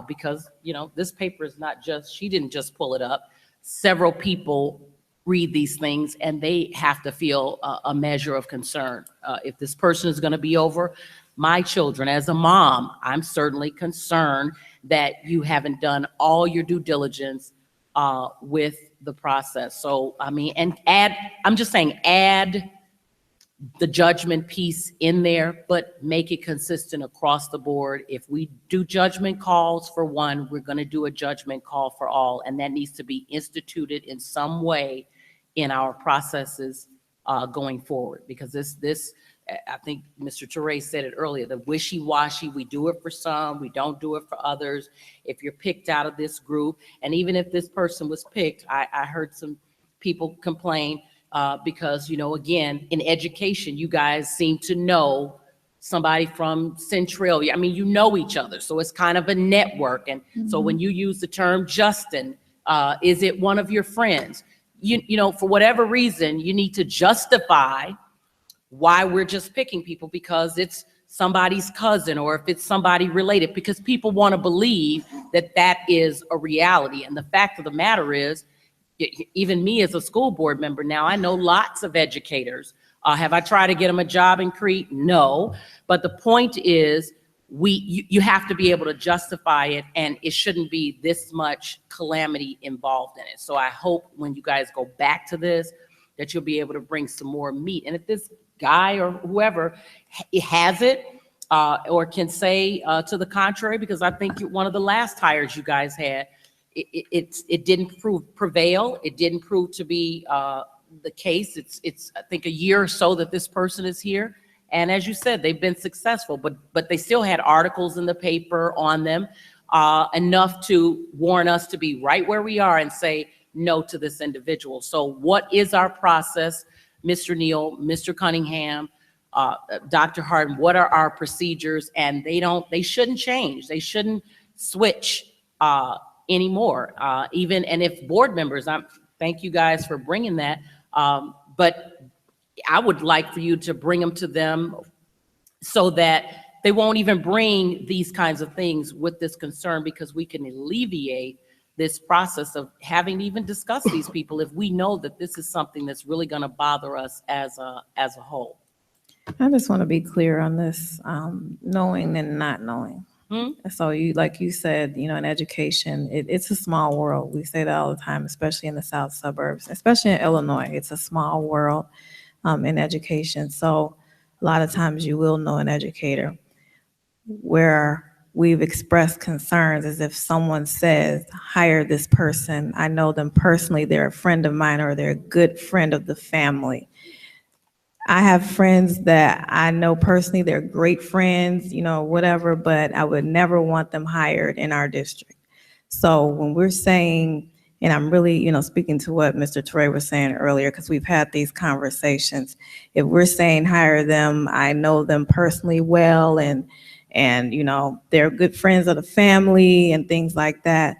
Because, you know, this paper is not just, she didn't just pull it up. Several people read these things and they have to feel a measure of concern. If this person is going to be over my children, as a mom, I'm certainly concerned that you haven't done all your due diligence with the process. So, I mean, and I'm just saying, add the judgment piece in there, but make it consistent across the board. If we do judgment calls for one, we're going to do a judgment call for all, and that needs to be instituted in some way in our processes going forward. Because this, I think Mr. Toure said it earlier, the wishy-washy, we do it for some, we don't do it for others. If you're picked out of this group, and even if this person was picked, I heard some people complain, because, you know, again, in education, you guys seem to know somebody from Centralia. I mean, you know each other, so it's kind of a network. And so when you use the term Justin, is it one of your friends? You know, for whatever reason, you need to justify why we're just picking people because it's somebody's cousin or if it's somebody related, because people want to believe that that is a reality. And the fact of the matter is, even me as a school board member now, I know lots of educators. Have I tried to get them a job in Crete? No. But the point is, you have to be able to justify it, and it shouldn't be this much calamity involved in it. So I hope when you guys go back to this, that you'll be able to bring some more meat. And if this guy or whoever has it, or can say to the contrary, because I think one of the last hires you guys had, it didn't prevail. It didn't prove to be the case. It's I think a year or so that this person is here. And as you said, they've been successful, but they still had articles in the paper on them, enough to warn us to be right where we are and say no to this individual. So what is our process, Mr. Neal, Mr. Cunningham, Dr. Harden? What are our procedures? And they shouldn't change. They shouldn't switch anymore. Even, and if board members, thank you guys for bringing that, but I would like for you to bring them to them so that they won't even bring these kinds of things with this concern, because we can alleviate this process of having to even discuss these people if we know that this is something that's really going to bother us as a whole. I just want to be clear on this, knowing and not knowing. So you, like you said, you know, in education, it's a small world. We say that all the time, especially in the South suburbs, especially in Illinois. It's a small world in education. So a lot of times you will know an educator. Where we've expressed concerns is if someone says, hire this person, I know them personally, they're a friend of mine or they're a good friend of the family. I have friends that I know personally, they're great friends, you know, whatever, but I would never want them hired in our district. So when we're saying, and I'm really, you know, speaking to what Mr. Toure was saying earlier, because we've had these conversations, if we're saying hire them, I know them personally well, and you know, they're good friends of the family and things like that,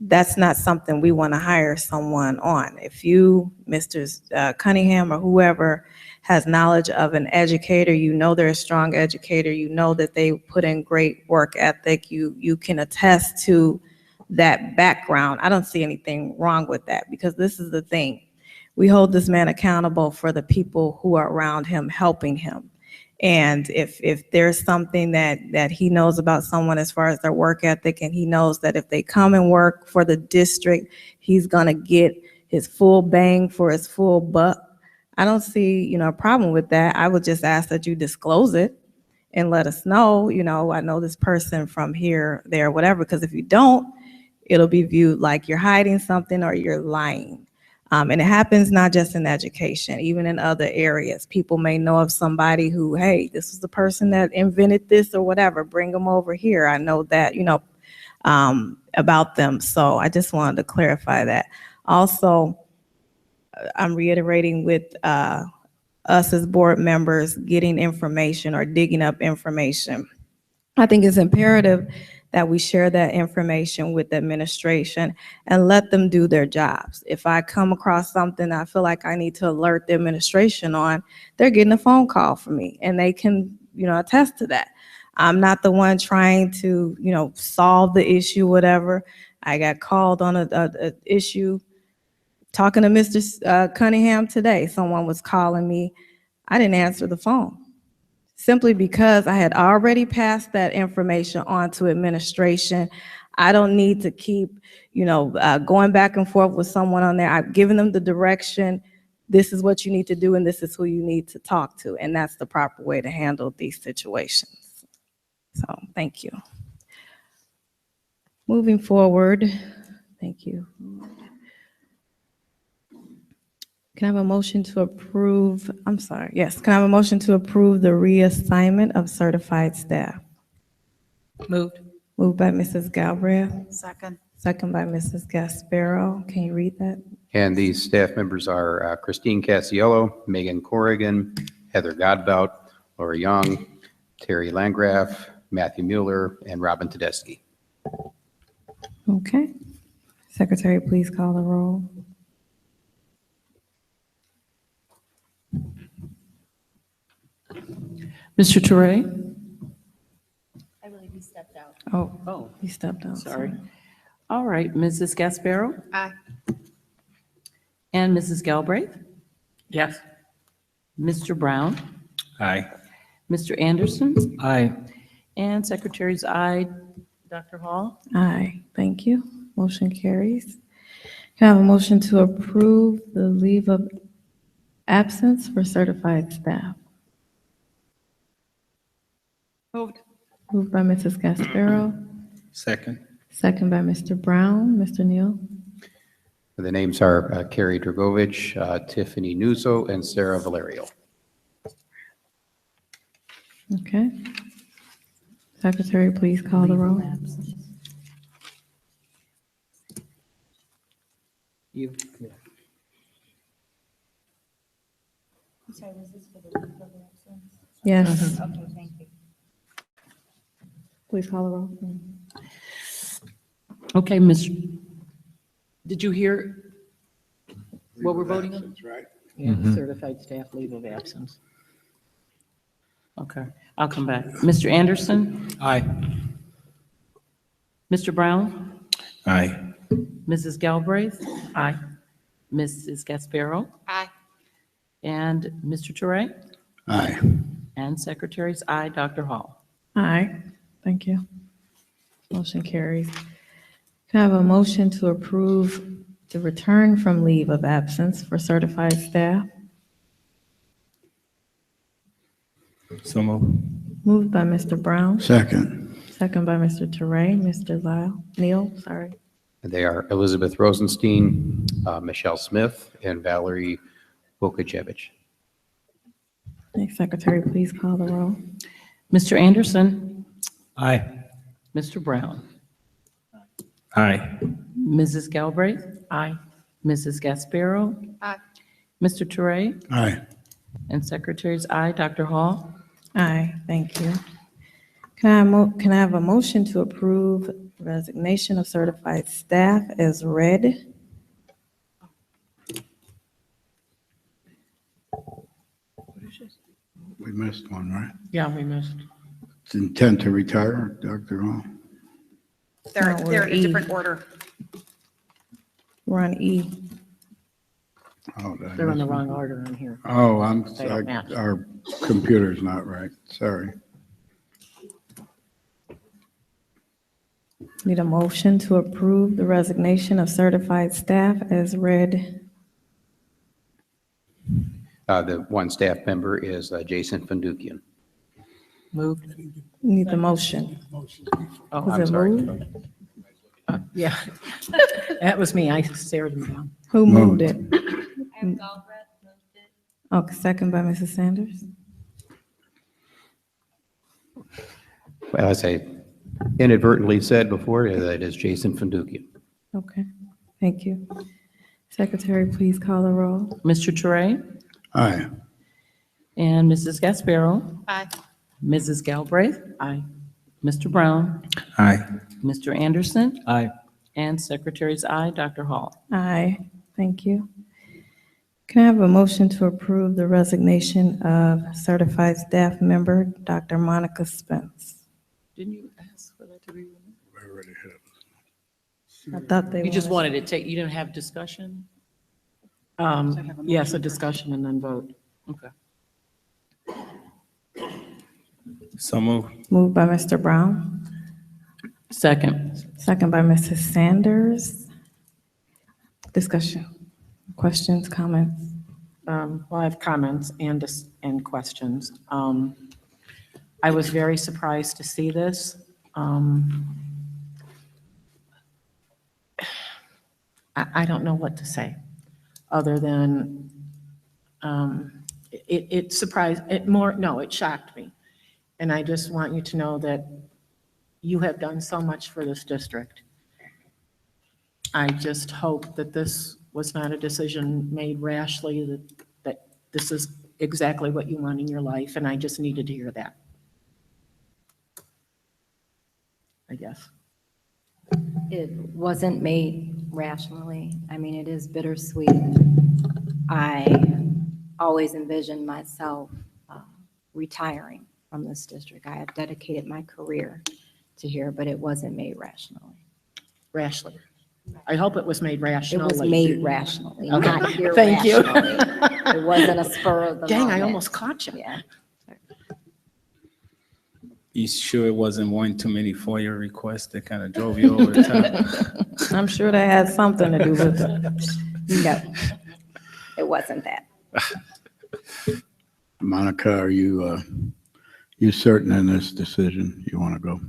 that's not something we want to hire someone on. If you, Mr. Cunningham or whoever, has knowledge of an educator, you know they're a strong educator, you know that they put in great work ethic, you can attest to that background. I don't see anything wrong with that, because this is the thing. We hold this man accountable for the people who are around him, helping him. And if there's something that he knows about someone as far as their work ethic, and he knows that if they come and work for the district, he's gonna get his full bang for his full buck, I don't see, you know, a problem with that. I would just ask that you disclose it and let us know, you know, I know this person from here, there, whatever, because if you don't, it'll be viewed like you're hiding something or you're lying. And it happens not just in education, even in other areas. People may know of somebody who, hey, this is the person that invented this or whatever, bring them over here. I know that, about them. So I just wanted to clarify that. Also, I'm reiterating with us as board members getting information or digging up information. I think it's imperative that we share that information with the administration and let them do their jobs. If I come across something I feel like I need to alert the administration on, they're getting a phone call from me and they can, attest to that. I'm not the one trying to, solve the issue, whatever. I got called on a issue talking to Mr. Cunningham today. Someone was calling me. I didn't answer the phone simply because I had already passed that information on to administration. I don't need to keep, going back and forth with someone on there. I've given them the direction. This is what you need to do, and this is who you need to talk to. And that's the proper way to handle these situations. So, thank you. Moving forward, thank you. Can I have a motion to approve, yes, can I have a motion to approve the reassignment of certified staff? Moved. Moved by Mrs. Galbraith, Second. second by Mrs. Gasparo. Can you read that? And these staff members are Christine Casiello, Megan Corrigan, Heather Godbout, Laura Young, Terry Landgraf, Matthew Mueller, and Robin Tedeschi. Okay. Secretary, please call the roll. Mr. Toure? I believe he stepped out. Oh, he stepped out. Sorry. All right, Mrs. Gasparo? Aye. And Mrs. Galbraith? Yes. Mr. Brown? Aye. Mr. Anderson? Aye. And Secretary's aye. Dr. Hall? Aye, thank you. Motion carries. Can I have a motion to approve the leave of absence for certified staff? Moved. Moved by Mrs. Gasparo, Second. second by Mr. Brown. Mr. Neal? The names are Carrie Dragovich, Tiffany Nuzzo, and Sarah Valerio. Okay. Secretary, please call the roll. You. I'm sorry, was this for the leave of absence? Yes. Okay, thank you. Please call the roll. Okay, did you hear what we're voting on? Right. Yeah, certified staff leave of absence. Okay, I'll come back. Mr. Anderson? Aye. Mr. Brown? Aye. Mrs. Galbraith? Aye. Mrs. Gasparo? Aye. And Mr. Toure? Aye. And Secretary's aye. Dr. Hall? Aye, thank you. Motion carries. Can I have a motion to approve the return from leave of absence for certified staff? So moved. Moved by Mr. Brown, Second. second by Mr. Toure. Mr. Neal, sorry. They are Elizabeth Rosenstein, Michelle Smith, and Valerie Vukajevich. Next, Secretary, please call the roll. Mr. Anderson? Aye. Mr. Brown? Aye. Mrs. Galbraith? Aye. Mrs. Gasparo? Aye. Mr. Toure? Aye. And Secretary's aye. Dr. Hall? Aye, thank you. Can I have a motion to approve resignation of certified staff as read? We missed one, right? Yeah, we missed. It's intent to retire, Dr. Hall. They're, No, they're we're in a E. different order. We're on E. Oh, did I They're in the miss wrong one? order on here. Oh, They don't match. our computer's not right. Sorry. Need a motion to approve the resignation of certified staff as read. The one staff member is Jason Fundukian. Moved. Need the motion. Oh, Was I'm it sorry. moved? Yeah. That was me. I stared him down. Who moved it? Moved. Okay, second by Mrs. Sanders. Well, as I inadvertently said before, that is Jason Fandukian. Okay, thank you. Secretary, please call the roll. Mr. Toure? Aye. And Mrs. Gasparo? Aye. Mrs. Galbraith? Aye. Mr. Brown? Aye. Mr. Anderson? Aye. And Secretary's aye, Dr. Hall. Aye, thank you. Can I have a motion to approve the resignation of certified staff member, Dr. Monica Spence? Didn't you ask for that to be? I thought they You just wanted- wanted to take, you didn't have discussion? Yes, a discussion and then vote. Okay. So move. Moved by Mr. Brown, Second. second by Mrs. Sanders. Discussion, questions, comments? Well, I have comments and questions. I was very surprised to see this. I don't know what to say, other than it surprised, it shocked me. And I just want you to know that you have done so much for this district. I just hope that this was not a decision made rashly, that this is exactly what you want in your life, and I just needed to hear that. I guess. It wasn't made rationally. I mean, it is bittersweet. I always envisioned myself retiring from this district. I have dedicated my career to here, but it wasn't made rationally. Rashly. I hope it was made rationally. It was made rationally, Okay. not irrationally. Thank you. It wasn't a spur of the Dang, moment. I almost caught you. Yeah. You sure it wasn't one too many FOIA requests that kind of drove you over the top? I'm sure that had something to do with it. No, it wasn't that. Monica, are you certain in this decision you want to go?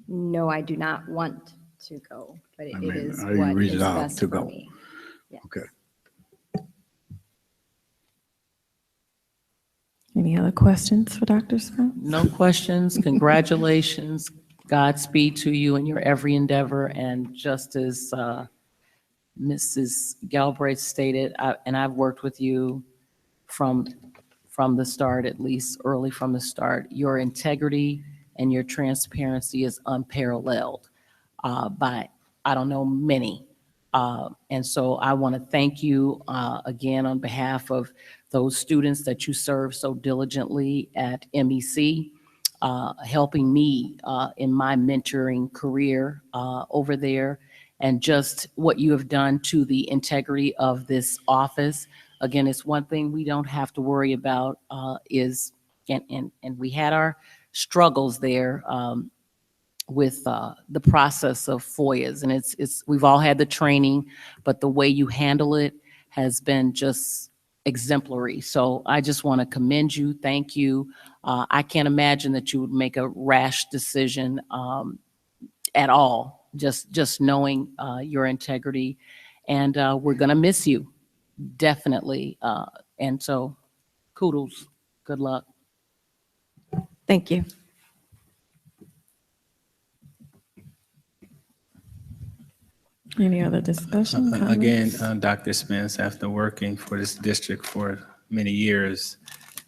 No, I do not want to go, but it is are you what is resolved best to for go? me. Okay. Any other questions for Dr. Spence? No questions. Congratulations. Godspeed to you in your every endeavor. And just as Mrs. Galbraith stated, and I've worked with you from the start, at least early from the start, your integrity and your transparency is unparalleled by, I don't know, many. And so I want to thank you again on behalf of those students that you serve so diligently at MEC, helping me in my mentoring career over there, and just what you have done to the integrity of this office. Again, it's one thing we don't have to worry about is, and we had our struggles there with the process of FOIAs, and it's we've all had the training, but the way you handle it has been just exemplary. So I just want to commend you. Thank you. I can't imagine that you would make a rash decision at all, just knowing your integrity, and we're going to miss you, definitely. And so kudos. Good luck. Thank you. Any other discussion? Again, comments? Dr. Spence, after working for this district for many years,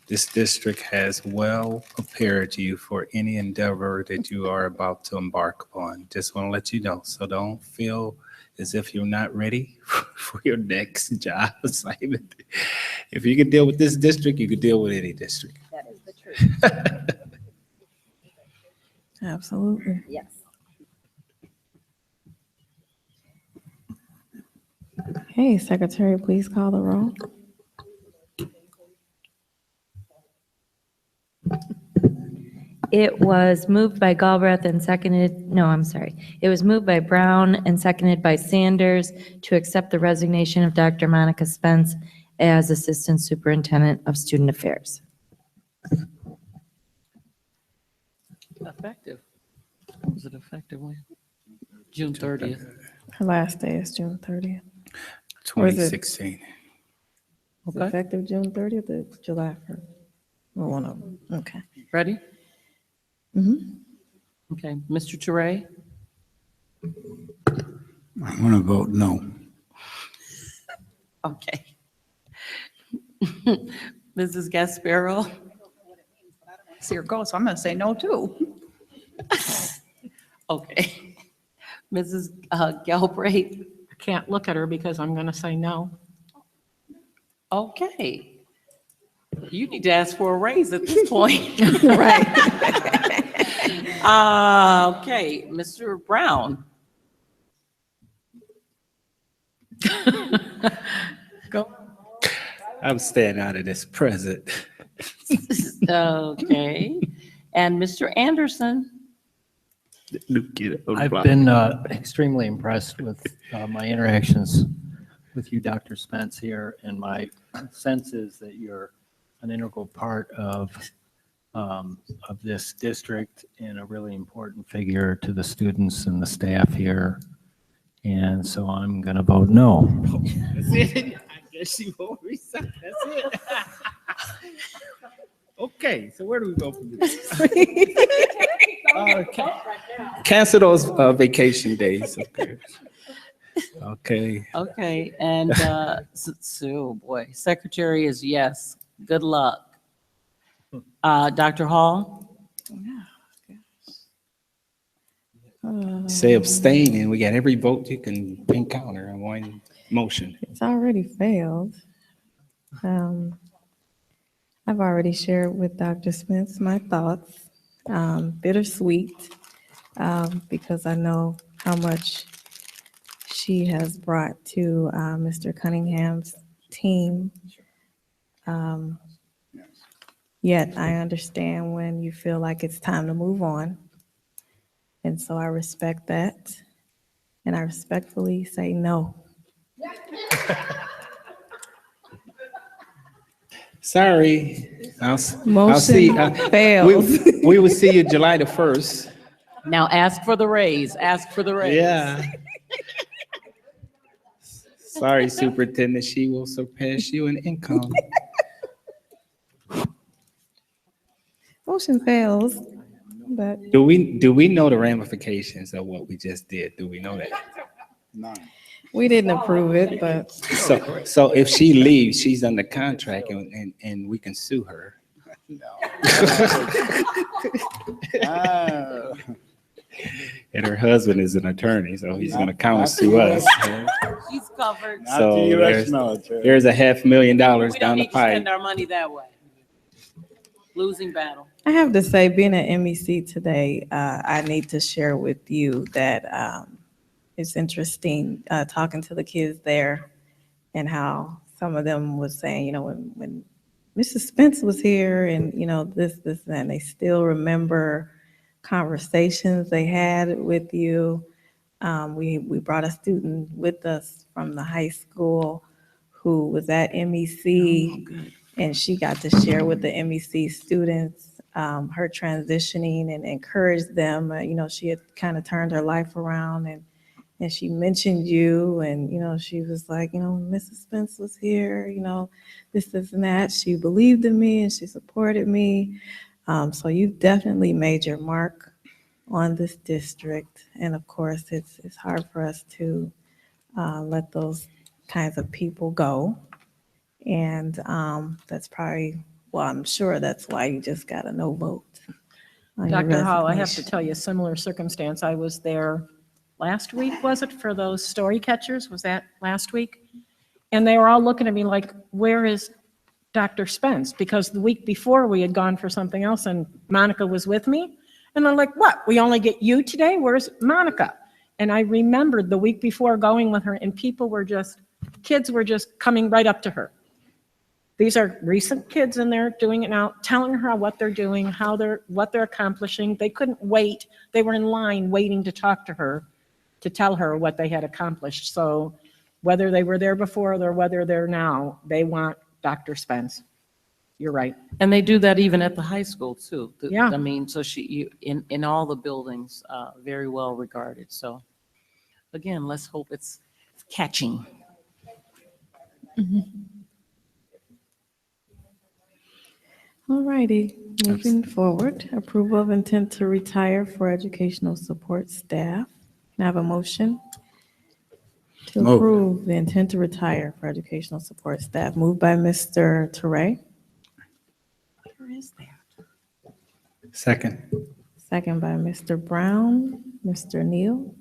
this district has well prepared you for any endeavor that you are about to embark upon. Just want to let you know. So don't feel as if you're not ready for your next job assignment. If you can deal with this district, you can deal with any district. That is the truth. Absolutely. Yes. Okay, Secretary, please call the roll. It was moved by Galbraith and seconded, no, I'm sorry. It was moved by Brown and seconded by Sanders to accept the resignation of Dr. Monica Spence as Assistant Superintendent of Student Affairs. Effective. Was it effective when? June 30th. Her last day is June 30th. Or is it- 2016. Is it Okay. effective June 30th or July 1st? Well, one of them. Okay. Ready? Mhm. Okay, Mr. Toure? I'm going to vote no. Okay. Mrs. Gasparo? See her go, so I'm going to say no too. Okay. Mrs. Galbraith? I can't look at her because I'm going to say no. Okay. You need to ask for a raise at this point. Right. Okay, Mr. Brown? Go. I'm staying out of this present. Okay. And Mr. Anderson? I've been extremely impressed with my interactions with you, Dr. Spence, here, and my sense is that you're an integral part of this district and a really important figure to the students and the staff here. And so I'm going to vote no. That's it. I guess you vote reset. That's it. Okay, so where do we go from this? Okay. Cancel those vacation days. Okay. Okay. Okay, and so, boy, secretary is yes. Good luck. Dr. Hall? Say abstain, and we got every vote you can encounter in one motion. It's already failed. I've already shared with Dr. Spence my thoughts. Bittersweet, because I know how much she has brought to Mr. Cunningham's team. Yet I understand when you feel like it's time to move on. And so I respect that. And I respectfully say no. Sorry. I'll Motion see. fails. We will see you July the 1st. Now ask for the raise. Ask for the raise. Yeah. Sorry, Superintendent, she will surpass you in income. Motion fails, but Do we know the ramifications of what we just did? Do we know that? None. we didn't approve it, but So if she leaves, she's under contract and we can sue her. And her husband is an attorney, so he's gonna counter sue us. She's covered. So Not the US military. there's $500,000 We don't down the need to spend pipe. our money that way. Losing battle. I have to say, being at MEC today, I need to share with you that it's interesting talking to the kids there and how some of them was saying, when Mrs. Spence was here and, this, and they still remember conversations they had with you. We brought a student with us from the high school who was at MEC, and she got to share with the MEC students her transitioning and encourage them. She had kind of turned her life around, and she mentioned you, and she was like, Mrs. Spence was here, this and that. She believed in me and she supported me. So you've definitely made your mark on this district. And of course, it's hard for us to let those kinds of people go. And that's probably, well, I'm sure that's why you just got a no vote on your Dr. Hall, I have to resignation. tell you a similar circumstance. I was there last week, was it, for those story catchers? Was that last week? And they were all looking at me like, where is Dr. Spence? Because the week before we had gone for something else and Monica was with me. And I'm like, what? We only get you today? Where's Monica? And I remembered the week before going with her and kids were just coming right up to her. These are recent kids and they're doing it now, telling her what they're doing, what they're accomplishing. They couldn't wait. They were in line waiting to talk to her, to tell her what they had accomplished. So whether they were there before or whether they're now, they want Dr. Spence. You're right. And they do that even at the high school too. Yeah. I mean, so in all the buildings, very well regarded. So again, let's hope it's catching. All righty, moving forward, approval of intent to retire for educational support staff. Can I have a motion to Move. approve the intent to retire for educational support staff? Moved by Mr. Teray, Where is that? Second. second by Mr. Brown. Mr. Neal?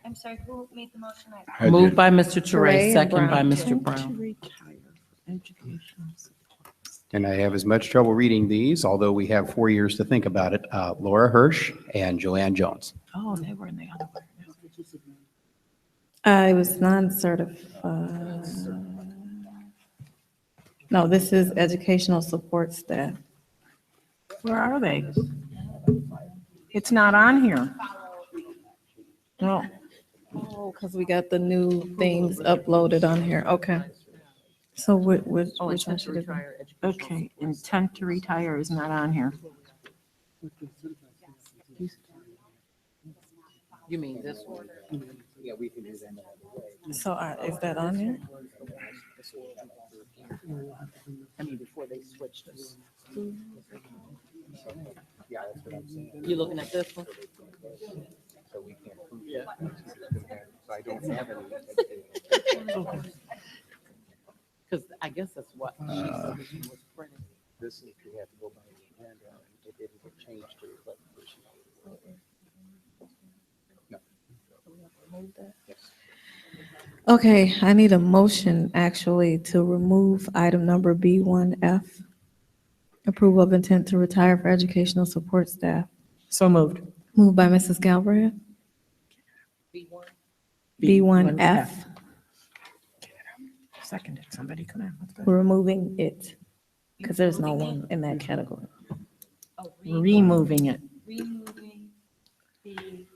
I'm sorry, who made the motion? Moved by Mr. Teray Teray, and second by Brown. Mr. Brown. And I have as much trouble reading these, although we have 4 years to think about it. Laura Hirsch and Joanne Jones. Oh, they were in the other one. It was non-certified. No, this is educational support staff. Where are they? It's not on here. No. Oh, because we got the new things uploaded on here. Okay. So which Oh, which one intent to should it be? retire. Okay, intent to retire is not on here. You mean this one? Yeah, we can do that. So is that on there? I mean, before they switched us. Yeah, that's what I'm saying. You looking at this one? So we can't prove Yeah. So I don't have any. Because I guess that's what she said when she was printing. This is, you have to go by the agenda, and it didn't get changed to reflect the person. No. Yes. Okay, I need a motion actually to remove item number B1F. Approval of intent to retire for educational support staff. So moved. Moved by Mrs. Galbraith. B1F. Seconded. Somebody come in. Let's go. We're removing it because there's no one in that category. Removing it.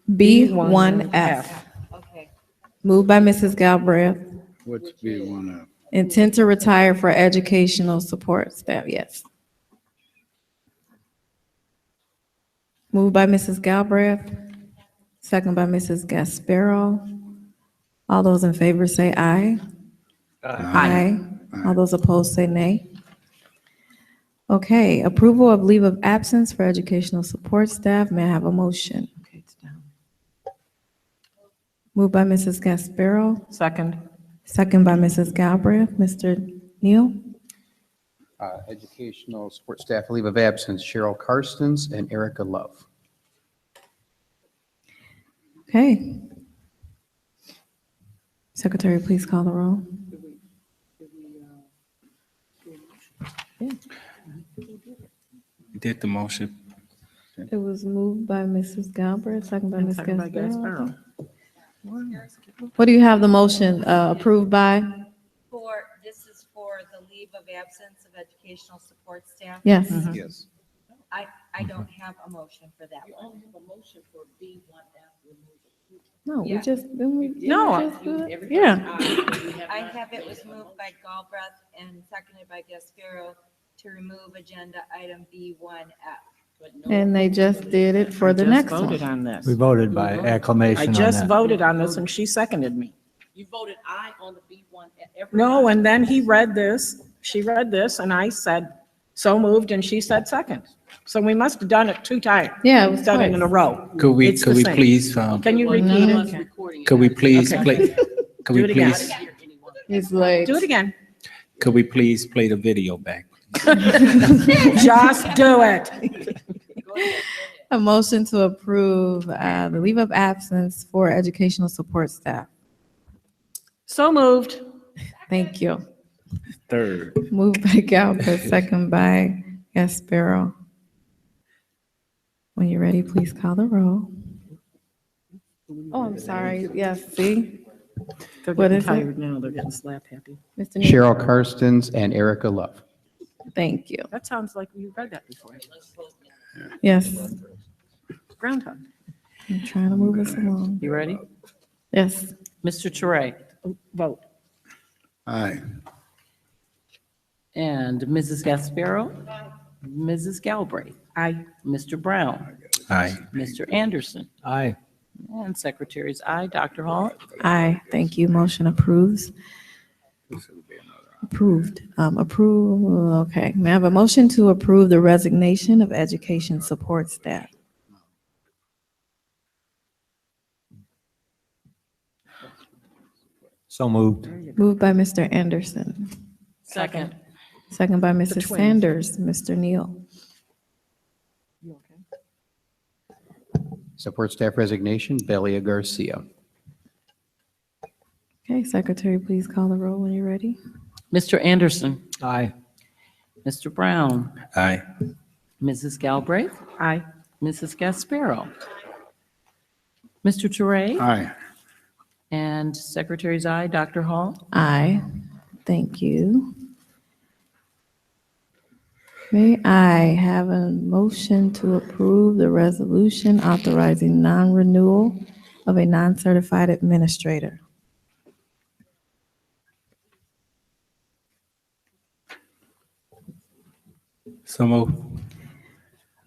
B1F. Okay. Moved by Mrs. Galbraith. What's B1F? Intent to retire for educational support staff, yes. Moved by Mrs. Galbraith, second by Mrs. Gasparo. All those in favor say aye. Aye. All those opposed say nay. Okay, approval of leave of absence for educational support staff. May I have a motion? Okay, it's down. Moved by Mrs. Gasparo, Second. second by Mrs. Galbraith. Mr. Neal? Educational support staff leave of absence, Cheryl Karstens and Erica Love. Okay. Secretary, please call the roll. You did the motion. It was moved by Mrs. Galbraith, second by Ms. Second by Gasparo. Gasparo. What do you have the motion approved by? This is for the leave of absence of educational support staff? Yes. Yes. I don't have a motion for that one. have a motion for B1F removal. No, we Yeah. just, didn't we No. just do it? Yeah. I have it was moved by Galbraith and seconded by Gasparo to remove agenda item B1F. And they just did it for the next Voted one. on this. We voted by I acclamation on just that. voted on this and she seconded me. You voted aye on the B1F. No, and then he read this, she read this, and I said, so moved, and she said second. So we must have done it 2 times. Yeah, it was Done it in a twice. row. Could we, It's could the we same. please, Can you repeat Us it? recording it. could we please Okay. play, could Do we it again. please, It's like, Do it again. could we please play the video back? Just do it. a motion to approve the leave of absence for educational support staff. So moved. Thank you. Third. Moved by Galbraith, second by Gasparo. When you're ready, please call the roll. Oh, I'm sorry. Yes, see? They're What getting is it? tired now. They're getting slap happy. Mr. Neal? Cheryl Karstens and Erica Love. Thank you. That sounds like you read that before. Yes, Groundhog. I'm trying to move us along. You ready? Yes. Mr. Teray, Vote. Aye. And Mrs. Gasparo? Mrs. Galbraith? Aye. Mr. Brown? Aye. Mr. Anderson? Aye. And Secretary's aye. Dr. Hall? Aye, thank you. Motion approves. Approved. Okay. May I have a motion to approve the resignation of education support staff? So moved. Moved by Mr. Anderson. Second. Second by Mrs. twins. Sanders. Mr. Neal. Support staff resignation, Belia Garcia. Okay, Secretary, please call the roll when you're ready. Mr. Anderson? Aye. Mr. Brown? Aye. Mrs. Galbraith? Aye. Mrs. Gasparo? Mr. Toure? Aye. And Secretary's aye. Dr. Hall? Aye. Thank you. May I have a motion to approve the resolution authorizing non-renewal of a non-certified administrator? So moved.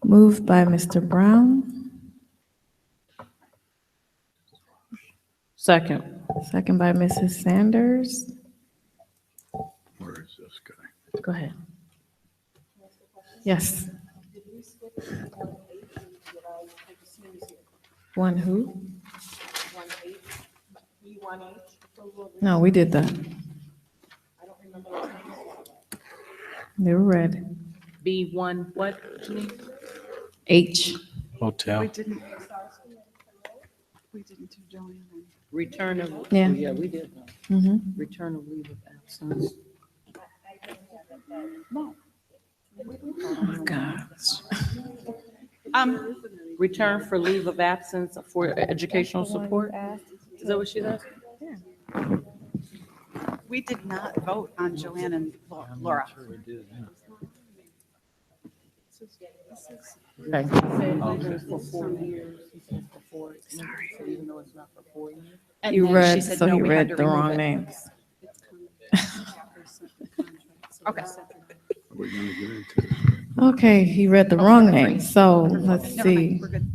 Moved by Mr. Brown, Second. second by Mrs. Sanders. Where is this guy? Go ahead. Yes. One who? No, we did that. They were red. B1, what, Janine? H. Hotel. We didn't do Joanne. Return of, Yeah. oh, yeah, we did. Mhm. Return of leave of absence. Oh, God. Return for leave of absence for educational support? Is that what she does? We did not vote on Joanne and Laura. Okay. For 4 years. Sorry. Even though it's not for 4 years. And You then she read, said, so no, you we had read to the remove wrong it. names. Okay. Are we gonna get into it? Okay, he read the wrong name, so let's Never mind, see. we're good.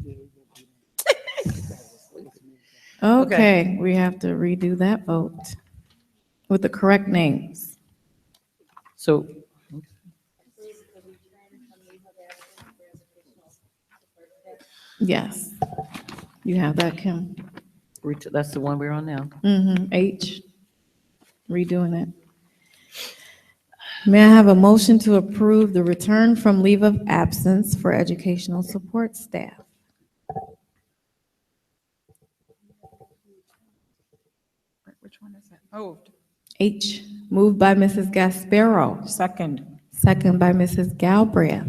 Okay, we have to redo that vote with the correct names. So, Yes. You have that, Kim? that's the one we're on now. H, redoing it. May I have a motion to approve the return from leave of absence for educational support staff? Which one is it? Moved. H, moved by Mrs. Gasparo, Second. second by Mrs. Galbraith.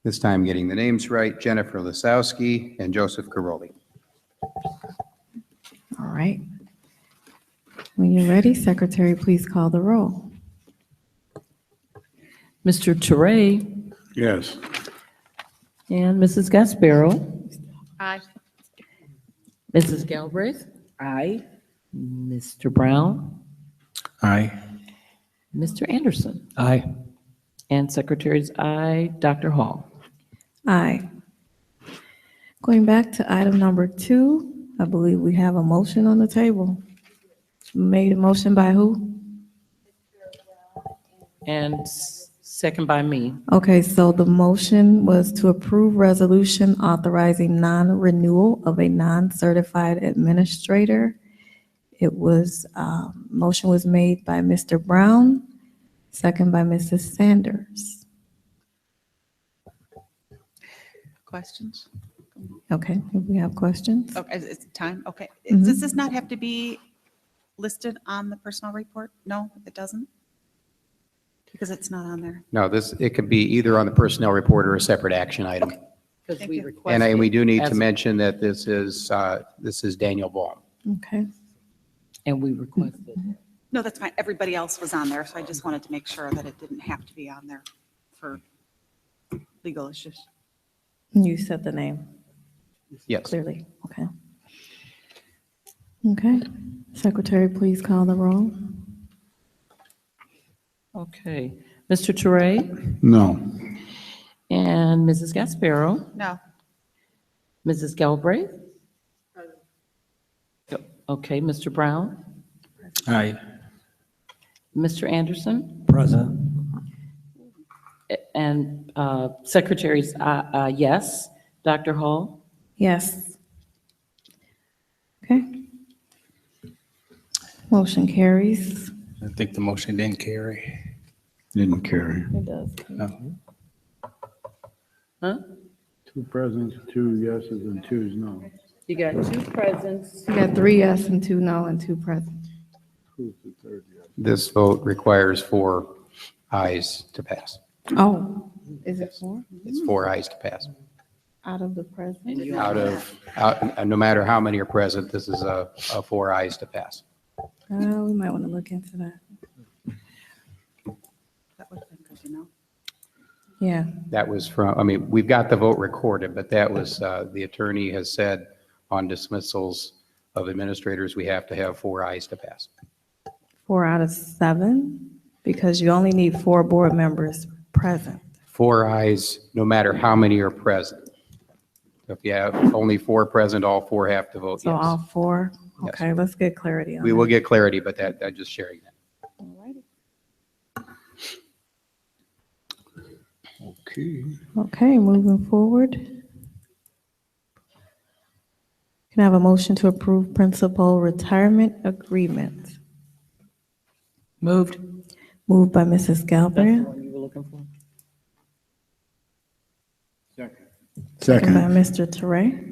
This time getting the names right, Jennifer Lisowski and Joseph Caroli. All right. When you're ready, Secretary, please call the roll. Mr. Toure Yes. and Mrs. Gasparo. Aye. Mrs. Galbraith. Aye. Mr. Brown. Aye. Mr. Anderson. Aye. And Secretary's aye. Dr. Hall. Aye. Going back to item number 2, I believe we have a motion on the table. Made a motion by who? And second by me. Okay, so the motion was to approve resolution authorizing non-renewal of a non-certified administrator. It was, motion was made by Mr. Brown, second by Mrs. Sanders. Questions? Okay, if we have questions? Okay, it's time, okay. Mhm. Does this not have to be listed on the personnel report? No, it doesn't? Because it's not on there. No, it could be either on the personnel report or a separate action item. Because we And requested. we do need to as- mention that this is Daniel Baum. Okay. And we requested. No, that's fine. Everybody else was on there, so I just wanted to make sure that it didn't have to be on there for legal issues. You said the name Yes. clearly, okay. Okay, Secretary, please call the roll. Okay. Mr. Toure No. and Mrs. Gasparo, No. Mrs. Galbraith? Okay, Mr. Brown, Aye. Mr. Anderson, Present. and secretaries, yes. Dr. Hall? Yes. Okay. Motion carries. I think the motion didn't carry. Didn't carry. It does. No. Huh? 2 presents, 2 yeses, and 2's no. You got 2 presents. We got 3 yes and 2 no and 2 present. Who's the third yes? This vote requires 4 ayes to pass. Oh, is it 4? It's 4 ayes to pass. Out of the present? No matter how many are present, this is a 4 ayes to pass. We might want to look into that. Yeah. That was from, I mean, we've got the vote recorded, but that was, the attorney has said on dismissals of administrators, we have to have 4 ayes to pass. 4 out of 7, because you only need 4 board members present. 4 ayes, no matter how many are present. If you have only 4 present, all 4 have to vote So yes. all 4? Yes. Okay, let's get clarity on We that. will get clarity, but I'm just sharing that. Okay. Okay, moving forward. Can I have a motion to approve principal retirement agreement? Moved. Moved by Mrs. That's the Galbraith, one you were looking for. second by Second. Mr. Toure.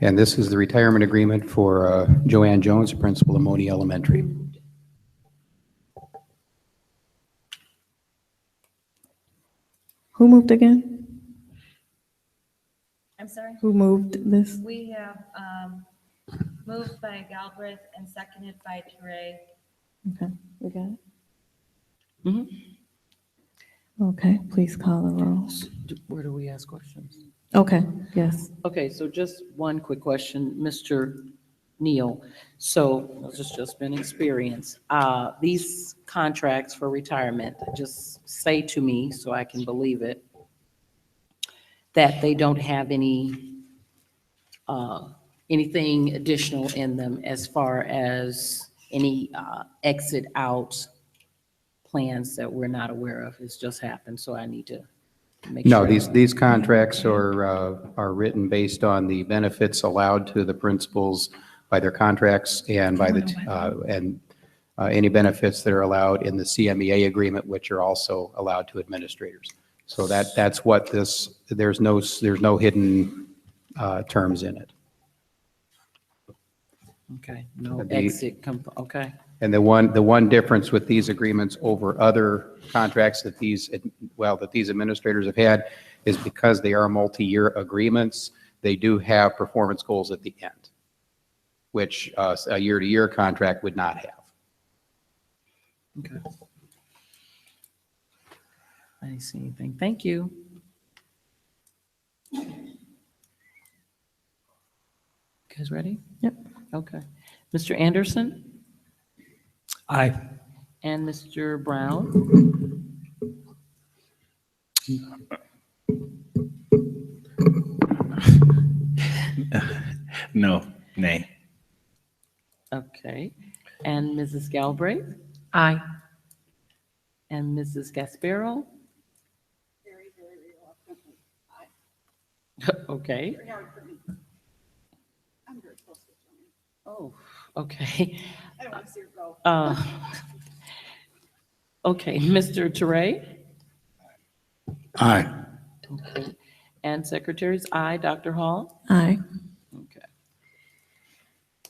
And this is the retirement agreement for Joanne Jones, principal of Monee Elementary. Who moved again? I'm sorry? Who moved this? We have moved by Galbraith and seconded by Toure. Okay, we got it. Mm-hmm. Okay, please call the roll. Where do we ask questions? Okay, yes. Okay, so just one quick question, Mr. Neal. So this has just been experience. These contracts for retirement, just say to me so I can believe it, that they don't have anything additional in them as far as any exit out plans that we're not aware of. It's just happened, so I need to make No, sure. these contracts are written based on the benefits allowed to the principals by their contracts and by any benefits that are allowed in the CMEA agreement, which are also allowed to administrators. So that's what this, there's no hidden terms in it. Okay, no The- exit, okay. And the one difference with these agreements over other contracts that these administrators have had is because they are multi-year agreements, they do have performance goals at the end, which a year-to-year contract would not have. Okay. I didn't see anything. Thank you. You guys ready? Yep. Okay. Mr. Anderson Aye. and Mr. Brown? No, nay. Okay. And Mrs. Galbraith? Aye. And Mrs. Gasparo? Okay. Oh, okay. I don't want to see her go. Okay, Mr. Toure? Aye. Okay. And secretaries, aye. Dr. Hall? Aye. Okay.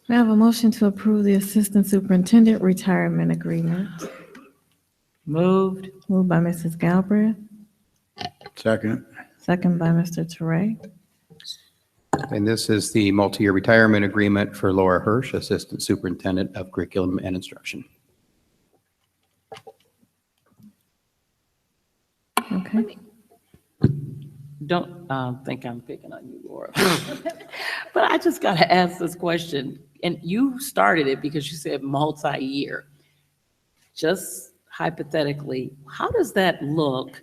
May I have a motion to approve the assistant superintendent retirement agreement? Moved. Moved by Mrs. Galbraith, Second. second by Mr. Toure. And this is the multi-year retirement agreement for Laura Hirsch, Assistant Superintendent of Curriculum and Instruction. Okay. Don't think I'm picking on you, Laura. But I just got to ask this question. And you started it because you said multi-year. just hypothetically, how does that look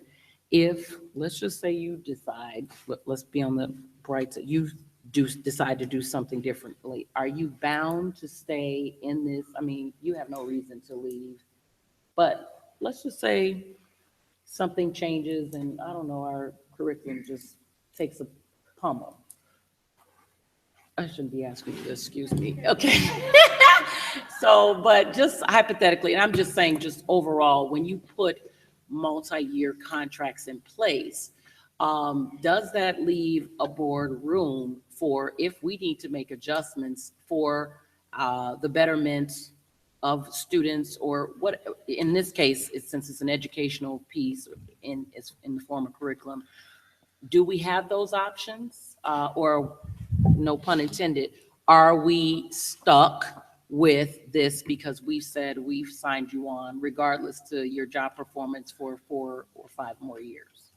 if, let's just say you decide, let's be on the bright side, you decide to do something differently. Are you bound to stay in this? I mean, you have no reason to leave, but let's just say something changes and I don't know, our curriculum just takes a pummel. I shouldn't be asking you this, excuse me. Okay. So, but just hypothetically, and I'm just saying, just overall, when you put multi-year contracts in place, does that leave a board room for if we need to make adjustments for the betterment of students, or what, in this case, since it's an educational piece in the form of curriculum, do we have those options? Or, no pun intended, are we stuck with this because we've said we've signed you on regardless to your job performance for 4 or 5 more years?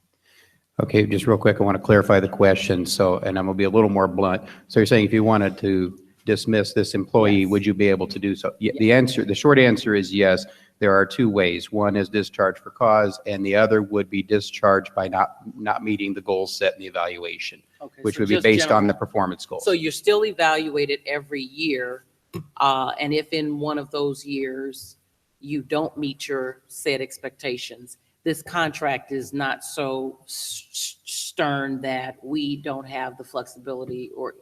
Okay, just real quick, I want to clarify the question. So, and I'm going to be a little more blunt. So you're saying if you wanted to dismiss this employee, would you be able to do so? The short answer is yes. There are 2 ways. One is discharge for cause, and the other would be discharge by not meeting the goals set in the evaluation, which so would be just based on general. the performance goals. So you're still evaluated every year, and if in one of those years you don't meet your set expectations, this contract is not so stern that we don't have the flexibility, or,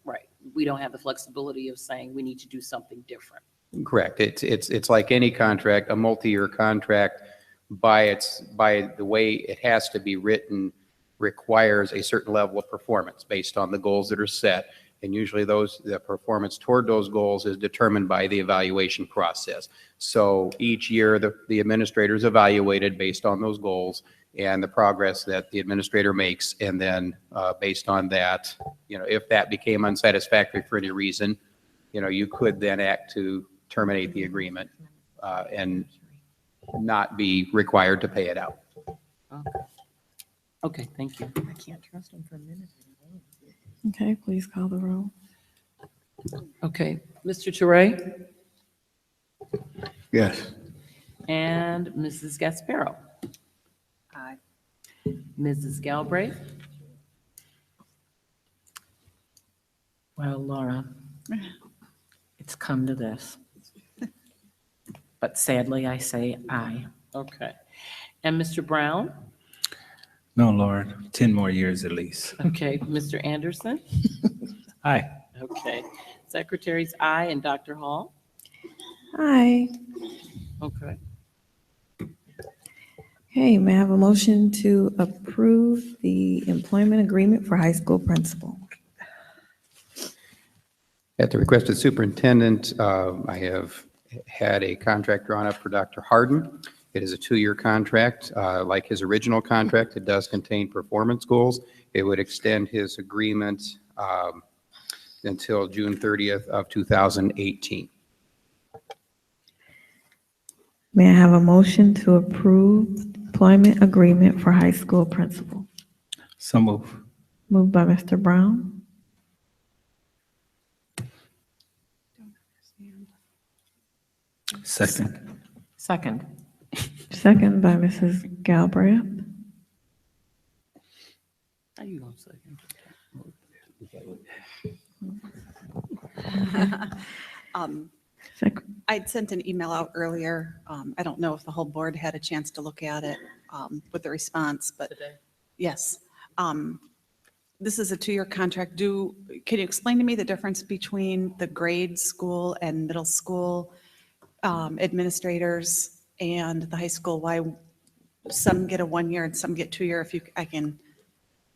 right, we don't have the flexibility of saying we need to do something different. Correct. It's like any contract, a multi-year contract, by the way it has to be written, requires a certain level of performance based on the goals that are set. And usually the performance toward those goals is determined by the evaluation process. So each year the administrator is evaluated based on those goals and the progress that the administrator makes. And then based on that, if that became unsatisfactory for any reason, you could then act to terminate the agreement and not be required to pay it out. Okay, thank you. I can't trust him for a minute. Okay, please call the roll. Okay, Mr. Toure Yes. and Mrs. Gasparo. Aye. Mrs. Galbraith. Well, Laura, it's come to this. But sadly, I say aye. Okay. And Mr. Brown? No, Lord, 10 more years at least. Okay, Mr. Anderson? Aye. Okay. Secretary's aye, and Dr. Hall? Aye. Okay. Okay, may I have a motion to approve the employment agreement for high school principal? At the request of the superintendent, I have had a contract drawn up for Dr. Harden. It is a 2-year contract. Like his original contract, it does contain performance goals. It would extend his agreement until June 30th of 2018. May I have a motion to approve employment agreement for high school principal? So move. Moved by Mr. Brown. Second. Second. Second by Mrs. Galbraith. How you gonna second? I'd sent an email out earlier. I don't know if the whole board had a chance to look at it with the response, but yes. This is a 2-year contract. Can you explain to me the difference between the grade school and middle school administrators and the high school? Why some get a 1-year and some get 2-year? If I can.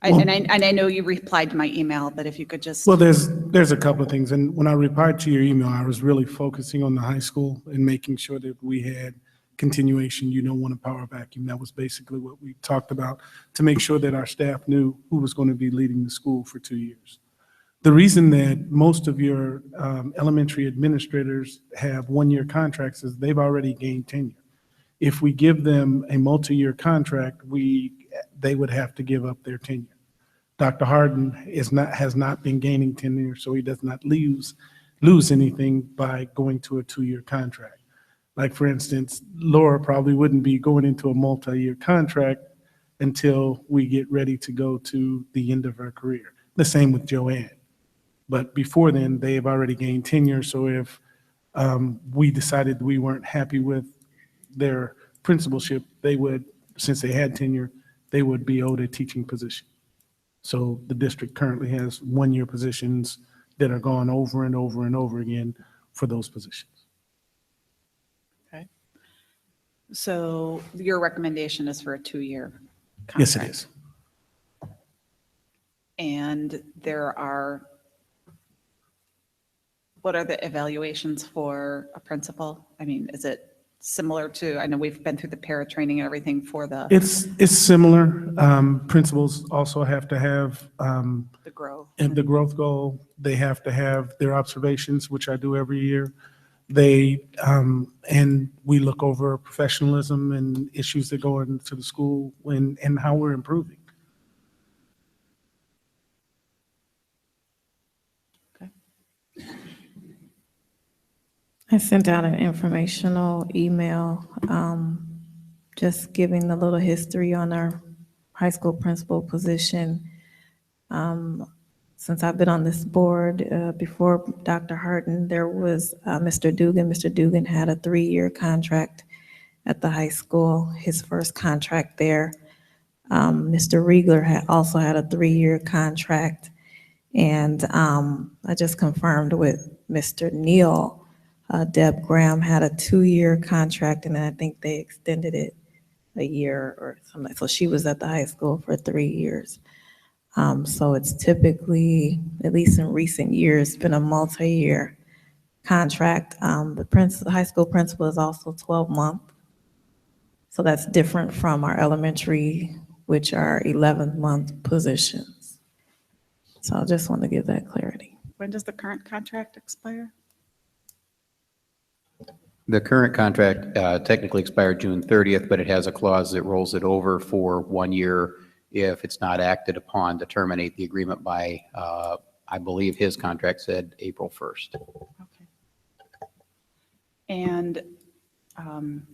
And I know you replied to my email, but if you could just. Well, there's a couple of things. And when I replied to your email, I was really focusing on the high school and making sure that we had continuation. You don't want a power vacuum. That was basically what we talked about, to make sure that our staff knew who was going to be leading the school for 2 years. The reason that most of your elementary administrators have 1-year contracts is they've already gained tenure. If we give them a multi-year contract, they would have to give up their tenure. Dr. Harden has not been gaining tenure, so he does not lose anything by going to a 2-year contract. Like, for instance, Laura probably wouldn't be going into a multi-year contract until we get ready to go to the end of her career. The same with Joanne. But before then, they have already gained tenure, so if we decided we weren't happy with their principalship, they would, since they had tenure, they would be owed a teaching position. So the district currently has one-year positions that are gone over and over and over again for those positions. Okay. So your recommendation is for a 2-year contract? Yes, it is. And what are the evaluations for a principal? I mean, is it similar to, I know we've been through the para training and everything for the. It's similar. Principals also have to have The growth. and the growth goal. They have to have their observations, which I do every year. They and we look over professionalism and issues that go into the school and how we're improving. I sent out an informational email, just giving a little history on our high school principal position. Since I've been on this board, before Dr. Harden, there was Mr. Dugan. Mr. Dugan had a 3-year contract at the high school, his first contract there. Mr. Riegler also had a 3-year contract. And I just confirmed with Mr. Neal, Deb Graham had a 2-year contract, and I think they extended it a year or something. So she was at the high school for 3 years. So it's typically, at least in recent years, been a multi-year contract. The high school principal is also 12-month. So that's different from our elementary, which are 11-month positions. So I just want to give that clarity. When does the current contract expire? The current contract technically expired June 30th, but it has a clause that rolls it over for 1 year if it's not acted upon to terminate the agreement by, I believe his contract said April 1st. Okay. And I mean,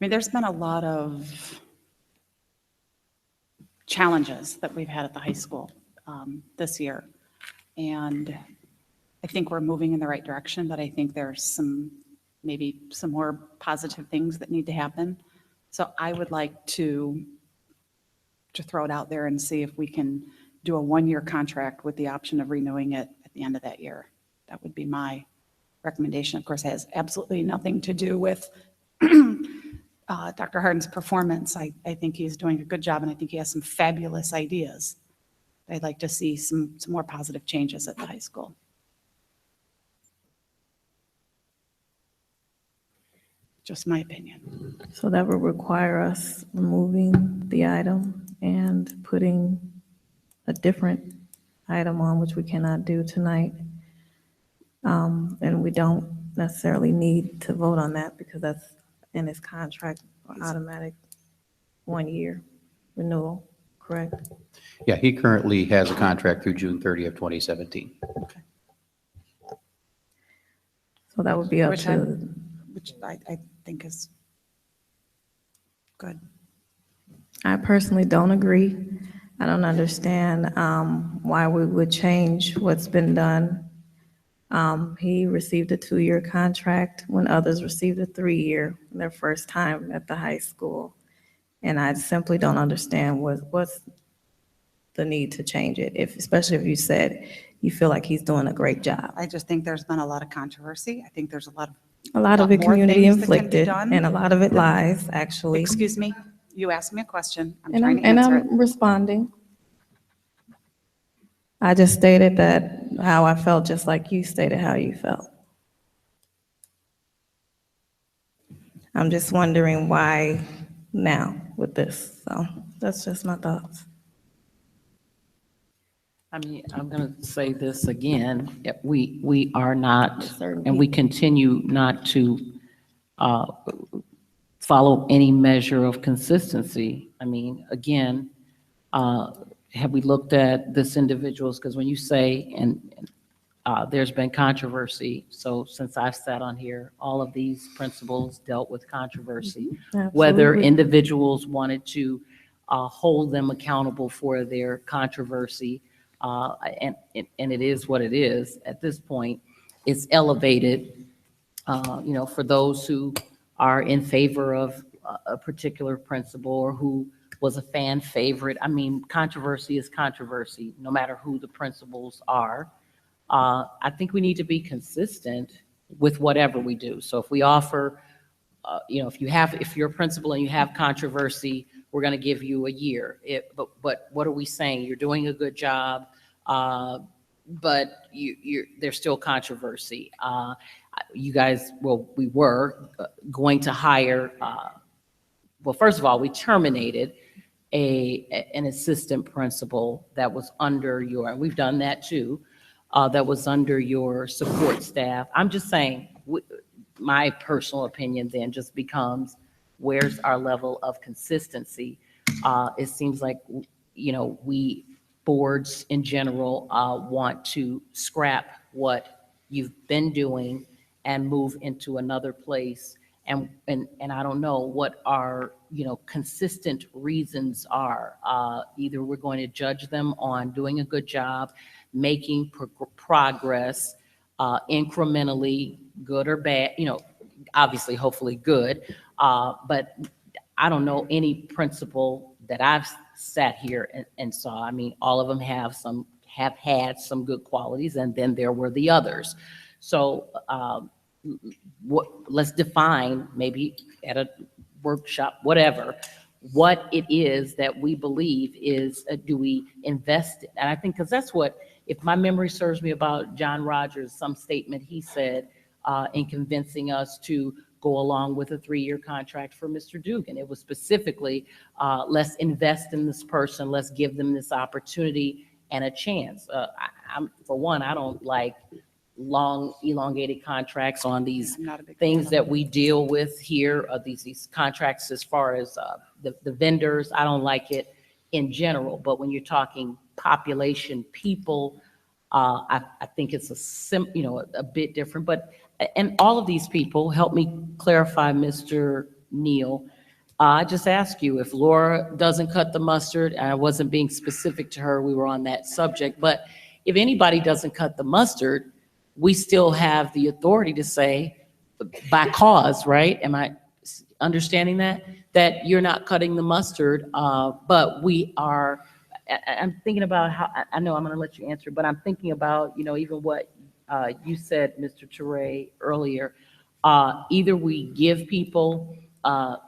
there's been a lot of challenges that we've had at the high school this year. And I think we're moving in the right direction, but I think there's maybe some more positive things that need to happen. So I would like to throw it out there and see if we can do a 1-year contract with the option of renewing it at the end of that year. That would be my recommendation. Of course, it has absolutely nothing to do with Dr. Harden's performance. I think he's doing a good job, and I think he has some fabulous ideas. I'd like to see some more positive changes at the high school. Just my opinion. So that would require us removing the item and putting a different item on, which we cannot do tonight. And we don't necessarily need to vote on that because that's in his contract, automatic 1-year renewal, correct? Yeah, he currently has a contract through June 30th, 2017. Okay. So that would be up Which I think is good. I personally don't agree. I don't understand why we would change what's been done. He received a 2-year contract when others received a 3-year their first time at the high school. And I simply don't understand what's the need to change it, especially if you said you feel like he's doing a great job. I just think there's been a lot of controversy. I think there's a lot of it more community things that can be inflicted, done. and a lot of it lies, actually. Excuse me, you asked me a question. I'm And trying to answer it. I'm responding. I just stated that how I felt, just like you stated how you felt. I'm just wondering why now with this. So that's just my thoughts. I mean, I'm going to say this again. We are not, and we continue not to follow any measure of consistency. I mean, again, have we looked at this individual's, because when you say, and there's been controversy. So since I've sat on here, all of these principals dealt with controversy. Whether Absolutely. individuals wanted to hold them accountable for their controversy, and it is what it is at this point. It's elevated, for those who are in favor of a particular principal or who was a fan favorite. I mean, controversy is controversy, no matter who the principals are. I think we need to be consistent with whatever we do. So if we offer, if you're a principal and you have controversy, we're going to give you a year. But what are we saying? You're doing a good job, but there's still controversy. You guys, we were going to hire, first of all, we terminated an assistant principal that was under and we've done that too, that was under your support staff. I'm just saying, my personal opinion then just becomes, where's our level of consistency? It seems like, we boards in general want to scrap what you've been doing and move into another place. And I don't know what our, consistent reasons are. Either we're going to judge them on doing a good job, making progress, incrementally, good or bad, obviously, hopefully good. But I don't know any principal that I've sat here and saw. I mean, all of them have had some good qualities, and then there were the others. So let's define, maybe at a workshop, whatever, what it is that we believe is, do we invest in? And I think, because that's what, if my memory serves me about John Rogers, some statement he said in convincing us to go along with a 3-year contract for Mr. Dugan. It was specifically, let's invest in this person, let's give them this opportunity and a chance. For one, I don't like long elongated contracts on these things that we deal with here, these contracts as far as the vendors. I don't like it in general, but when you're talking population, people, I think it's a bit different. But and all of these people, help me clarify, Mr. Neal. I just ask you, if Laura doesn't cut the mustard, and I wasn't being specific to her, we were on that subject, but if anybody doesn't cut the mustard, we still have the authority to say, by cause, right? Am I understanding that? That you're not cutting the mustard, but we are. I'm thinking about how, I know I'm going to let you answer, but I'm thinking about, even what you said, Mr. Toure, earlier. Either we give people,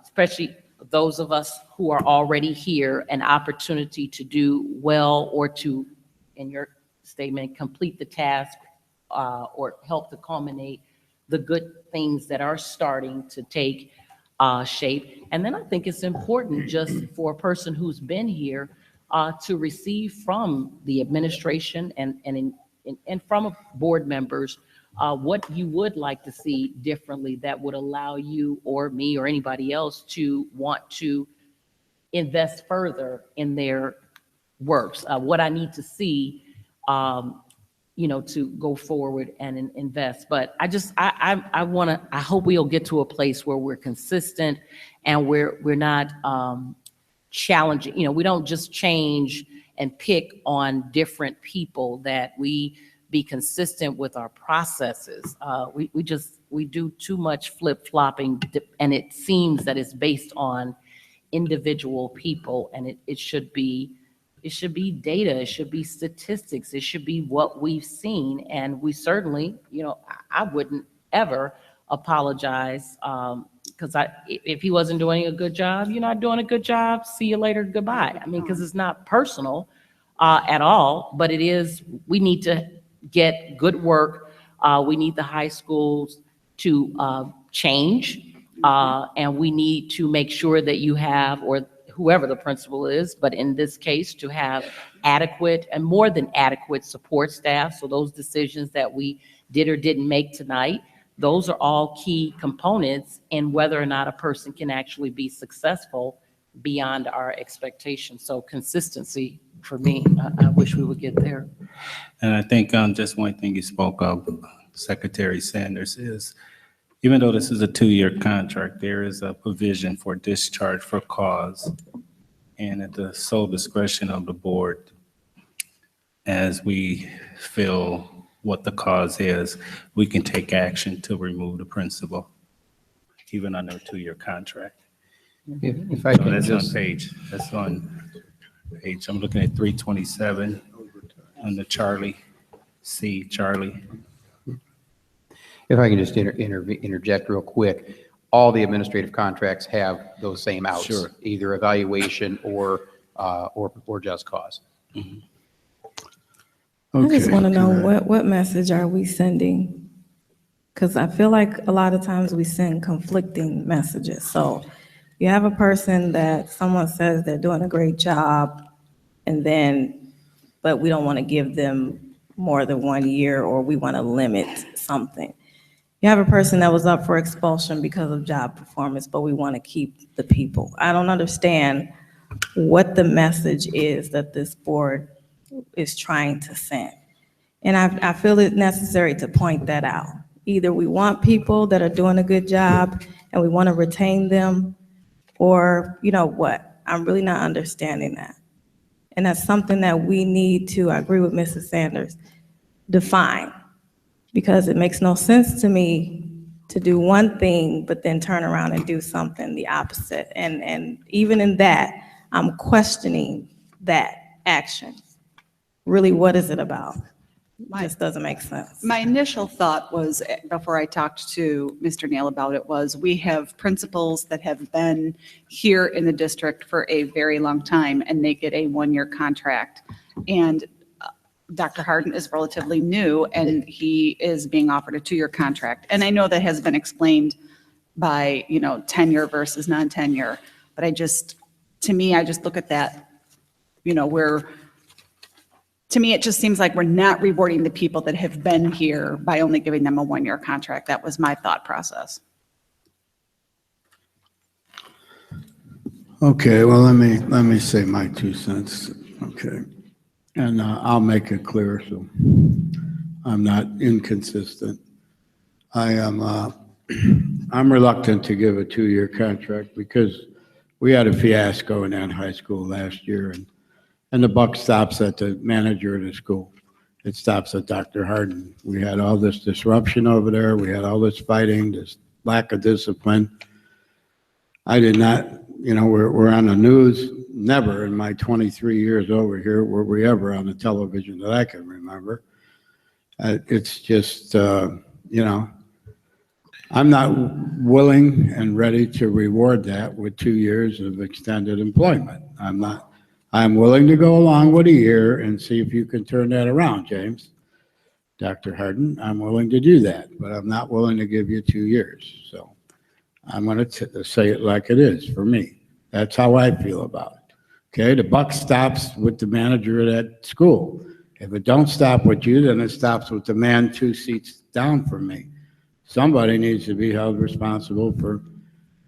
especially those of us who are already here, an opportunity to do well, or to, in your statement, complete the task, or help to culminate the good things that are starting to take shape. And then I think it's important, just for a person who's been here, to receive from the administration and from board members what you would like to see differently that would allow you or me or anybody else to want to invest further in their works. What I need to see, to go forward and invest. But I hope we'll get to a place where we're consistent and we're not challenging. We don't just change and pick on different people, that we be consistent with our processes. We do too much flip-flopping, and it seems that it's based on individual people, and it should be data, it should be statistics, it should be what we've seen. And we certainly, I wouldn't ever apologize, because if he wasn't doing a good job, you're not doing a good job, see you later, goodbye. I mean, because it's not personal at all, but it is, we need to get good work. We need the high schools to change, and we need to make sure that you have, or whoever the principal is, but in this case, to have adequate and more than adequate support staff. So those decisions that we did or didn't make tonight, those are all key components in whether or not a person can actually be successful beyond our expectations. So consistency for me. I wish we would get there. And I think just one thing you spoke of, Secretary Sanders, is even though this is a 2-year contract, there is a provision for discharge for cause, and at the sole discretion of the board, as we feel what the cause is, we can take action to remove the principal, even under a 2-year contract. If I So can that's just, that's on page, I'm looking at 327 on the Charlie, Charlie. if I can just interject real quick, all the administrative contracts have those same outs. Sure. Either evaluation or just cause. I just want to know correct. what message are we sending? Because I feel like a lot of times we send conflicting messages. So you have a person that someone says they're doing a great job, but we don't want to give them more than 1 year, or we want to limit something. You have a person that was up for expulsion because of job performance, but we want to keep the people. I don't understand what the message is that this board is trying to send. And I feel it necessary to point that out. Either we want people that are doing a good job and we want to retain them, or you know what? I'm really not understanding that. And that's something that we need to, I agree with Mrs. Sanders, define. Because it makes no sense to me to do one thing, but then turn around and do something the opposite. And even in that, I'm questioning that action. Really, what is it about? It just doesn't make sense. My initial thought was, before I talked to Mr. Nail about it, was we have principals that have been here in the district for a very long time, and they get a 1-year contract. And Dr. Harden is relatively new, and he is being offered a 2-year contract. And I know that has been explained by, tenure versus non-tenure, but to me, I just look at that, to me, it just seems like we're not rewarding the people that have been here by only giving them a 1-year contract. That was my thought process. Okay, well, let me say my 2 cents, okay? And I'll make it clear so I'm not inconsistent. I'm reluctant to give a 2-year contract because we had a fiasco in that high school last year, and the buck stops at the manager of the school. It stops at Dr. Harden. We had all this disruption over there. We had all this fighting, this lack of discipline. I did not, we're on the news. Never in my 23 years over here were we ever on the television that I can remember. It's just, I'm not willing and ready to reward that with 2 years of extended employment. I'm willing to go along with a year and see if you can turn that around, James. Dr. Harden, I'm willing to do that, but I'm not willing to give you 2 years. So I'm going to say it like it is for me. That's how I feel about it. Okay, the buck stops with the manager of that school. If it don't stop with you, then it stops with the man 2 seats down from me. Somebody needs to be held responsible for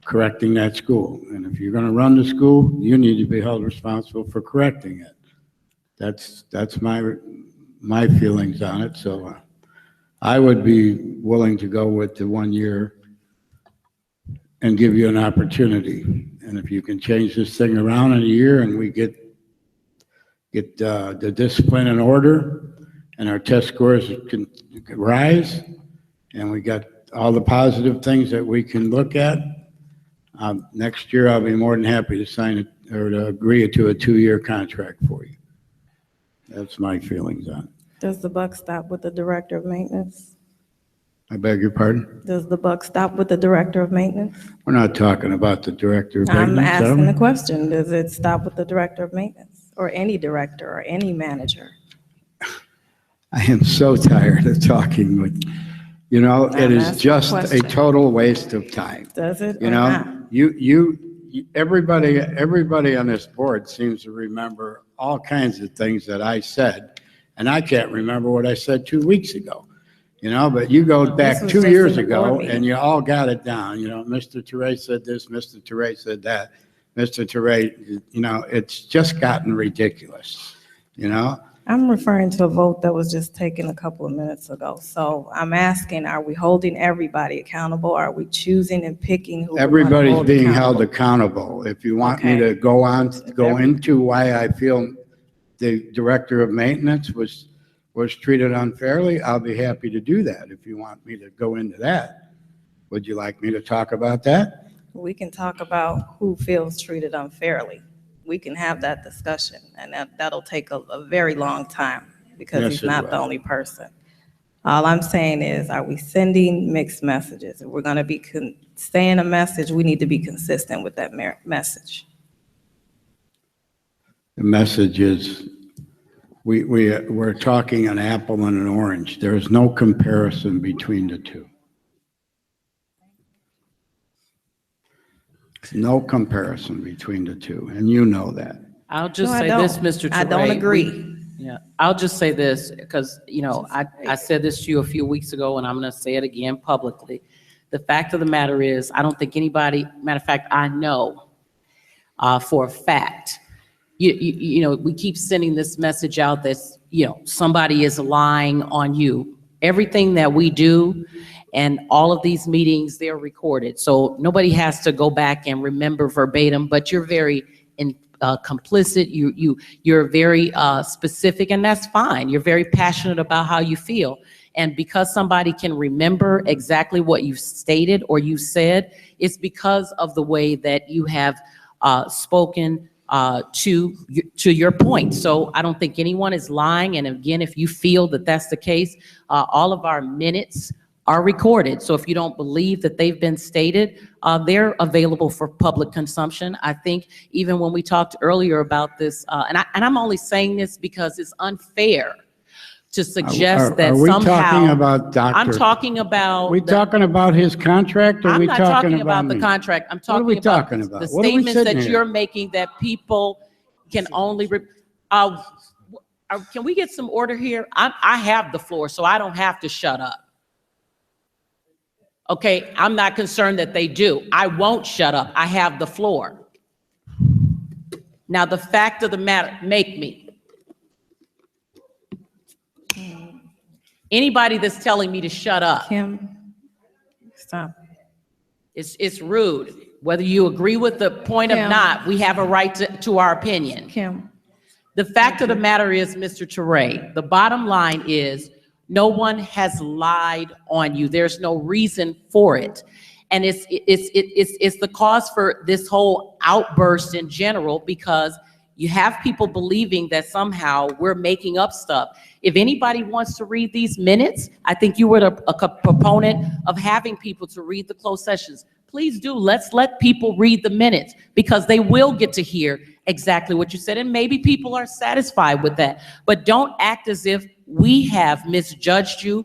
correcting that school. And if you're going to run the school, you need to be held responsible for correcting it. That's my feelings on it. So I would be willing to go with the 1 year and give you an opportunity. And if you can change this thing around in a year and we get the discipline in order and our test scores can rise and we got all the positive things that we can look at, next year I'll be more than happy to sign it or to agree to a 2-year contract for you. That's my feelings on it. Does the buck stop with the director of maintenance? I beg your pardon? Does the buck stop with the director of maintenance? We're not talking about the director of maintenance. I'm asking the are we? question, does it stop with the director of maintenance or any director or any manager? I am so tired of talking with, it I'm is asking just a a question. total waste of time. Does it You or know, not? everybody on this board seems to remember all kinds of things that I said, and I can't remember what I said 2 weeks ago. But you go back was 2 just years in the board ago meeting. and you all got it down. Mr. Teray said this, Mr. Teray said that. Mr. Teray, it's just gotten ridiculous. you know? I'm referring to a vote that was just taken a couple of minutes ago. So I'm asking, are we holding everybody accountable? Are we choosing and picking who we're gonna Everybody's hold being held accountable? accountable. If you want me to go into why I feel the director of maintenance was treated unfairly, I'll be happy to do that if you want me to go into that. Would you like me to talk about that? We can talk about who feels treated unfairly. We can have that discussion, and that'll take a very long time because Yes, he's it not will. the only person. All I'm saying is, are we sending mixed messages? If we're going to be saying a message, we need to be consistent with that message. The message is we're talking an apple and an orange. There is no comparison between the two. No comparison between the two, and you know that. I'll just No, I say this, don't. Mr. I don't Teray, agree. Yeah, I'll just say this, because, you know, I said this to you a few weeks ago, and I'm going to say it again publicly. The fact of the matter is, I don't think anybody, matter of fact, I know for a fact, you know, we keep sending this message out that, you know, somebody is lying on you. Everything that we do and all of these meetings, they're recorded. So nobody has to go back and remember verbatim, but you're very complicit. You're very specific, and that's fine. You're very passionate about how you feel. And because somebody can remember exactly what you stated or you said, it's because of the way that you have spoken to your point. So I don't think anyone is lying. And again, if you feel that that's the case, all of our minutes are recorded. So if you don't believe that they've been stated, they're available for public consumption. I think even when we talked earlier about this, and I'm only saying this because it's unfair to suggest that are we somehow. talking about Dr.? I'm talking about. We talking about his contract, or I'm we not talking talking about the me? contract. I'm What are talking we about talking about? the What are we statements sitting that here? you're making that people can only, can we get some order here? I have the floor, so I don't have to shut up. Okay, I'm not concerned that they do. I won't shut up. I have the floor. Now, the fact of the matter, make me. Anybody that's telling me to shut up. Kim, stop. It's rude. Whether you agree with the point or Kim. not, we have a right to our opinion. Kim. The fact of the matter is, Mr. Teray, the bottom line is no one has lied on you. There's no reason for it. And it's the cause for this whole outburst in general, because you have people believing that somehow we're making up stuff. If anybody wants to read these minutes, I think you were a proponent of having people to read the closed sessions. Please do. Let's let people read the minutes, because they will get to hear exactly what you said. And maybe people are satisfied with that. But don't act as if we have misjudged you.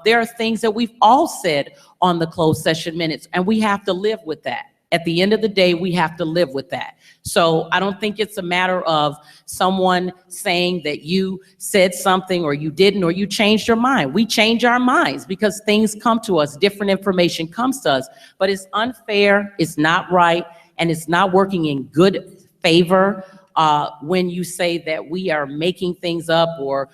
There are things that we've all said on the closed session minutes, and we have to live with that. At the end of the day, we have to live with that. So I don't think it's a matter of someone saying that you said something or you didn't, or you changed your mind. We change our minds because things come to us, different information comes to us, but it's unfair, it's not right, and it's not working in good favor when you say that we are making things up, or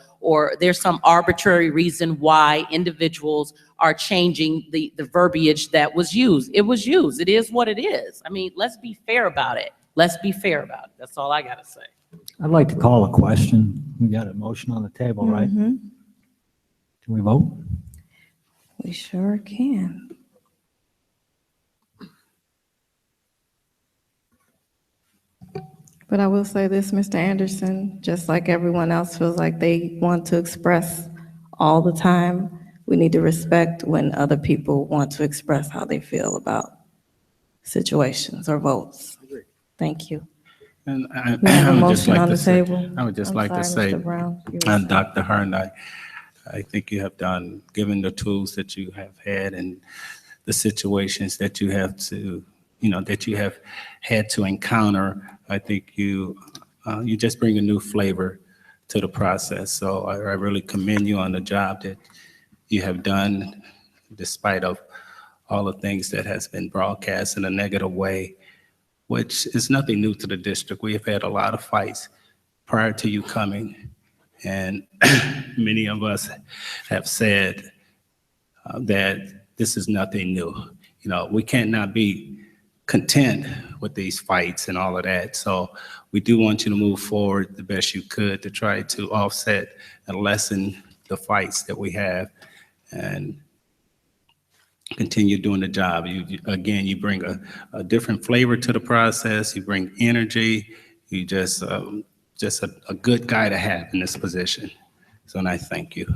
there's some arbitrary reason why individuals are changing the verbiage that was used. It was used. It is what it is. I mean, let's be fair about it. Let's be fair about it. That's all I got to say. I'd like to call a question. We got a motion on the table, right? Mhm. Can we vote? We sure can. But I will say this, Mr. Anderson, just like everyone else feels like they want to express all the time, we need to respect when other people want to express how they feel about situations or votes. Thank you. And We have a I would just motion like on to the say, table. I would just I'm like to sorry, say, Mr. Brown, you were and Dr. Hearn, I think you have done, given the tools that you have had and the situations that you have to, that you have had to encounter, I think you just bring a new flavor to the process. So I really commend you on the job that you have done, despite of all the things that has been broadcast in a negative way, which is nothing new to the district. We have had a lot of fights prior to you coming, and many of us have said that this is nothing new. You know, we cannot be content with these fights and all of that. So we do want you to move forward the best you could to try to offset and lessen the fights that we have and continue doing the job. Again, you bring a different flavor to the process. You bring energy. You just a good guy to have in this position. So, and I thank you.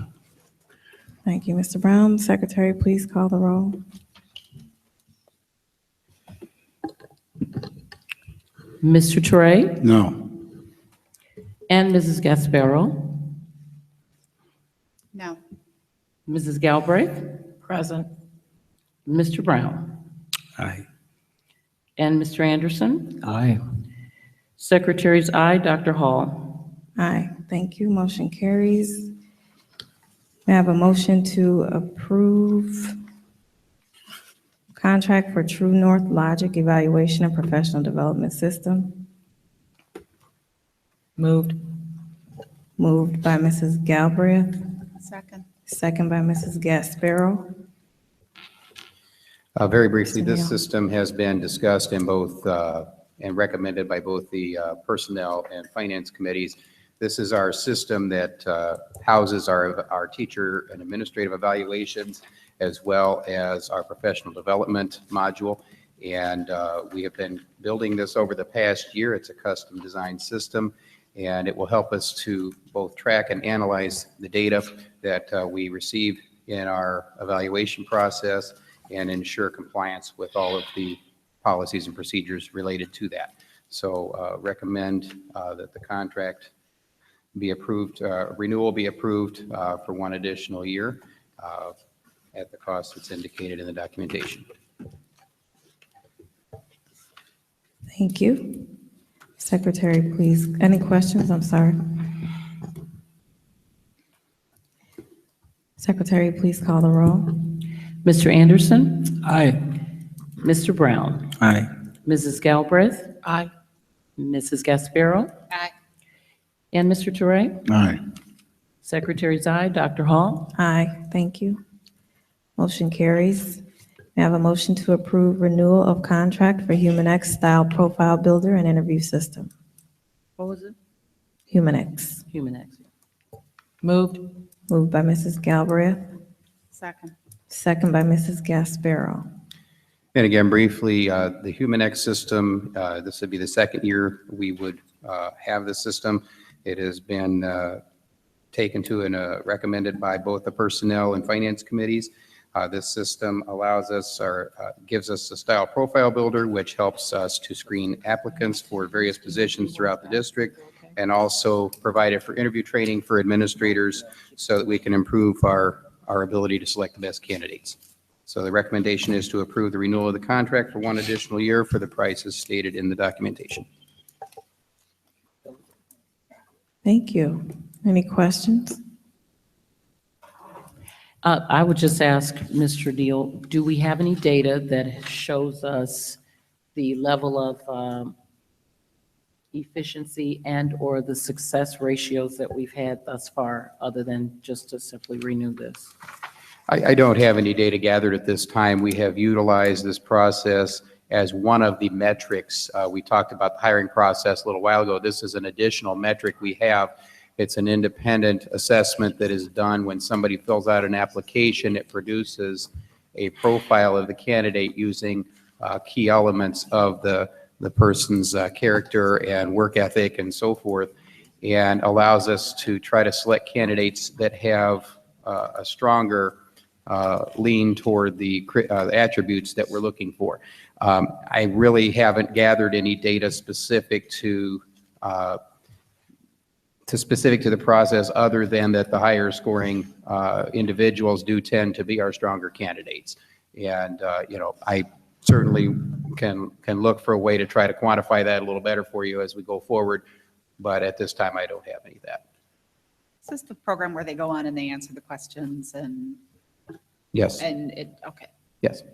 Thank you, Mr. Brown. Secretary, please call the roll. Mr. Trey No. and Mrs. Gasparo, No. Mrs. Galbraith, Present. Mr. Brown, Aye. and Mr. Anderson. Aye. Secretary's aye, Dr. Hall. Aye, thank you. Motion carries. May I have a motion to approve contract for True North Logic Evaluation and Professional Development System? Moved. Moved by Mrs. Galbraith, Second. second by Mrs. Gasparo. Very briefly, this Neal. system has been discussed in both and recommended by both the Personnel and Finance Committees. This is our system that houses our teacher and administrative evaluations, as well as our professional development module. And we have been building this over the past year. It's a custom designed system, and it will help us to both track and analyze the data that we receive in our evaluation process and ensure compliance with all of the policies and procedures related to that. So recommend that the contract be approved, renewal be approved for one additional year at the cost that's indicated in the documentation. Thank you. Secretary, please, any questions? I'm sorry. Secretary, please call the roll. Mr. Anderson, Aye. Mr. Brown, Aye. Mrs. Galbraith, Aye. Mrs. Gasparo, Aye. and Mr. Touré. Aye. Secretary's aye, Dr. Hall. Aye, thank you. Motion carries. May I have a motion to approve renewal of contract for HumanX Style Profile Builder and Interview System? What was it? HumanX. Human Moved. Moved by Mrs. Galbraith, Second. second by Mrs. Gasparo. And again, briefly, the HumanX system, this would be the second year we would have this system. It has been taken to and recommended by both the Personnel and Finance Committees. This system allows us or gives us a style profile builder, which helps us to screen applicants for various positions throughout the district, and also provide it for interview training for administrators so that we can improve our ability to select the best candidates. So the recommendation is to approve the renewal of the contract for one additional year for the prices stated in the documentation. Thank you. Any questions? I would just ask Mr. Deal, do we have any data that shows us the level of efficiency and/or the success ratios that we've had thus far, other than just to simply renew this? I don't have any data gathered at this time. We have utilized this process as one of the metrics. We talked about the hiring process a little while ago. This is an additional metric we have. It's an independent assessment that is done when somebody fills out an application. It produces a profile of the candidate using key elements of the person's character and work ethic and so forth, and allows us to try to select candidates that have a stronger lean toward the attributes that we're looking for. I really haven't gathered any data specific to the process, other than that the higher scoring individuals do tend to be our stronger candidates. And I certainly can look for a way to try to quantify that a little better for you as we go forward, but at this time I don't have any of that. Is this the program where they go on and they answer the questions and? Yes. And it, okay. Yes.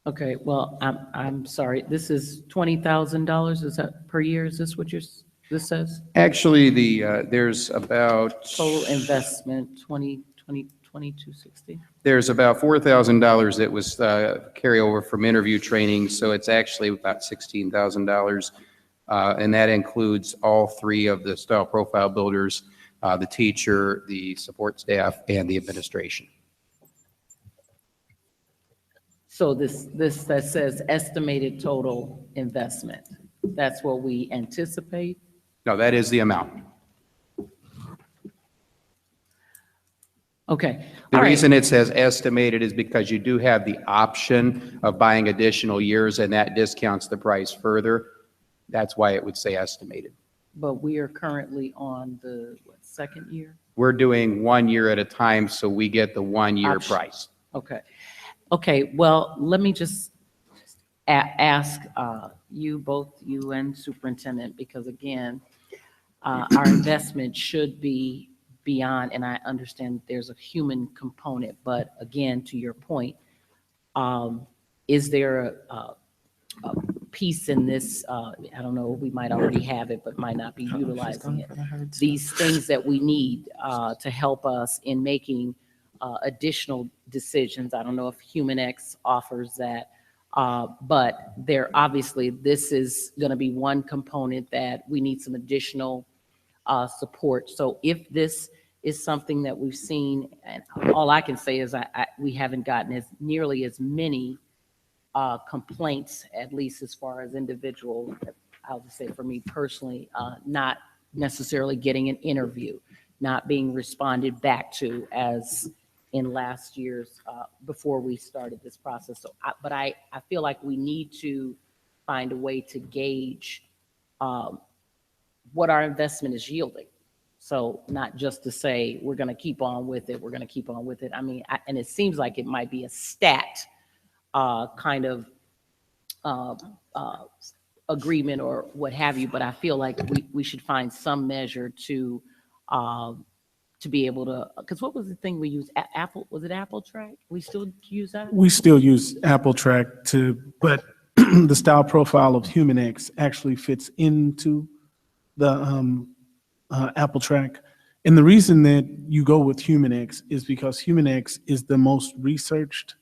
Okay, well, I'm sorry, this is $20,000, is that per year? Is this what you're, this says? Actually, there's about, Total investment, 2260. there's about $4,000 that was carryover from interview training, so it's actually about $16,000. And that includes all three of the style profile builders, the teacher, the support staff, and the administration. So this that says estimated total investment, that's what we anticipate? No, that is the amount. Okay. The All right. reason it says estimated is because you do have the option of buying additional years, and that discounts the price further. That's why it would say estimated. But we are currently on the, second year? We're doing 1 year at a time, so we get the 1 year Option. price. Okay. Okay, well, let me just ask you, both you and superintendent, because again, our investment should be beyond, and I understand there's a human component, but again, to your point, is there a piece in this, I don't know, we might already have it, but might not be utilizing it. These things that we need to help us in making additional decisions. I don't know if HumanX offers that, but there obviously, this is going to be one component that we need some additional support. So if this is something that we've seen, and all I can say is we haven't gotten nearly as many complaints, at least as far as individual, I'll just say for me personally, not necessarily getting an interview, not being responded back to as in last year's, before we started this process. So, but I feel like we need to find a way to gauge what our investment is yielding. So not just to say, we're going to keep on with it, we're going to keep on with it. I mean, and it seems like it might be a stat kind of agreement or what have you, but I feel like we should find some measure to be able to, because what was the thing we used? Apple, was it Apple Track? We still use that? We still use Apple Track but the style profile of HumanX actually fits into the Apple Track. And the reason that you go with HumanX is because HumanX is the most researched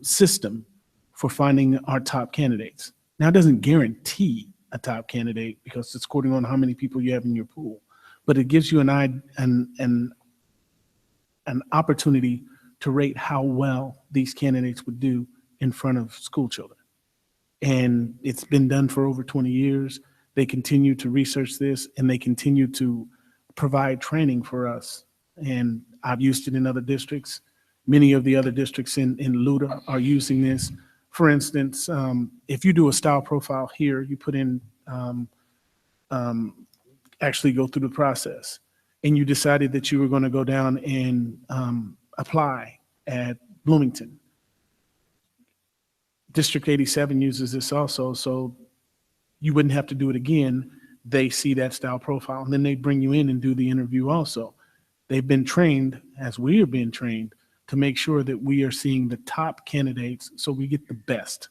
system for finding our top candidates. Now, it doesn't guarantee a top candidate because it's according on how many people you have in your pool, but it gives you an opportunity to rate how well these candidates would do in front of school children. And it's been done for over 20 years. They continue to research this and they continue to provide training for us. And I've used it in other districts. Many of the other districts in LUDA are using this. For instance, if you do a style profile here, you put in, actually go through the process, and you decided that you were going to go down and apply at Bloomington. District 87 uses this also, so you wouldn't have to do it again. They see that style profile, and then they bring you in and do the interview also. They've been trained, as we are being trained, to make sure that we are seeing the top candidates so we get the best.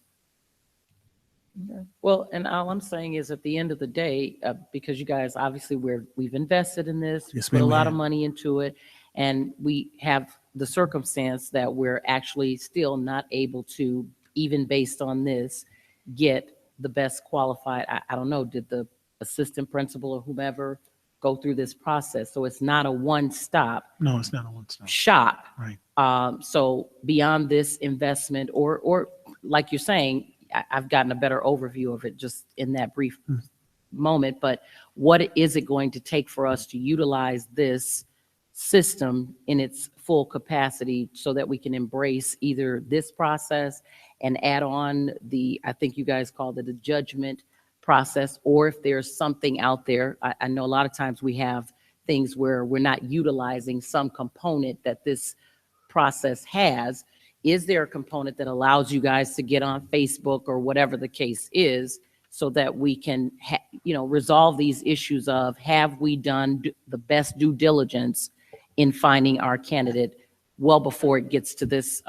Well, and all I'm saying is at the end of the day, because you guys, obviously we've invested in this, Yes, put a ma'am, we lot have. of money into it, and we have the circumstance that we're actually still not able to, even based on this, get the best qualified. I don't know, did the assistant principal or whomever go through this process? So it's not a one-stop No, it's not a one-stop shop. Right. So beyond this investment, or like you're saying, I've gotten a better overview of it just in that brief moment, but what is it going to take for us to utilize this system in its full capacity so that we can embrace either this process and add on I think you guys called it a judgment process, or if there's something out there. I know a lot of times we have things where we're not utilizing some component that this process has. Is there a component that allows you guys to get on Facebook or whatever the case is so that we can, resolve these issues of, have we done the best due diligence in finding our candidate well before it gets to this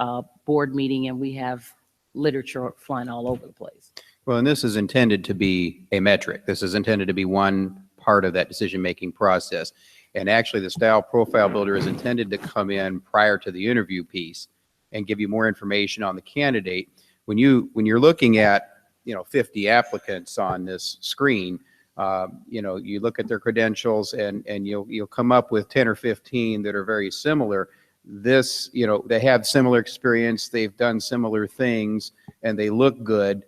board meeting and we have literature flying all over the place? Well, and this is intended to be a metric. This is intended to be one part of that decision-making process. And actually, the style profile builder is intended to come in prior to the interview piece and give you more information on the candidate. When you're looking at 50 applicants on this screen, you look at their credentials and you'll come up with 10 or 15 that are very similar. This, they have similar experience, they've done similar things, and they look good,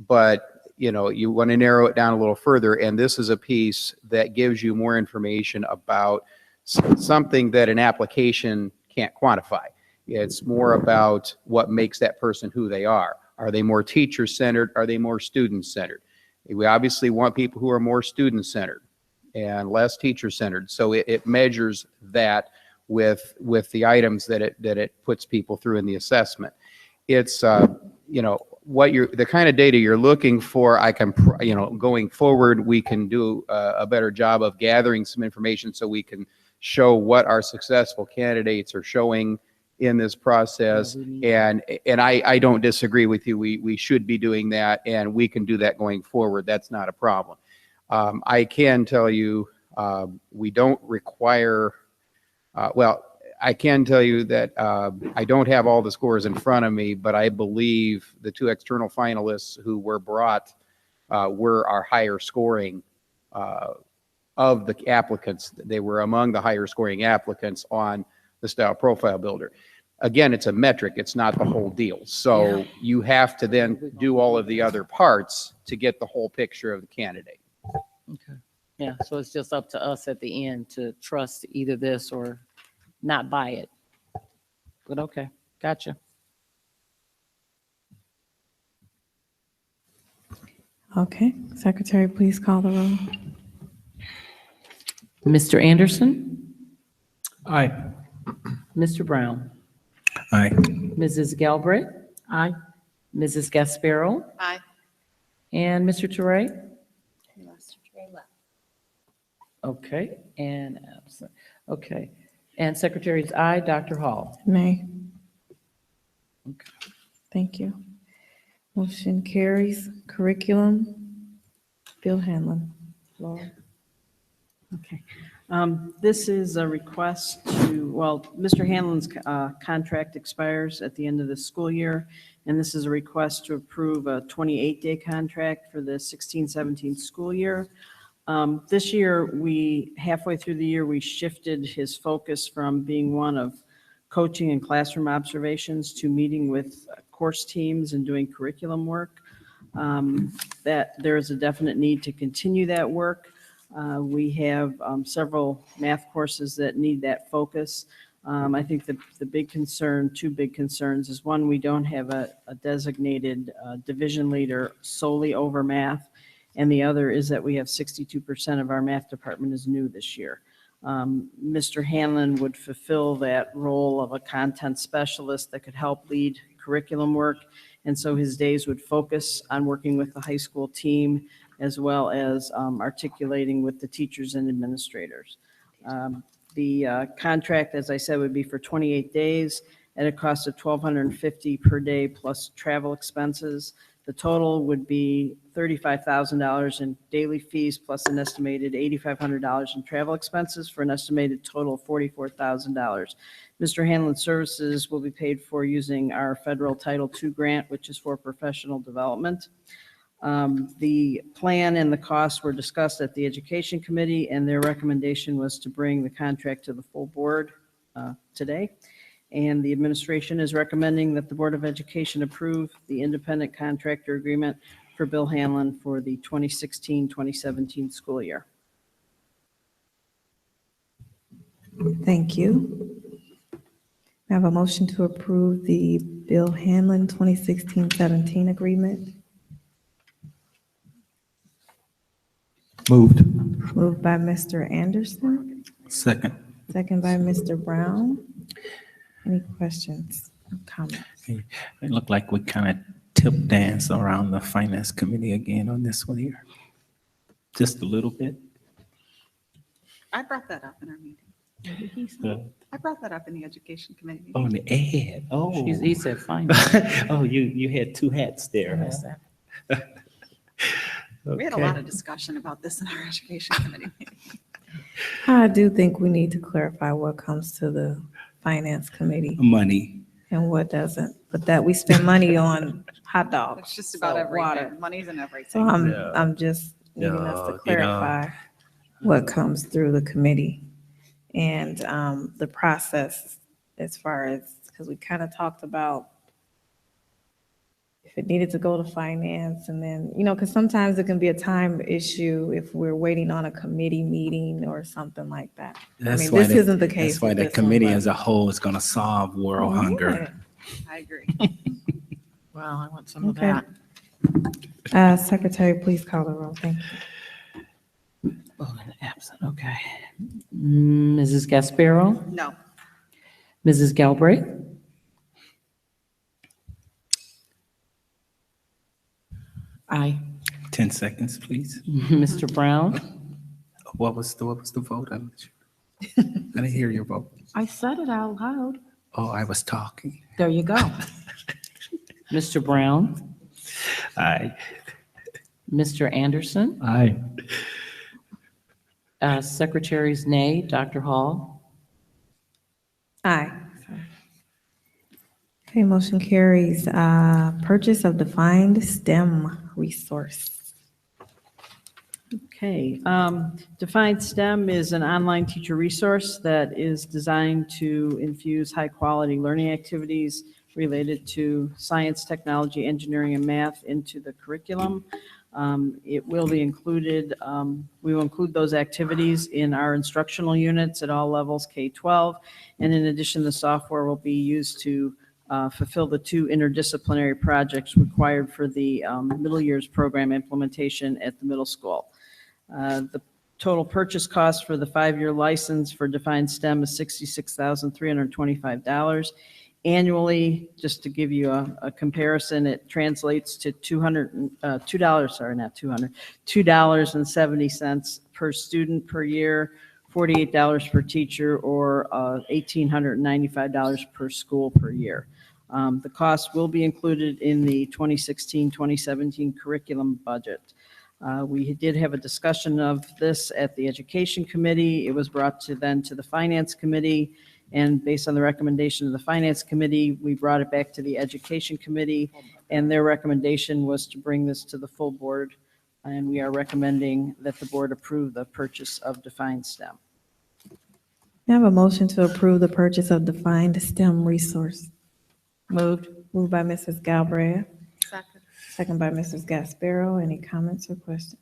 but you want to narrow it down a little further, and this is a piece that gives you more information about something that an application can't quantify. It's more about what makes that person who they are. Are they more teacher-centered? Are they more student-centered? We obviously want people who are more student-centered and less teacher-centered. So it measures that with the items that it puts people through in the assessment. It's the kind of data you're looking for. Going forward, we can do a better job of gathering some information so we can show what our successful candidates are showing in this process. And I don't disagree with you. We should be doing that, and we can do that going forward. That's not a problem. I can tell you we don't require, I can tell you that I don't have all the scores in front of me, but I believe the 2 external finalists who were brought were our higher scoring of the applicants. They were among the higher scoring applicants on the style profile builder. Again, it's a metric, it's not the whole deal. So you have to then do all of the other parts to get the whole picture of the candidate. Okay. Yeah, so it's just up to us at the end to trust either this or not buy it. But okay, gotcha. Okay, Secretary, please call the roll. Mr. Anderson? Aye. Mr. Brown? Aye. Mrs. Galbraith? Aye. Mrs. Gasparo? Aye. And Mr. Toure? Okay, and absent. Okay, and Secretary's aye. Dr. Hall? Nay. Okay. Thank you. Motion carries. Curriculum, Bill Hanlon. Laura. Okay. This is a request to, Mr. Hanlon's contract expires at the end of the school year, and this is a request to approve a 28-day contract for the 16-17 school year. This year, halfway through the year, we shifted his focus from being one of coaching and classroom observations to meeting with course teams and doing curriculum work. That there is a definite need to continue that work. We have several math courses that need that focus. I think the big concern, 2 big concerns, is one, we don't have a designated division leader solely over math. And the other is that we have 62% of our math department is new this year. Mr. Hanlon would fulfill that role of a content specialist that could help lead curriculum work. And so his days would focus on working with the high school team as well as articulating with the teachers and administrators. The contract, as I said, would be for 28 days at a cost of $1,250 per day plus travel expenses. The total would be $35,000 in daily fees plus an estimated $8,500 in travel expenses for an estimated total of $44,000. Mr. Hanlon's services will be paid for using our federal Title II grant, which is for professional development. The plan and the costs were discussed at the Education Committee, and their recommendation was to bring the contract to the full board today. And the administration is recommending that the Board of Education approve the independent contractor agreement for Bill Hanlon for the 2016-2017 school year. Thank you. I have a motion to approve the Bill Hanlon 2016-17 agreement. Moved. Moved by Mr. Anderson, Second. second by Mr. Brown. Any questions or comments? It looked like we kind of tip dance around the finance committee again on this one here. Just a little bit. I brought that up in our meeting. I brought that up in the Education Committee meeting. Oh, the ad. Oh. He said fine. Oh, you had 2 hats there. Yes, We had a lot of discussion about this in our education committee meeting. I do think we need to clarify what comes to the finance committee Money. and what doesn't, but that we spend money on hot dogs. It's just about salt water. everything. Money's in everything. So I'm, No. I'm just needing us to No, clarify what comes through the committee and the process as far as, because we kind of talked about if it needed to go to finance and then, because sometimes it can be a time issue if we're waiting on a committee meeting or something like that. That's why This isn't the case. That's why with the this one, committee but- as a whole is going to solve world hunger. I agree. Well, I want some of Okay. that. Secretary, please call the roll. Thank you. Oh, absent, okay. Mrs. Gasparo? No. Mrs. Galbraith? Aye. 10 seconds, please. Mr. Brown? What was the vote? I didn't hear your vote. I said it out loud. Oh, I was talking. There you go. Mr. Brown? Aye. Mr. Anderson? Aye. Secretary's nay. Dr. Hall? Aye. Okay, motion carries. Purchase of defined STEM resource. Okay, Defined STEM is an online teacher resource that is designed to infuse high-quality learning activities related to science, technology, engineering, and math into the curriculum. It will be included, we will include those activities in our instructional units at all levels, K-12, and in addition, the software will be used to fulfill the 2 interdisciplinary projects required for the middle years program implementation at the middle school. The total purchase cost for the 5-year license for Defined STEM is $66,325. Annually, just to give you a comparison, it translates to $2.70 per student per year, $48 per teacher, or $1,895 per school per year. The cost will be included in the 2016-2017 curriculum budget. We did have a discussion of this at the Education Committee. It was brought to the Finance Committee, and based on the recommendation of the Finance Committee, we brought it back to the Education Committee, and their recommendation was to bring this to the full board, and we are recommending that the board approve the purchase of Defined STEM. I have a motion to approve the purchase of defined STEM resource. Moved. Moved by Mrs. Galbraith, Second. second by Mrs. Gasparo. Any comments or questions?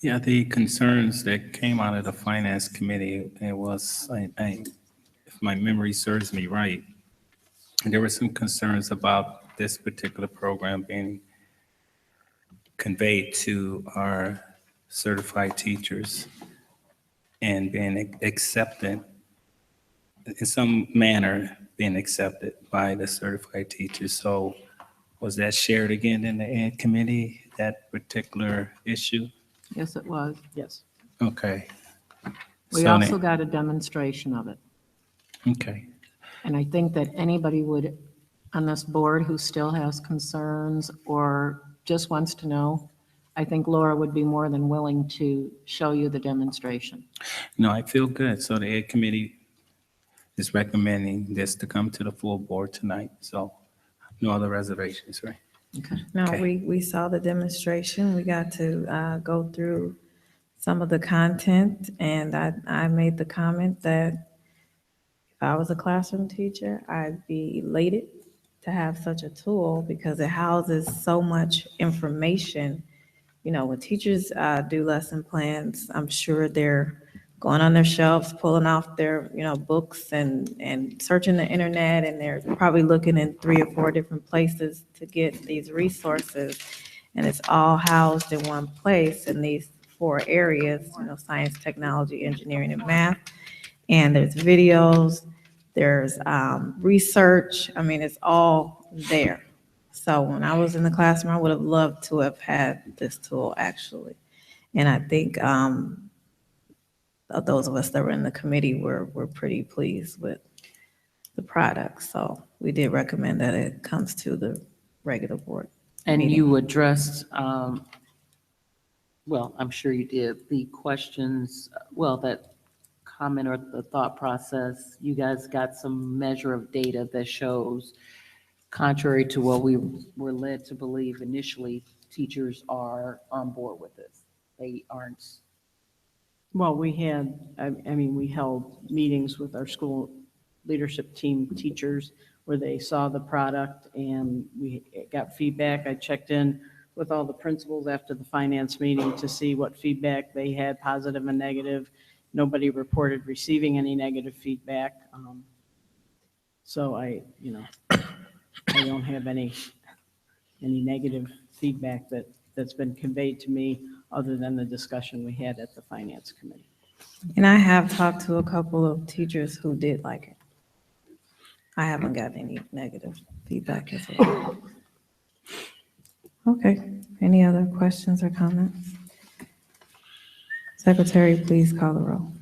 Yeah, the concerns that came out of the finance committee, it was, if my memory serves me right, there were some concerns about this particular program being conveyed to our certified teachers and being accepted in some manner, being accepted by the certified teachers. So was that shared again in the Ed committee, that particular issue? Yes, it was. Yes. Okay. We So also then- got a demonstration of it. Okay. And I think that anybody would, on this board, who still has concerns or just wants to know, I think Laura would be more than willing to show you the demonstration. No, I feel good. So the Ed committee is recommending this to come to the full board tonight. So no other reservations, right? No, Okay. we saw the demonstration. We got to go through some of the content, and I made the comment that if I was a classroom teacher, I'd be elated to have such a tool because it houses so much information. You know, when teachers do lesson plans, I'm sure they're going on their shelves, pulling off their, books and searching the internet, and they're probably looking in 3 or 4 different places to get these resources. And it's all housed in one place in these 4 areas, science, technology, engineering, and math. And there's videos, there's research. I mean, it's all there. So when I was in the classroom, I would have loved to have had this tool actually. And I think those of us that were in the committee were pretty pleased with the product. So we did recommend that it comes to the regular board. And meeting. you addressed well, I'm sure you did, the questions, well, that comment or the thought process, you guys got some measure of data that shows, contrary to what we were led to believe initially, teachers are on board with this. They aren't. Well, we had, I mean, we held meetings with our school leadership team teachers where they saw the product and we got feedback. I checked in with all the principals after the finance meeting to see what feedback they had, positive and negative. Nobody reported receiving any negative feedback. So I don't have any negative feedback that's been conveyed to me other than the discussion we had at the finance committee. And I have talked to a couple of teachers who did like it. I haven't got any negative feedback as well. Okay, any other questions or comments? Secretary, please call the roll.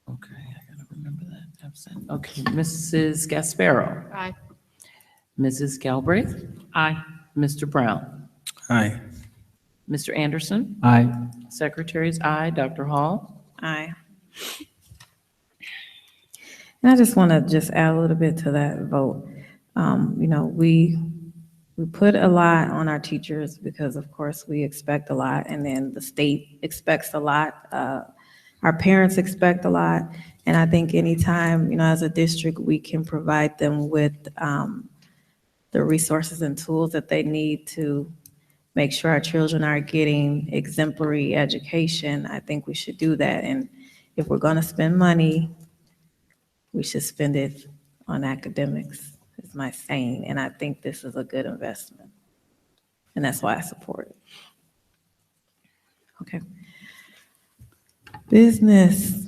Okay, I gotta remember that. Absent. Okay, Mrs. Gasparo. Aye. Mrs. Galbraith. Aye. Mr. Brown. Aye. Mr. Anderson. Aye. Secretary's aye. Dr. Hall. Aye. And I just want to just add a little bit to that vote. We put a lot on our teachers because, of course, we expect a lot, and then the state expects a lot. Our parents expect a lot, and I think anytime, as a district, we can provide them with the resources and tools that they need to make sure our children are getting exemplary education, I think we should do that. And if we're going to spend money, we should spend it on academics, is my saying. And I think this is a good investment. And that's why I support it. Okay. Business.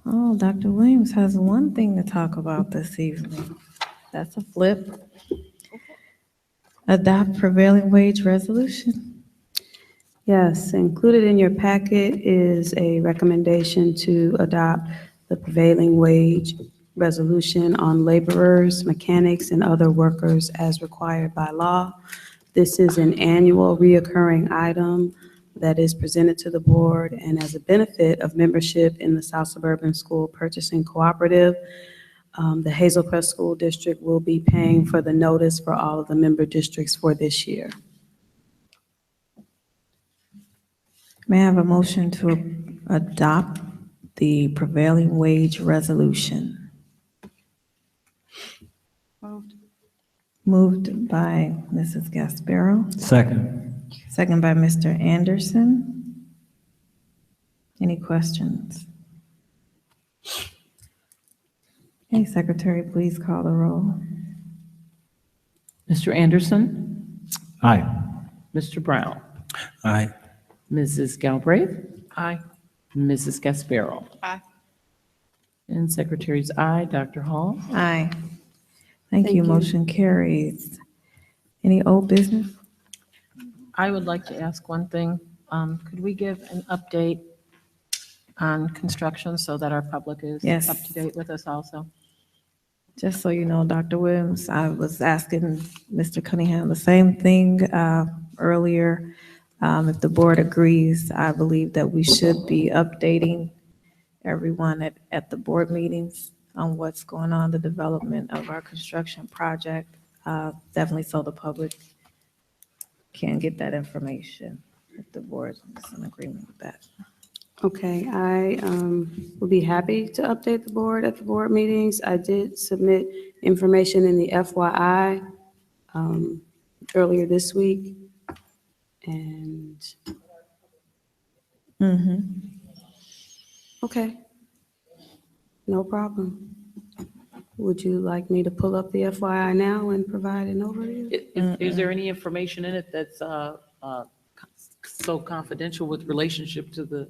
Oh, Dr. Williams has one thing to talk about this evening. That's a flip. Adopt prevailing wage resolution. Yes, included in your packet is a recommendation to adopt the prevailing wage resolution on laborers, mechanics, and other workers as required by law. This is an annual reoccurring item that is presented to the board and as a benefit of membership in the South Suburban School Purchasing Cooperative. The Hazel Crest School District will be paying for the notice for all of the member districts for this year. May I have a motion to adopt the prevailing wage resolution? Moved. Moved by Mrs. Gasparo. Second. Second by Mr. Anderson. Any questions? Okay, Secretary, please call the roll. Mr. Anderson. Aye. Mr. Brown. Aye. Mrs. Galbraith. Aye. Mrs. Gasparo. Aye. And Secretary's aye. Dr. Hall. Aye. Thank you. Motion carries. Any old business? I would like to ask one thing. Could we give an update on construction so that our public is Yes. up to date with us also? Just so you know, Dr. Williams, I was asking Mr. Cunningham the same thing earlier. If the board agrees, I believe that we should be updating everyone at the board meetings on what's going on, the development of our construction project, definitely so the public can get that information if the board is in agreement with that. Okay, I would be happy to update the board at the board meetings. I did submit information in the FYI earlier this week. And, okay, no problem. Would you like me to pull up the FYI now and provide an overview? Is there any information in it that's so confidential with relationship to the,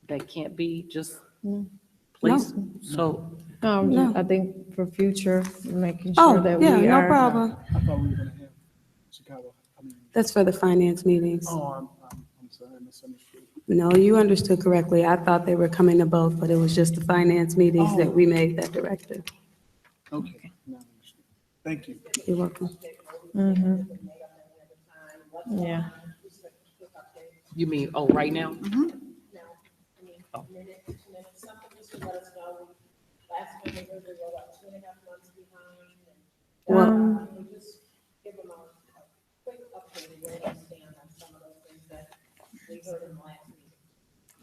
that can't be just placed? So. No. I think for future, making sure that we yeah, are. no problem. I thought we were gonna have Chicago. That's for the finance meetings. Oh, I'm sorry, I misunderstood. No, you understood correctly. I thought they were coming to both, but it was just the finance meetings that we made that directive. Okay. Now I understand. Thank you. You're welcome. Yeah. You mean, oh, right now? Oh. Well,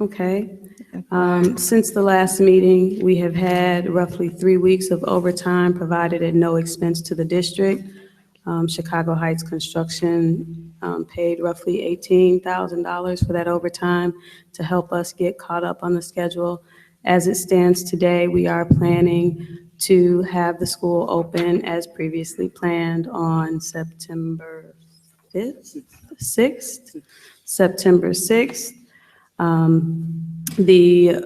okay. Since the last meeting, we have had roughly 3 weeks of overtime provided at no expense to the district. Chicago Heights Construction paid roughly $18,000 for that overtime to help us get caught up on the schedule. As it stands today, we are planning to have the school open as previously planned on September 5th, 6th, September 6th. The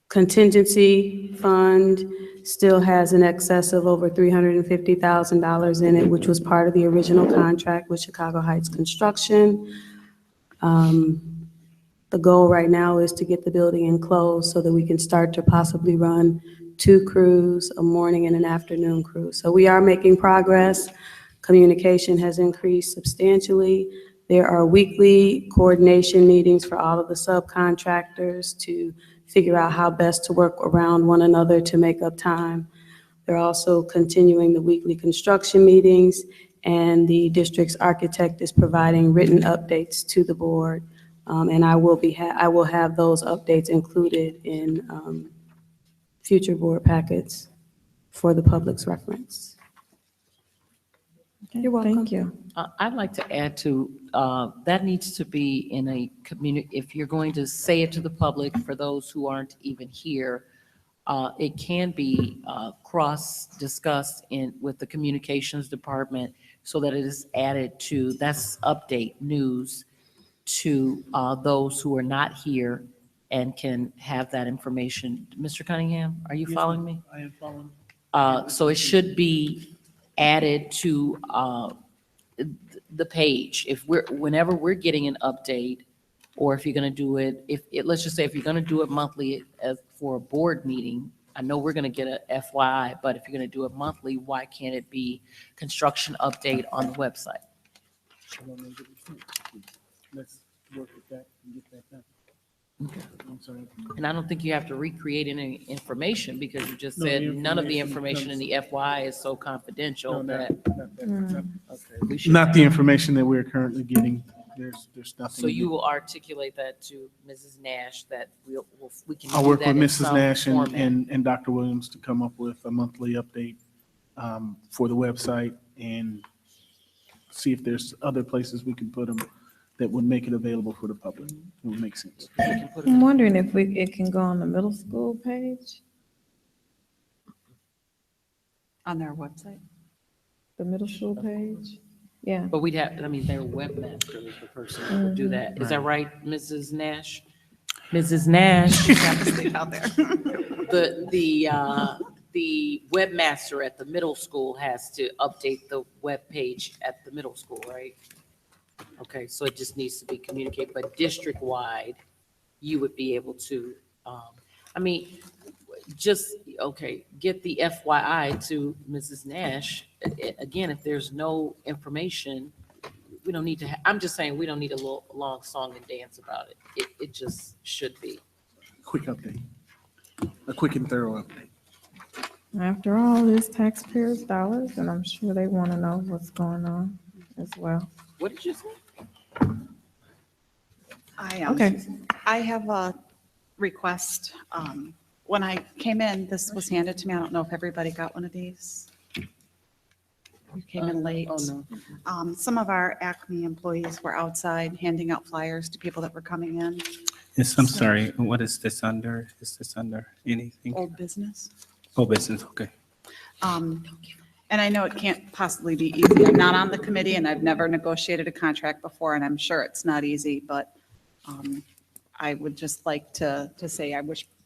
contingency fund still has an excess of over $350,000 in it, which was part of the original contract with Chicago Heights Construction. The goal right now is to get the building enclosed so that we can start to possibly run 2 crews, a morning and an afternoon crew. So we are making progress. Communication has increased substantially. There are weekly coordination meetings for all of the subcontractors to figure out how best to work around one another to make up time. They're also continuing the weekly construction meetings, and the district's architect is providing written updates to the board. And I will have those updates included in future board packets for the public's reference. You're welcome. Thank you. I'd like to add to, that needs to be in a community, if you're going to say it to the public, for those who aren't even here, it can be cross-discussed with the communications department so that it is added to, that's update news to those who are not here and can have that information. Mr. Cunningham, are you following me? I am following. So it should be added to the page. Whenever we're getting an update, or if you're going to do it, let's just say if you're going to do it monthly for a board meeting, I know we're going to get a FYI, but if you're going to do it monthly, why can't it be construction update on the website? Let's work with that and get that done. I'm sorry. And I don't think you have to recreate any information because you just No, said the none of the information information in the FY is so confidential No, that. we should- Not the information that we're currently getting. There's nothing. So you will articulate that to Mrs. Nash that we can I'll do work that with in Mrs. some Nash format. and Dr. Williams to come up with a monthly update for the website and see if there's other places we can put them that would make it available for the public. It would make sense. I'm wondering if it can go on the middle school page, On their website? the middle school page? Yeah. But we'd have, I mean, their webmaster is the person that would do that. Is that right, Mrs. Nash? Mrs. Nash? Out there. The webmaster at the middle school has to update the web page at the middle school, right? Okay, so it just needs to be communicated, but district-wide, you would be able to, get the FYI to Mrs. Nash. Again, if there's no information, we don't need to, I'm just saying, we don't need a long song and dance about it. It just should be. Quick update. A quick and thorough update. After all, it's taxpayers' dollars, and I'm sure they want to know what's going on as well. What did you say? Okay. I have a request. When I came in, this was handed to me. I don't know if everybody got one of these. You came in late. Oh, no. Some of our Acme employees were outside handing out flyers to people that were coming in. Yes, I'm sorry. What is this under? Is this under anything? Old business. Oh, business, okay. And I know it can't possibly be easy. I'm not on the committee and I've never negotiated a contract before, and I'm sure it's not easy, but I would just like to say I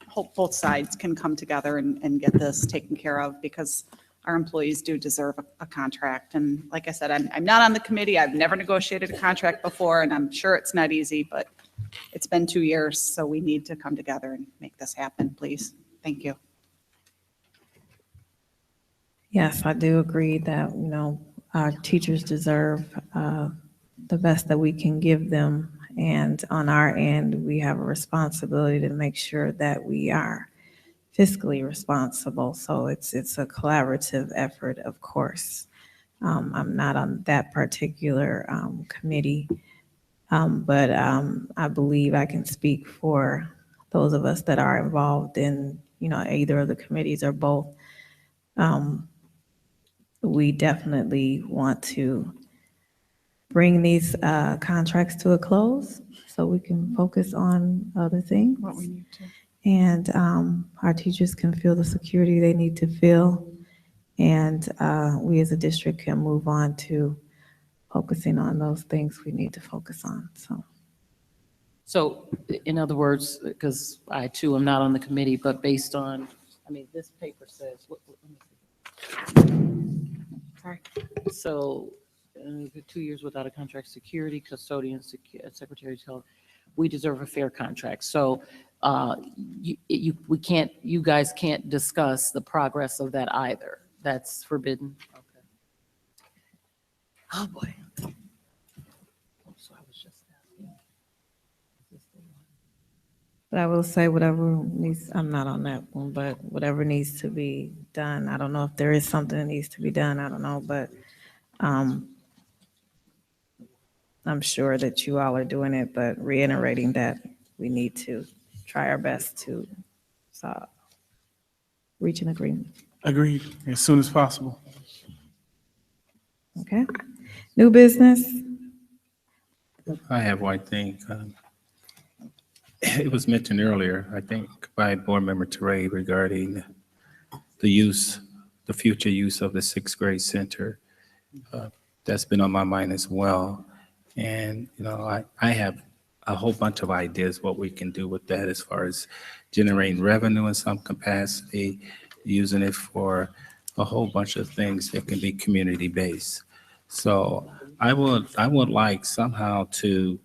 hope both sides can come together and get this taken care of, because our employees do deserve a contract. And like I said, I'm not on the committee. I've never negotiated a contract before, and I'm sure it's not easy, but it's been 2 years, so we need to come together and make this happen, please. Thank you. Yes, I do agree that, our teachers deserve the best that we can give them. And on our end, we have a responsibility to make sure that we are fiscally responsible. So it's a collaborative effort, of course. I'm not on that particular committee, but I believe I can speak for those of us that are involved in, either of the committees or both. We definitely want to bring these contracts to a close so we can focus on other things. What we need to. And our teachers can feel the security they need to feel. And we as a district can move on to focusing on those things we need to focus on, so. So in other words, because I too am not on the committee, but based on, this paper says, let me see. Sorry. So 2 years without a contract, security, custodian, secretary, we deserve a fair contract. So you guys can't discuss the progress of that either. That's forbidden. Okay. Oh boy. So I was just asking. But I will say whatever needs, I'm not on that one, but whatever needs to be done, I don't know if there is something that needs to be done, I don't know, but I'm sure that you all are doing it, but reiterating that we need to try our best to reach an agreement. Agreed, as soon as possible. Okay. New business? I have one thing. It was mentioned earlier, I think, by Board Member Teray regarding the future use of the sixth grade center. That's been on my mind as well. And, I have a whole bunch of ideas what we can do with that as far as generating revenue in some capacity, using it for a whole bunch of things that can be community-based. So I would like somehow to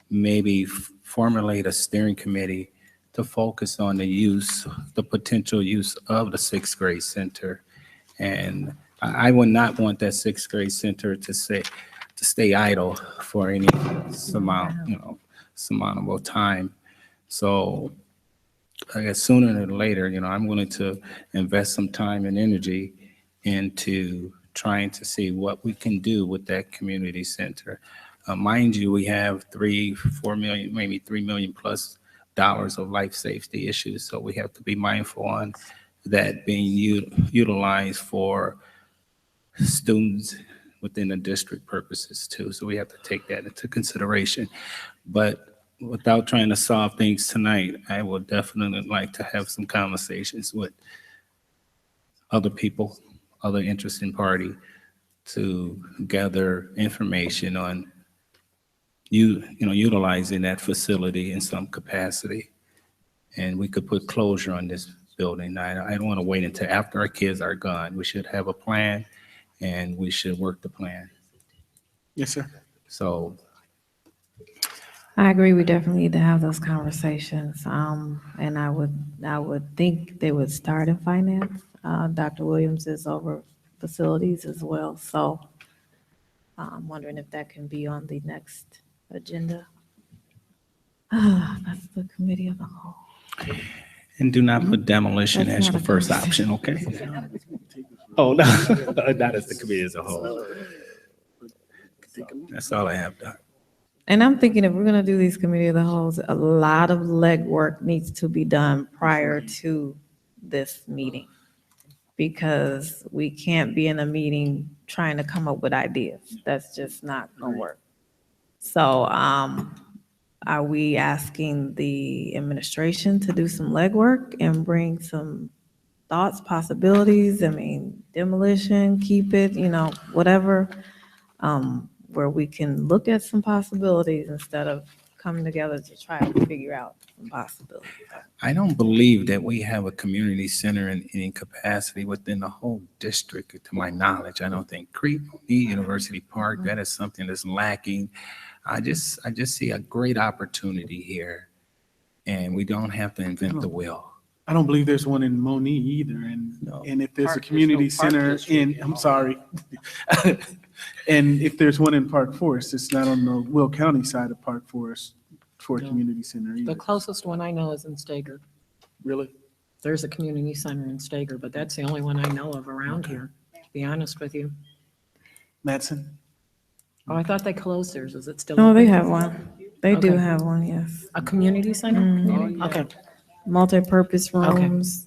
maybe formulate a steering committee to focus on the potential use of the sixth grade center. And I would not want that sixth grade center to stay idle for any surmountable time. So I guess sooner than later, I'm willing to invest some time and energy into trying to see what we can do with that community center. Mind you, we have 4 million, maybe $3 million plus of life safety issues. So we have to be mindful on that being utilized for students within the district purposes too. So we have to take that into consideration. But without trying to solve things tonight, I would definitely like to have some conversations with other people, other interested party, to gather information on utilizing that facility in some capacity. And we could put closure on this building. I don't want to wait until after our kids are gone. We should have a plan and we should work the plan. Yes, sir. So I agree, we definitely need to have those conversations. And I would think they would start in finance. Dr. Williams is over facilities as well. So I'm wondering if that can be on the next agenda. That's the committee of the whole. And do not put demolition as your first option, okay? Oh, no, not as the committee as a whole. That's all I have, Doc. And I'm thinking if we're going to do these committee of the wholes, a lot of legwork needs to be done prior to this meeting, because we can't be in a meeting trying to come up with ideas. That's just not going to work. So are we asking the administration to do some legwork and bring some thoughts, possibilities? Demolition, keep it, whatever, where we can look at some possibilities instead of coming together to try to figure out some possibilities. I don't believe that we have a community center in any capacity within the whole district, to my knowledge. I don't think Crete, Monee, University Park, that is something that's lacking. I just see a great opportunity here, and we don't have to invent the wheel. I don't believe there's one in Monee either. And if there's a community center in, I'm sorry. And if there's one in Park Forest, it's not on the Will County side of Park Forest for a No. community center The either. closest one I know is in Stager. Really? There's a community center in Stager, but that's the only one I know of around here, to be honest with you. Matson? Oh, I thought they closed theirs. Is it still? No, they open? have one. They do Okay. have one, yes. A community center? Mhm. Okay. Multi-purpose rooms.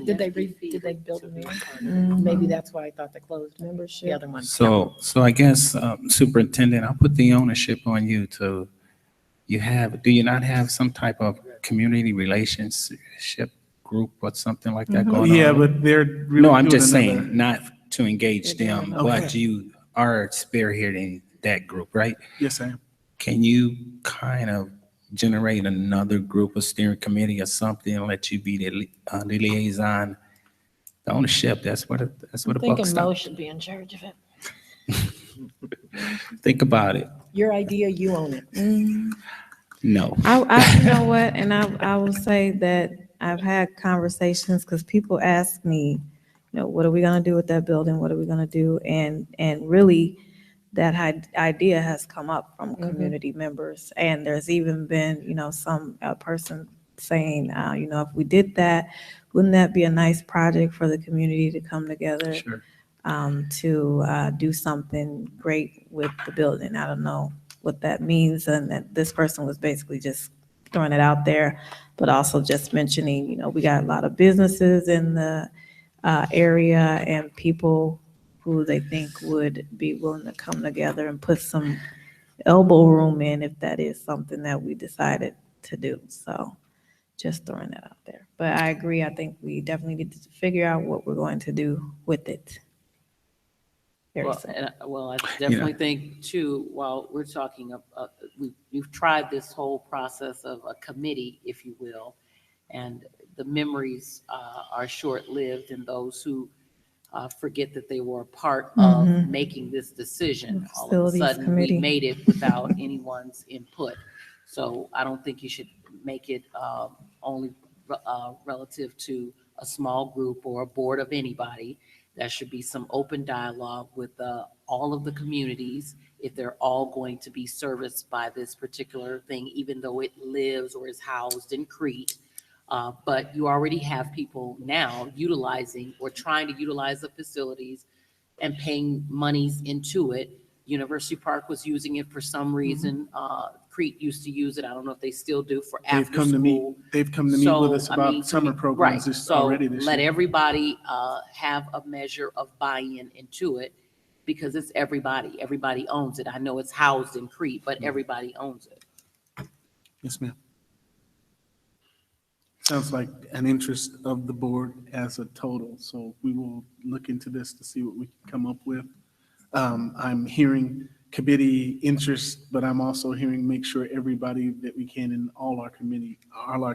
Did they build a new one? Mhm. Maybe that's why I thought they closed the other one. So I guess, Superintendent, I'll put the ownership on you to, do you not have some type of community relationship group or something like that going on? Yeah, but they're really No, I'm doing just another- saying, not to engage them, but Okay. you are spearheading that group, right? Yes, I am. Can you kind of generate another group, a steering committee or something, and let you be the liaison? The ownership, that's where the I'm buck thinking Mo stops. should be in charge of it. Think about it. Your idea, you own it. No. You know what, and I will say that I've had conversations, because people ask me, what are we gonna do with that building? What are we gonna do? And really, that idea has come up from community members. And there's even been, some person saying, if we did that, wouldn't that be a nice project for the community to come together? Sure. To do something great with the building. I don't know what that means, and that this person was basically just throwing it out there, but also just mentioning, we got a lot of businesses in the area and people who they think would be willing to come together and put some elbow room in if that is something that we decided to do. So just throwing that out there. But I agree, I think we definitely need to figure out what we're going to do with it. Very Well, simple. well, I definitely think too, while we're talking, we've tried this whole process of a committee, if you will, and the memories are short-lived, and those who forget that they were a part of making this decision. All of a Facilities sudden, committee. we made it without anyone's input. So I don't think you should make it only relative to a small group or a board of anybody. There should be some open dialogue with all of the communities if they're all going to be serviced by this particular thing, even though it lives or is housed in Crete. But you already have people now utilizing or trying to utilize the facilities and paying monies into it. University Park was using it for some reason. Crete used to use it. I don't know if they still do for after school. They've come to meet with us So, I about mean, summer right, programs already this let year. everybody have a measure of buy-in into it, because it's everybody. Everybody owns it. I know it's housed in Crete, but everybody owns it. Yes, ma'am. Sounds like an interest of the board as a total, so we will look into this to see what we can come up with. I'm hearing committee interest, but I'm also hearing make sure everybody that we can in all our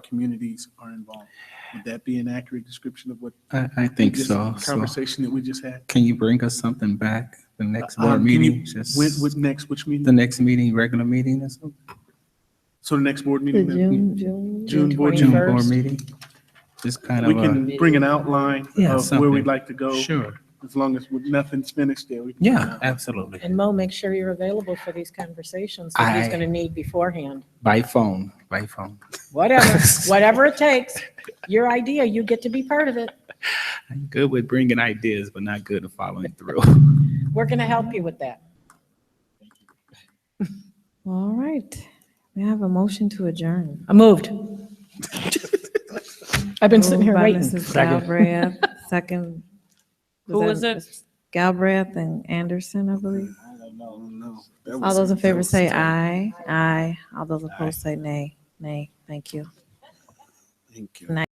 communities are involved. Would that be an accurate description of what? I think this so. Conversation that we just had? Can you bring us something back, the next board Can meeting? you- Just Which next meeting? The next meeting, regular meeting or something? So the next board meeting? then? June board June meeting. board meeting? Just kind We of can bring an outline Yeah, of where something. we'd like to go. Sure. As long as nothing's finished there. We can bring it Yeah, out. absolutely. And Mo, make sure you're available for these conversations that he's I- going to need beforehand. By phone. Whatever it takes. Your idea, you get to be part of it. I'm good with bringing ideas, but not good at following through. We're going to help you with that. All right. We have a motion to adjourn. I moved. I've been sitting here Moved by waiting. Mrs. Second. Galbraith, second. Who was that it? Galbraith and Anderson, I believe. I don't know. All those in favor say aye. Aye. All those opposed say nay. Nay. Thank you. Thank you. Night.